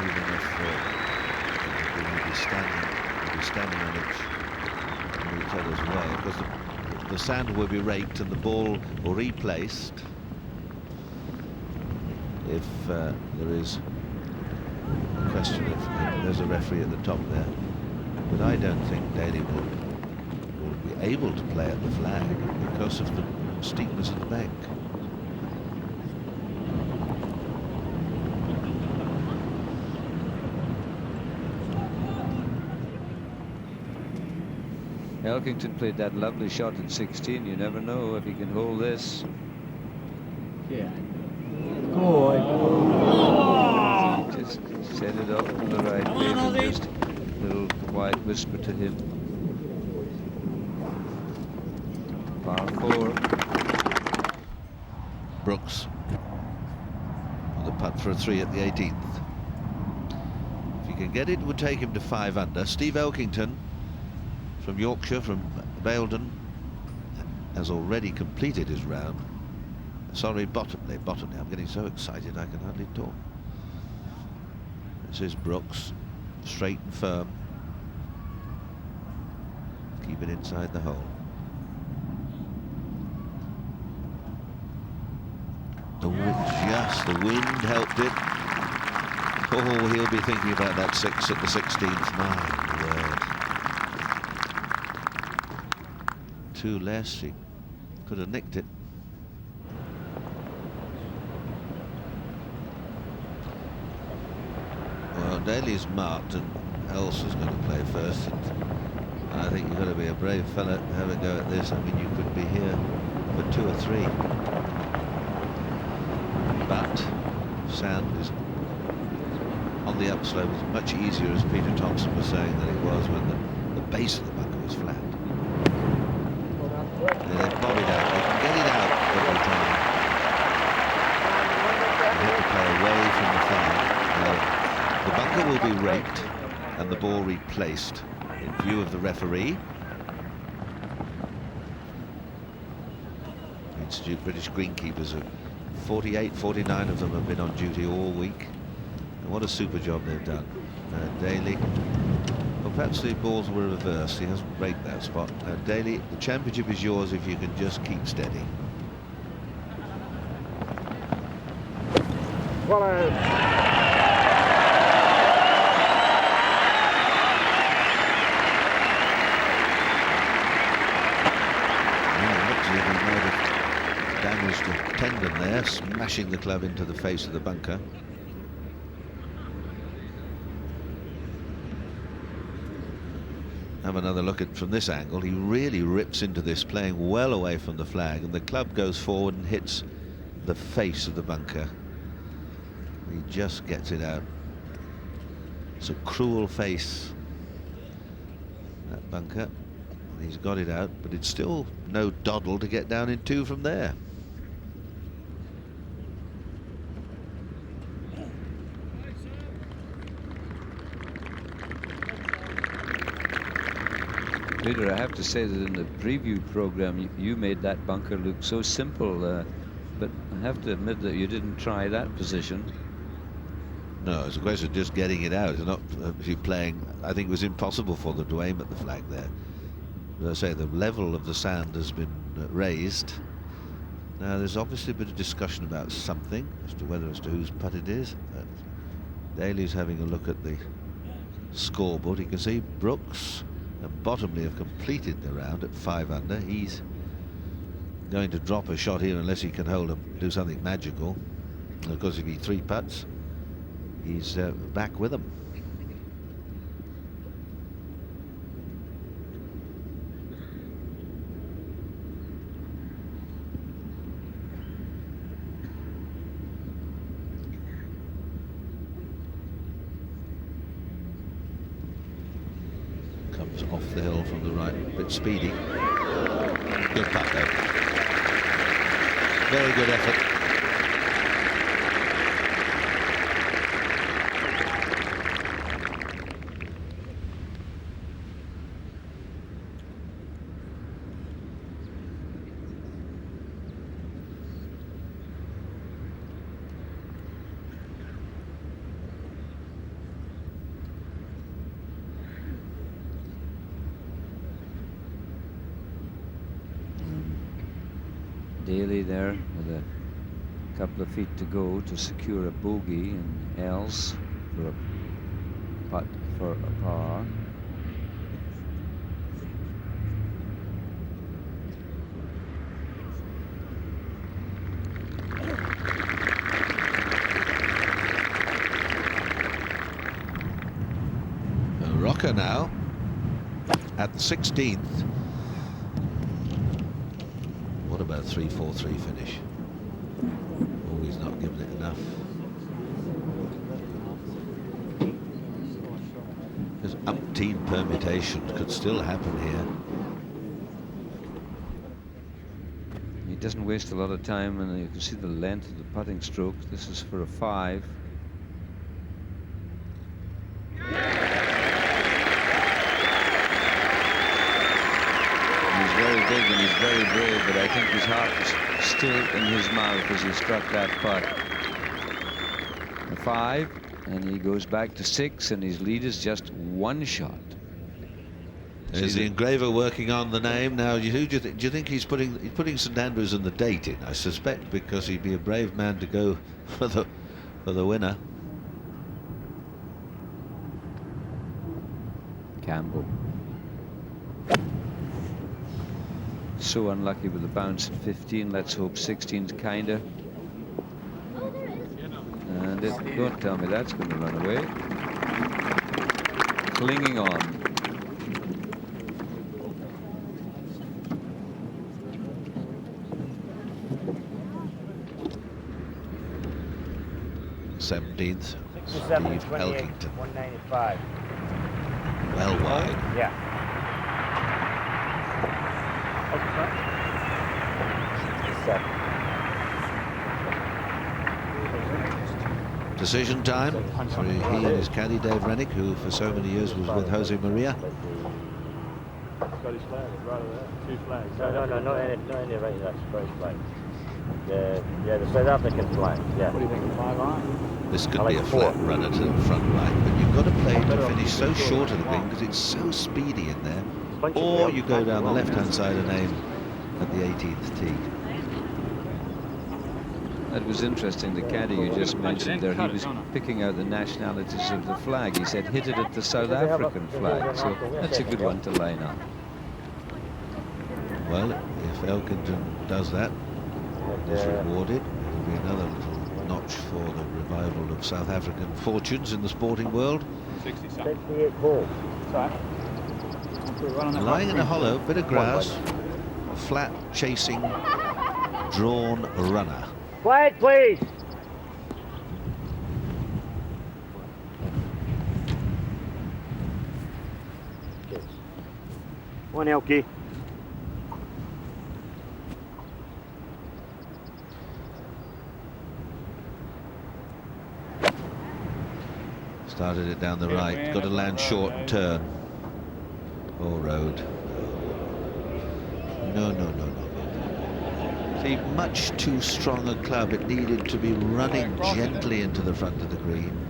Even if we'll be standing on each other's way, because the sand will be raked and the ball replaced if there is question of there's a referee at the top there, but I don't think Daly will be able to play at the flag because of the steepness of the bank. Elkington played that lovely shot at 16. You never know if he can hold this. Yeah. Go Just set it up in the right place and just a little quiet whisper to him. Par 4. Brooks with a putt for a 3 at the 18th. If he can get it, it would take him to 5 under. Steve Elkington from Yorkshire, from Baildon, has already completed his round. Sorry, Bottomley. I'm getting so excited I can hardly talk. This is Brooks, straight and firm. Keep it inside the hole. The wind helped it. Oh, he'll be thinking about that 6 at the 16th. My word. 2 less, he could have nicked it. Well, Daly's marked and Elsa's going to play first. And I think you've got to be a brave fella to have a go at this. I mean, you could be here for 2 or 3. But sand is on the upslope. It's much easier, as Peter Thompson was saying, than it was when the base of the bunker was flat. And they bob it out. They can get it out every time. You have to play away from the flag. The bunker will be raked and the ball replaced in view of the referee. Institute British greenkeepers, 48, 49 of them have been on duty all week. And what a super job they've done. Daly, well, perhaps the balls were reversed. He hasn't raked that spot. Daly, the championship is yours if you can just keep steady. Well, damaged the tendon there, smashing the club into the face of the bunker. Have another look at from this angle. He really rips into this, playing well away from the flag, and the club goes forward and hits the face of the bunker. He just gets it out. It's a cruel face, that bunker. He's got it out, but it's still no doddle to get down in 2 from there. Peter, I have to say that in the preview program, you made that bunker look so simple, but I have to admit that you didn't try that position. No, it's a question of just getting it out. It's not playing. I think it was impossible for them to aim at the flag there. As I say, the level of the sand has been raised. Now, there's obviously a bit of discussion about something as to whose putt it is. Daly's having a look at the scoreboard. You can see Brooks and Bottomley have completed the round at 5 under. He's going to drop a shot here unless he can hold him, do something magical. And of course, if he 3 putts, he's back with them. Comes off the hill from the right, a bit speedy. Good putt though. Very good effort. Daly there with a couple of feet to go to secure a bogey, and Els for a putt for a par. Rocca now at the 16th. What about 3-4-3 finish? Oh, he's not giving it enough. There's umpteen permutations could still happen here. He doesn't waste a lot of time, and you can see the length of the putting stroke. This is for a 5. Big and he's very brave, but I think his heart was still in his mouth as he struck that putt. A 5, and he goes back to 6, and his lead is just 1 shot. Is the engraver working on the name now? Who do you think? Do you think he's putting St Andrews and the date in? I suspect because he'd be a brave man to go for the winner. Campbell. So unlucky with the bounce at 15. Let's hope 16's kinder. And don't tell me that's going to run away. Clinging on. th Steve Elkington. 195. Well wide. Yeah. Decision time for he and his caddy Dave Rennick, who for so many years was with Jose Maria. Scottish flag is right over there. 2 flags. No, not any right. That's Scottish flag. The South African flag. Yeah. What do you think? 5 iron? This could be a flat runner to the front right, but you've got to play to finish so short of the green because it's so speedy in there. Or you go down the left-hand side and aim at the 18th tee. That was interesting. The caddy you just mentioned there, he was picking out the nationalities of the flag. He said hit it at the South African flag, so that's a good one to line up. Well, if Elkington does that, is rewarded, it'll be another little notch for the revival of South African fortunes in the sporting world. 68 holes. Lying in a hollow, bit of grass, a flat chasing drawn runner. Flag, please. One Elkie. Started it down the right, got to land short and turn. Poor road. No. See, much too strong a club. It needed to be running gently into the front of the green.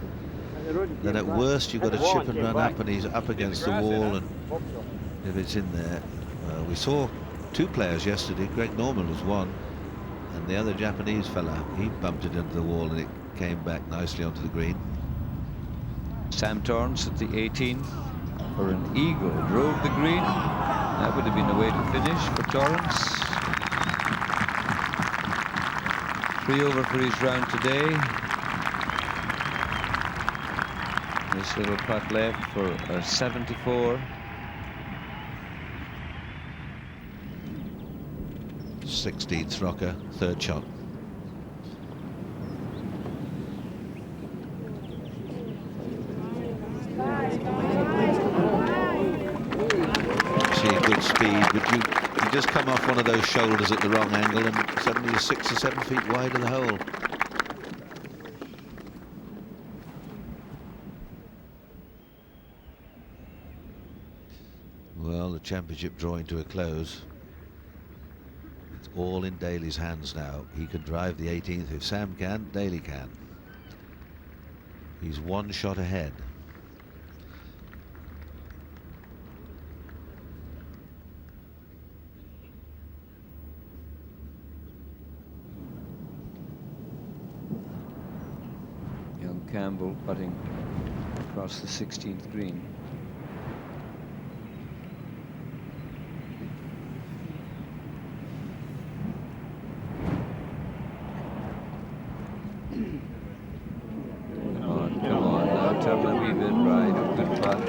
Then at worst you've got to chip and run up, and he's up against the wall, and if it's in there. We saw two players yesterday. Greg Norman was one, and the other Japanese fella, he bumped it into the wall and it came back nicely onto the green. Sam Torrance at the 18th for an eagle. Drove the green. That would have been the way to finish for Torrance. 3 over for his round today. This little putt left for a 74. 16th Rocca, third shot. See, good speed, but you just come off one of those shoulders at the wrong angle and suddenly you're 6 or 7 feet wide of the hole. Well, the championship drawing to a close. It's all in Daly's hands now. He can drive the 18th. If Sam can, Daly can. He's 1 shot ahead. Young Campbell putting across the 16th green. Come on, now turn a wee bit right. Good putt.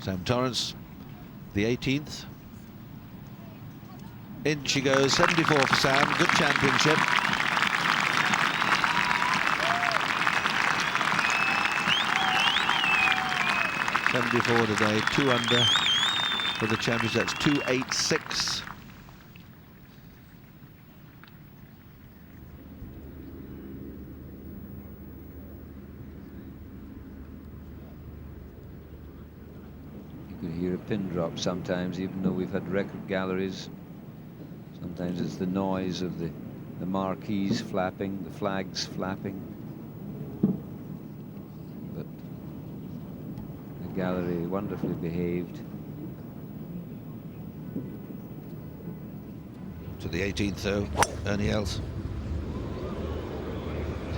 Sam Torrance, the 18th. In she goes, 74 for Sam. Good championship. '74 today, 2 under for the championship. That's 286. You could hear a pin drop sometimes, even though we've had record galleries. Sometimes it's the noise of the marquees flapping, the flags flapping. But the gallery wonderfully behaved. To the 18th though, Ernie Els.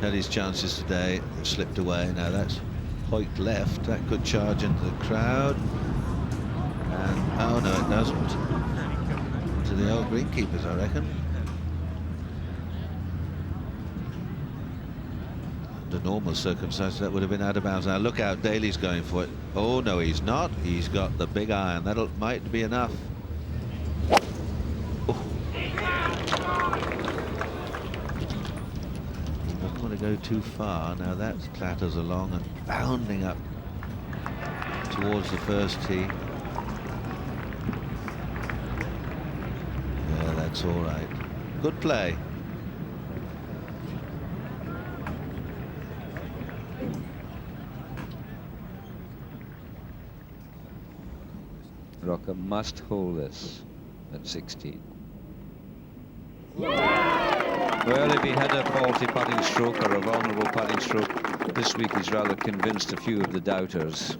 Had his chances today, they've slipped away. Now that's Hoyt left, that could charge into the crowd. And oh no, it doesn't. To the old greenkeepers, I reckon. Under normal circumstances, that would have been out of bounds. Now look out, Daly's going for it. Oh no, he's not. He's got the big iron. That might be enough. Oh. He doesn't want to go too far. Now that clatters along and bounding up towards the first tee. That's all right. Good play. Rocca must hold this at 16. Well, if he had a faulty putting stroke or a vulnerable putting stroke, this week he's rather convinced a few of the doubters.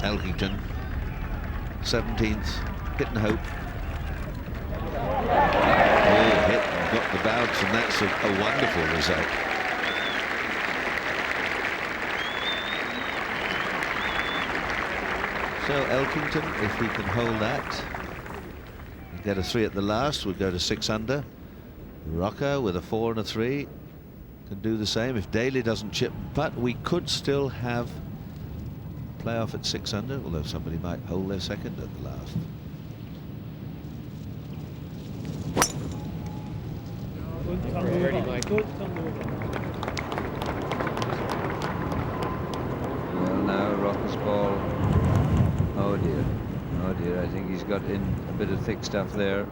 Elkington, 17th, hit and hope. Oh, hit and got the bounce, and that's a wonderful result. So Elkington, if we can hold that and get a 3 at the last, we'll go to 6 under. Rocca with a 4 and a 3 can do the same. If Daly doesn't chip putt, we could still have playoff at 6 under, although somebody might hold their second at the last. Well, now Rocca's ball. Oh dear, oh dear. I think he's got in a bit of thick stuff there.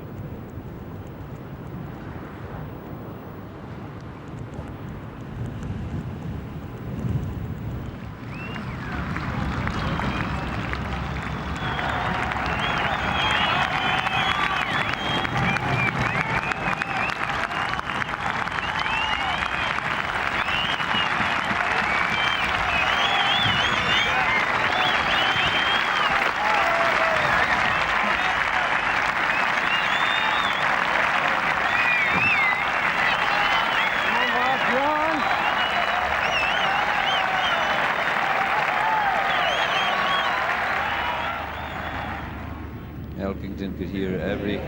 Elkington could hear every... Oh,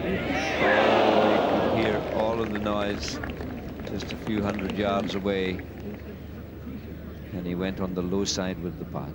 he could hear all of the noise just a few hundred yards away. And he went on the low side with the putt.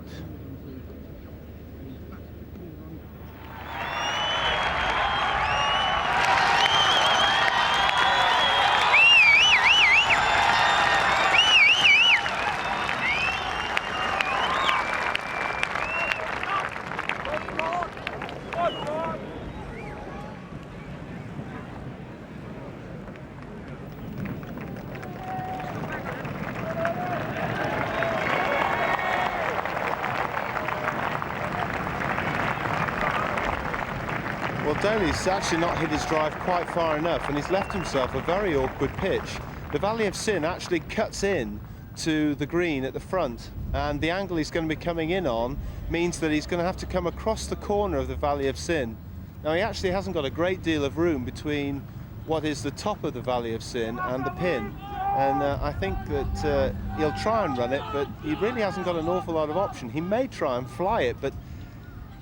Well, Daly's actually not hit his drive quite far enough, and he's left himself a very awkward pitch. The Valley of Sin actually cuts in to the green at the front, and the angle he's going to be coming in on means that he's going to have to come across the corner of the Valley of Sin. Now, he actually hasn't got a great deal of room between what is the top of the Valley of Sin and the pin, and I think that he'll try and run it, but he really hasn't got an awful lot of option. He may try and fly it, but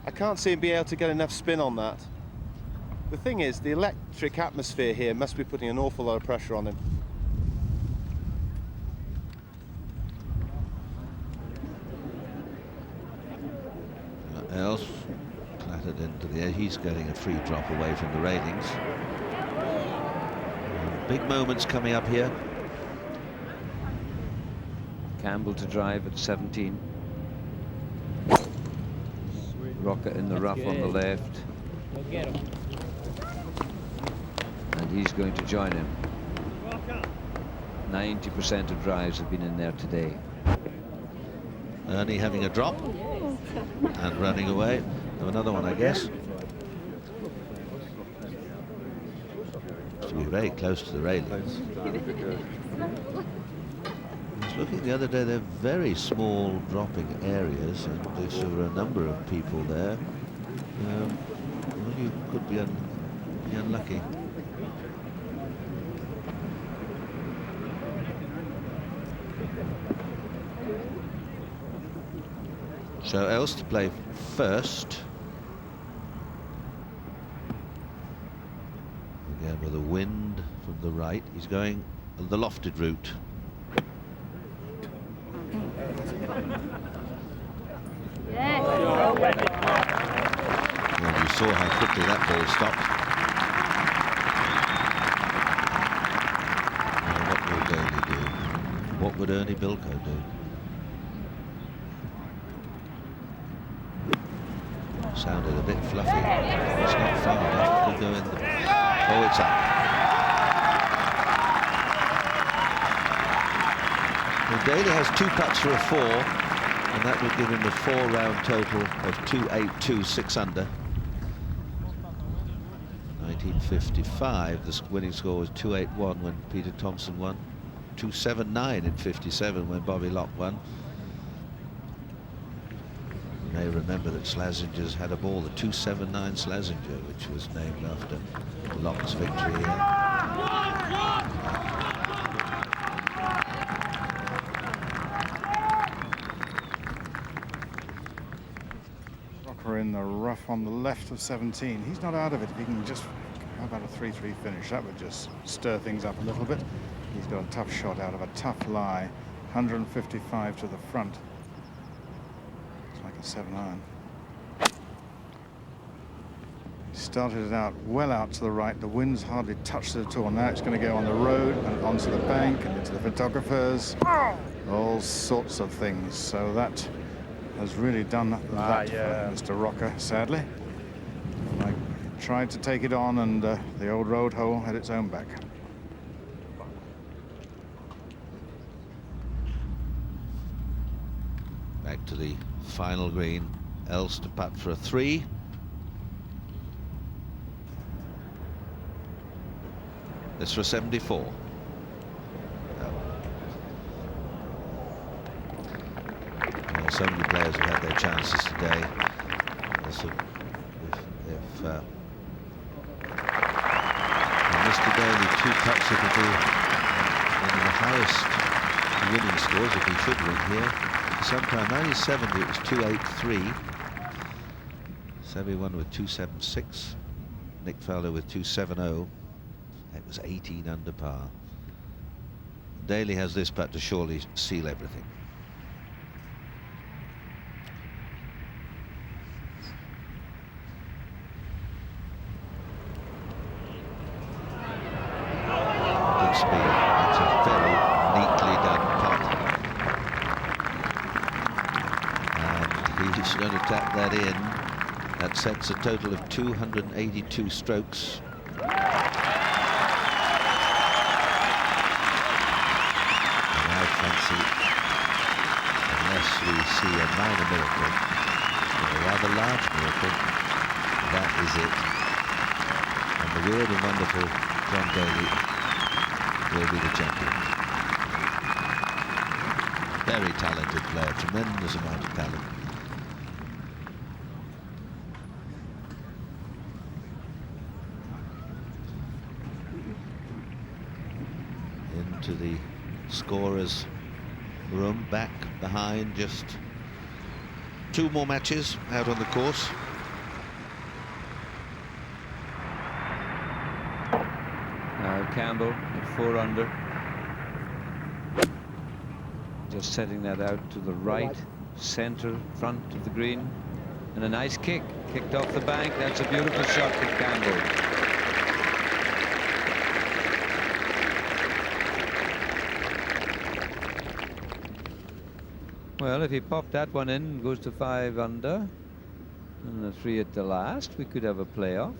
I can't see him be able to get enough spin on that. The thing is, the electric atmosphere here must be putting an awful lot of pressure on him. Els clattered into the edge. He's getting a free drop away from the railings. Big moments coming up here. Campbell to drive at 17. Rocca in the rough on the left. Go get him. And he's going to join him. 90% of drives have been in there today. Ernie having a drop and running away. Another one, I guess. To be very close to the railings. I was looking the other day, they're very small dropping areas, and if there were a number of people there, well, you could be unlucky. So Els to play first. Again with a wind from the right. He's going the lofted route. Well, you saw how quickly that ball stopped. Now, what will Daly do? What would Ernie Bilko do? Sounded a bit fluffy. It's not far enough to go in the... Oh, it's up. Well, Daly has 2 putts for a 4, and that would give him a 4-round total of 282, 6 under. 1955, the winning score was 281 when Peter Thompson won. 279 in 57 when Bobby Locke won. You may remember that Slazinger's had a ball, the 279 Slazinger, which was named after Locke's victory here. Rocca in the rough on the left of 17. He's not out of it. If he can just, how about a 3-3 finish? That would just stir things up a little bit. He's got a tough shot out of a tough lie. 155 to the front. It's like a 7-iron. He started it out well out to the right. The wind's hardly touched it at all. Now it's going to go on the road and onto the bank and into the photographers. All sorts of things. So that has really done that for Mr. Rocca, sadly. I tried to take it on, and the old road hole had its own back. Back to the final green. Els to putt for a 3. This for a 74. So many players have had their chances today. Also, if Mr. Daly 2 putts, it will be one of the highest winning scores if he should win here. Sometime 1970 it was 283. 71 with 276. Nick Faldo with 270. It was 18 under par. Daly has this putt to surely seal everything. Good speed. It's a very neatly done putt. And he's going to tap that in. That sets a total of 282 strokes. Fancy, unless we see a minor miracle, or a rather large miracle, that is it. And the weird and wonderful John Daly will be the champion. Very talented player, tremendous amount of talent. Into the scorers room, back behind, just 2 more matches out on the course. Now Campbell at 4 under. Just setting that out to the right, center, front of the green. And a nice kick, kicked off the bank. That's a beautiful shot from Campbell. Well, if he popped that one in and goes to 5 under, and the 3 at the last, we could have a playoff.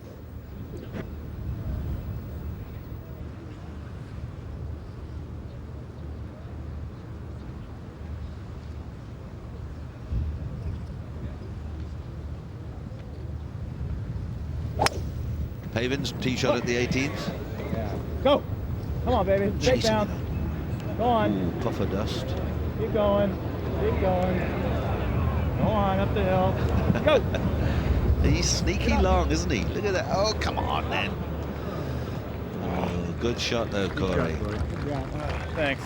Pavin's tee shot at the 18th. Yeah. Go! Come on, baby. Take down. Go on. Ooh, puff of dust. Keep going. Keep going. Go on up the hill. Go! He's sneaky long, isn't he? Look at that. Oh, come on, then. Oh, good shot, though, Corey. Yeah. Thanks.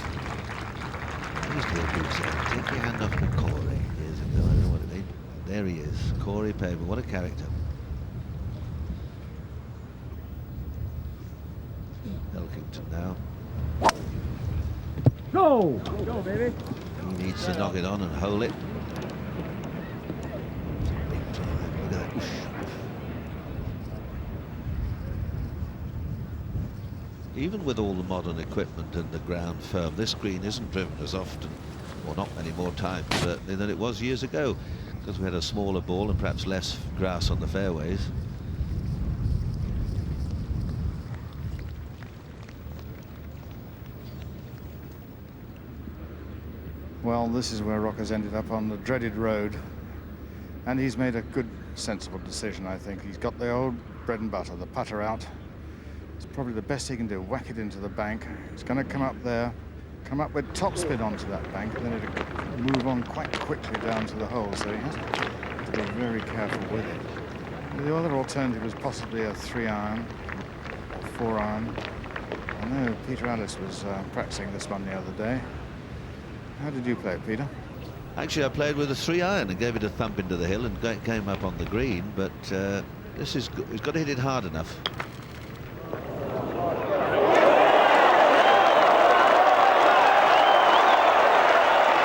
Take your hand off the Corey. Years ago, I don't know what it is. There he is, Corey Pavin. What a character. Elkington now. Go! Go, baby. He needs to knock it on and hole it. Big drive. Look at that. Even with all the modern equipment and the ground firm, this green isn't driven as often, or not many more times, certainly, than it was years ago, because we had a smaller ball and perhaps less grass on the fairways. Well, this is where Rocca's ended up, on the dreaded road, and he's made a good, sensible decision, I think. He's got the old bread and butter, the putter out. It's probably the best he can do, whack it into the bank. It's going to come up there, come up with topspin onto that bank, and then it'll move on quite quickly down to the hole, so he has to be very careful with it. The other alternative was possibly a 3-iron or 4-iron. I know Peter Alice was practicing this one the other day. How did you play it, Peter? Actually, I played with a 3-iron and gave it a thump into the hill and came up on the green, but this is good. He's got to hit it hard enough.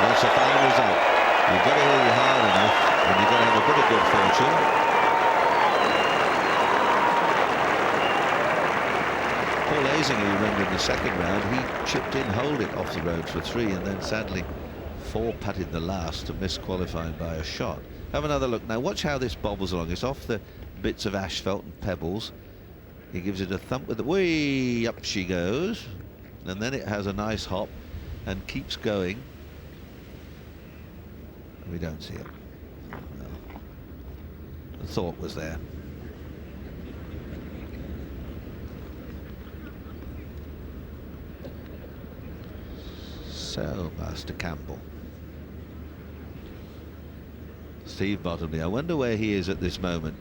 That's a fine result. You've got to hit it hard enough, and you've got to have a bit of good fortune. Paul Azinger, you remember in the second round, he chipped in, holed it off the road for 3, and then sadly 4-putted the last to miss qualifying by a shot. Have another look now. Watch how this bobbles along. It's off the bits of asphalt and pebbles. He gives it a thump with the way up she goes, and then it has a nice hop and keeps going. We don't see it. Oh, no. The thought was there. So, Master Campbell. Steve Bottomley, I wonder where he is at this moment.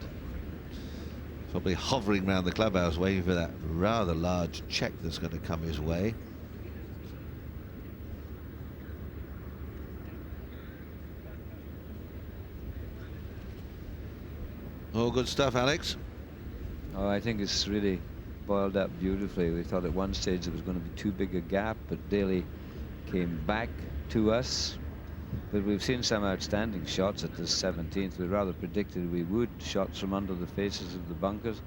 Probably hovering around the clubhouse waiting for that rather large check that's going to come his way. All good stuff, Alex. Oh, I think it's really boiled up beautifully. We thought at one stage it was going to be too big a gap, but Daly came back to us. But we've seen some outstanding shots at this 17th. We rather predicted we would. Shots from under the faces of the bunkers.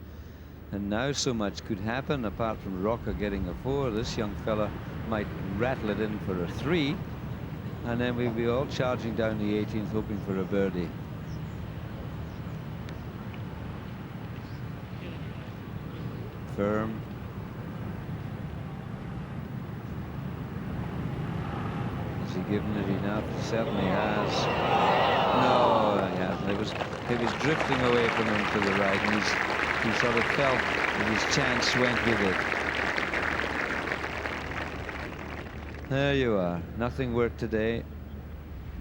And now so much could happen. Apart from Rocca getting a 4, this young fella might rattle it in for a 3. And then we'd be all charging down the 18th hoping for a birdie. Firm. Has he given it enough? He certainly has. No, he hasn't. It was drifting away from him to the right, and he sort of felt that his chance went with it. There you are. Nothing worked today,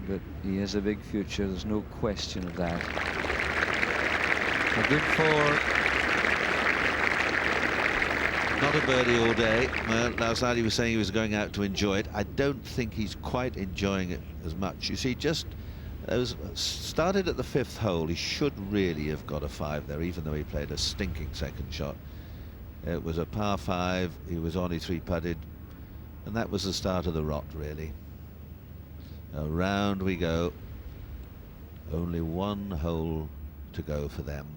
but he has a big future. There's no question of that. A good 4. Not a birdie all day. Well, last night he was saying he was going out to enjoy it. I don't think he's quite enjoying it as much. You see, just as started at the 5th hole, he should really have got a 5 there, even though he played a stinking second shot. It was a par 5. He was only 3-putted, and that was the start of the rot, really. Around we go. Only one hole to go for them.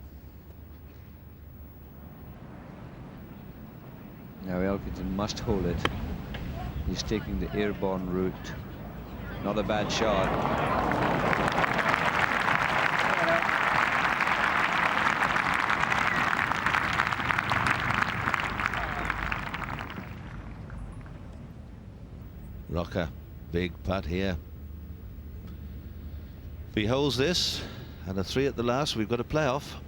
Now Elkington must hold it. He's taking the airborne route. Not a bad shot. Rocca, big putt here. If he holds this and a 3 at the last, we've got a playoff.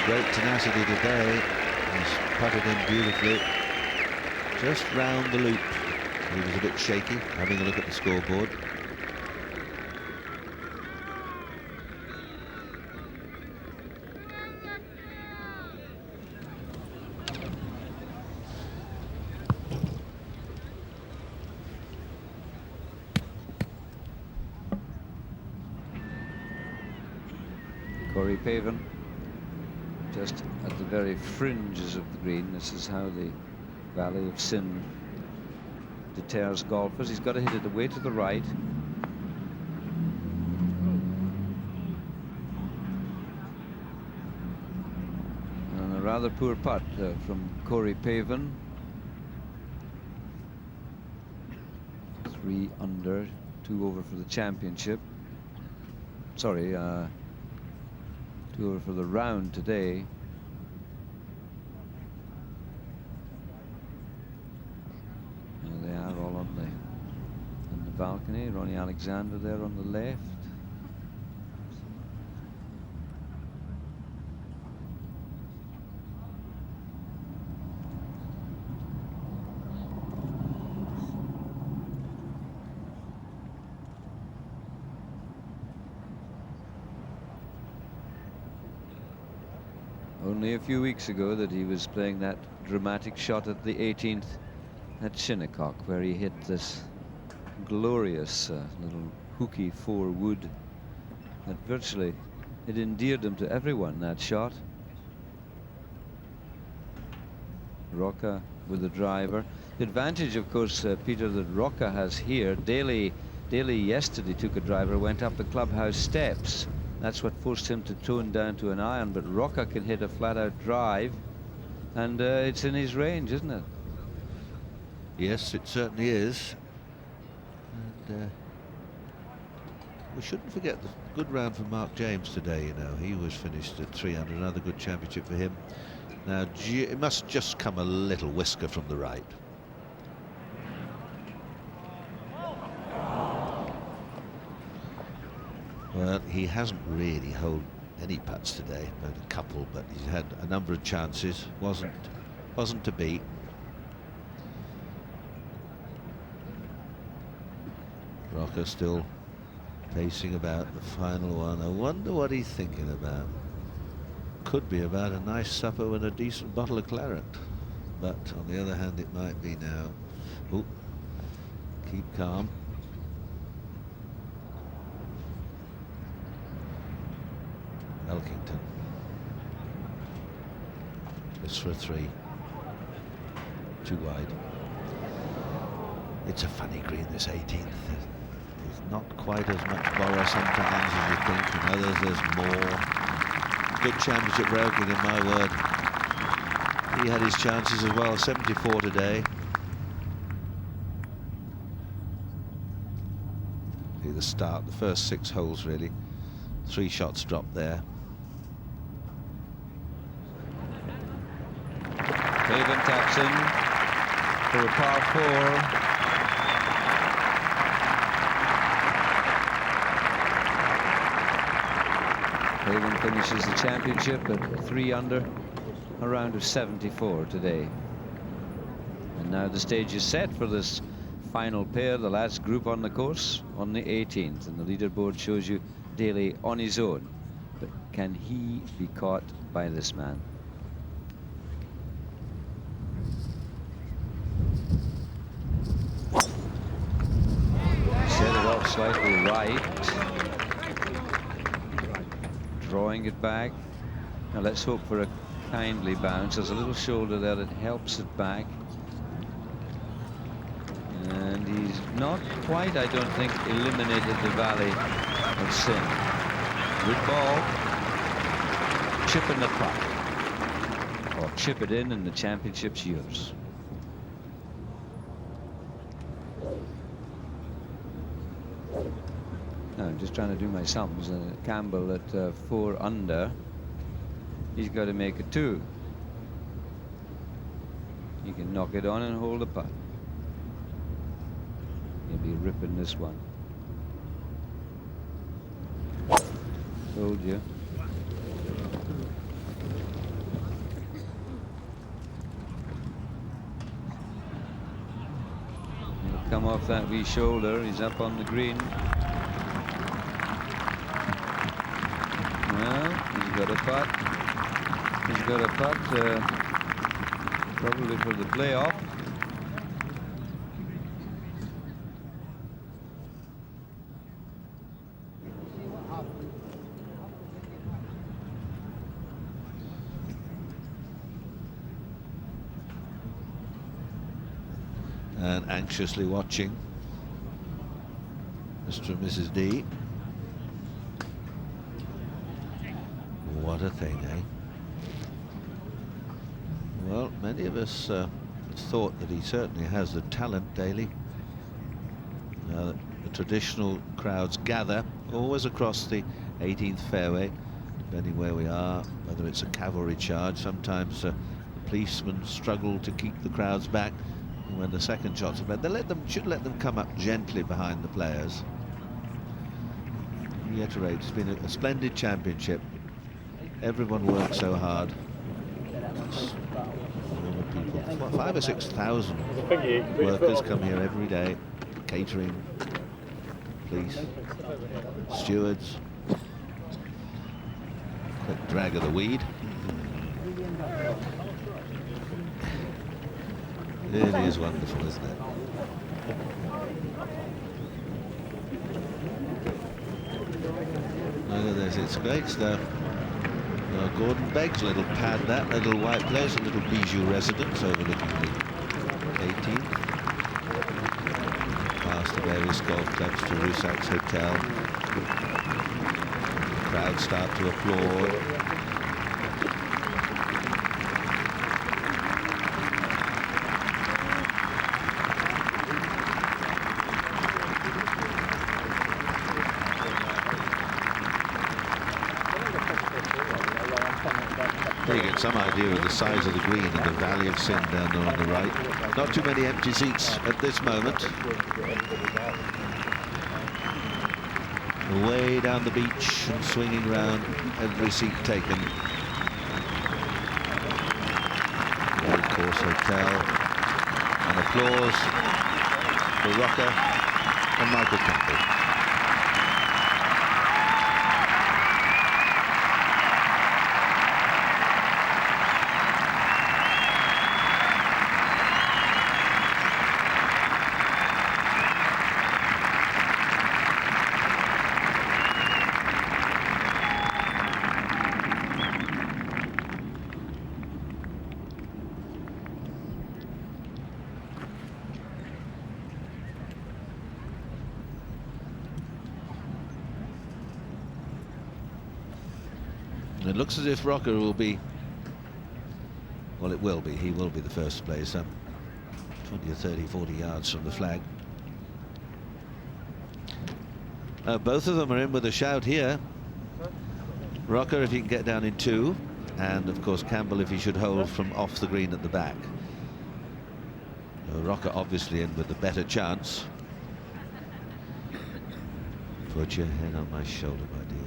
Great tenacity today. He's putted in beautifully. Just round the loop. He was a bit shaky, having a look at the scoreboard. Corey Pavin. Just at the very fringes of the green. This is how the Valley of Sin deters golfers. He's got to hit it away to the right. And a rather poor putt from Corey Pavin. 3 under, 2 over for the championship. Sorry, 2 over for the round today. There they are, all on the balcony. Ronnie Alexander there on the left. Only a few weeks ago that he was playing that dramatic shot at the 18th at Shinnecock, where he hit this glorious little hooky 4 wood that virtually it endeared him to everyone, that shot. Rocca with the driver. The advantage, of course, Peter, that Rocca has here, Daly yesterday took a driver, went up the clubhouse steps. That's what forced him to tone down to an iron, but Rocca can hit a flat-out drive, and it's in his range, isn't it? Yes, it certainly is. And we shouldn't forget the good round for Mark James today, you know. He was finished at 300, another good championship for him. Now, it must just come a little whisker from the right. Well, he hasn't really held any putts today, but a couple, but he's had a number of chances. Wasn't to be. Rocca still pacing about the final one. I wonder what he's thinking about. Could be about a nice supper and a decent bottle of claret. But on the other hand, it might be now. Ooh. Keep calm. Elkington. It's for a 3. Too wide. It's a funny green, this 18th. There's not quite as much borrow sometimes as you think. In others, there's more. Good championship for Elking, in my word. He had his chances as well. 74 today. The start, the first 6 holes really. 3 shots dropped there. Paven taps in for a par 4. Paven finishes the championship at 3 under, a round of 74 today. And now the stage is set for this final pair, the last group on the course, on the 18th. And the leaderboard shows you Daly on his own. But can he be caught by this man? Set it off slightly right. Drawing it back. Now let's hope for a kindly bounce. There's a little shoulder there that helps it back. And he's not quite, I don't think, eliminated the Valley of Sin. Good ball. Chip in the putt. Or chip it in and the championship's yours. Now, I'm just trying to do my sums. Campbell at 4 under. He's got to make a 2. He can knock it on and hold the putt. He'll be ripping this one. Told you. He'll come off that wee shoulder. He's up on the green. Well, he's got a putt. He's got a putt, probably for the playoff. And anxiously watching Mr. and Mrs. D. What a thing, eh? Well, many of us thought that he certainly has the talent, Daly. The traditional crowds gather always across the 18th fairway, depending where we are, whether it's a cavalry charge. Sometimes the policemen struggle to keep the crowds back when the second shots are played. They should let them come up gently behind the players. Reiterate, it's been a splendid championship. Everyone works so hard. People, 5,000 or 6,000 workers come here every day. Catering, police, stewards. Quick drag of the weed. It is wonderful, isn't it? Look at this, it's great stuff. Gordon Begg's little pad, that little white place, a little bijou residence overlooking the 18th. Past the various golf clubs to Rusak's Hotel. The crowd start to applaud. There you get some idea of the size of the green and the Valley of Sin down there on the right. Not too many empty seats at this moment. Way down the beach and swinging round, every seat taken. Golf Course Hotel. And applause for Rocca and Michael Campbell. It looks as if Rocca will be, well, it will be, he will be the first to play some 20 or 30, 40 yards from the flag. Both of them are in with a shout here. Rocca if he can get down in 2, and of course Campbell if he should hold from off the green at the back. Rocca obviously in with the better chance. Put your head on my shoulder, my dear.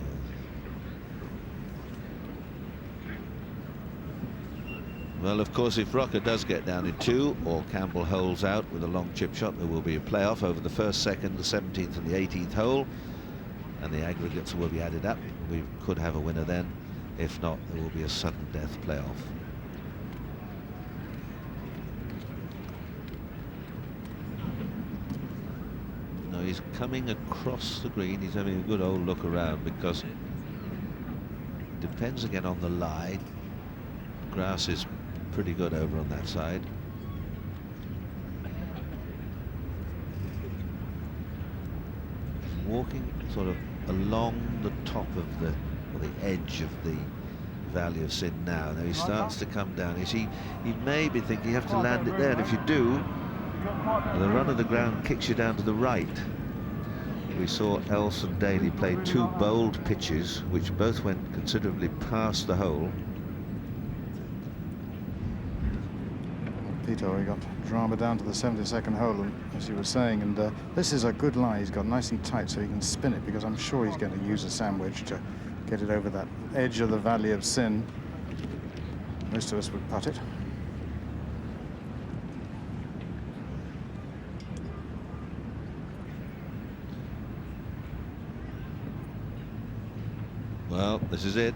Well, of course, if Rocca does get down in 2 or Campbell holds out with a long chip shot, there will be a playoff over the 1st, 2nd, the 17th and the 18th hole, and the aggregates will be added up. We could have a winner then. If not, there will be a sudden death playoff. No, he's coming across the green. He's having a good old look around because it depends again on the lie. Grass is pretty good over on that side. Walking sort of along the top of the, or the edge of the Valley of Sin now. Now he starts to come down. You see, he may be thinking you have to land it there, and if you do, the run of the ground kicks you down to the right. We saw Else and Daly play 2 bold pitches, which both went considerably past the hole. Peter, we got drama down to the 72nd hole, and as you were saying, and this is a good lie. He's got nice and tight so he can spin it, because I'm sure he's going to use a sandwich to get it over that edge of the Valley of Sin. Most of us would putt it. Well, this is it.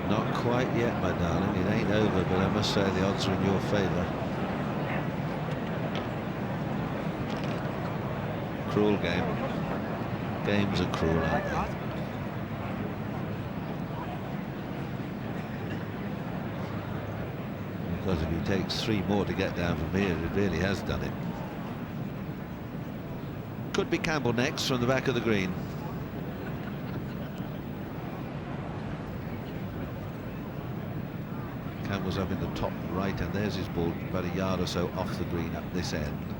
Not quite yet, my darling. It ain't over, but I must say the odds are in your favour. Cruel game. Games are cruel, aren't they? Because if he takes 3 more to get down from here, it really has done it. Could be Campbell next from the back of the green. Campbell's up in the top right, and there's his ball about a yard or so off the green up this end.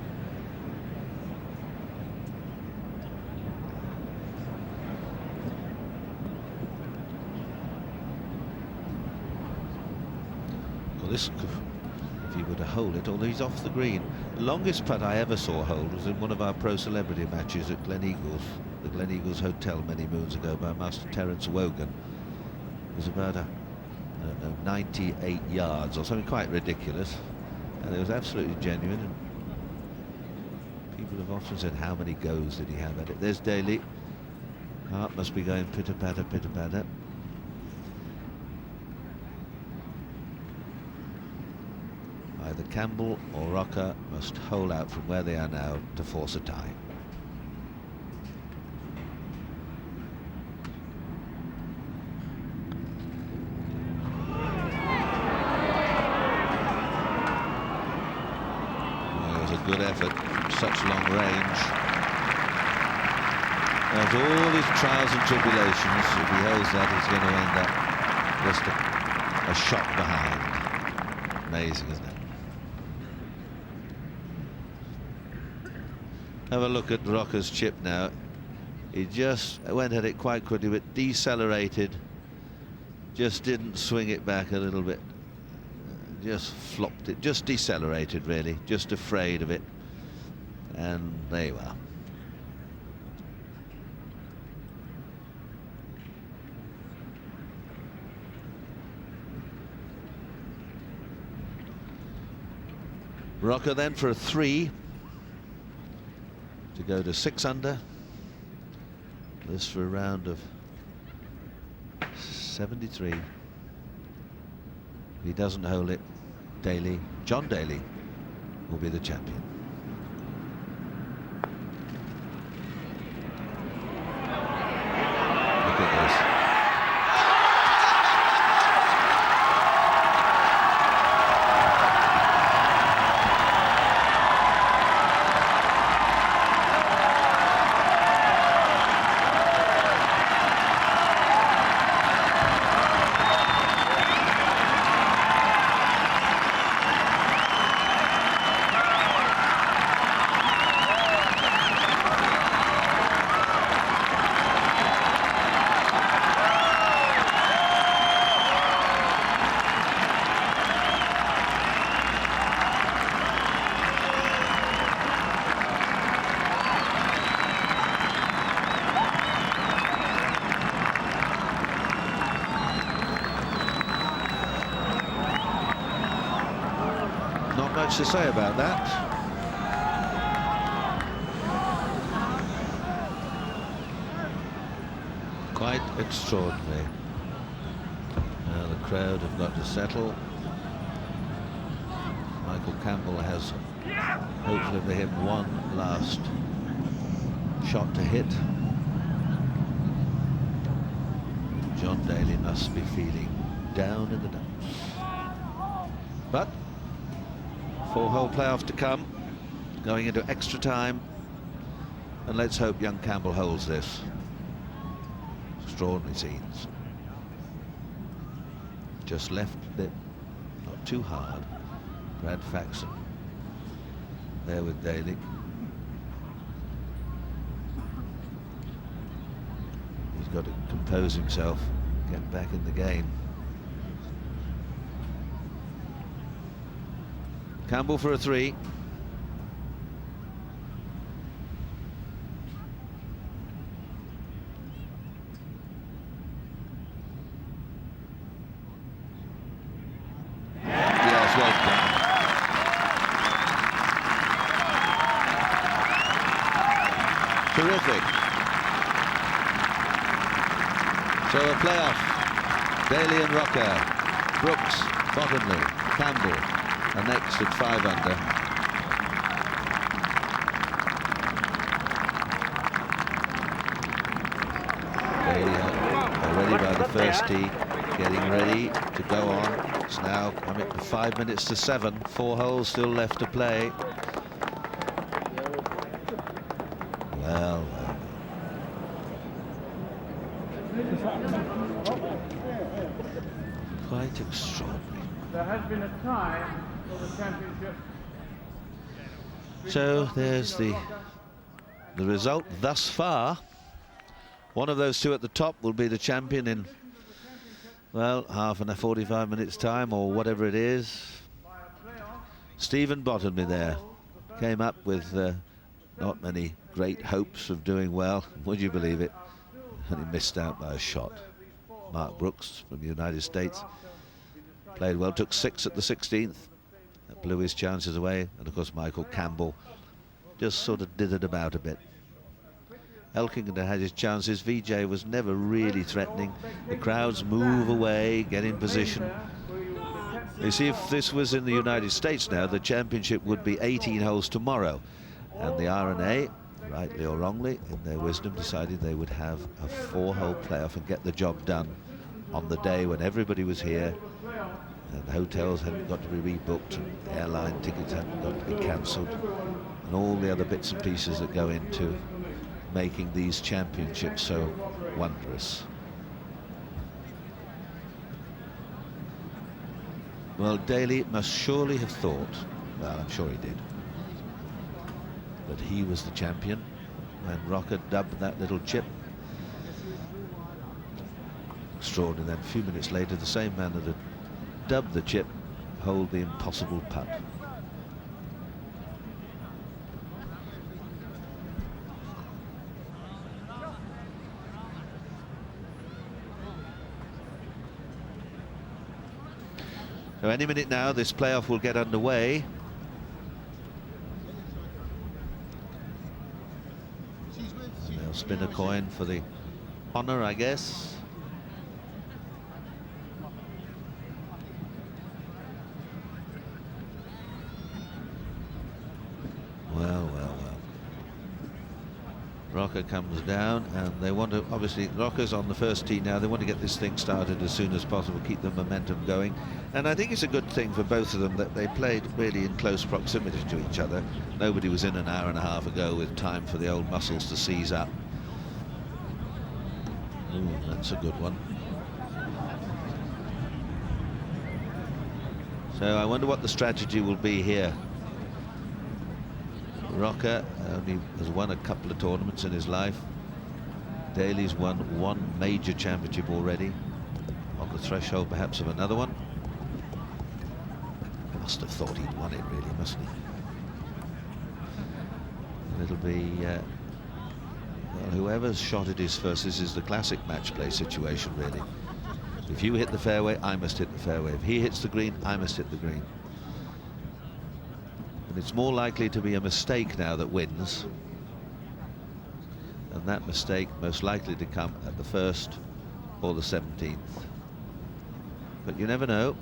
Well, this, if he were to hold it, although he's off the green. The longest putt I ever saw hold was in one of our pro celebrity matches at Gleneagles, the Gleneagles Hotel many moons ago, by Master Terence Wogan. It was about a 98 yards or something quite ridiculous, and it was absolutely genuine, and people have often said, how many goes did he have at it? There's Daly. Heart must be going pitter-patter, pitter-patter. Either Campbell or Rocca must hole out from where they are now to force a tie. Good effort from such long range. After all his trials and tribulations, if he holds that, he's going to end up just a shot behind. Amazing, isn't it? Have a look at Rocca's chip now. He just went at it quite quickly, but decelerated. Just didn't swing it back a little bit. just flopped it, just decelerated really, just afraid of it. And there you are. Rocca then for a 3 to go to 6 under. This for a round of 73. If he doesn't hold it, Daly, John Daly, will be the champion. Look at this. To say about that. Quite extraordinary. Now the crowd have got to settle. Michael Campbell has, hopefully for him, one last shot to hit. John Daly must be feeling down in the dumps. But 4-hole playoff to come, going into extra time, and let's hope young Campbell holds this. Extraordinary scenes. Just left a bit, not too hard. Brad Faxon there with Daly. He's got to compose himself, get back in the game. Campbell for a 3. Yes, well done. Terrific. So a playoff. Daly and Rocca, Brooks, Bottomley, Campbell. And next at 5 under. Daly already by the first tee, getting ready to go on. It's now coming to 5 minutes to 7. 4 holes still left to play. Well. Quite extraordinary. There has been a tie for the championship. So there's the result thus far. One of those two at the top will be the champion in, well, half an hour, 45 minutes time or whatever it is. Stephen Bottomley there came up with not many great hopes of doing well, would you believe it? And he missed out by a shot. Mark Brooks from the United States played well, took 6 at the 16th. That blew his chances away. And of course Michael Campbell just sort of dithered about a bit. Elkington had his chances. VJ was never really threatening. The crowds move away, get in position. You see, if this was in the United States now, the championship would be 18 holes tomorrow. And the RNA, rightly or wrongly, in their wisdom, decided they would have a 4-hole playoff and get the job done on the day when everybody was here. And hotels hadn't got to be rebooked, and airline tickets hadn't got to be cancelled, and all the other bits and pieces that go into making these championships so wondrous. Well, Daly must surely have thought, well, I'm sure he did, that he was the champion when Rocca dubbed that little chip. Extraordinary. Then a few minutes later, the same man that had dubbed the chip hold the impossible putt. So any minute now, this playoff will get underway. And they'll spin a coin for the honor, I guess. Well. Rocca comes down, and they want to, obviously, Rocca's on the first tee now. They want to get this thing started as soon as possible, keep the momentum going. And I think it's a good thing for both of them that they played really in close proximity to each other. Nobody was in an hour and a half ago with time for the old muscles to seize up. Ooh, that's a good one. So I wonder what the strategy will be here. Rocca only has won a couple of tournaments in his life. Daly's won one major championship already, on the threshold perhaps of another one. Must have thought he'd won it really, mustn't he? It'll be well, whoever's shot it is first. This is the classic match play situation, really. If you hit the fairway, I must hit the fairway. If he hits the green, I must hit the green. And it's more likely to be a mistake now that wins, and that mistake most likely to come at the 1st or the 17th. But you never know.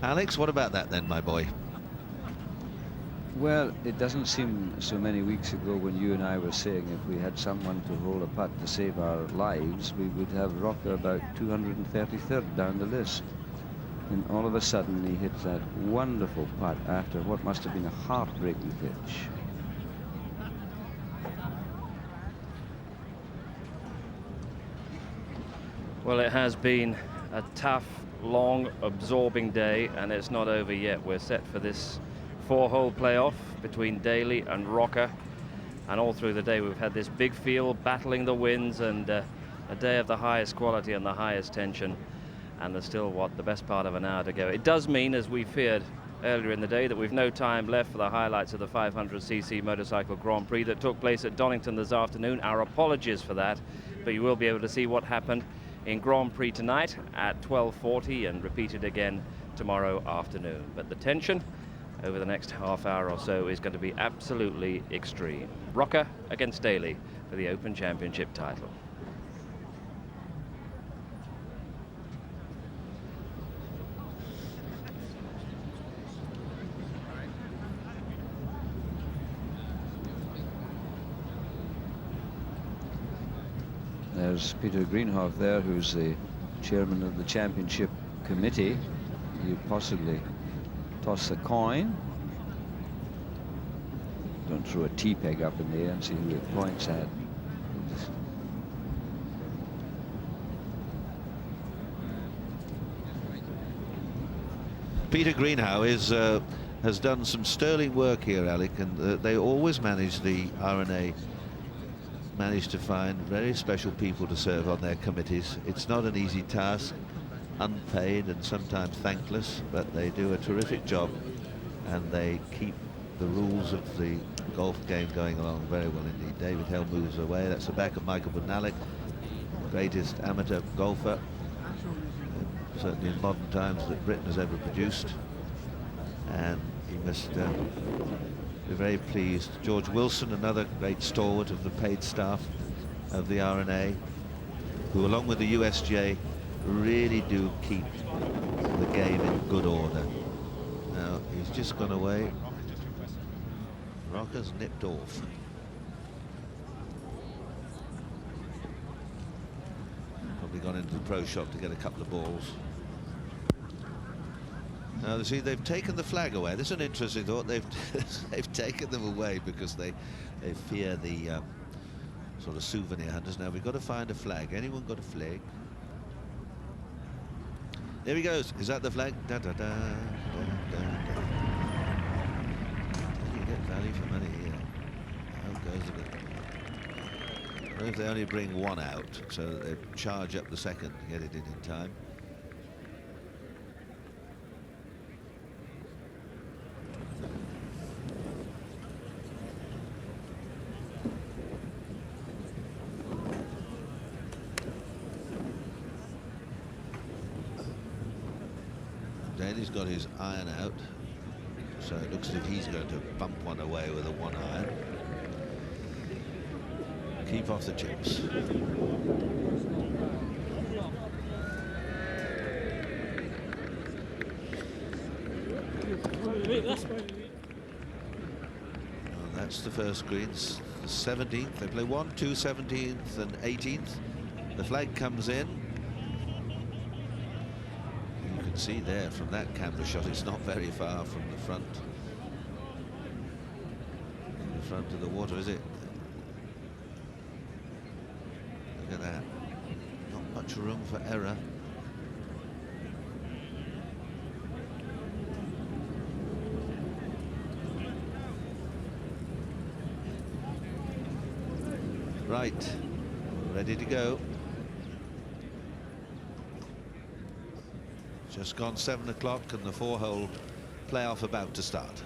Alex, what about that then, my boy? Well, it doesn't seem so many weeks ago when you and I were saying if we had someone to hold a putt to save our lives, we would have Rocca about 233rd down the list. And all of a sudden he hits that wonderful putt after what must have been a heartbreaking pitch. Well, it has been a tough, long, absorbing day, and it's not over yet. We're set for this 4-hole playoff between Daly and Rocca, and all through the day we've had this big field battling the winds, and a day of the highest quality and the highest tension. And there's still, the best part of an hour to go. It does mean, as we feared earlier in the day, that we've no time left for the highlights of the 500cc Motorcycle Grand Prix that took place at Donington this afternoon. Our apologies for that, but you will be able to see what happened in Grand Prix tonight at 12:40 and repeated again tomorrow afternoon. But the tension over the next half hour or so is going to be absolutely extreme. Rocca against Daly for the Open Championship title. There's Peter Greenhoff there, who's the chairman of the championship committee. You possibly toss the coin. Don't throw a tea peg up in the air and see who it points at. Peter Greenhoff has done some sterling work here, Alec, and they always manage, the RNA manage to find very special people to serve on their committees. It's not an easy task, unpaid and sometimes thankless, but they do a terrific job, and they keep the rules of the golf game going along very well indeed. David Hell moves away. That's the back of Michael Benalik, greatest amateur golfer, certainly in modern times, that Britain has ever produced. And he must be very pleased. George Wilson, another great stalwart of the paid staff of the RNA, who along with the USGA really do keep the game in good order. Now he's just gone away. Rocca's nipped off. Probably gone into the pro shop to get a couple of balls. Now, you see, they've taken the flag away. This is an interesting thought. They've taken them away because they fear the sort of souvenir hunters. Now we've got to find a flag. Anyone got a flag? There he goes. Is that the flag? Da, da, da, da, da, da. You get value for money here. How goes it? What if they only bring one out, so that they charge up the second to get it in time? Daly's got his iron out, so it looks as if he's going to bump one away with a 1 iron. Keep off the chips. Well, that's the first greens. The 17th. They play 1, 2, 17th, and 18th. The flag comes in. You can see there from that camera shot, it's not very far from the front. The front of the water, is it? Look at that. Not much room for error. Right, ready to go. Just gone 7 o'clock and the 4-hole playoff about to start.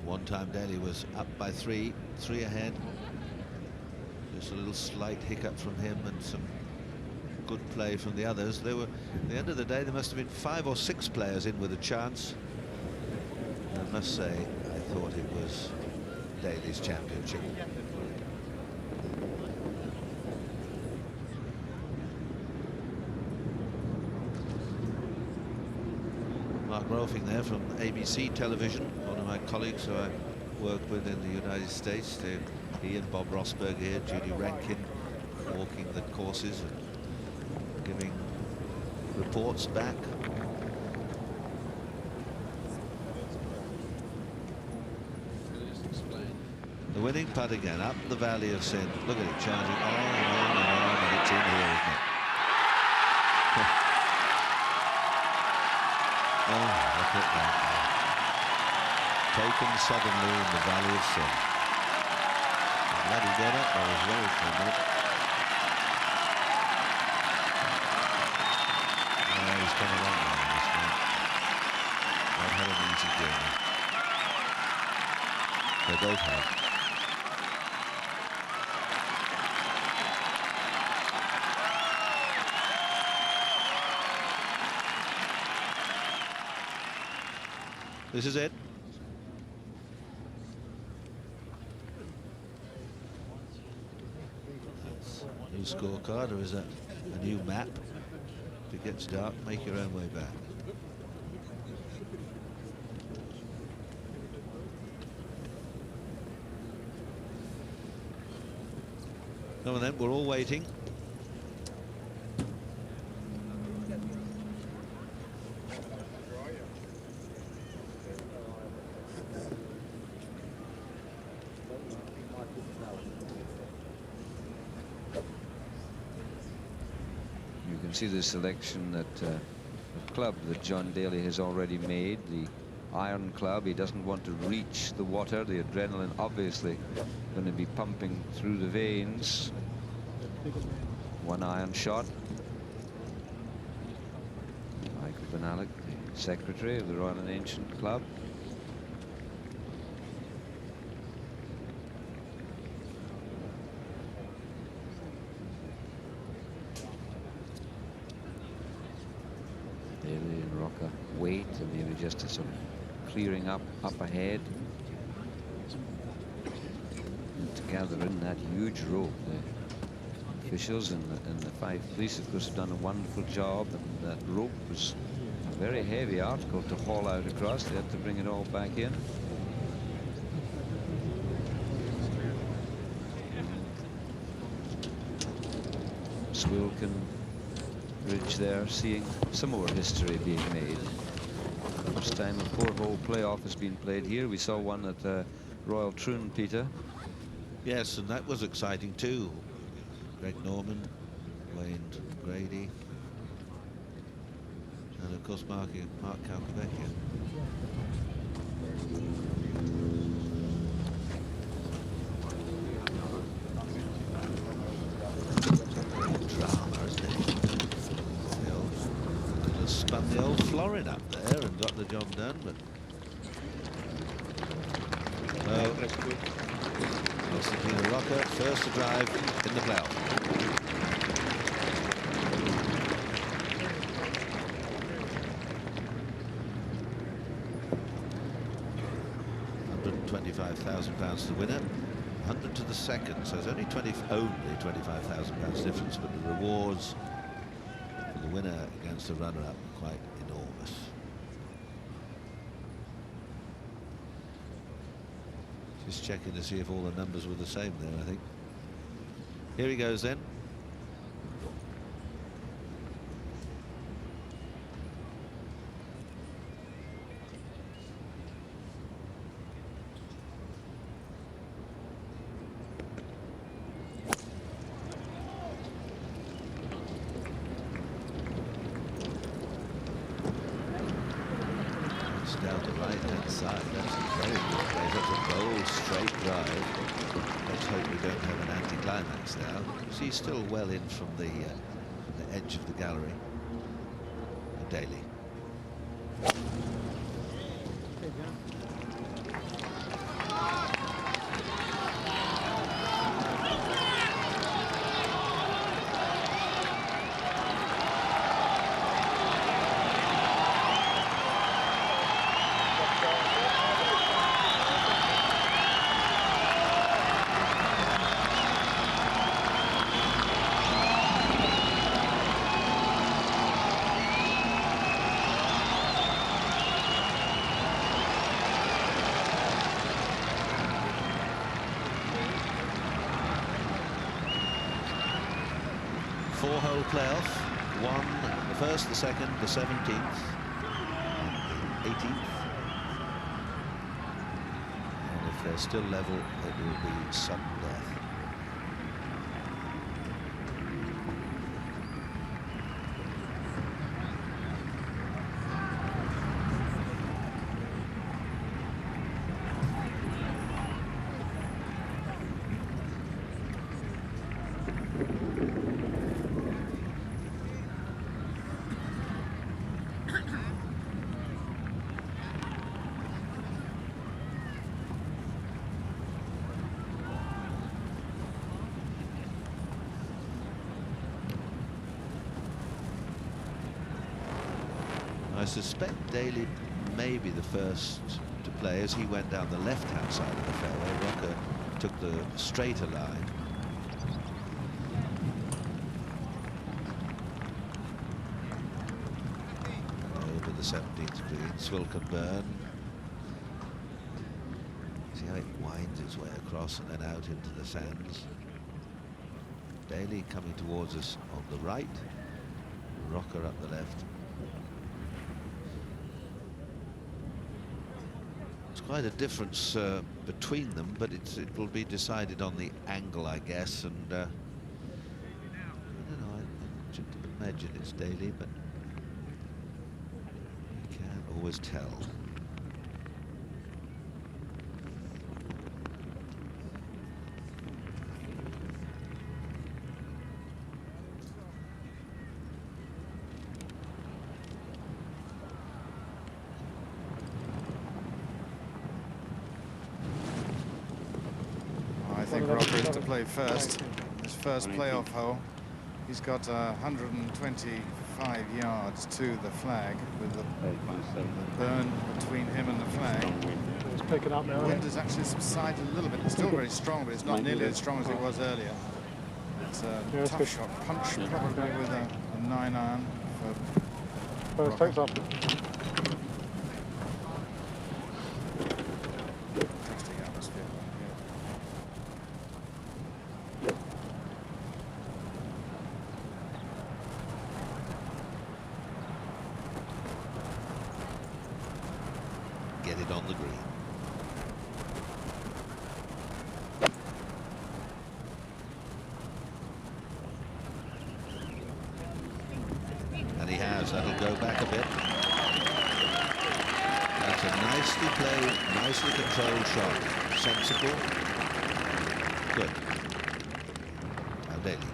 One time Daly was up by 3 ahead. Just a little slight hiccup from him and some good play from the others. They were, at the end of the day, there must have been 5 or 6 players in with a chance. I must say, I thought it was Daly's championship. Mark Rolfing there from ABC television, one of my colleagues who I work with in the United States. He and Bob Rosberg here, Judy Rankin, walking the courses and giving reports back. The winning putt again, up the valley of sin. Look at it, charging on and on and on, and it's in here, isn't it? Oh, look at that. Taken suddenly in the valley of sin. Glad he got up there as well for a minute. He's come a long way on this one. Not had an easy journey. They both have. This is it. That's a new scorecard, or is that a new map? If it gets dark, make your own way back. Now and then, we're all waiting. See the selection that the club that John Daly has already made, the iron club. He doesn't want to reach the water. The adrenaline obviously going to be pumping through the veins. 1 iron shot. Michael Van Alec, the secretary of the Royal and Ancient Club. Daly and Rocca wait, and maybe just a sort of clearing up ahead. And to gather in that huge rope, the officials and the 5 police, of course, have done a wonderful job. And that rope was a very heavy article to haul out across. They had to bring it all back in. Swilcan Bridge there, seeing some more history being made. First time a 4-hole playoff has been played here. We saw one at Royal Troon, Peter. Yes, and that was exciting too. Greg Norman, Wayne Grady, and of course Mark Calcavecchia. Spun the old florin up there and got the job done, but Costantino Rocca, first to drive in the playoff. £125,000 to the winner, 100 to the second, so it's only £25,000 difference, but the rewards for the winner against the runner-up are quite enormous. Just checking to see if all the numbers were the same there, I think. Here he goes then. Down the right-hand side. That's a very good play. That's a bold, straight drive. Let's hope we don't have an anti-climax now. She's still well in from the edge of the gallery. Daly. Four-hole playoff, one, the first, the second, the 17th, and the 18th. And if they're still level, it will be sudden death. I suspect Daly may be the first to play as he went down the left-hand side of the fairway. Rocca took the straighter line. Over the 17th green, Swill can burn. See how it winds its way across and then out into the sands. Daly coming towards us on the right, Rocca up the left. Quite a difference between them, but it will be decided on the angle, I guess. And I don't know, I should imagine it's Daly, but you can't always tell. I think Rocca is to play first. His first playoff hole. He's got 125 yards to the flag with the burn between him and the flag. It's picking up now. The wind has actually subsided a little bit. It's still very strong, but it's not nearly as strong as it was earlier. It's a tough shot. Punch probably with a 9-iron for First takes off. Fantastic atmosphere. Get it on the green. And he has. That'll go back a bit. That's a nicely played, nicely controlled shot. Sensible. Good. Now Daly.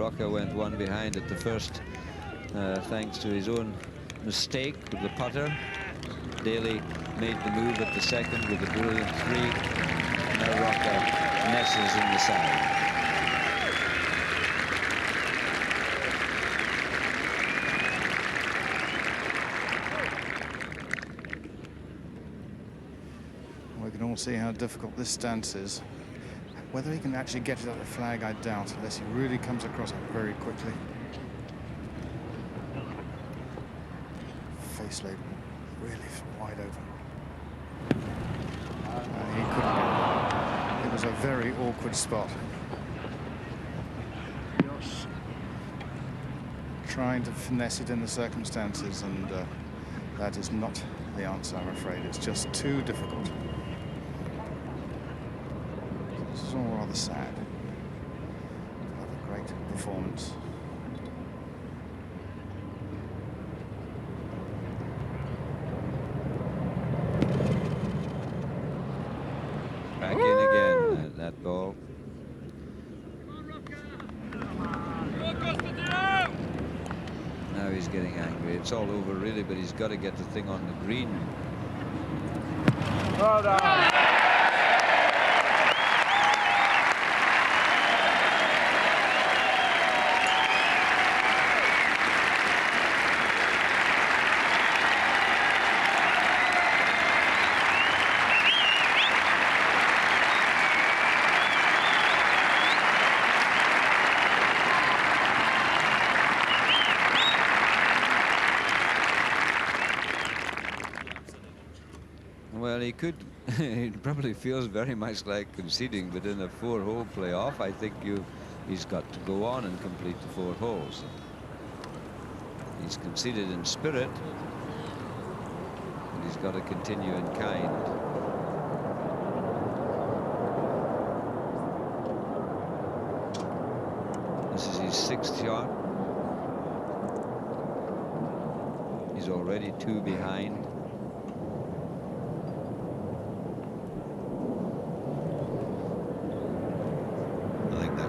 Rocca went one behind at the first, thanks to his own mistake with the putter. Daly made the move at the second with a brilliant 3. Now Rocca nestles in the side. We can all see how difficult this stance is. Whether he can actually get it at the flag, I doubt, unless he really comes across it very quickly. Face laid really wide open. He couldn't get it. It was a very awkward spot. Just trying to finesse it in the circumstances, and that is not the answer, I'm afraid. It's just too difficult. This is all rather sad. Another great performance. Back in again, that ball. Now he's getting angry. It's all over really, but he's got to get the thing on the green. Well done. Well, he could. He probably feels very much like conceding, but in a 4-hole playoff, I think he's got to go on and complete the 4 holes. He's conceded in spirit, and he's got to continue in kind. This is his 6th shot. He's already 2 behind.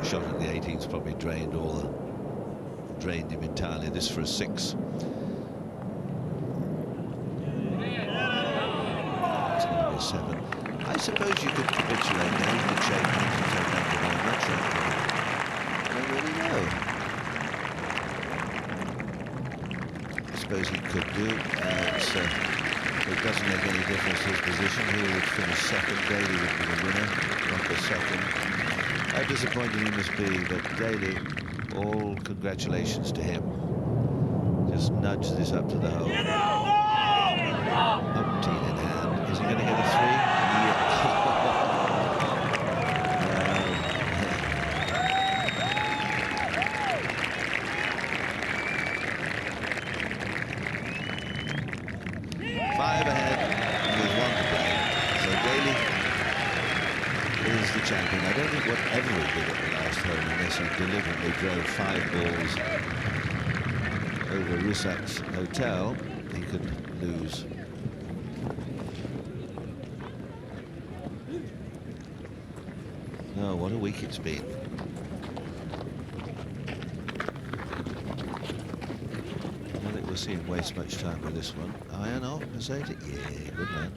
Shot at the 18's probably drained him entirely. This for a 6. It's going to be a 7. I suppose you could capitulate now. You could shake hands and say thank you very much. I don't really know. I suppose he could do. It doesn't make any difference his position. He would finish 2nd. Daly would be the winner, not the 2nd. How disappointing he must be, but Daly, all congratulations to him. Just nudge this up to the hole. Umpteen in hand. Is he going to get a 3? Yeah. 5 ahead with 1 to play. So Daly is the champion. I don't think whatever he did at the last hole, unless he deliberately drove 5 balls over Rusak's hotel, he could lose. Oh, what a week it's been. I don't think we'll see him waste much time with this one. Iron off, Mercedes? Yeah, good man.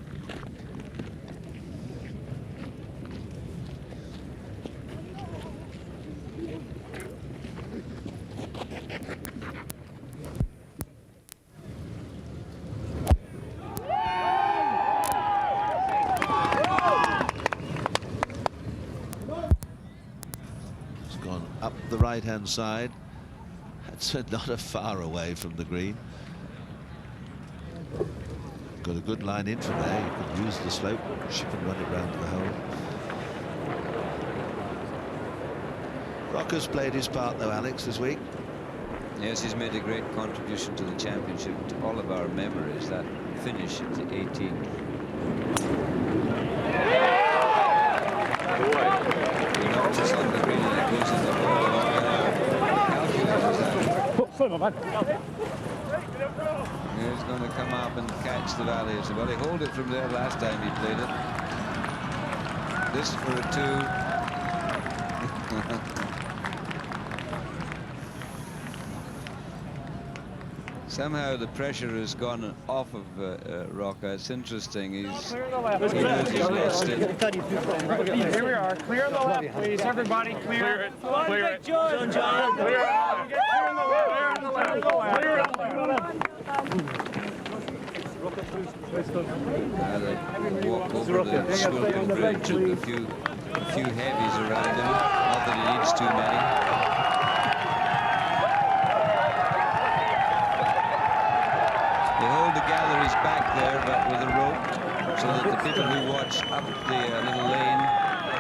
Right-hand side. That's not a far away from the green. Got a good line in from there. You could use the slope, chip and run it round to the hole. Rocca's played his part though, Alex, this week. Yes, he's made a great contribution to the championship, to all of our memories. That finish at the 18th. Just on the green, and it goes in the hole. He's going to come up and catch the valley. Well, he held it from there last time he played it. This for a 2. Somehow the pressure has gone off of Rocca. It's interesting. He knows he's lost it. Here we are. Clear the left, please. Everybody, clear it. Clear it. John. Clear it. Clear the left. Clear it. They walk over the Squilton Bridge and a few heavies around him. Not that he needs too many. They hold the galleries back there, but with a rope, so that the people who watch up the little lane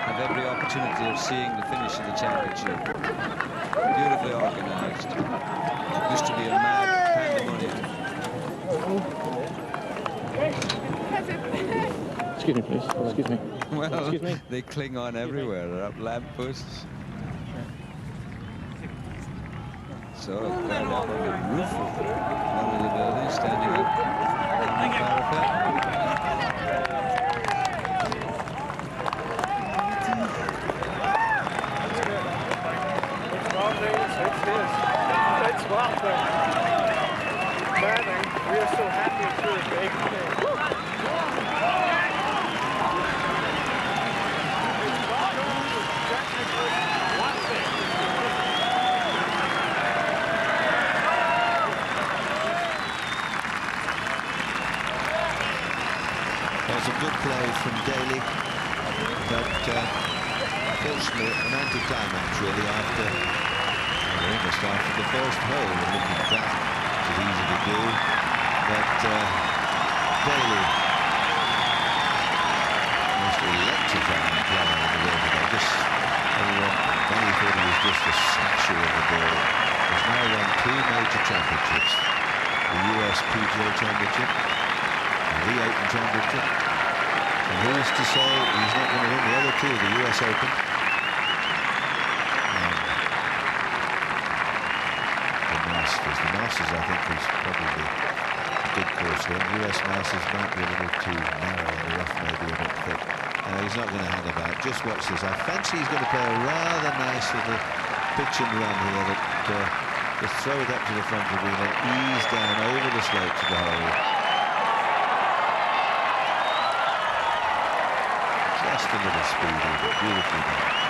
have every opportunity of seeing the finish of the championship. Beautifully organised. Used to be a mad pandemonium. Excuse me, please. Excuse me. Well, excuse me. They cling on everywhere. They're up lampposts. So, right up on the roof of one of the buildings, standing up on the parapet. It's welcome. Manning, we are so happy to do a big thing. There's a good play from Daly, but fortunately an anti-climax really after almost after the first hole. Looking back, it's easy to do, but Daly, most electrifying player in the world today. Just everyone, many thought he was just a snatcher of the ball. He's now won 2 major championships: the US PGA Championship, the Open Championship, and who's to say he's not going to win the other 2, the US Open and the Masters. The Masters, I think, is probably a good course for him. US Masters might be a little too narrow and the rough maybe a bit thick. He's not going to hang about. Just watch this. I fancy he's going to play a rather nice little pitch and run here that just throw it up to the front of the green and ease down over the slope to the hole. Just a little speedy, but beautifully done.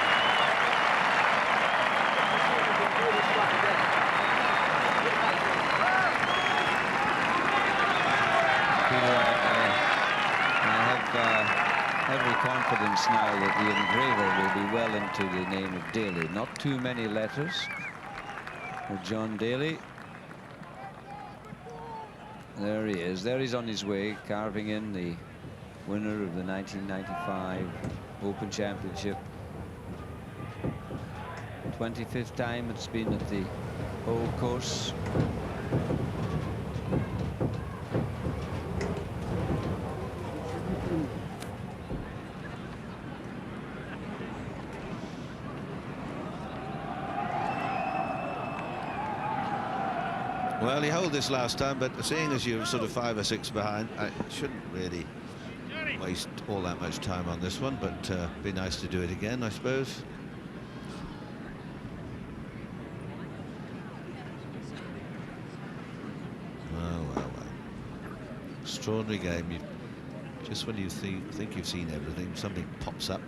Peter, I have every confidence now that the engraver will be well into the name of Daly. Not too many letters for John Daly. There he is. There he's on his way, carving in the winner of the 1995 Open Championship. 25th time it's been at the old course. Well, he held this last time, but seeing as you're sort of 5 or 6 behind, I shouldn't really waste all that much time on this one, but be nice to do it again, I suppose. Well. Extraordinary game. Just when you think you've seen everything, something pops up.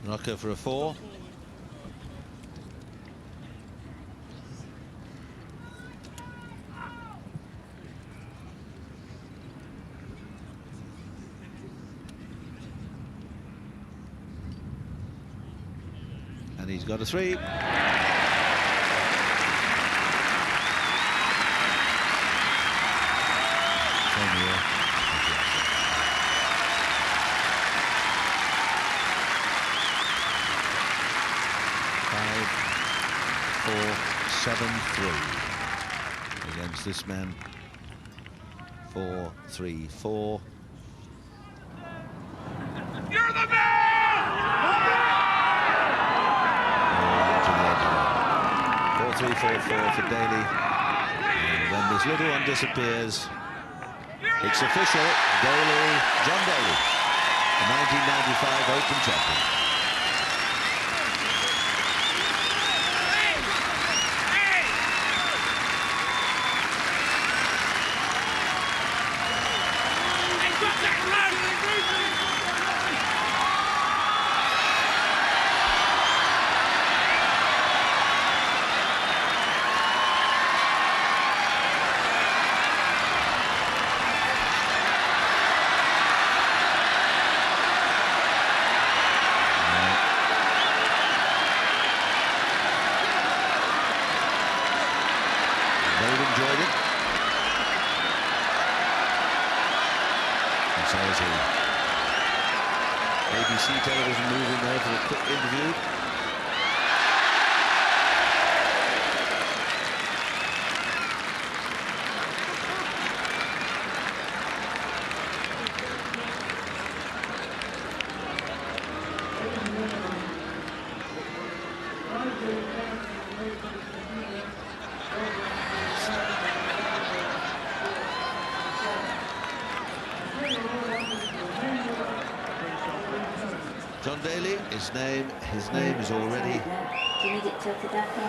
Rocca for a 4. And he's got a 3. 5-4-7-3 against this man. 4-3-4. You're the man! 4-3-4-4 for Daly. And when this little one disappears, it's official. Daly, John Daly, the 1995 Open champion. ABC television moving there for a quick interview. John Daly, his name is already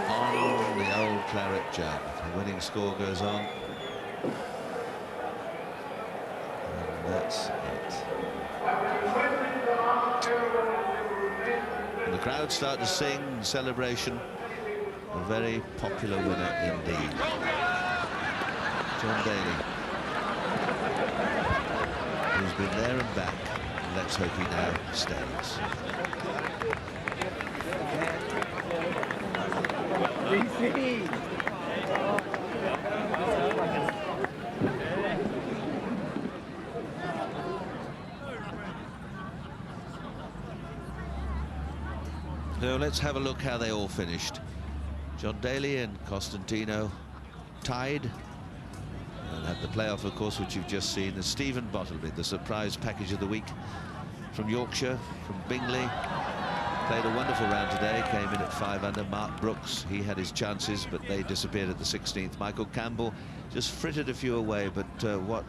on the old Claret Jug. The winning score goes on. And that's it. And the crowd start to sing in celebration. A very popular winner indeed. John Daly, who's been there and back. Let's hope he now stays. So let's have a look how they all finished. John Daly and Costantino tied. And at the playoff, of course, which you've just seen, is Stephen Bottleby, the surprise package of the week from Yorkshire, from Bingley. Played a wonderful round today, came in at 5 under. Mark Brooks, he had his chances, but they disappeared at the 16th. Michael Campbell just frittered a few away, but what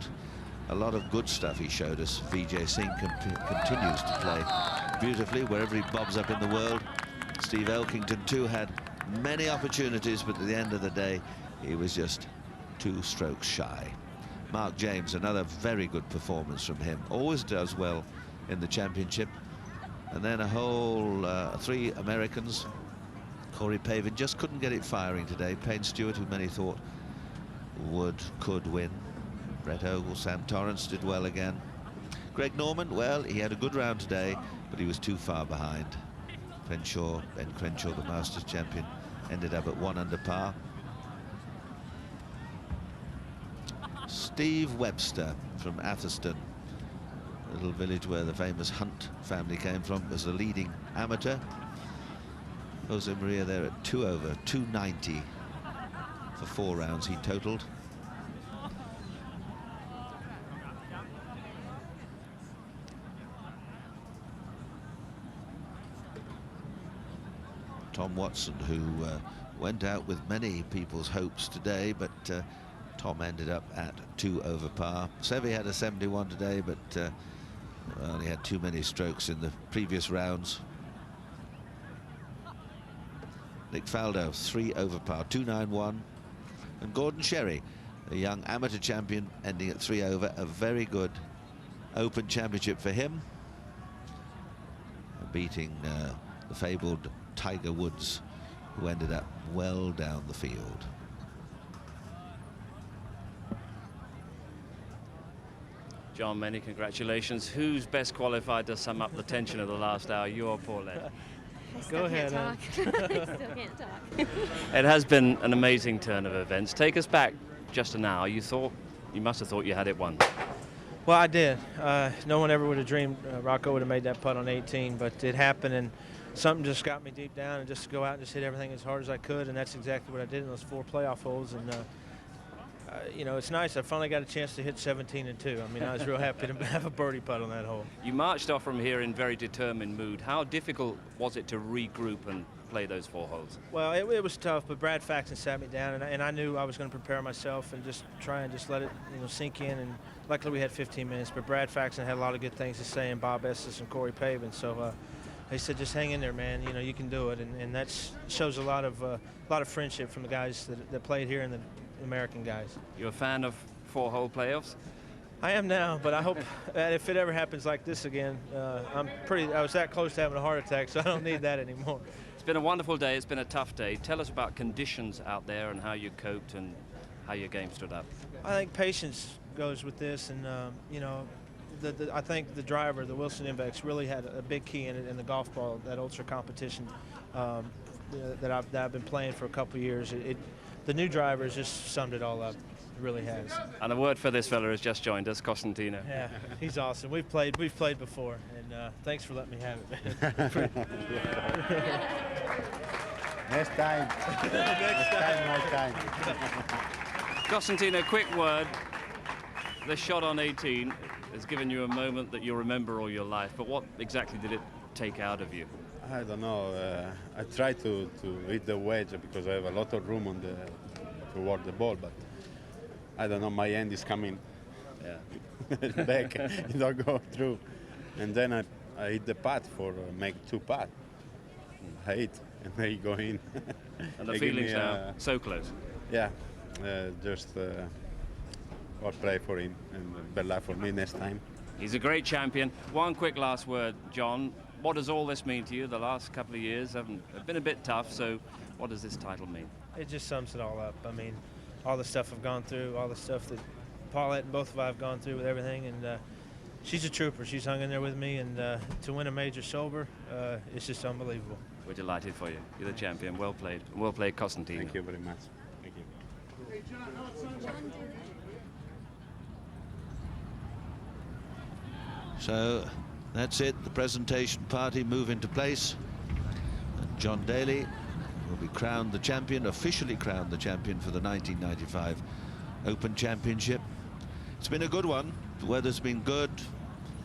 a lot of good stuff he showed us. Vijay Singh continues to play beautifully wherever he bobs up in the world. Steve Elkington, too, had many opportunities, but at the end of the day, he was just 2 strokes shy. Mark James, another very good performance from him. Always does well in the championship. And then a whole 3 Americans. Corey Pavin just couldn't get it firing today. Payne Stewart, who many thought could win. Brett Ogle, Sam Torrance did well again. Greg Norman, well, he had a good round today, but he was too far behind. Ben Crenshaw, the Masters champion, ended up at 1 under par. Steve Webster from Atherstone, a little village where the famous Hunt family came from, was the leading amateur. Jose Maria there at 2 over, 290 for 4 rounds he totaled. Tom Watson, who went out with many people's hopes today, but Tom ended up at 2 over par. Seve had a 71 today, but only had too many strokes in the previous rounds. Nick Faldo, 3 over par, 291. And Gordon Sherry, a young amateur champion, ending at 3 over. A very good Open Championship for him, beating the fabled Tiger Woods, who ended up well down the field. John, many congratulations. Who's best qualified to sum up the tension of the last hour, you or Paulette? Go ahead. I still can't talk. It has been an amazing turn of events. Take us back just an hour. You must have thought you had it won. Well, I did. No one ever would have dreamed Rocca would have made that putt on 18, but it happened, and something just got me deep down, and just to go out and just hit everything as hard as I could, and that's exactly what I did in those 4 playoff holes. And you know, it's nice. I finally got a chance to hit 17 and 2. I mean, I was real happy to have a birdie putt on that hole. You marched off from here in very determined mood. How difficult was it to regroup and play those 4 holes? Well, it was tough, but Brad Faxon sat me down, and I knew I was going to prepare myself and just try and just let it, you know, sink in. And luckily we had 15 minutes, but Brad Faxon had a lot of good things to say, and Bob Estes and Corey Pavin. So they said, just hang in there, man. You know, you can do it, and that shows a lot of friendship from the guys that played here and the American guys. You a fan of 4-hole playoffs? I am now, but I hope that if it ever happens like this again, I was that close to having a heart attack, so I don't need that anymore. It's been a wonderful day. It's been a tough day. Tell us about conditions out there and how you coped and how your game stood up. I think patience goes with this, and you know, I think the driver, the Wilson Index, really had a big key in it in the golf ball, that ultra competition that I've been playing for a couple of years. The new driver has just summed it all up. It really has. And a word for this fella who's just joined us, Costantino. Yeah, he's awesome. We've played before, and thanks for letting me have it, man. Next time. Next time. Costantino, quick word. The shot on 18 has given you a moment that you'll remember all your life, but what exactly did it take out of you? I don't know. I try to hit the wedge because I have a lot of room toward the ball, but I don't know. My hand is coming back. It don't go through, and then I hit the putt for make 2 putts. I hit and they go in. And the feelings now so close. Yeah, just I'll play for him, and bad luck for me next time. He's a great champion. One quick last word, John. What does all this mean to you? The last couple of years have been a bit tough, so what does this title mean? It just sums it all up. I mean, all the stuff I've gone through, all the stuff that Paulette and both of us have gone through with everything, and she's a trooper. She's hung in there with me, and to win a major sober, it's just unbelievable. We're delighted for you. You're the champion. Well played. Well played, Costantino. Thank you very much. Thank you. So that's it. The presentation party move into place. And John Daly will be crowned the champion, officially crowned the champion for the 1995 Open Championship. It's been a good one. The weather's been good,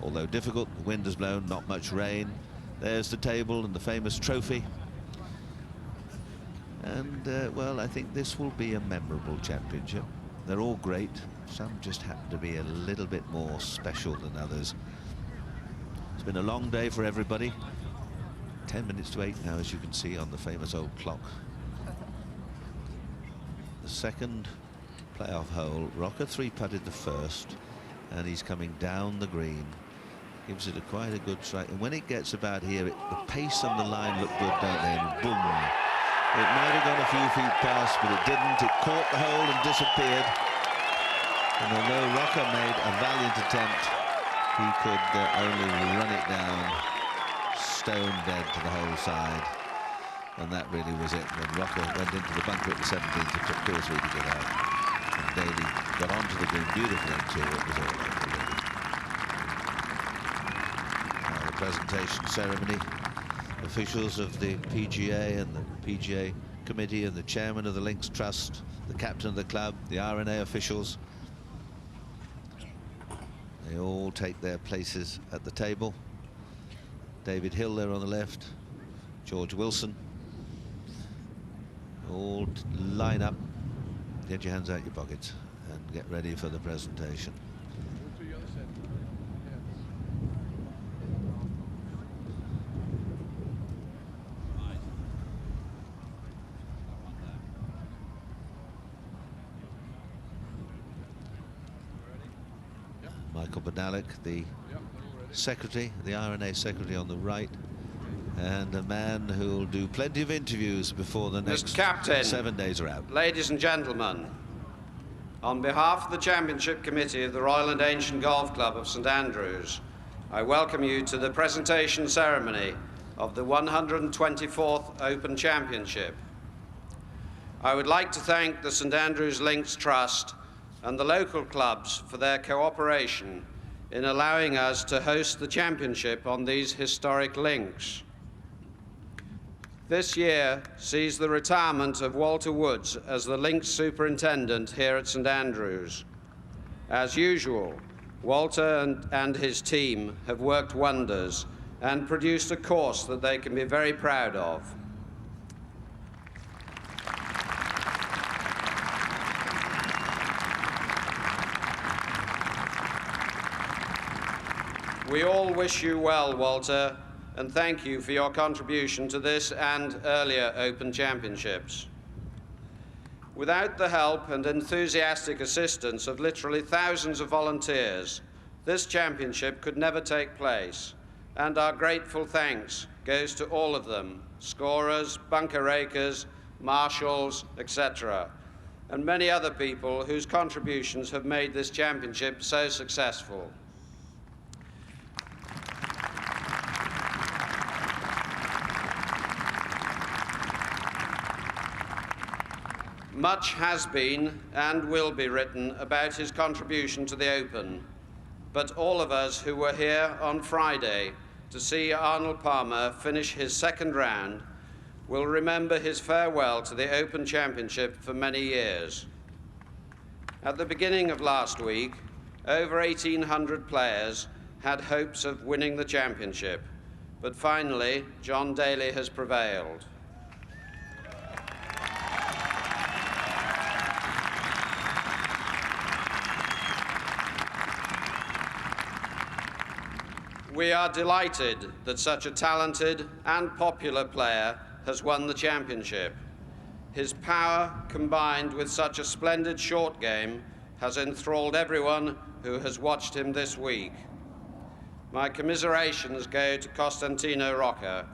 although difficult. The wind has blown, not much rain. There's the table and the famous trophy. And, well, I think this will be a memorable championship. They're all great. Some just happen to be a little bit more special than others. It's been a long day for everybody. 10 minutes to 8 now, as you can see on the famous old clock. The second playoff hole, Rocca 3-putted the first, and he's coming down the green. Gives it quite a good strike. And when it gets about here, the pace and the line look good, don't they? And boom. It might have gone a few feet past, but it didn't. It caught the hole and disappeared. And although Rocca made a valiant attempt, he could only run it down stone dead to the whole side. And that really was it. When Rocca went into the bunker at the 17th, it took 2 or 3 to get out. And Daly got onto the green beautifully until it was all over. Now the presentation ceremony. Officials of the PGA and the PGA committee and the chairman of the Links Trust, the captain of the club, the RNA officials. They all take their places at the table. David Hill there on the left, George Wilson. All line up, get your hands out your pockets and get ready for the presentation. Michael Benalek, the secretary, the RNA secretary on the right, and a man who will do plenty of interviews before the next Mr. Captain, 7 days are out. Ladies and gentlemen, on behalf of the Championship Committee of the Royal and Ancient Golf Club of St Andrews, I welcome you to the presentation ceremony of the 124th Open Championship. I would like to thank the St Andrews Links Trust and the local clubs for their cooperation in allowing us to host the championship on these historic links. This year sees the retirement of Walter Woods as the links superintendent here at St Andrews. As usual, Walter and his team have worked wonders and produced a course that they can be very proud of. We all wish you well, Walter, and thank you for your contribution to this and earlier Open Championships. Without the help and enthusiastic assistance of literally thousands of volunteers, this championship could never take place, and our grateful thanks goes to all of them, scorers, bunker rakers, marshals, etc., and many other people whose contributions have made this championship so successful. Much has been and will be written about his contribution to the Open, but all of us who were here on Friday to see Arnold Palmer finish his second round will remember his farewell to the Open Championship for many years. At the beginning of last week, over 1,800 players had hopes of winning the championship, but finally, John Daly has prevailed. We are delighted that such a talented and popular player has won the championship. His power, combined with such a splendid short game, has enthralled everyone who has watched him this week. My commiserations go to Costantino Rocca.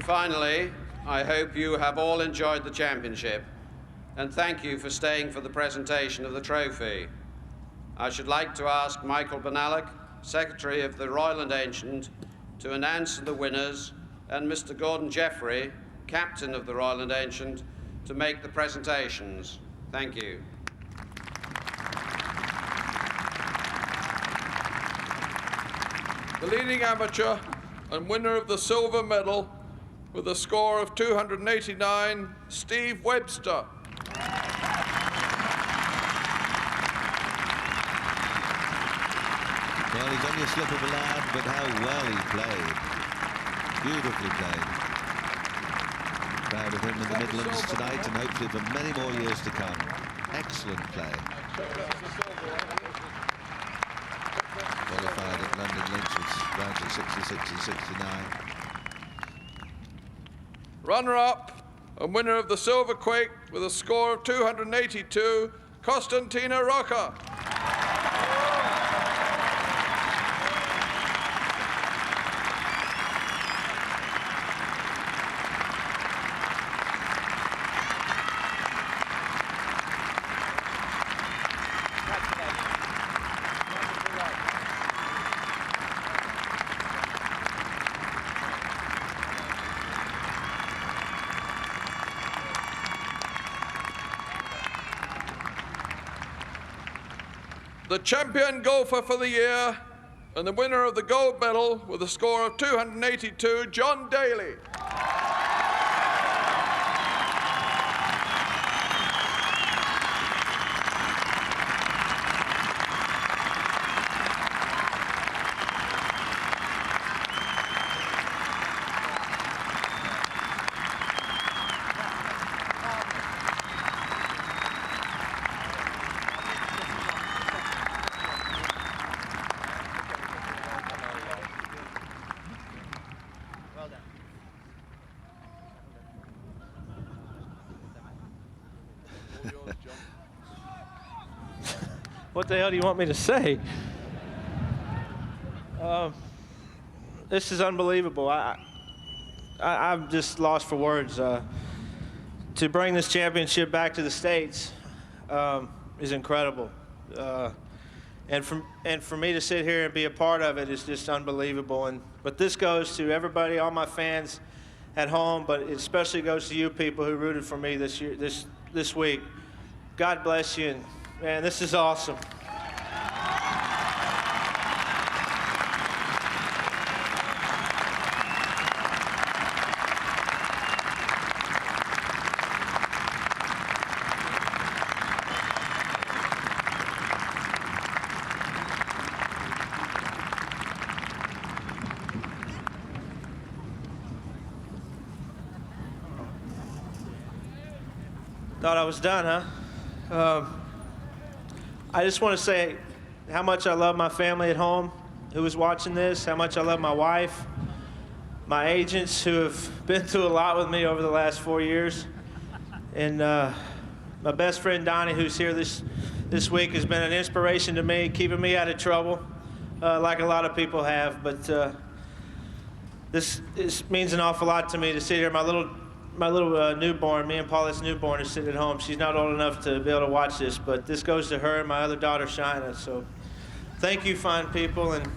Finally, I hope you have all enjoyed the championship, and thank you for staying for the presentation of the trophy. I should like to ask Michael Benalek, Secretary of the Royal and Ancient, to announce the winners, and Mr. Gordon Jeffrey, Captain of the Royal and Ancient, to make the presentations. Thank you. The leading amateur and winner of the silver medal with a score of 289, Steve Webster. Well, he's only a slip of a lad, but how well he played. Beautifully played. Proud of him in the Midlands tonight, and hopefully for many more years to come. Excellent play. Qualified at London Links with rounds of 66 and 69. Runner-up and winner of the Silver Quake with a score of 282, Costantino Rocca. The champion golfer for the year and the winner of the gold medal with a score of 282, John Daly. What the hell do you want me to say? This is unbelievable. I'm just lost for words. To bring this championship back to the States is incredible. And for me to sit here and be a part of it is just unbelievable. But this goes to everybody, all my fans at home, but it especially goes to you people who rooted for me this year, this week. God bless you, and man, this is awesome. Thought I was done, huh? I just want to say how much I love my family at home who is watching this, how much I love my wife, my agents who have been through a lot with me over the last 4 years, and my best friend Donnie, who's here this week, has been an inspiration to me, keeping me out of trouble, like a lot of people have. But this means an awful lot to me to sit here. My little newborn, me and Paulette's newborn, is sitting at home. She's not old enough to be able to watch this, but this goes to her and my other daughter, Shina. So thank you, fine people. And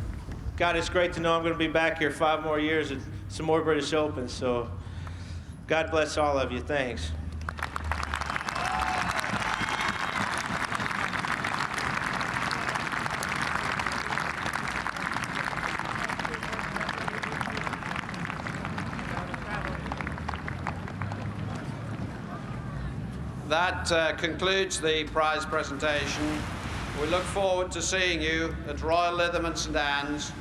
God, it's great to know I'm going to be back here 5 more years at some more British Opens. So God bless all of you. Thanks. That concludes the prize presentation. We look forward to seeing you at Royal Lytham and St Anne's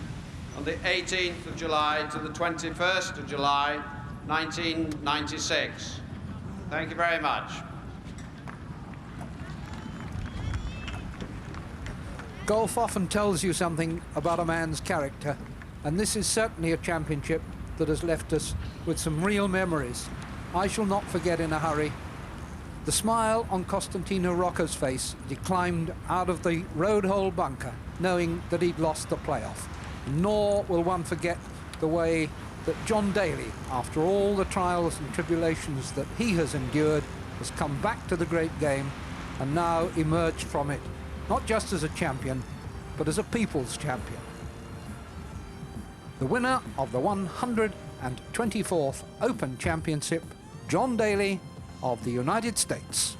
on the 18th of July to the 21st of July, 1996. Thank you very much. Golf often tells you something about a man's character, and this is certainly a championship that has left us with some real memories. I shall not forget in a hurry the smile on Costantino Rocca's face as he climbed out of the road hole bunker, knowing that he'd lost the playoff. Nor will one forget the way that John Daly, after all the trials and tribulations that he has endured, has come back to the great game and now emerged from it, not just as a champion, but as a people's champion. The winner of the 124th Open Championship, John Daly of the United States.